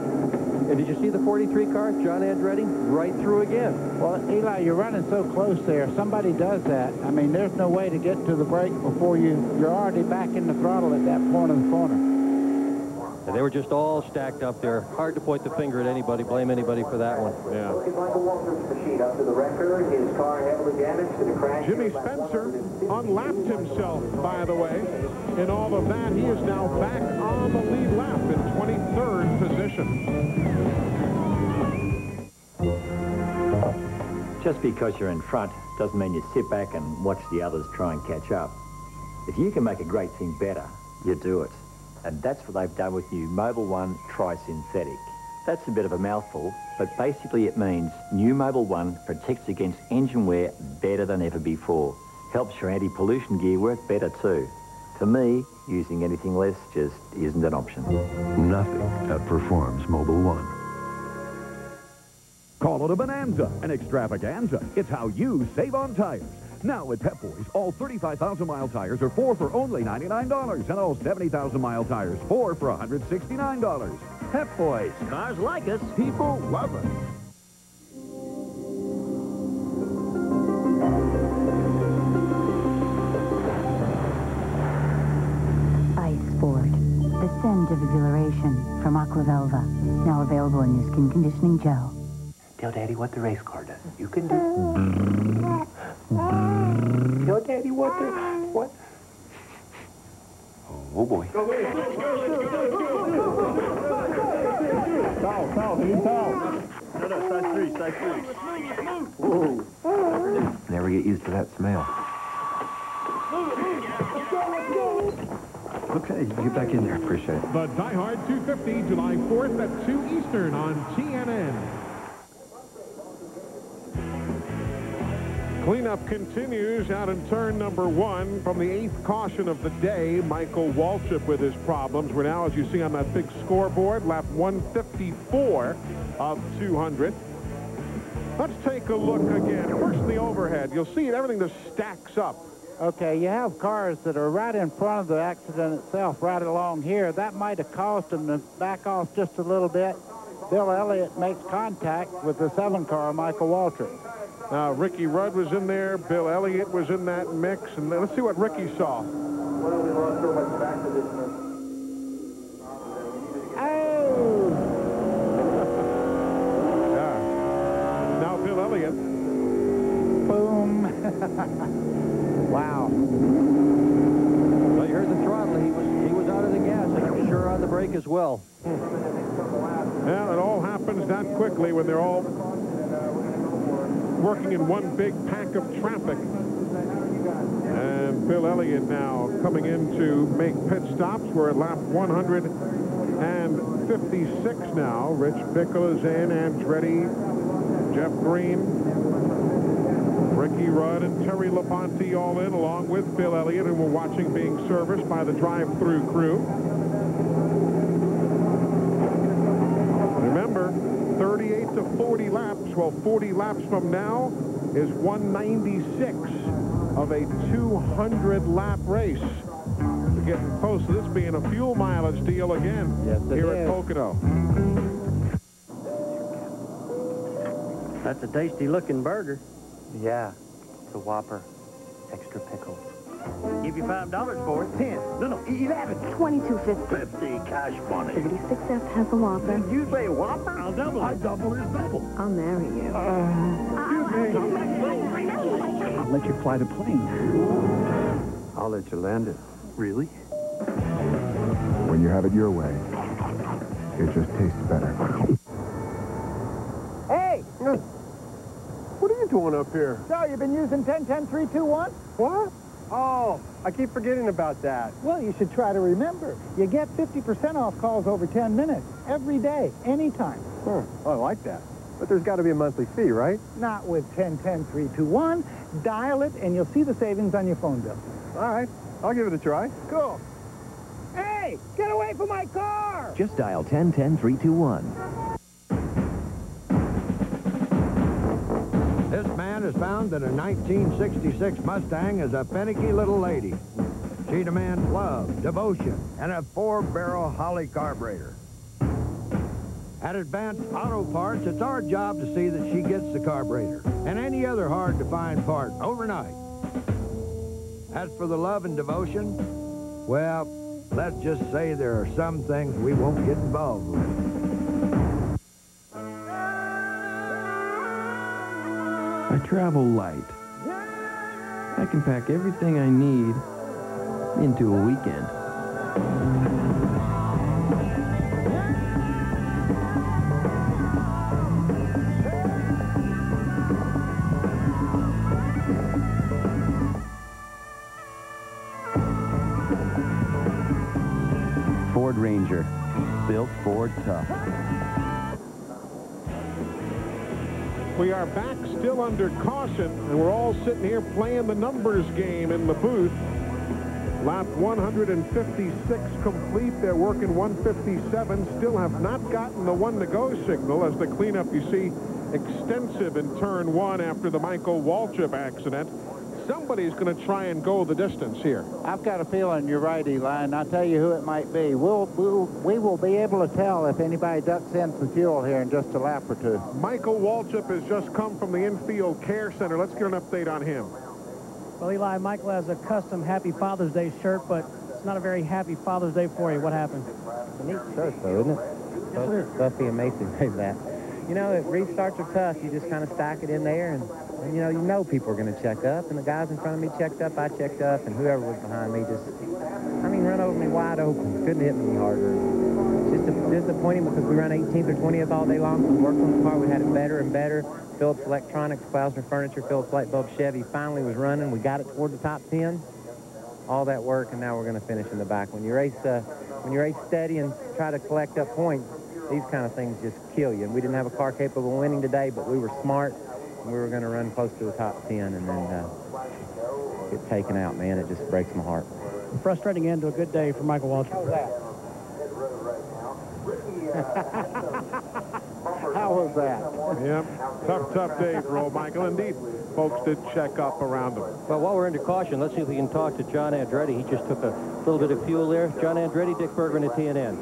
And did you see the 43 car, John Andretti, right through again? Well, Eli, you're running so close there. Somebody does that. I mean, there's no way to get to the brake before you're already back in the throttle at that point of the corner. And they were just all stacked up there. Hard to point the finger at anybody, blame anybody for that one. Yeah. Michael Waltrip's machine up to the record. His car heavily damaged to the crash. Jimmy Spencer unlapped himself, by the way. In all of that, he is now back on the lead lap in 23rd position. Just because you're in front doesn't mean you sit back and watch the others try and catch up. If you can make a great thing better, you do it. And that's what they've done with new Mobil 1 Tri-Synthetic. That's a bit of a mouthful, but basically it means new Mobil 1 protects against engine wear better than ever before. Helps your anti-pollution gear work better too. For me, using anything less just isn't an option. Nothing outperforms Mobil 1. Call it a bonanza, an extravaganza. It's how you save on tires. Now at Pep Boys, all 35,000-mile tires are 4 for only $99, and all 70,000-mile tires 4 for $169. Pep Boys, cars like us. People love us. Ice Sport. The scent of exhilaration from Aquavelva. Now available in your skin conditioning gel. Tell Daddy what the race car does. You can do. Tell Daddy what the... What? Oh, boy. Foul, need foul. No, size 3. Whoa. Never get used to that smell. Okay, get back in there. Appreciate it. The Die Hard 250, July 4th at 2 Eastern on TNN. Cleanup continues out in turn number 1 from the 8th caution of the day. Michael Waltrip with his problems. We're now, as you see on that big scoreboard, lap 154 of 200. Let's take a look again. First, the overhead. You'll see it, everything just stacks up. Okay, you have cars that are right in front of the accident itself, right along here. That might have caused them to back off just a little bit. Bill Elliott makes contact with the 7 car, Michael Waltrip. Now, Ricky Rudd was in there. Bill Elliott was in that mix. And let's see what Ricky saw. Oh! Yeah. Now, Bill Elliott. Boom. Wow. Well, you heard the throttle. He was out of the gas, and I'm sure on the brake as well. Well, it all happens that quickly when they're all working in one big pack of traffic. And Bill Elliott now coming in to make pit stops. We're at lap 156 now. Rich Bickle is in, Andretti, Jeff Green, Ricky Rudd, and Terry Labonte all in, along with Bill Elliott, who we're watching being serviced by the drive-through crew. Remember, 38 to 40 laps. Well, 40 laps from now is 196 of a 200-lap race. We're getting close to this being a fuel mileage deal again here at Pocono. That's a tasty-looking burger. Yeah, it's a Whopper. Extra pickles. Give you $5 for it. 10. No, 11. $22.50. 50 cash money. 36F has a Whopper. You say Whopper? I'll double it. I double is double. I'll marry you. I'll let you fly the plane. I'll let you land it. Really? When you have it your way, it just tastes better. Hey! What are you doing up here? So, you've been using 10-10-3-2-1? What? Oh, I keep forgetting about that. Well, you should try to remember. You get 50% off calls over 10 minutes. Every day. Anytime. Oh, I like that. But there's got to be a monthly fee, right? Not with 10-10-3-2-1. Dial it, and you'll see the savings on your phone bill. All right. I'll give it a try. Cool. Hey! Get away from my car! Just dial 10-10-321. This man has found that a 1966 Mustang is a finicky little lady. She demands love, devotion, and a 4-barrel Holly carburetor. At Advanced Auto Parts, it's our job to see that she gets the carburetor and any other hard-to-find part overnight. As for the love and devotion, well, Let's just say there are some things we won't get involved with. I travel light. I can pack everything I need into a weekend. Ford Ranger, built Ford tough. We are back still under caution, and we're all sitting here playing the numbers game in the booth. Lap 156 complete. They're working 157. Still have not gotten the one-to-go signal as the cleanup, you see, extensive in turn one after the Michael Waltrip accident. Somebody's going to try and go the distance here. I've got a feeling you're right, Eli, and I'll tell you who it might be. We will be able to tell if anybody ducks in for fuel here in just a lap or two. Michael Waltrip has just come from the infield care center. Let's get an update on him. Well, Eli, Michael has a custom Happy Father's Day shirt, but it's not a very happy Father's Day for you. What happened? A neat shirt, though, isn't it? Yes, sir. Buffy and Mason made that. You know, if restarts are tough, you just kind of stack it in there, and you know people are going to check up, and the guys in front of me checked up, I checked up, and whoever was behind me just, run over me wide open. Couldn't hit me harder. It's just disappointing because we run 18th or 20th all day long. We worked on the car. We had it better and better. Phillips Electronics, Klausner Furniture, Phillips Light Bulb Chevy finally was running. We got it toward the top 10. All that work, and now we're going to finish in the back. When you race steady and try to collect up points, these kind of things just kill you. And we didn't have a car capable of winning today, but we were smart. We were going to run close to the top 10 and then get taken out, man. It just breaks my heart. Frustrating end to a good day for Michael Waltrip. How was that? Yep. Tough day for old Michael. Indeed, folks did check up around him. Well, while we're under caution, let's see if we can talk to John Andretti. He just took a little bit of fuel there. John Andretti, Dick Bergman at TNN.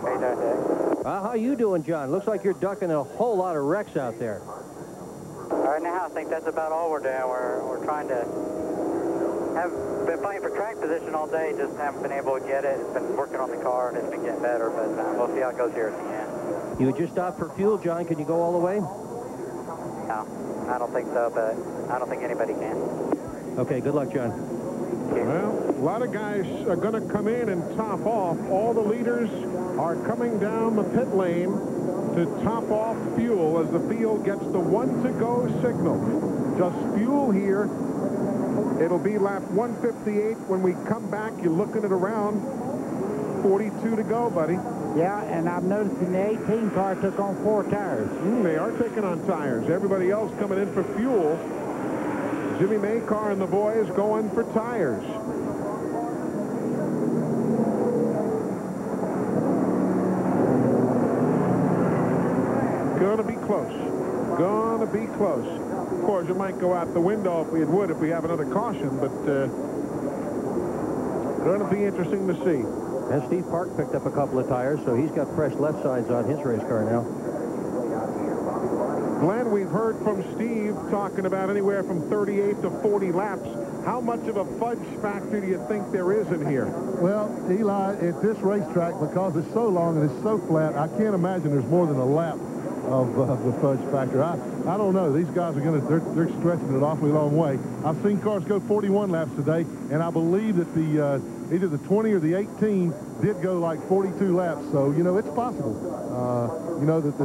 Hey, Dick. How you doing, John? Looks like you're ducking a whole lot of wrecks out there. Right now, I think that's about all we're doing. We're trying to been playing for track position all day, just haven't been able to get it. Been working on the car, and it's been getting better, but we'll see how it goes here at the end. You would just stop for fuel, John. Can you go all the way? No, I don't think so, but I don't think anybody can. Okay, good luck, John. Well, a lot of guys are going to come in and top off. All the leaders are coming down the pit lane to top off fuel as the field gets the one-to-go signal. Just fuel here. It'll be lap 158 when we come back. You're looking at around 42 to go, buddy. Yeah, and I've noticed in the 18 car took on 4 tires. They are taking on tires. Everybody else coming in for fuel. Jimmy Maycar and the boys going for tires. Gonna be close. Gonna be close. Of course, it might go out the window if we have another caution, but gonna be interesting to see. And Steve Park picked up a couple of tires, so he's got fresh left sides on his race car now. Glenn, we've heard from Steve talking about anywhere from 38 to 40 laps. How much of a fudge factor do you think there is in here? Well, Eli, at this racetrack, because it's so long and it's so flat, I can't imagine there's more than a lap of the fudge factor. I don't know. These guys are they're stretching it awfully long way. I've seen cars go 41 laps today, and I believe that the either the 20 or the 18 did go like 42 laps. So, you know, it's possible. You know, that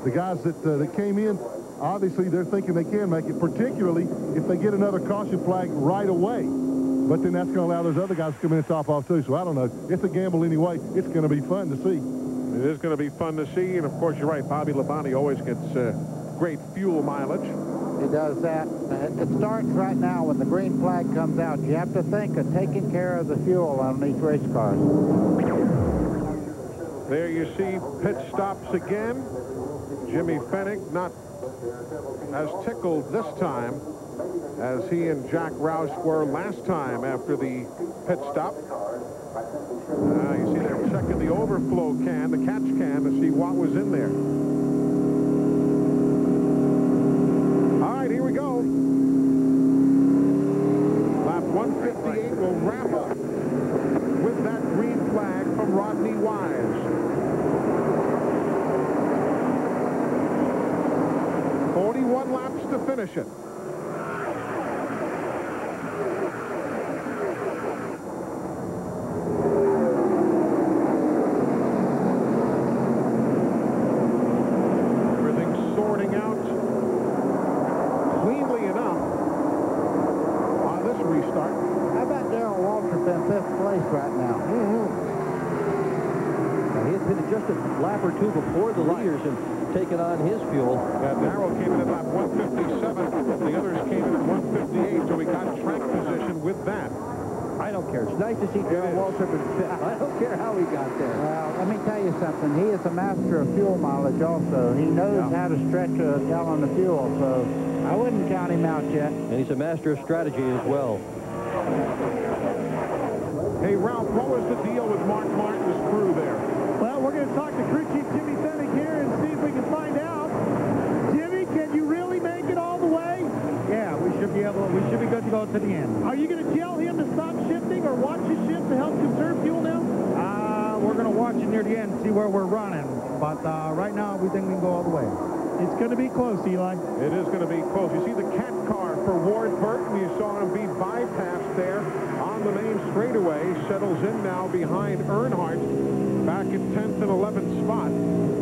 the guys that came in, obviously they're thinking they can make it, particularly if they get another caution flag right away. But then that's going to allow those other guys to come in and top off too. So I don't know. It's a gamble anyway. It's going to be fun to see. It is going to be fun to see, and of course you're right. Bobby Labonte always gets great fuel mileage. He does that. It starts right now when the green flag comes out. You have to think of taking care of the fuel on these race cars. There you see pit stops again. Jimmy Fennick not as tickled this time as he and Jack Roush were last time after the pit stop. You see they're checking the overflow can, the catch can, to see what was in there. All right, here we go. Lap 158 will wrap up with that finish it. Everything's sorting out cleanly enough on this restart. How about Darrell Waltrip in 5th place right now? He had been just a lap or two before the leaders and taken on his fuel. Darrell came in at lap 157. The others came in at 158, so he got track position with that. I don't care. It's nice to see Darrell Waltrip in fifth. I don't care how he got there. Well, let me tell you something. He is a master of fuel mileage also. He knows how to stretch a gallon of fuel, so I wouldn't count him out yet. And he's a master of strategy as well. Hey, Ralph, what was the deal with Mark Martin's crew there? Well, we're going to talk to crew chief Jimmy Fennick here and see if we can find out. Jimmy, can you really make it all the way? Yeah, we should be good to go to the end. Are you going to tell him to stop shifting or watch his shift to help conserve fuel now? We're going to watch it near the end, see where we're running. But right now, we think we can go all the way. It's going to be close, Eli. It is going to be close. You see the cat car for Ward Burton. You saw him be bypassed there on the main straightaway. Settles in now behind Earnhardt, back in 10th and 11th spot.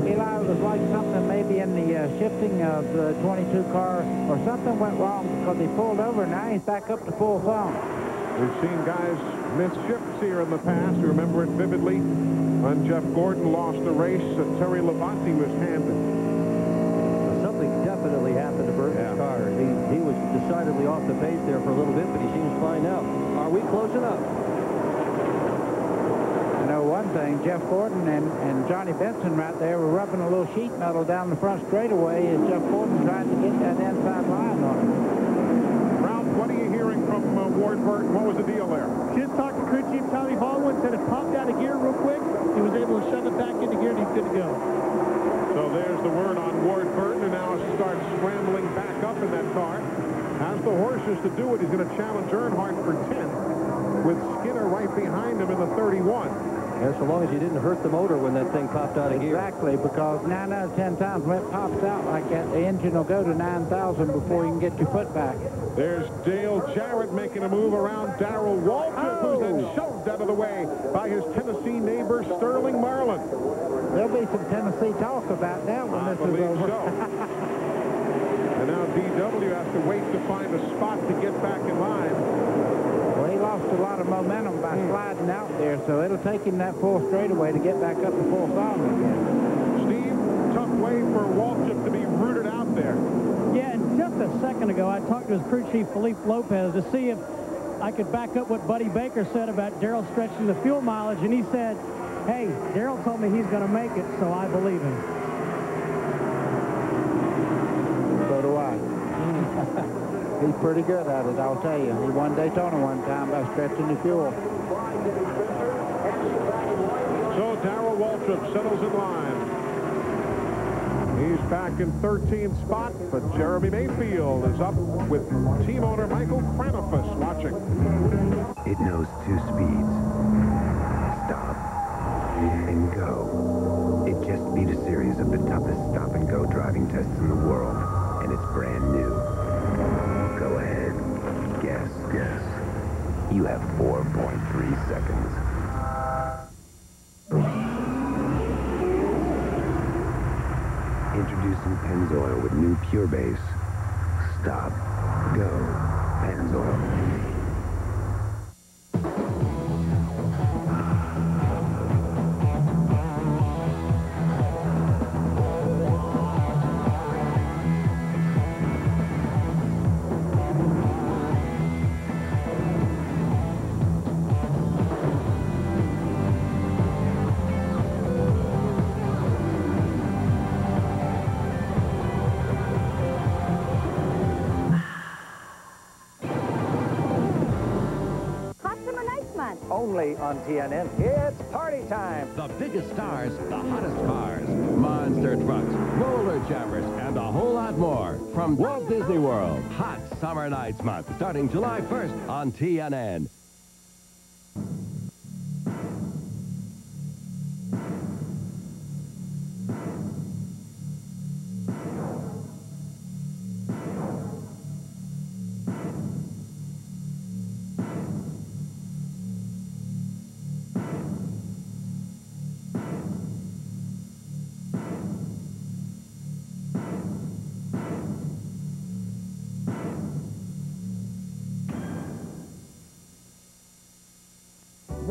Eli, it was like something maybe in the shifting of the 22 car or something went wrong because he pulled over. Now he's back up to full song. We've seen guys miss shifts here in the past. You remember it vividly when Jeff Gordon lost the race. Terry Labonte was handed. Something definitely happened to Burton's car. He was decidedly off the pace there for a little bit, but he seems fine now. Are we close enough? You know one thing, Jeff Gordon and Johnny Benson right there were rubbing a little sheet metal down the front straightaway as Jeff Gordon tried to get that inside line on him. Ralph, what are you hearing from Ward Burton? What was the deal there? Just talked to crew chief Tommy Baldwin, said it popped out of gear real quick. He was able to shove it back into gear and he's good to go. So there's the word on Ward Burton, and now starts scrambling back up in that car. Has the horses to do it. He's going to challenge Earnhardt for 10th with Skinner right behind him in the 31. Yeah, so long as he didn't hurt the motor when that thing popped out of gear. Exactly, because 9 out of 10 times when it pops out like that, the engine will go to 9,000 before you can get your foot back. There's Dale Jarrett making a move around Darrell Waltrip, who's then shoved out of the way by his Tennessee neighbor, Sterling Marlin. There'll be some Tennessee talk about that when this is over. So. And now DW has to wait to find a spot to get back in line. Well, he lost a lot of momentum by sliding out there, so it'll take him that full straightaway to get back up to full song again. Steve, tough way for Waltrip to be rooted out there. Yeah, and just a second ago, I talked to his crew chief, Felipe Lopez, to see if I could back up what Buddy Baker said about Darrell stretching the fuel mileage, and he said, hey, Darrell told me he's going to make it, so I believe him. So do I. He's pretty good at it, I'll tell you. He won Daytona one time by stretching the fuel. So Darrell Waltrip settles in line. He's back in 13th spot, but Jeremy Mayfield is up with team owner Michael Franifus watching. It knows 2 speeds. Stop and go. It just beat a series of the toughest stop-and-go driving tests in the world, and it's brand new. Go ahead. Guess. You have 4.3 seconds. Introducing Pennzoil with new Pure Base. Stop. Go. Pennzoil. Only on TNN. It's party time. The biggest stars, the hottest cars, monster trucks, roller jammers, and a whole lot more from Walt Disney World. Hot Summer Nights Month, starting July 1st on TNN.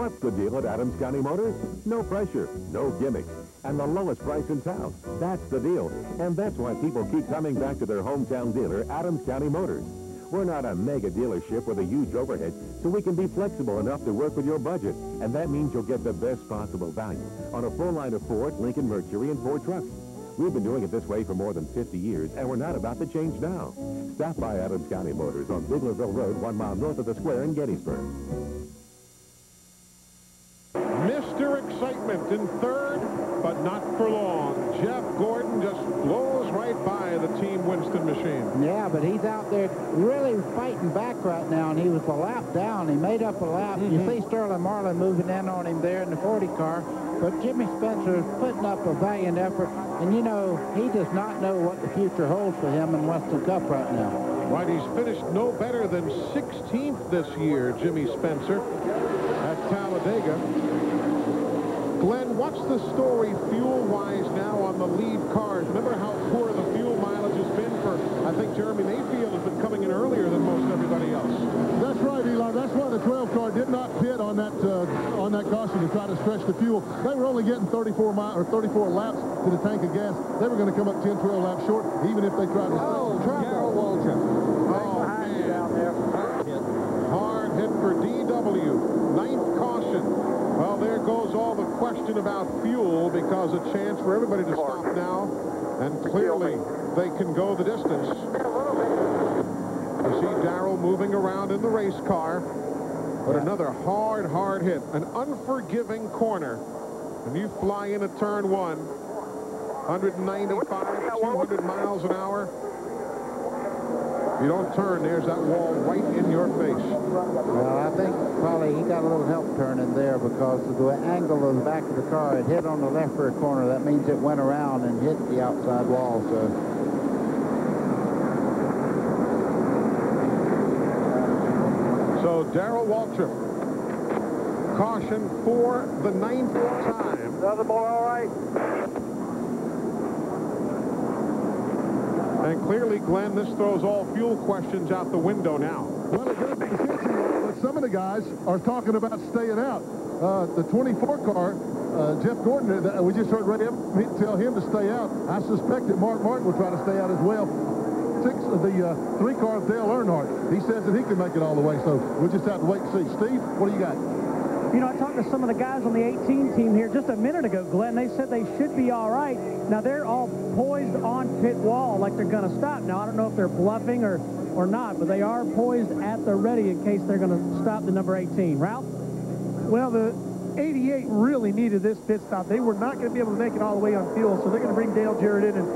What's the deal at Adams County Motors? No pressure, no gimmicks, and the lowest price in town. That's the deal. And that's why people keep coming back to their hometown dealer, Adams County Motors. We're not a mega dealership with a huge overhead, so we can be flexible enough to work with your budget. And that means you'll get the best possible value on a full line of Ford, Lincoln, Mercury, and Ford trucks. We've been doing it this way for more than 50 years, and we're not about to change now. Stop by Adams County Motors on Biglerville Road, 1 mile north of the square in Gettysburg. Mr. Excitement in third, but not for long. Jeff Gordon just blows right by the Team Winston machine. Yeah, but he's out there really fighting back right now, and he was a lap down. He made up a lap. You see Sterling Marlin moving in on him there in the 40 car, but Jimmy Spencer is putting up a valiant effort, and you know, he does not know what the future holds for him in Western Cup right now. Right, he's finished no better than 16th this year, Jimmy Spencer, at Talladega. Glenn, what's the story fuel-wise now on the lead cars? Remember how poor the fuel mileage has been for, I think Jeremy Mayfield has been coming in earlier than most everybody else. That's right, Eli. That's why the 12 car did not pit on that caution to try to stretch the fuel. They were only getting 34 laps to the tank of gas. They were going to come up 10, 12 laps short, even if they tried to stretch it. Darrell Waltrip. Oh, man. Down there. Hard hit for DW. 9th caution. Well, there goes all the question about fuel, because a chance for everybody to stop now, and clearly they can go the distance. You see Darrell moving around in the race car, but another hard hit, an unforgiving corner, and you fly into turn 1, 195, 200 miles an hour. You don't turn, there's that wall right in your face. Well, I think probably he got a little help turning there because of the angle of the back of the car. It hit on the left rear corner. That means it went around and hit the outside wall. So Darrell Waltrip, caution for the 9th time. The other boy all right? And clearly, Glenn, this throws all fuel questions out the window now. Well, it does, but some of the guys are talking about staying out. The 24 car, Jeff Gordon, we just heard Ray Evans tell him to stay out. I suspect that Mark Martin will try to stay out as well. The 3 car of Dale Earnhardt, he says that he can make it all the way, so we'll just have to wait and see. Steve, what do you got? You know, I talked to some of the guys on the 18 team here just a minute ago, Glenn. They said they should be all right. Now, they're all poised on pit wall like they're going to stop. Now, I don't know if they're bluffing or not, but they are poised at the ready in case they're going to stop the number 18. Ralph? Well, the 88 really needed this pit stop. They were not going to be able to make it all the way on fuel, so they're going to bring Dale Jarrett in and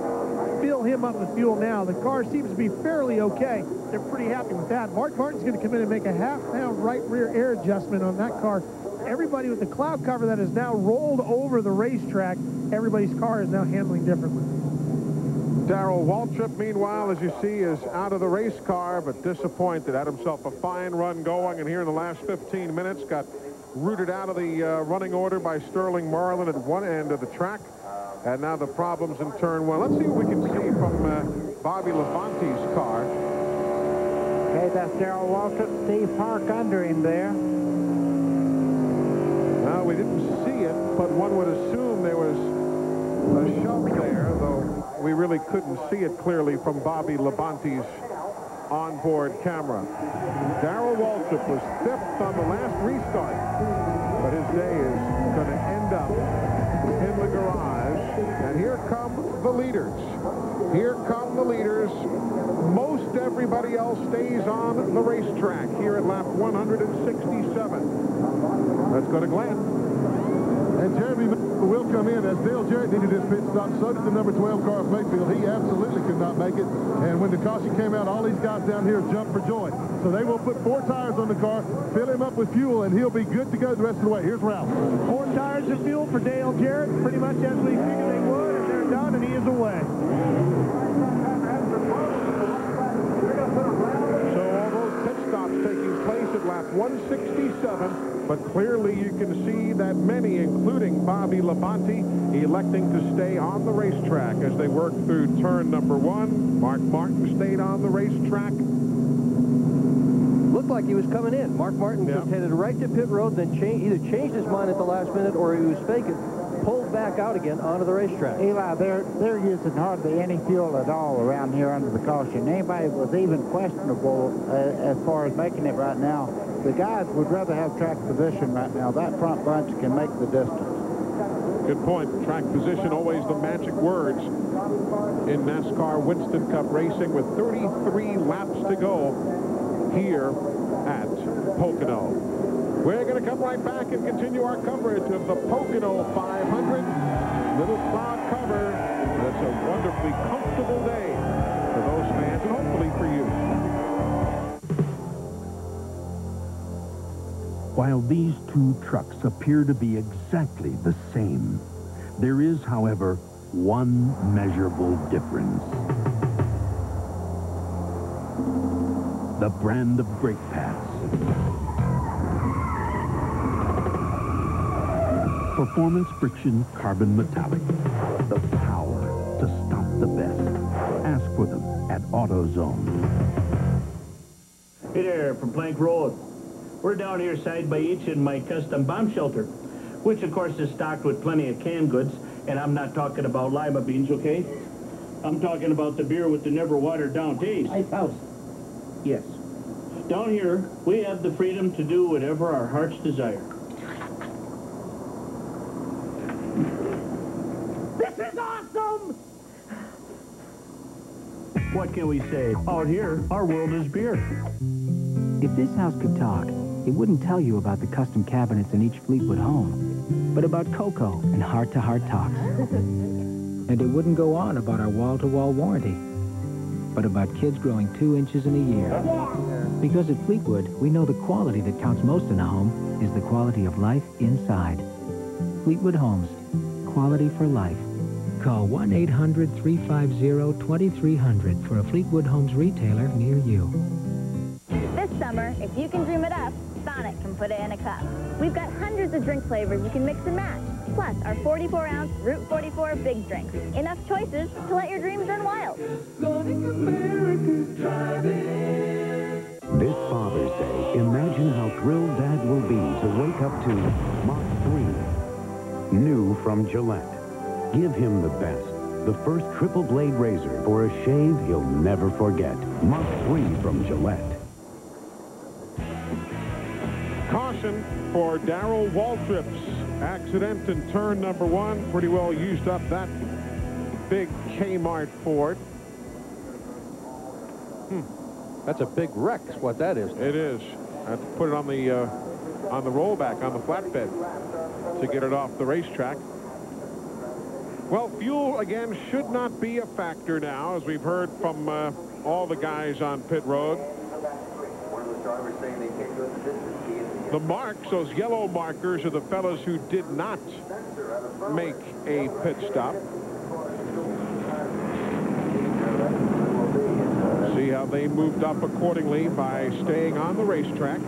fill him up with fuel now. The car seems to be fairly okay. They're pretty happy with that. Mark Martin's going to come in and make a half-pound right rear air adjustment on that car. Everybody with the cloud cover that is now rolled over the racetrack, everybody's car is now handling differently. Darrell Waltrip, meanwhile, as you see, is out of the race car, but disappointed. Had himself a fine run going, and here in the last 15 minutes got rooted out of the running order by Sterling Marlin at one end of the track. And now the problems in turn 1. Let's see what we can see from Bobby Labonte's car. Okay, that's Darrell Waltrip. Steve Park under him there. Well, we didn't see it, but one would assume there was a shove there, though we really couldn't see it clearly from Bobby Labonte's onboard camera. Darrell Waltrip was 5th on the last restart, but his day is going to end up in the garage. And here come the leaders. Here come the leaders. Most everybody else stays on the racetrack here at lap 167. Let's go to Glenn. And Jeremy will come in as Dale Jarrett needed his pit stop. So did the number 12 car of Mayfield. He absolutely could not make it. And when the caution came out, all these guys down here jumped for joy. So they will put 4 tires on the car, fill him up with fuel, and he'll be good to go the rest of the way. Here's Ralph. 4 tires of fuel for Dale Jarrett, pretty much as we figured they would, and they're done, and he is away. So all those pit stops taking place at lap 167. But clearly you can see that many, including Bobby Labonte, electing to stay on the racetrack as they work through turn number 1. Mark Martin stayed on the racetrack. looked like he was coming in. Mark Martin just headed right to pit road, then either changed his mind at the last minute or he was faking, pulled back out again onto the racetrack. Eli, they're using hardly any fuel at all around here under the caution. Anybody was even questionable as far as making it right now. The guys would rather have track position right now. That front bunch can make the distance. Good point. Track position, always the magic words in NASCAR Winston Cup racing with 33 laps to go here at Pocono. We're going to come right back and continue our coverage of the Pocono 500. Little cloud cover. That's a wonderfully comfortable day for those fans and hopefully for you. While these two trucks appear to be exactly the same, there is, however, one measurable difference. The brand of brake pads. Performance friction carbon metallic. The power to stop the best. Ask for them at AutoZone. Hey there, from Plank Road. We're down here side by each in my custom bomb shelter, which of course is stocked with plenty of canned goods, and I'm not talking about lima beans, okay? I'm talking about the beer with the never watered down taste. Ice House. Yes. Down here, we have the freedom to do whatever our hearts desire. This is awesome! What can we say? Out here, our world is beer. If this house could talk, it wouldn't tell you about the custom cabinets in each Fleetwood home, but about Cocoa and heart-to-heart talks. And it wouldn't go on about our wall-to-wall warranty, but about kids growing 2 inches in a year. Because at Fleetwood, we know the quality that counts most in a home is the quality of life inside. Fleetwood Homes, quality for life. Call 1-800-350-2300 for a Fleetwood Homes retailer near you. This summer, if you can dream it up, Sonic can put it in a cup. We've got hundreds of drink flavors you can mix and match, plus our 44-ounce Route 44 big drinks. Enough choices to let your dreams run wild. This Father's Day, imagine how thrilled Dad will be to wake up to Mach 3. New from Gillette. Give him the best. The first triple blade razor for a shave he'll never forget. Mach 3 from Gillette. Caution for Darrell Waltrip's accident in turn number 1. Pretty well used up that big Kmart Ford. That's a big wreck, is what that is. It is. I have to put it on the rollback, on the flatbed, to get it off the racetrack. Well, fuel, again, should not be a factor now, as we've heard from all the guys on pit road. The marks, those yellow markers, are the fellas who did not make a pit stop. See how they moved up accordingly by staying on the racetrack.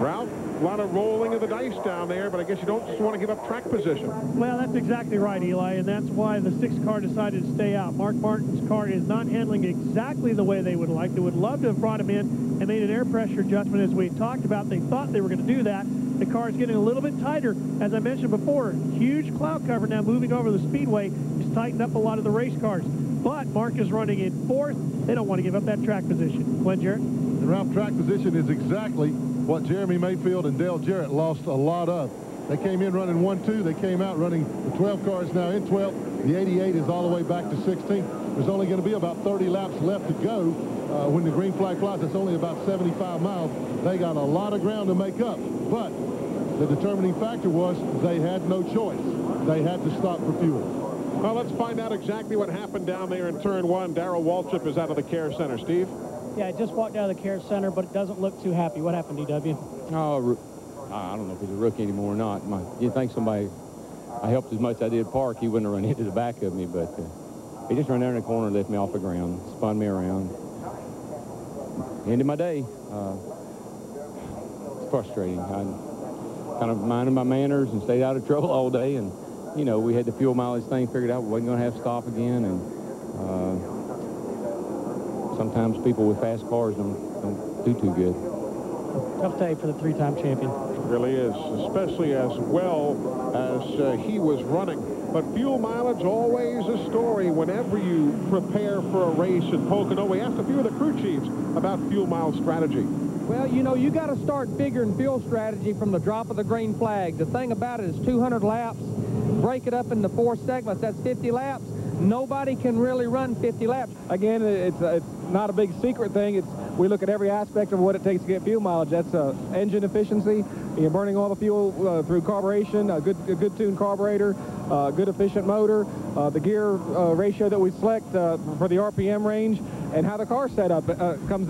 Ralph, a lot of rolling of the dice down there, but I guess you don't just want to give up track position. Well, that's exactly right, Eli, and that's why the 6th car decided to stay out. Mark Martin's car is not handling exactly the way they would like. They would love to have brought him in and made an air pressure adjustment, as we talked about. They thought they were going to do that. The car is getting a little bit tighter. As I mentioned before, huge cloud cover now moving over the speedway. It's tightened up a lot of the race cars. But Mark is running in 4th. They don't want to give up that track position. Glenn Jarrett? The Ralph, track position is exactly what Jeremy Mayfield and Dale Jarrett lost a lot of. They came in running 1-2. They came out running, the 12 car is now in 12th. The 88 is all the way back to 16th. There's only going to be about 30 laps left to go when the green flag flies. It's only about 75 miles. They got a lot of ground to make up. But the determining factor was they had no choice. They had to stop for fuel. Well, let's find out exactly what happened down there in turn 1. Darrell Waltrip is out of the care center. Steve? Yeah, I just walked out of the care center, but it doesn't look too happy. What happened, DW? Oh, I don't know if he's a rookie anymore or not. You'd think somebody, I helped as much as I did park, he wouldn't have run into the back of me, but he just ran there in the corner and left me off the ground, spun me around. Ended my day. It's frustrating. I kind of minded my manners and stayed out of trouble all day, and, you know, we had the fuel mileage thing figured out. We wasn't going to have to stop again, and sometimes people with fast cars don't do too good. Tough day for the three-time champion. It really is, especially as well as he was running. But fuel mileage, always a story whenever you prepare for a race in Pocono. We asked a few of the crew chiefs about fuel mileage strategy. Well, you know, you got to start figuring fuel strategy from the drop of the green flag. The thing about it is 200 laps, break it up into 4 segments, that's 50 laps. Nobody can really run 50 laps. Again, it's not a big secret thing. We look at every aspect of what it takes to get fuel mileage. That's engine efficiency, you're burning all the fuel through carburation, a good tuned carburetor, good efficient motor, the gear ratio that we select for the RPM range, and how the car's set up comes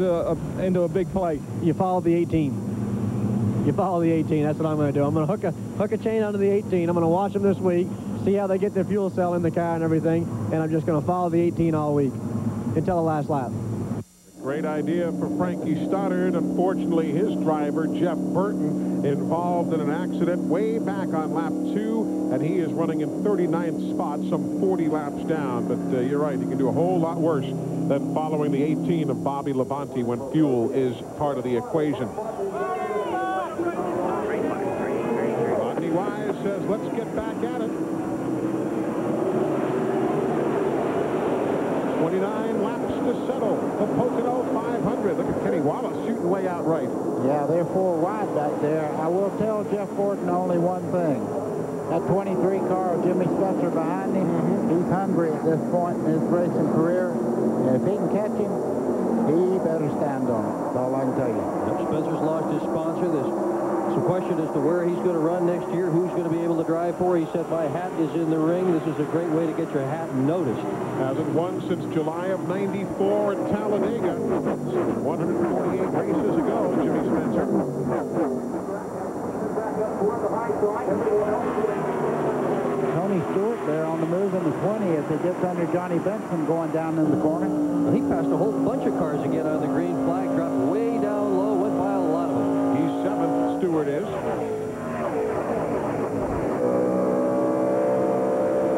into a big play. You follow the 18. You follow the 18. That's what I'm going to do. I'm going to hook a chain onto the 18. I'm going to watch them this week, see how they get their fuel cell in the car and everything, and I'm just going to follow the 18 all week until the last lap. Great idea for Frankie Stoddard. Unfortunately, his driver, Jeff Burton, involved in an accident way back on lap 2, and he is running in 39th spot, some 40 laps down. But you're right, he can do a whole lot worse than following the 18 of Bobby Labonte when fuel is part of the equation. Rodney Wise says, let's get back at it. 29 laps to settle the Pocono 500. Look at Kenny Wallace shooting way out right. Yeah, they're 4 wide back there. I will tell Jeff Gordon only one thing. That 23 car of Jimmy Spencer behind him, he's hungry at this point in his racing career. And if he can catch him, he better stand on it. That's all I can tell you. Spencer's lost his sponsor. There's some question as to where he's going to run next year, who's going to be able to drive for. He said, my hat is in the ring. This is a great way to get your hat noticed. Hasn't won since July of '94 in Talladega. 148 races ago, Jimmy Spencer. Tony Stewart there on the move in the 20 as he gets under Johnny Benson going down in the corner. Well, he passed a whole bunch of cars again on the green flag, dropped way down low, went by a lot of them. He's 7th, Stewart is.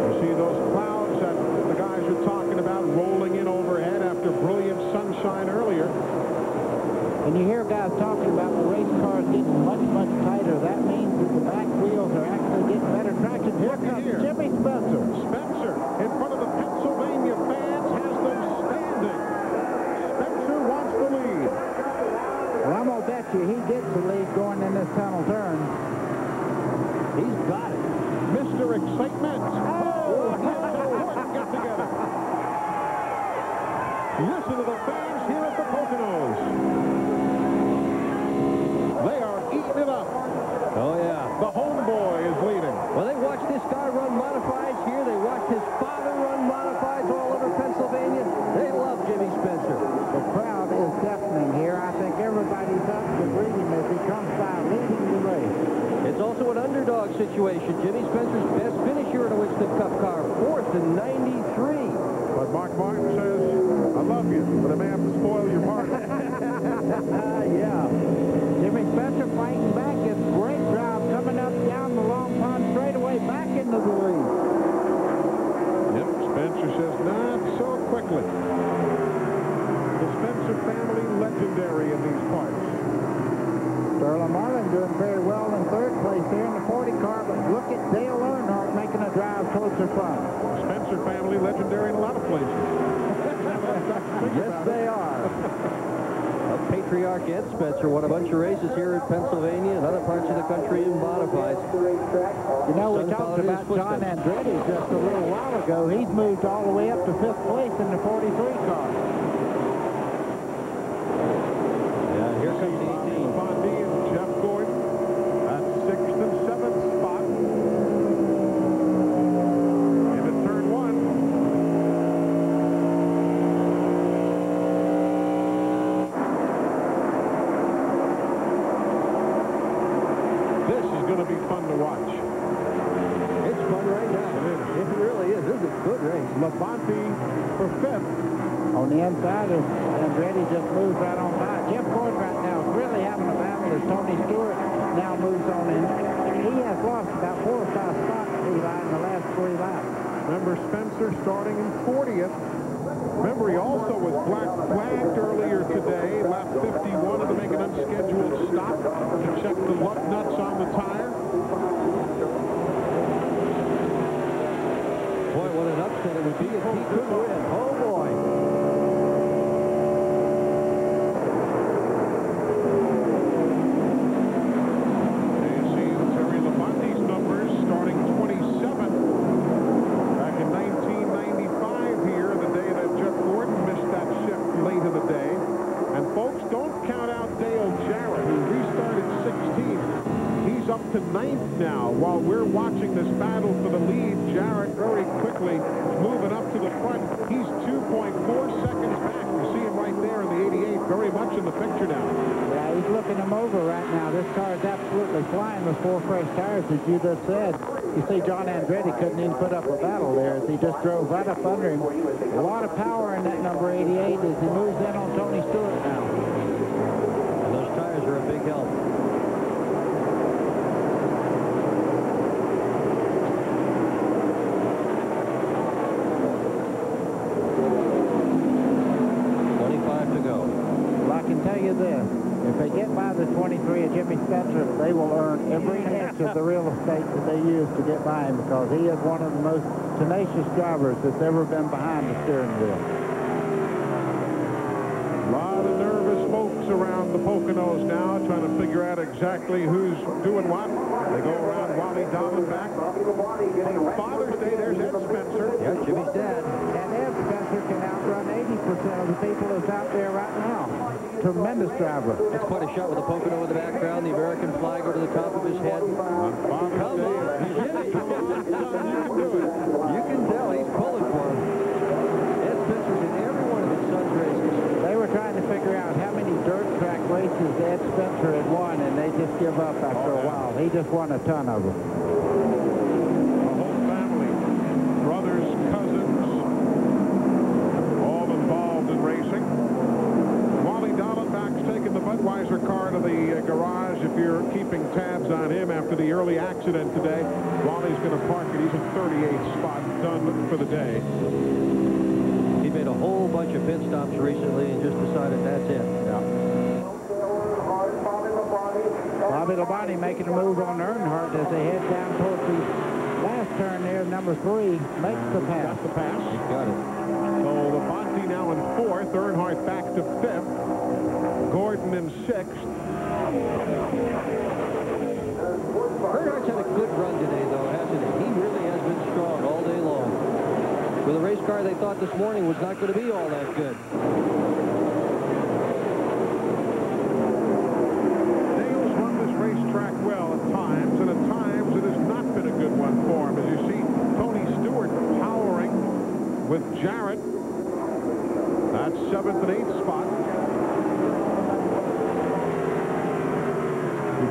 You see those clouds that the guys are talking about rolling in overhead after brilliant sunshine earlier. And you hear guys talking about the race cars getting much, much tighter. That means that the back wheels are actually getting better traction. Here comes Jimmy Spencer. Spencer, in front of the Pennsylvania fans, has them standing. Spencer wants the lead. Well, I'm going to bet you he gets the lead going in this tunnel turn. He's got it. Mr. Excitement. Oh, get together. Listen to the fans here at the Poconos. They are eating it up. Oh, yeah. The homeboy is leading. Well, they watched this guy run modifieds here. They watched his father run modifieds all over Pennsylvania. They love Jimmy Spencer. The crowd is deafening here. I think everybody's up to greet him as he comes by leading the race. It's also an underdog situation. Jimmy Spencer's best finish here in a Winston Cup car, 4th in 93. But Mark Martin says, I love you, but I may have to spoil your party. Yeah. Jimmy Spencer fighting back. It's a great job coming up down the Long Pond straightaway back into the lead. Yep, Spencer says, not so quickly. The Spencer family legendary in these parts. Sterling Marlin doing very well in 3rd place here in the 40 car, but look at Dale Earnhardt making a drive towards the front. Spencer family legendary in a lot of places. Yes, they are. Patriarch Ed Spencer won a bunch of races here in Pennsylvania and other parts of the country in modifieds. You know, we talked about John Andretti just a little while ago. He's moved all the way up to 5th place in the 43 car. Yeah, here comes the 18. Bondi and Jeff Gordon at 6th and 7th spot. Into turn 1. This is going to be fun to watch. It's fun right now. It really is. This is a good race. Labonte for 5th. On the inside, Andretti just moved right on by. Jeff Gordon right now is really having a battle as Tony Stewart now moves on in. He has lost about 4 or 5 spots, Eli, in the last 3 laps. Remember Spencer starting in 40th. Remember, he also Pocono was black flagged earlier today. Lap 51 had to make an unscheduled stop to check the lug nuts on the tire. Boy, what an upset it would be if he could win. Oh, boy. Starting 27 back in 1995 here, the day that Jeff Gordon missed that shift late in the day. And folks, don't count out Dale Jarrett, who restarted 16th. He's up to 9th now. While we're watching this battle for the lead, Jarrett very quickly moving up to the front. He's 2.4 seconds back. We see him right there in the 88, very much in the picture now. Yeah, he's looking him over right now. This car is absolutely flying with 4 fresh tires, as you just said. You see John Andretti couldn't even put up a battle there as he just drove right up under him. A lot of power in that number 88 as he moves in on Tony Stewart now. And those tires are a big help. This. If they get by the 23 of Jimmy Spencer, they will earn every inch of the real estate that they use to get by him, because he is one of the most tenacious drivers that's ever been behind the steering wheel. A lot of nervous folks around the Poconos now trying to figure out exactly who's doing what. They go around Wally Dallenbach. On Father's Day, there's Ed Spencer. Yeah, Jimmy's dad. And Ed Spencer can outrun 80% of the people that's out there right now. Tremendous driver. It's quite a shot with the Pocono in the background, the American flag over the top of his head. On Father's Come Day, on, Jimmy. Come on, son, you can do it. You can tell he's pulling for him. Ed Spencer's in every one of his son's races. They were trying to figure out how many dirt track races Ed Spencer had won, and they just give up after a while. He just won a ton of them. The whole family, brothers, cousins, all involved in racing. Wally Dallenbach's taking the Budweiser car to the garage if you're keeping tabs on him after the early accident today. Wally's going to park it. He's in 38th spot, done for the day. He made a whole bunch of pit stops recently and just decided that's it. Yeah. Bobby Labonte making a move on Earnhardt as they head down towards the last turn there. Number 3 makes the pass. Got the pass. He got it. So Labonte now in 4th. Earnhardt back to 5th. Gordon in 6th. Earnhardt's had a good run today, though, hasn't he? He really has been strong all day long. With a race car they thought this morning was not going to be all that good. Dale's run this racetrack well at times, and at times it has not been a good one for him. As you see, Tony Stewart powering with Jarrett. That's 7th and 8th spot.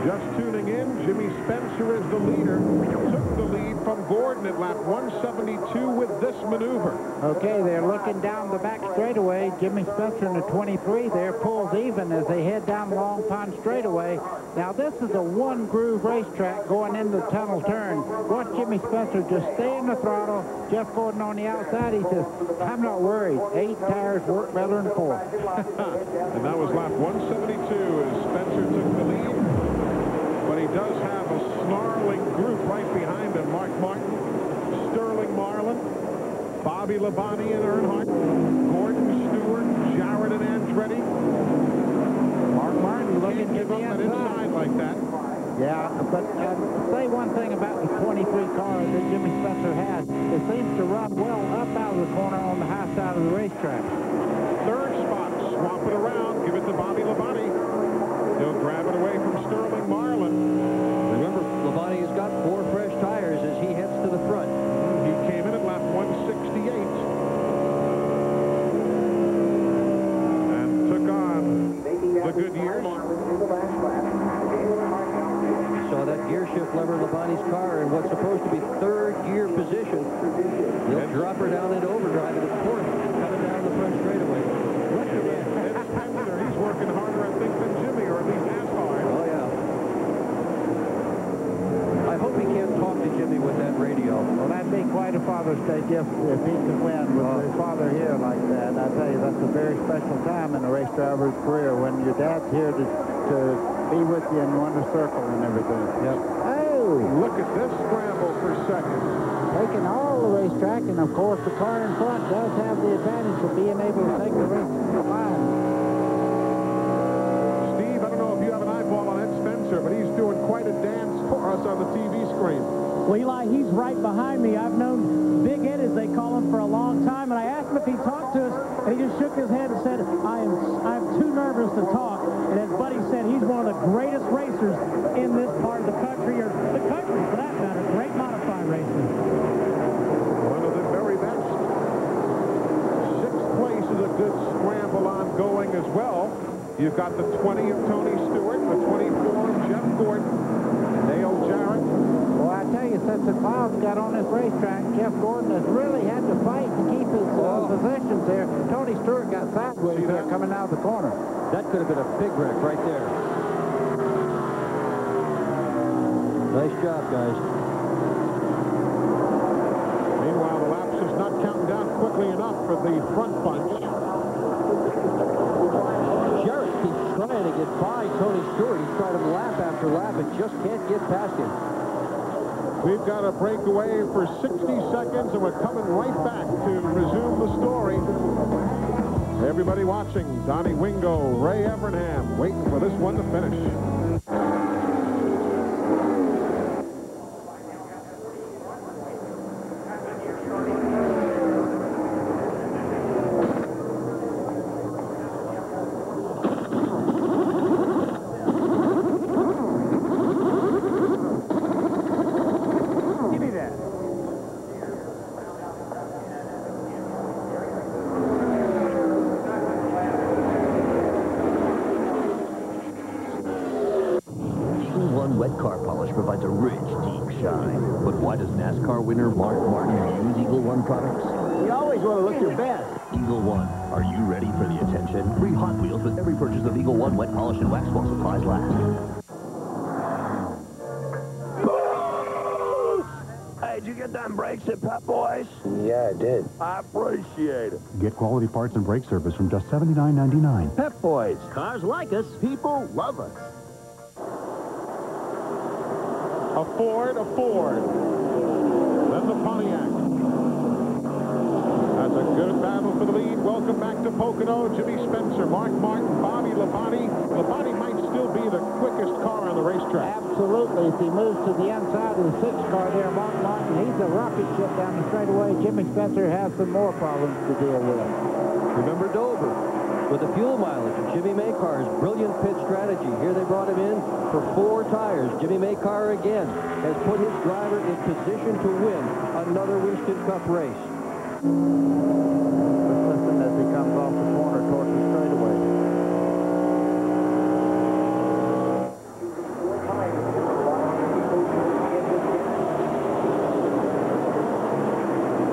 Just tuning in, Jimmy Spencer is the leader. Took the lead from Gordon at lap 172 with this maneuver. Okay, they're looking down the back straightaway. Jimmy Spencer in the 23 there pulls even as they head down Long Pond straightaway. Now, this is a one-groove racetrack going into the tunnel turn. Watch Jimmy Spencer just stay in the throttle. Jeff Gordon on the outside, he says, I'm not worried. 8 tires work better than 4. And that was lap 172 as Spencer took the lead. But he does have a snarling group right behind him. Mark Martin, Sterling Marlin, Bobby Labonte and Earnhardt, Gordon Stewart, Jarrett and Andretti. Mark Martin looking give up an inside like that. Yeah, but say one thing about the 23 car that Jimmy Spencer has. It seems to run well up out of the corner on the high side of the racetrack. 3rd spot, swap it around, give it to Bobby Labonte. He'll grab it away from Sterling Marlin. Remember, Labonte has got 4 fresh tires as he heads to the front. He came in at lap 168 and took on the Goodyears. You saw that gear shift lever in Labonte's car in what's supposed to be 3rd gear position. He'll drop her down into overdrive into 4th, coming down the front straightaway. Look at that. Ed Spencer, he's working harder, I think, than Jimmy, or at least as hard. Oh, yeah. I hope he can't talk to Jimmy with that radio. Well, that'd be quite a Father's Day gift if he could win with his father father here like that. I tell you, that's a very special time in a race driver's career when your dad's here to be with you and run the circle and everything. Yep. Oh! Look at this scramble for second. Taking all the racetrack, and of course the car in front does have the advantage of being able to take the race to the line. Steve, I don't know if you have an eyeball on Ed Spencer, but he's doing quite a dance for us on the TV screen. Well, Eli, he's right behind me. I've known Big Ed, as they call him, for a long time, and I asked him if he talked to us, and he just shook his head and said, I'm too nervous to talk. And as Buddy said, he's one of the greatest racers in this part of the country, or the country for that matter. Great modified racing. One of the very best. Sixth place is a good scramble ongoing as well. You've got the 20 of Tony Stewart, the 24 of Jeff Gordon, Dale Jarrett. Well, I tell you, since the clouds got on this racetrack, Jeff Gordon has really had to fight to keep his positions there. Tony Stewart got sideways there coming out of the corner. That could have been a big wreck right there. Nice job, guys. Meanwhile, the laps is not counting down quickly enough for the front bunch. Jarrett keeps trying to get by Tony Stewart. He's tried him lap after lap and just can't get past him. We've got a breakaway for 60 seconds, and we're coming right back to resume the story. Everybody watching, Donnie Wingo, Ray Evernham, waiting for this one to finish. Wet car polish provides a rich, deep shine. But why does NASCAR winner Mark Martin use Eagle One products? You always want to look your best. Eagle One. Are you ready for the attention? Free Hot Wheels with every purchase of Eagle One wet polish and wax while supplies last. Hey, did you get them brakes at Pep Boys? Yeah, I did. I appreciate it. Get quality parts and brake service from just $79.99. Pep Boys. Cars like us. People love us. A Ford. Then the Pontiac. That's a good battle for the lead. Welcome back to Pocono. Jimmy Spencer, Mark Martin, Bobby Labonte. Labonte might still be the quickest car on the racetrack. Absolutely. If he moves to the inside of the 6 car there, Mark Martin, he's a rocket ship down the straightaway. Jimmy Spencer has some more problems to deal with. Remember Dover with the fuel mileage of Jimmy Maycar's brilliant pit strategy. Here they brought him in for 4 tires. Jimmy Maycar again has put his driver in position to win another Winston Cup race. Let's listen as he comes off the corner towards the straightaway.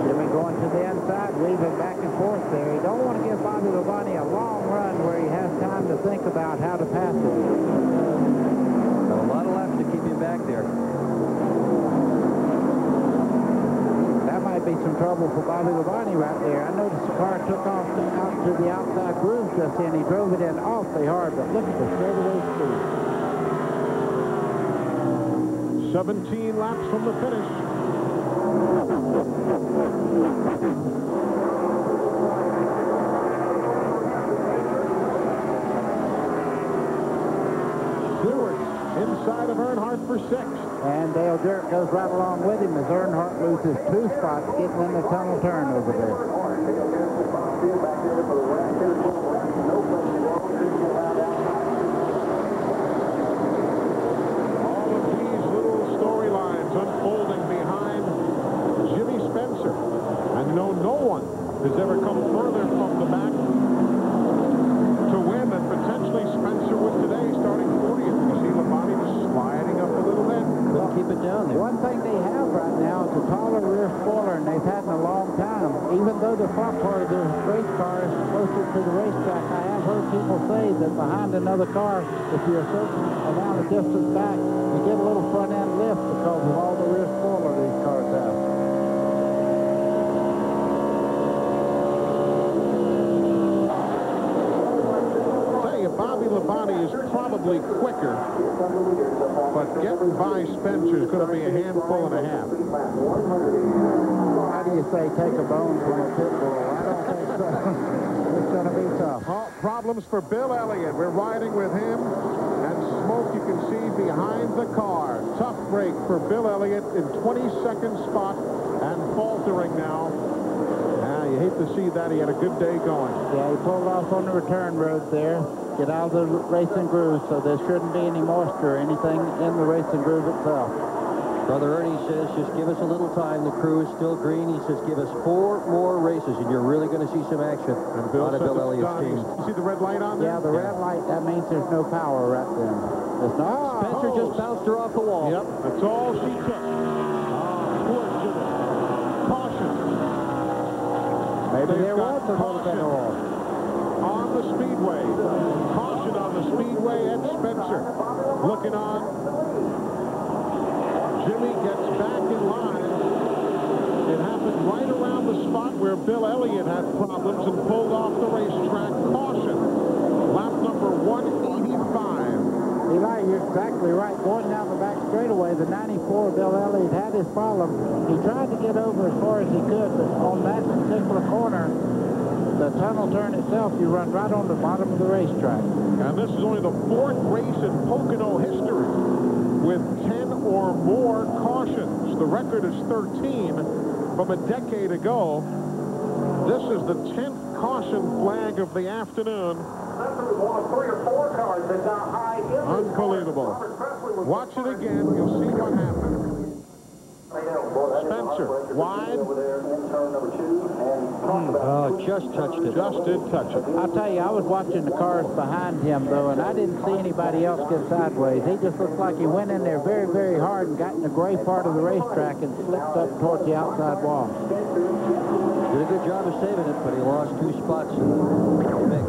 Jimmy going to the inside, weaving back and forth there. He don't want to give Bobby Labonte a long run where he has time to think about how to pass it. Got a lot of laps to keep him back there. That might be some trouble for Bobby Labonte right there. I noticed the car took off out to the outside groove just then. He drove it in awfully hard, but look at the straightaway speed. 17 laps from the finish. Stewart inside of Earnhardt for 6th. And Dale Jarrett goes right along with him as Earnhardt loses 2 spots getting in the tunnel turn over there. All of these little storylines unfolding behind Jimmy Spencer. And no one has ever come further from the back to win than potentially Spencer would today, starting 40th. You see Labonte just sliding up a little bit. Couldn't keep it down there. One thing they have right now is a taller rear spoiler, and they've had in a long time. Even though the front part of the race car is closer to the racetrack, I have heard people say that behind another car, if you're a certain amount of distance back, you get a little front end lift because of all the rear spoiler these cars have. probably quicker, but getting by Spencer is going to be a handful and a half. How do you say take a bone from a pit bull? I don't think so. It's going to be tough. Problems for Bill Elliott. We're riding with him, and smoke you can see behind the car. Tough break for Bill Elliott in 22nd spot and faltering now. You hate to see that. He had a good day going. Yeah, he pulled off on the return road there. Get out of the racing groove, so there shouldn't be any moisture or anything in the racing groove itself. Brother Ernie says, just give us a little time. The crew is still green. He says, give us 4 more races, and you're really going to see some action out of Bill Elliott's team. You see the red light on there? Yeah, the red light, that means there's no power right then. There's no. Spencer just bounced her off the wall. Yep, that's all she took. Caution. Maybe there was a little bit off. On the speedway. Caution on the speedway. Ed Spencer looking on. Jimmy gets back in line. It happened right around the spot where Bill Elliott had problems and pulled off the racetrack. Caution. Lap number 185. Eli, you're exactly right. Going down the back straightaway, the 94, Bill Elliott had his problem. He tried to get over as far as he could, but on that particular corner, the tunnel turn itself, you run right on the bottom of the racetrack. And this is only the 4th race in Pocono history with 10 or more cautions. The record is 13 from a decade ago. This is the 10th caution flag of the afternoon. Unbelievable. Watch it again. You'll see what happened. Spencer, wide. Oh, just touched it. Just did touch it. I'll tell you, I was watching the cars behind him, though, and I didn't see anybody else get sideways. He just looked like he went in there very, very hard and got in the gray part of the racetrack and slipped up towards the outside wall. Did a good job of saving it, but he lost 2 spots in the mix.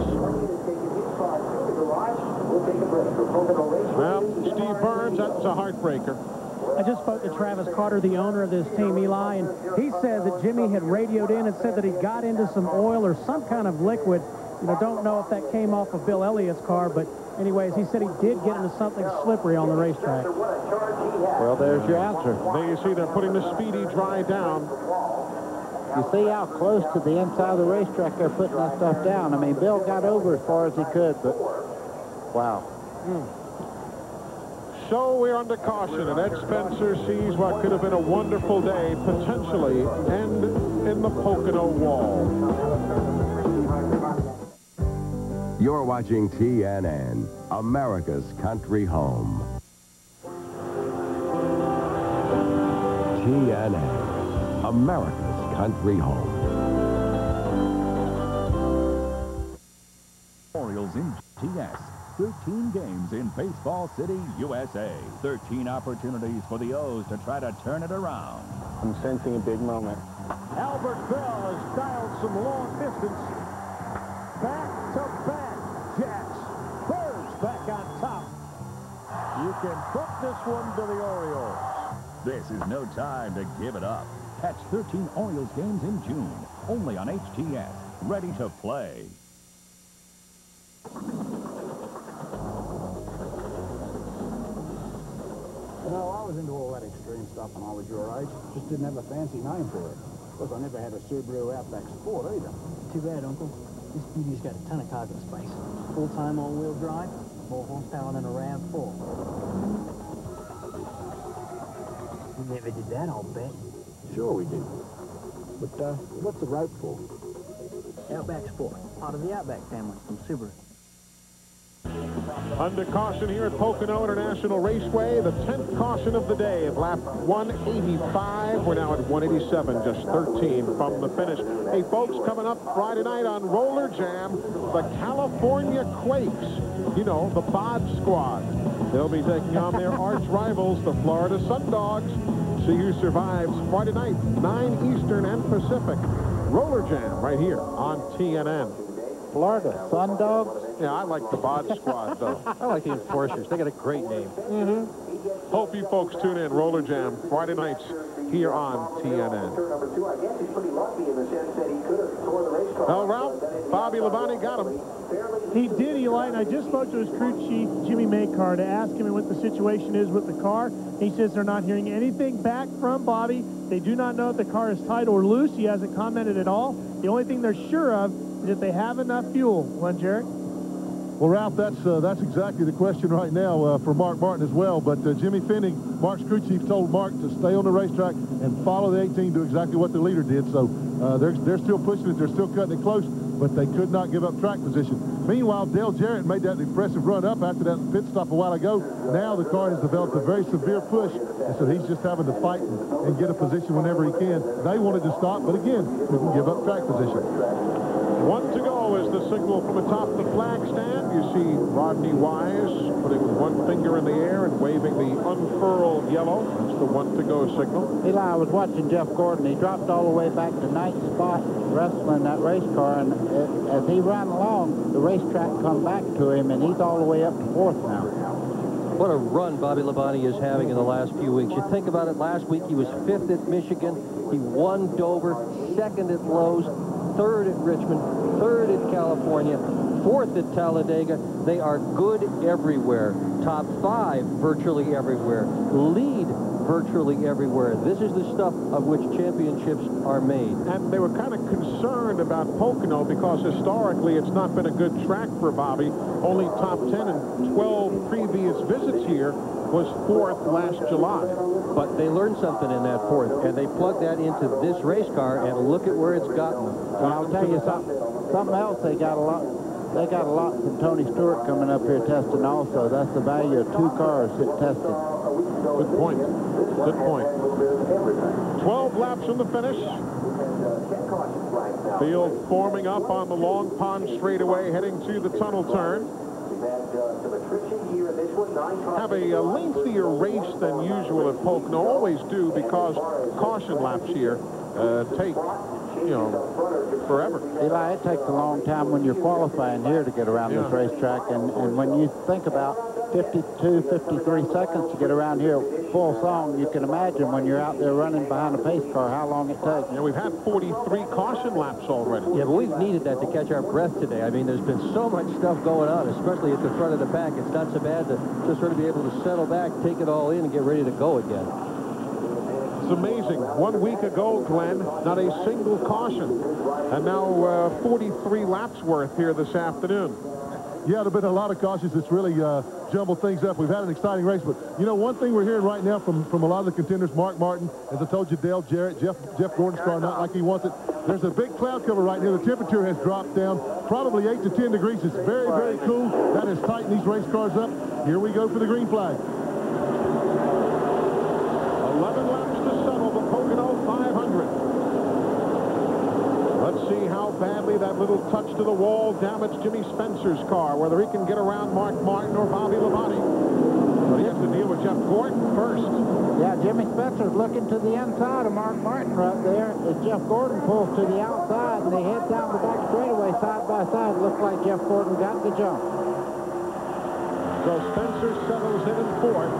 Well, Steve Burns, that's a heartbreaker. I just spoke to Travis Carter, the owner of this team, Eli, and he said that Jimmy had radioed in and said that he got into some oil or some kind of liquid. You know, don't know if that came off of Bill Elliott's car, but anyways, he said he did get into something slippery on the racetrack. Well, there's your answer. There you see they're putting the Speedy Dry down. You see how close to the inside of the racetrack they're putting that stuff down. I mean, Bill got over as far as he could, but wow. So we're under caution, and Ed Spencer sees what could have been a wonderful day potentially end in the Pocono wall. You're watching TNN, America's country home. TNN, America's country home. Orioles in GS. 13 games in Baseball City, USA. 13 opportunities for the O's to try to turn it around. I'm sensing a big moment. Albert Bell has dialed some long distance. Back-to-back jacks. Spurs back on top. You can put this one to the Orioles. This is no time to give it up. Catch 13 Orioles games in June, only on HTS. Ready to play. No, I was into all that extreme stuff when I was your age. Just didn't have a fancy name for it. Of course, I never had a Subaru Outback Sport either. Too bad, Uncle. This beauty's got a ton of cargo space. Full-time all-wheel drive, more horsepower than a RAV4. You never did that, I'll bet. Sure we did. But what's the rope for? Outback Sport, part of the Outback family from Subaru. Under caution here at Pocono International Raceway, the 10th caution of the day of lap 185. We're now at 187, just 13 from the finish. Hey, folks, coming up Friday night on Roller Jam, the California Quakes. You know, the Bod Squad. They'll be taking on their arch rivals, the Florida Sundogs. See who survives Friday night, 9 Eastern and Pacific. Roller Jam right here on TNN. Florida Sundogs? Yeah, I like the Bod Squad, though. I like the Enforcers. They got a great name. Hope you folks tune in. Roller Jam, Friday nights here on TNN. Well, Ralph, Bobby Labonte got him. He did, Eli, and I just spoke to his crew chief, Jimmy Maycar, to ask him what the situation is with the car. He says they're not hearing anything back from Bobby. They do not know if the car is tight or loose. He hasn't commented at all. The only thing they're sure of is that they have enough fuel. One, Jarrett? Well, Ralph, that's exactly the question right now for Mark Martin as well. But Jimmy Finning, Mark's crew chief, told Mark to stay on the racetrack and follow the 18, do exactly what the leader did. So they're still pushing it. They're still cutting it close, but they could not give up track position. Meanwhile, Dale Jarrett made that impressive run up after that pit stop a while ago. Now the car has developed a very severe push, and so he's just having to fight and get a position whenever he can. They wanted to stop, but again, couldn't give up track position. 1 to go is the signal from atop the flag stand. You see Rodney Wise putting one finger in the air and waving the unfurled yellow. That's the 1 to go signal. Eli, I was watching Jeff Gordon. He dropped all the way back to ninth spot wrestling that race car, and as he ran along, the racetrack come back to him, and he's all the way up to fourth now. What a run Bobby Labonte is having in the last few weeks. You think about it, last week he was 5th at Michigan. He won Dover, 2nd at Lowe's, 3rd at Richmond, 3rd at California, 4th at Talladega. They are good everywhere. Top 5 virtually everywhere. Lead virtually everywhere. This is the stuff of which championships are made. And they were kind of concerned about Pocono because historically it's not been a good track for Bobby. Only top 10 in 12 previous visits here was 4th last July. But they learned something in that 4th, and they plugged that into this race car, and look at where it's gotten them. Well, I'll tell you something else. They got a lot from Tony Stewart coming up here testing also. That's the value of 2 cars that tested. Good point. Good point. 12 laps from the finish. Field forming up on the Long Pond straightaway, heading to the tunnel turn. Have a lengthier race than usual at Pocono. Always do, because caution laps here take, forever. Eli, it takes a long time when you're qualifying here to get around this racetrack, and when you think about 52, 53 seconds to get around here full song, you can imagine when you're out there running behind a pace car how long it takes. Yeah, we've had 43 caution laps already. Yeah, but we've needed that to catch our breath today. I mean, there's been so much stuff going on, especially at the front of the pack. It's not so bad to just sort of be able to settle back, take it all in, and get ready to go again. It's amazing. 1 week ago, Glenn, not a single caution. And now 43 laps worth here this afternoon. Yeah, there have been a lot of cautions that's really jumbled things up. We've had an exciting race, but, one thing we're hearing right now from a lot of the contenders, Mark Martin, as I told you, Dale Jarrett, Jeff Gordon's car, not like he wants it. There's a big cloud cover right now. The temperature has dropped down probably 8 to 10 degrees. It's very, very cool. That has tightened these race cars up. Here we go for the green flag. 11 laps to settle the Pocono 500. Let's see how badly that little touch to the wall damaged Jimmy Spencer's car, whether he can get around Mark Martin or Bobby Labonte. But he has to deal with Jeff Gordon first. Yeah, Jimmy Spencer's looking to the inside of Mark Martin right there. As Jeff Gordon pulls to the outside, and they head down the back straightaway side by side. Looks like Jeff Gordon got the jump. So Spencer settles in 4th.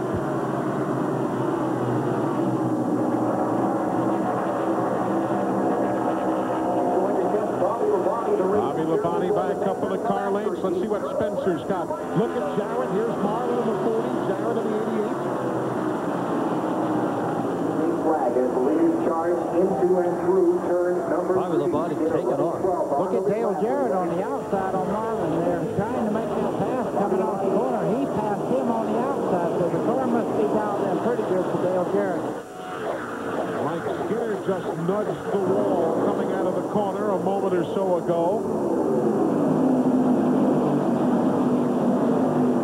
Bobby Labonte by a couple of car lengths. Let's see what Spencer's got. Look at Jarrett. Here's Marlin in the 40. Jarrett in the 88. Flag as the leaders charge into and through turn number 3. Bobby Labonte taking off. Look at Dale Jarrett on the outside on Marlin there, trying to make that pass coming off the corner. He passed him on the outside, so the car must be down there pretty good for Dale Jarrett. Mike Skinner just nudged the wall coming out of the corner a moment or so ago.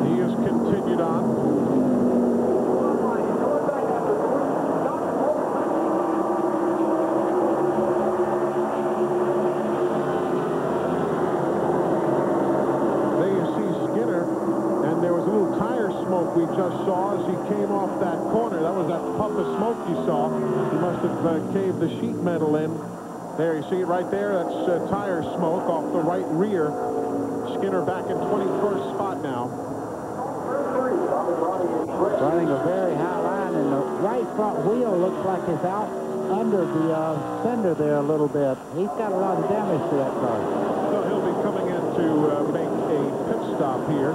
He has continued on. We just saw as he came off that corner. That was that puff of smoke you saw. He must have caved the sheet metal in. There, you see it right there? That's tire smoke off the right rear. Skinner back in 21st spot now. Running a very high line, and the right front wheel looks like it's out under the fender there a little bit. He's got a lot of damage to that car. So he'll be stop here.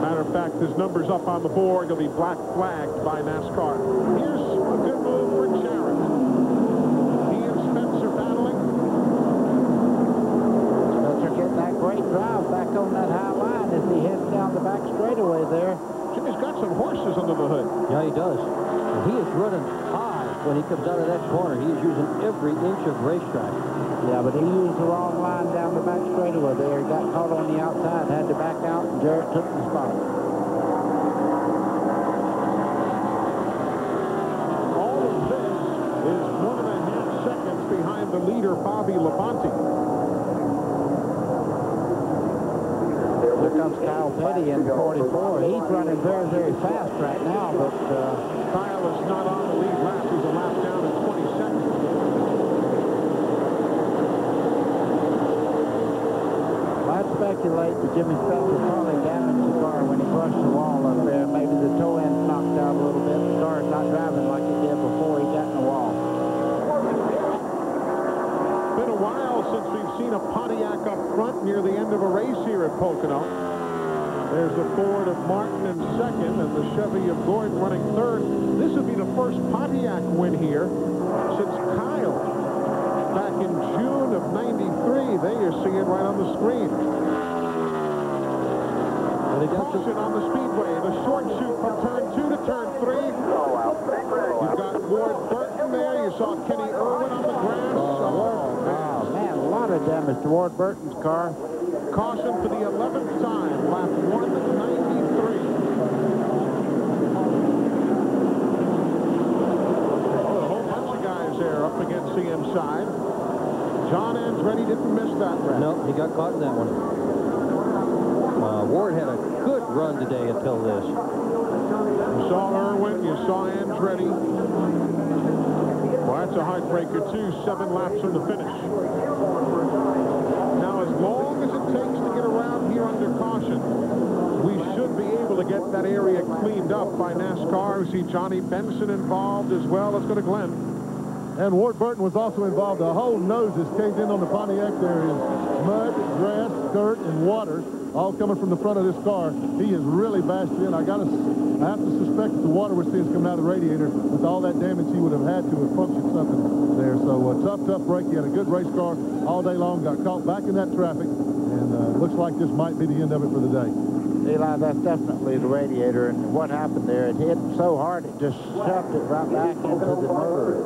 Matter of fact, his number's up on the board. He'll be black flagged by NASCAR. Here's a good move for Jarrett. He and Spencer battling. Spencer getting that great drive back on that high line as he heads down the back straightaway there. Jimmy's got some horses under the hood. Yeah, he does. And he is running high when he comes out of that corner. He is using every inch of racetrack. Yeah, but he used the wrong line down the back straightaway there. He got caught on the outside, had to back out, and Jarrett took the spot. All of this is 1.5 seconds behind the leader, Bobby Labonte. Here comes Kyle Petty in 44. He's running very, very fast right now, but Kyle is not on the lead lap. He's a lap down in 22nd. I'd speculate that Jimmy Spencer probably damaged the car when he brushed the wall up there. Maybe the toe end knocked out a little bit. The car's not driving like it did before he got in the wall. Been a while since we've seen a Pontiac up front near the end of a race here at Pocono. There's the Ford of Martin in second and the Chevy of Gordon running third. This would be the first Pontiac win here since Kyle back in June of '93. There you see it right on the screen. Caution on the speedway. The short shoot from turn 2 to turn 3. You've got Ward Burton there. You saw Kenny Irwin on the grass. Wow, man, a lot of damage to Ward Burton's car. Caution for the 11th time. Lap 193. Oh, a whole bunch of guys there up against the inside. John Andretti didn't miss that wreck. No, he got caught in that one. Ward had a good run today until this. You saw Irwin, you saw Andretti. Well, that's a heartbreaker, too. 7 laps from the finish. Now, as long as it takes to get around here under caution, we should be able to get that area cleaned up by NASCAR. We see Johnny Benson involved as well. Let's go to Glenn. And Ward Burton was also involved. The whole nose is caved in on the Pontiac. There is mud, grass, dirt, and water all coming from the front of this car. He is really bashed in. I have to suspect that the water we're seeing is coming out of the radiator. With all that damage, he would have had to have punctured something there. So tough break. He had a good race car all day long. Got caught back in that traffic. And looks like this might be the end of it for the day. Eli, that's definitely the radiator, and what happened there, it hit so hard it just shoved it right back into the motor.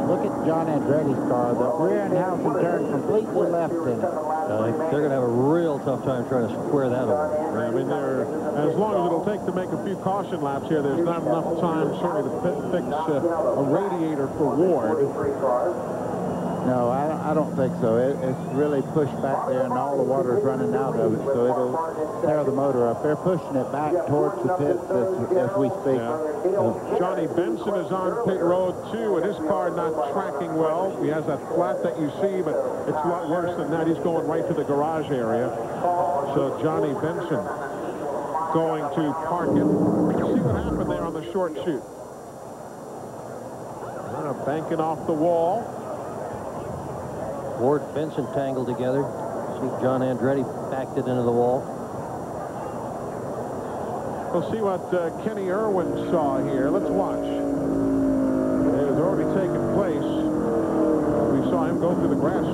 Look at John Andretti's car. The rear end housing turned completely left in it. They're going to have a real tough time trying to square that over. Yeah, I mean, as long as it'll take to make a few caution laps here, there's not enough time certainly to fix a radiator for Ward. No, I don't think so. It's really pushed back there, and all the water is running out of it, so it'll tear the motor up. They're pushing it back towards the pits as we speak. Yeah. Johnny Benson is on pit road, too, and his car not tracking well. He has that flat that you see, but it's a lot worse than that. He's going right to the garage area. So Johnny Benson going to park it. Let's see what happened there on the short shoot. Banking off the wall. Ward Benson tangled together. See John Andretti backed it into the wall. We'll see what Kenny Irwin saw here. Let's watch. It has already taken place. We saw him go through the grass.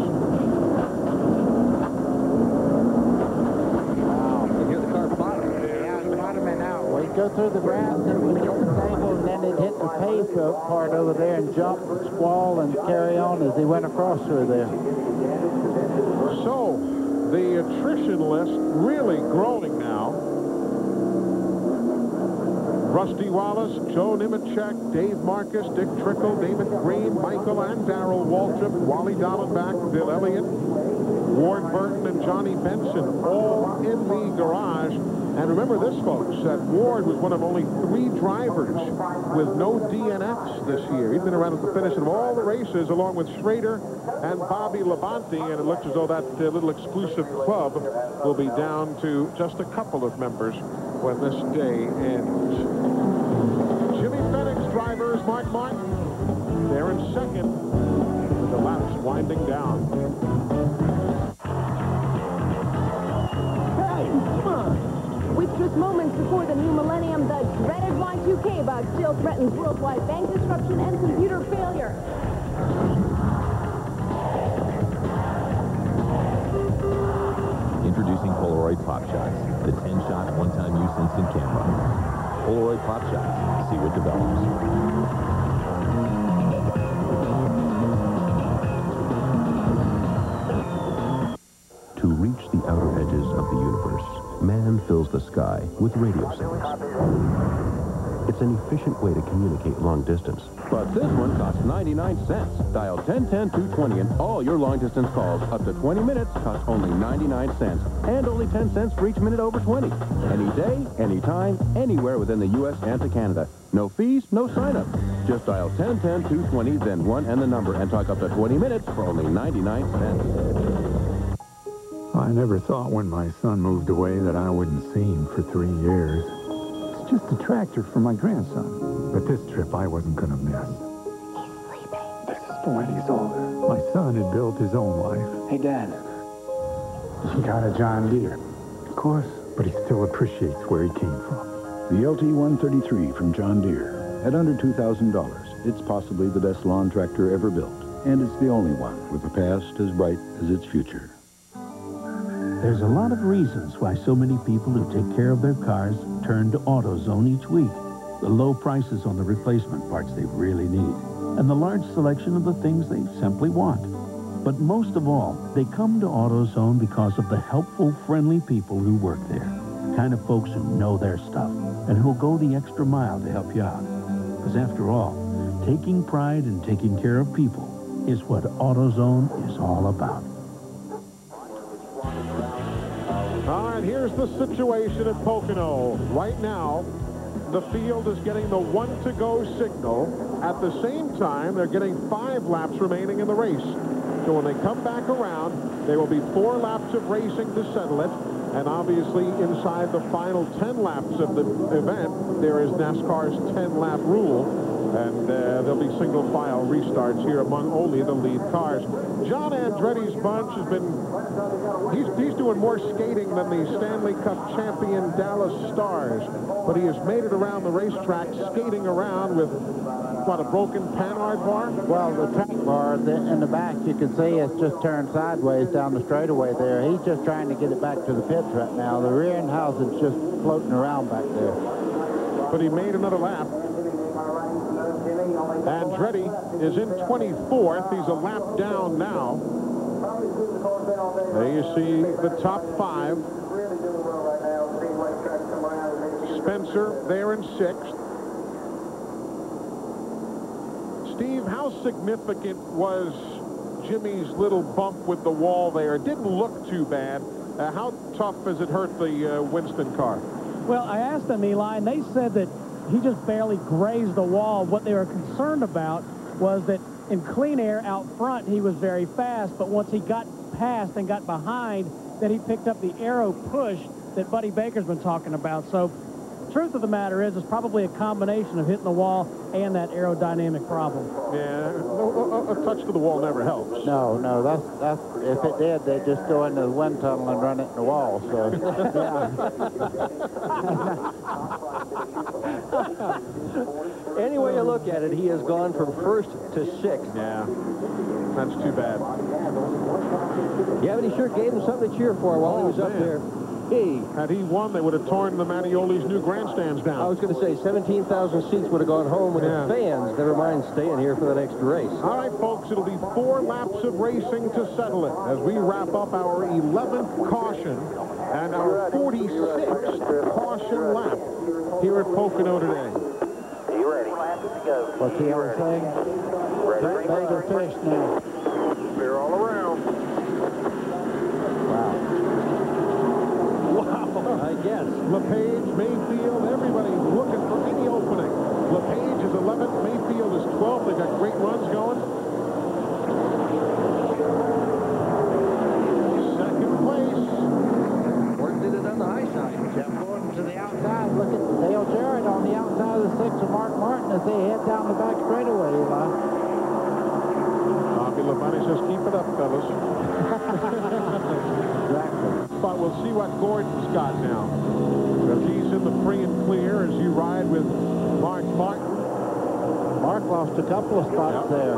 Wow. You hear the car bottom? Yeah, it's bottoming out. Well, he'd go through the grass, and it would hit the table, and then it'd hit the paved part over there and jump and squall and carry on as he went across through there. So, the attrition list really growing now. Rusty Wallace, Joe Nemechek, Dave Marcus, Dick Trickle, David Green, Michael and Darrell Waltrip, Wally Dallenbach, Bill Elliott, Ward Burton, and Johnny Benson, all in the garage. And remember this, folks, that Ward was one of only 3 drivers with no DNFs this year. He's been around at the finish of all the races, along with Schrader and Bobby Labonte, and it looks as though that little exclusive club will be down to just a couple of members when this day ends. Jimmy Fennick's driver is Mark Martin. They're in second with the laps winding down. 2K bug still threatens worldwide bank disruption and computer failure. Introducing Polaroid Pop Shots, the 10-shot, one-time use instant camera. Polaroid Pop Shots. See what develops. To reach the outer edges of the universe, man fills the sky with radio signals. It's an efficient way to communicate long distance. But this one costs 99 cents. Dial 1010-220 and all your long-distance calls up to 20 minutes cost only 99 cents. And only 10 cents for each minute over 20. Any day, anytime, anywhere within the U.S. and to Canada. No fees, no sign-up. Just dial 1010-220, then 1 and the number, and talk up to 20 minutes for only 99 cents. I never thought when my son moved away that I wouldn't see him for 3 years. It's just a tractor for my grandson. But this trip I wasn't going to miss. He's sleeping. This is for when he's older. My son had built his own life. Hey, Dad. He got a John Deere. Of course. But he still appreciates where he came from. The LT-133 from John Deere. At under $2,000, it's possibly the best lawn tractor ever built. And it's the only one with a past as bright as its future. There's a lot of reasons why so many people who take care of their cars turn to AutoZone each week. The low prices on the replacement parts they really need, and the large selection of the things they simply want. But most of all, they come to AutoZone because of the helpful, friendly people who work there. Kind of folks who know their stuff and who'll go the extra mile to help you out. Because after all, taking pride in taking care of people is what AutoZone is all about. All right, here's the situation at Pocono. Right now, the field is getting the 1-to-go signal. At the same time, they're getting 5 laps remaining in the race. So when they come back around, there will be 4 laps of racing to settle it. And obviously, inside the final 10 laps of the event, there is NASCAR's 10-lap rule. And there'll be single-file restarts here among only the lead cars. John Andretti's bunch has been, he's doing more skating than the Stanley Cup champion Dallas Stars. But he has made it around the racetrack, skating around with, what, a broken Panhard bar? Well, the track bar in the back, you can see it's just turned sideways down the straightaway there. He's just trying to get it back to the pits right now. The rear end housing's just floating around back there. But he made another lap. Andretti is in 24th. He's a lap down now. There you see the top 5. Spencer there in 6th. Steve, how significant was Jimmy's little bump with the wall there? It didn't look too bad. How tough has it hurt the Winston car? Well, I asked them, Eli, and they said that he just barely grazed the wall. What they were concerned about was that in clean air out front, he was very fast, but once he got past and got behind, that he picked up the aero push that Buddy Baker's been talking about. So, truth of the matter is, it's probably a combination of hitting the wall and that aerodynamic problem. Yeah, a touch to the wall never helps. No, that's if it did, they'd just go into the wind tunnel and run it in the wall. So, yeah. Any way you look at it, he has gone from 1st to 6th. Yeah, that's too bad. Yeah, but he sure gave him something to cheer for while he was up there. Had he won, they would have torn the Mattioli's new grandstands down. I was going to say 17,000 seats would have gone home with the fans. Never mind staying here for the next race. All right, folks, it'll be 4 laps of racing to settle it as we wrap up our 11th caution and our 46th caution lap here at Pocono today. Are you ready? what's the other thing? Bigger fish now. They're all around. I guess. LePage, Mayfield, everybody looking for any opening. LePage is 11th, Mayfield is 12th. They've got great runs going. Second place. Gordon did it on the high side. Jeff Gordon to the outside. Look at Dale Jarrett on the outside of the 6 of Mark Martin as they head down the back straightaway, Eli. Bobby Labonte says, keep it up, fellas. Exactly. But we'll see what Gordon's got now. If he's in the free and clear as you ride with Mark Martin. Mark lost a couple of spots there.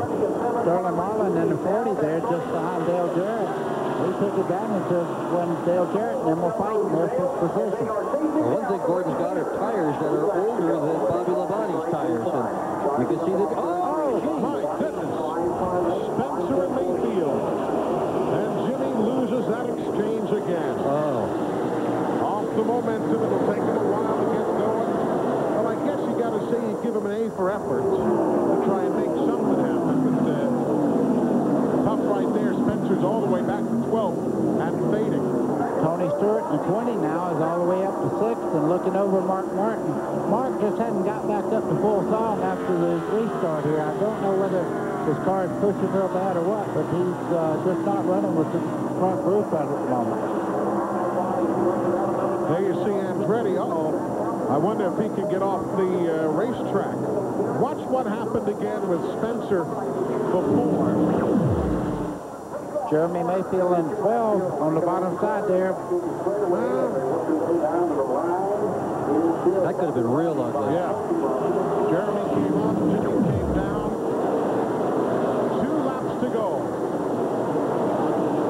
Sterling Marlin in the 40 there, just behind Dale Jarrett. He took advantage of when Dale Jarrett and them were fighting there for position. Well, one thing Gordon's got are tires that are older than Bobby Labonte's tires. And you can see that. Oh, my goodness. Spencer at Mayfield. And Jimmy loses that exchange again. Oh. Off the momentum. It'll take him a while to get going. Well, I guess you got to say you give him an A for effort to try and make something happen. But tough right there. Spencer's all the way back to 12th and fading. Tony Stewart in 20 now is all the way up to 6th and looking over Mark Martin. Mark just hadn't got back up to full song after the restart here. I don't know whether his car is pushing real bad or what, but he's just not running with the front roof out at the moment. There you see Andretti. Uh-oh. I wonder if he can get off the racetrack. Watch what happened again with Spencer before. Jeremy Mayfield in 12 on the bottom side there. That could have been real ugly. Yeah. Jeremy came up, Jimmy came down. 2 laps to go.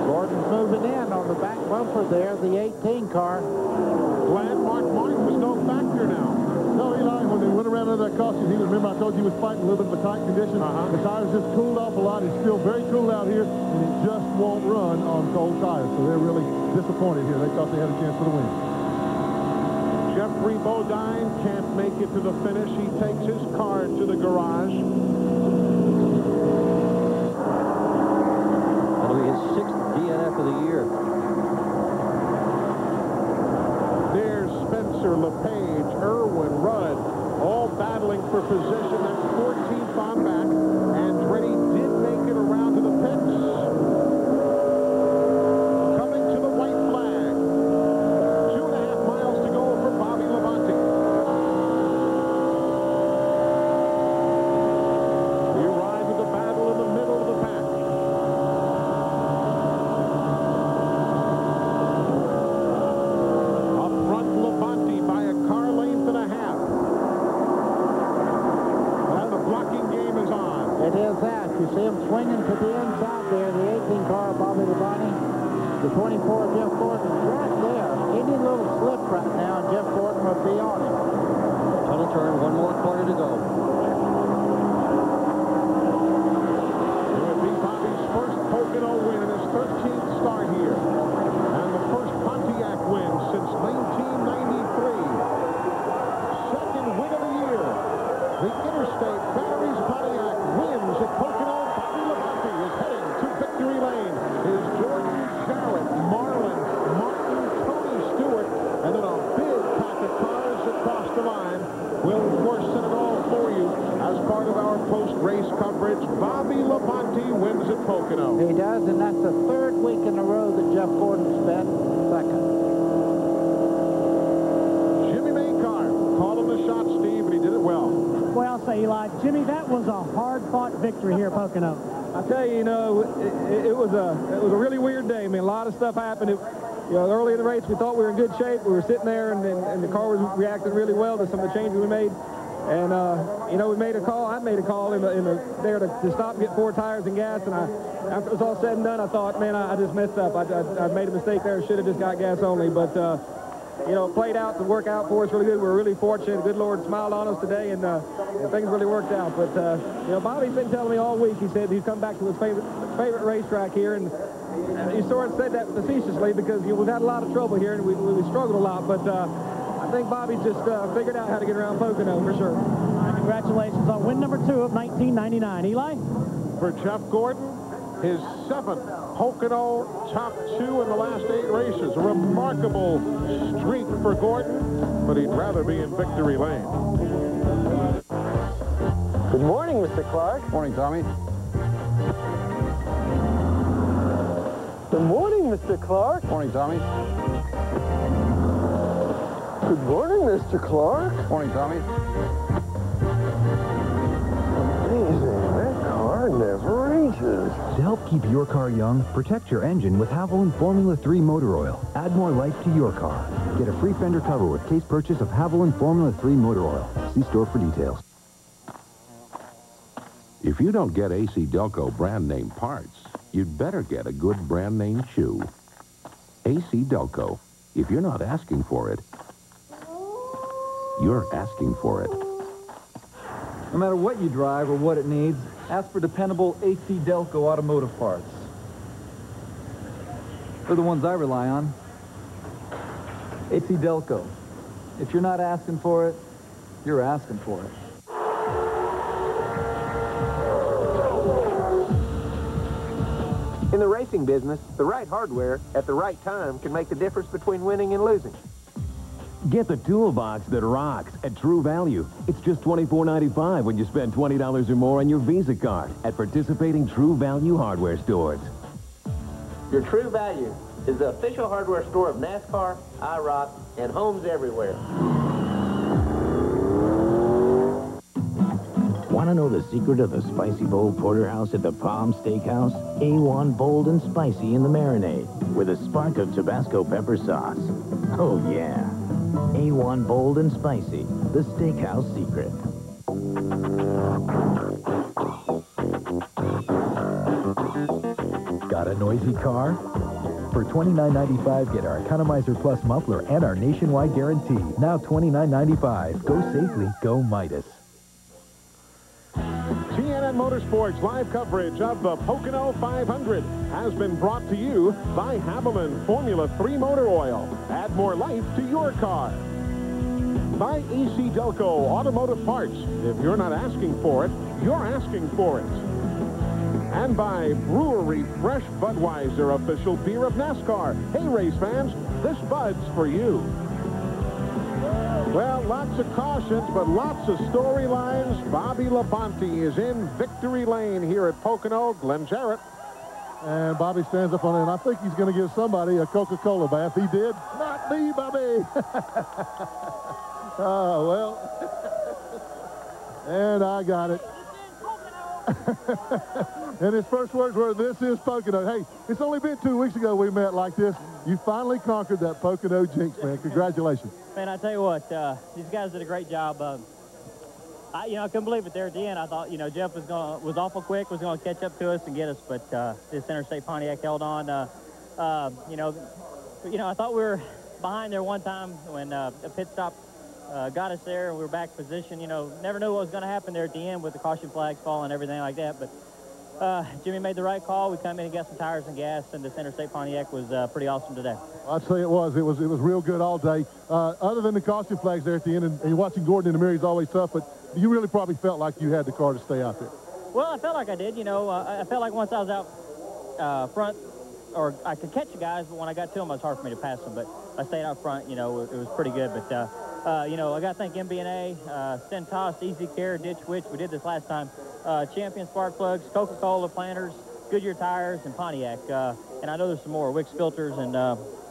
Gordon's moving in on the back bumper there, the 18 car. Glad Mark Martin was no factor now. No, Eli, when they went around under that caution, remember I told you he was fighting a little bit of a tight condition. The tires just cooled off a lot. It's still very cool out here, and it just won't run on cold tires. So they're really disappointed here. They thought they had a chance for the win. Jeffrey Bodine can't make it to the finish. He takes his car to the garage. That'll be his 6th DNF of the year. There's Spencer, LePage, Irwin, Rudd, all battling for position. That's 14th on back. Andretti did make it around to the pits. Coming to the white flag. 2.5 miles to go for Bobby Labonte. He arrived at the battle in the middle of the pack. Up front, Labonte by a car length and a half. And the blocking game is on. It is that. You see him swinging to the inside there, the 18 car, Bobby Labonte. The 24, Jeff Gordon, right there. Any little slip right now, and Jeff Gordon would be on him. Tunnel turn, 1 more corner to go. It would be Bobby's first Pocono win in his 13th start here. And the first Pontiac win since 1993. Second win of the year. The Interstate Batteries Pontiac wins at Pocono. Bobby Labonte is heading to victory lane. Is Jordan Jarrett, Marlin, Martin, Tony Stewart, and then a big pack of cars across the line. We'll, of course, send it all for you as part of our post-race coverage. Bobby Labonte wins at Pocono. He does, and that's the 3rd week in a row that Jeff Gordon spent second. Jimmy Maycar calling the shot, Steve, and he did it well. Well, I'll say, Eli, Jimmy, that was a hard-fought victory here at Pocono. I tell you, it was a really weird day. I mean, a lot of stuff happened. Early in the race, we thought we were in good shape. We were sitting there, and the car was reacting really well to some of the changes we made. And, we made a call. I made a call there to stop and get 4 tires and gas. And after it was all said and done, I thought, man, I just messed up. I made a mistake there. Should have just got gas only. But, it played out to work out for us really good. We were really fortunate. The good Lord smiled on us today, and things really worked out. But, Bobby's been telling me all week, he said he's come back to his favorite racetrack here. And he sort of said that facetiously because we've had a lot of trouble here, and we struggled a lot. But I think Bobby's just figured out how to get around Pocono for sure. Congratulations on win number 2 of 1999. Eli? For Jeff Gordon, his 7th Pocono top 2 in the last 8 races. A remarkable streak for Gordon, but he'd rather be in victory lane. Good morning, Mr. Clark. Morning, Tommy. Good morning, Mr. Clark. Morning, Tommy. Good morning, Mr. Clark. Morning, Tommy. Amazing. That car never ages. To help keep your car young, protect your engine with Haviland Formula 3 motor oil. Add more life to your car. Get a free fender cover with case purchase of Haviland Formula 3 motor oil. See store for details. If you don't get AC Delco brand name parts, you'd better get a good brand name shoe. AC Delco. If you're not asking for it, you're asking for it. No matter what you drive or what it needs, ask for dependable AC Delco automotive parts. They're the ones I rely on. AC Delco. If you're not asking for it, you're asking for it. In the racing business, the right hardware at the right time can make the difference between winning and losing. Get the toolbox that rocks at True Value. It's just $24.95 when you spend $20 or more on your Visa card at participating True Value hardware stores. Your True Value is the official hardware store of NASCAR, IROC, and homes everywhere. Want to know the secret of the Spicy Bowl Porterhouse at the Palm Steakhouse? A1 bold and spicy in the marinade with a spark of Tabasco pepper sauce. Oh, yeah. A1 bold and spicy, the steakhouse secret. Got a noisy car? For $29.95, get our Economizer Plus muffler and our nationwide guarantee. Now $29.95. Go safely, go Midas. TNN Motorsports live coverage of the Pocono 500 has been brought to you by Haviland Formula 3 motor oil. Add more life to your car. By AC Delco automotive parts. If you're not asking for it, you're asking for it. And by Brewery Fresh Budweiser, official beer of NASCAR. Hey, race fans, this Bud's for you. Well, lots of cautions, but lots of storylines. Bobby Labonte is in victory lane here at Pocono. Glenn Jarrett. And Bobby stands up on it, and I think he's going to give somebody a Coca-Cola bath. He did. Not me, Bobby. Oh, well. And I got it. And his first words were, "This is Pocono." Hey, it's only been 2 weeks ago we met like this. You finally conquered that Pocono jinx, man. Congratulations. Man, I tell you what, these guys did a great job. I couldn't believe it there at the end. I thought, Jeff was awful quick, was going to catch up to us and get us, but this Interstate Pontiac held on. I thought we were behind there one time when a pit stop got us there, and we were back position. Never knew what was going to happen there at the end with the caution flags falling and everything like that, but Jimmy made the right call. We come in and got some tires and gas, and this Interstate Pontiac was pretty awesome today. I'd say it was. It was real good all day. Other than the caution flags there at the end, and watching Gordon in the mirror, he's always tough, but you really probably felt like you had the car to stay out there. Well, I felt like I did. I felt like once I was out front, or I could catch the guys, but when I got to them, it was hard for me to pass them. But I stayed out front, it was pretty good. But, I got to thank MB&A, Centos, Easy Care, Ditch Witch. We did this last time. Champion Spark Plugs, Coca-Cola Planters, Goodyear Tires, and Pontiac. And I know there's some more, Wicks Filters and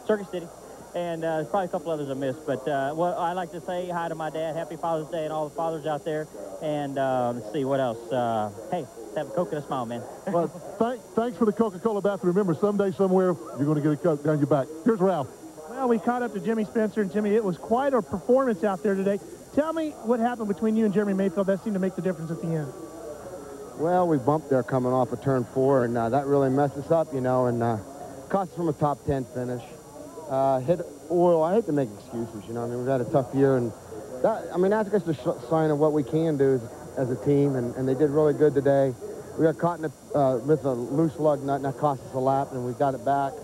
Circuit City. And there's probably a couple others I missed. But what I like to say hi to my dad. Happy Father's Day and all the fathers out there. And let's see, what else? Hey, have a Coke and a smile, man. Well, thanks for the Coca-Cola bath. Remember, someday, somewhere, you're going to get a Coke down your back. Here's Ralph. Well, we caught up to Jimmy Spencer, and Jimmy, it was quite a performance out there today. Tell me what happened between you and Jeremy Mayfield that seemed to make the difference at the end. Well, we bumped there coming off of turn 4, and that really messed us up, and cost us from a top 10 finish. Hit oil. I hate to make excuses, we've had a tough year, and that's just a sign of what we can do as a team, and they did really good today. We got caught with a loose lug nut, and that cost us a lap, and we got it back.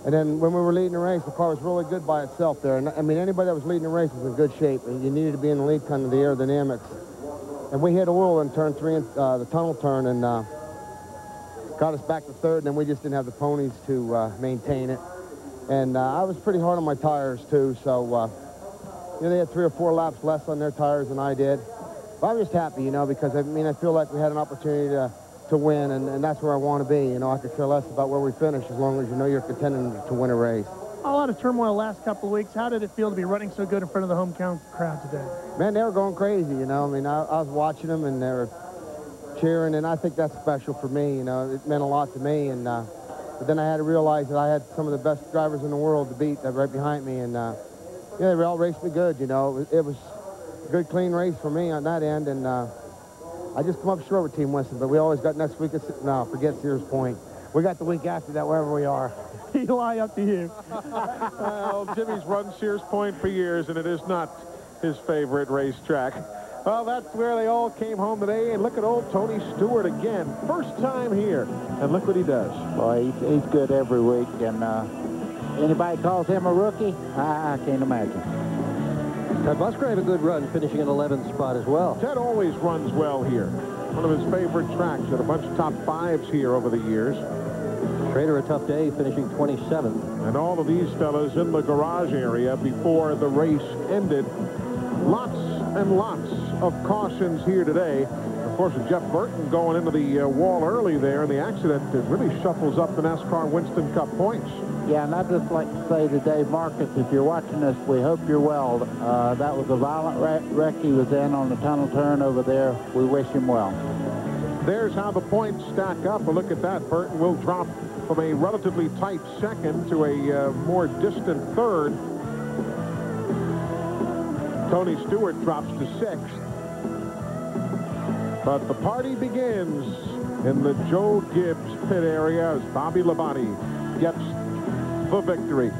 And then when we were leading the race, the car was really good by itself there. And anybody that was leading the race was in good shape, and you needed to be in the lead kind of the aerodynamics. And we hit oil in turn 3, the tunnel turn, and got us back to 3rd, and then we just didn't have the ponies to maintain it. And I was pretty hard on my tires, too, so they had 3 or 4 laps less on their tires than I did. But I'm just happy, because, I feel like we had an opportunity to win, and that's where I want to be. I could care less about where we finish as long as you're contending to win a race. A lot of turmoil the last couple of weeks. How did it feel to be running so good in front of the hometown crowd today? Man, they were going crazy, I was watching them, and they were cheering, and I think that's special for me. You know, it meant a lot to me, and but then I had to realize that I had some of the best drivers in the world to beat right behind me, and yeah, they all raced me good. You know, it was a good, clean race for me on that end, and I just come up short with Team Winston, but we always got next week. No, forget Sears Point. We got the week after that, wherever we are. Eli, up to you. Well, Jimmy's run Sears Point for years, and it is not his favorite racetrack. Well, that's where they all came home today, and look at old Tony Stewart again. First time here, and look what he does. Boy, he's good every week, and anybody calls him a rookie, I can't imagine. Ted Musgrave a good run, finishing in 11th spot as well. Ted always runs well here. One of his favorite tracks. Had a bunch of top fives here over the years. Schrader a tough day, finishing 27th. And all of these fellas in the garage area before the race ended. Lots and lots of cautions here today. Of course, with Jeff Burton going into the wall early there, and the accident that really shuffles up the NASCAR Winston Cup points. Yeah, and I'd just like to say to Dave Marcus, if you're watching this, we hope you're well. That was a violent wreck he was in on the tunnel turn over there. We wish him well. There's how the points stack up. But look at that. Burton will drop from a relatively tight second to a more distant third. Tony Stewart drops to 6th. But the party begins in the Joe Gibbs pit area as Bobby Labonte gets the victory.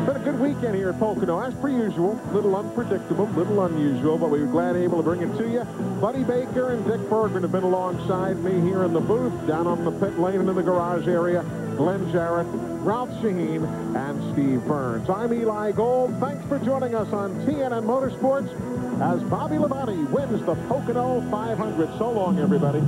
Been a good weekend here at Pocono, as per usual. Little unpredictable, little unusual, but we were glad able to bring it to you. Buddy Baker and Dick Berggren have been alongside me here in the booth, down on the pit lane and in the garage area. Glenn Jarrett, Ralph Shaheen, and Steve Burns. I'm Eli Gold. Thanks for joining us on TNN Motorsports as Bobby Labonte wins the Pocono 500. So long, everybody.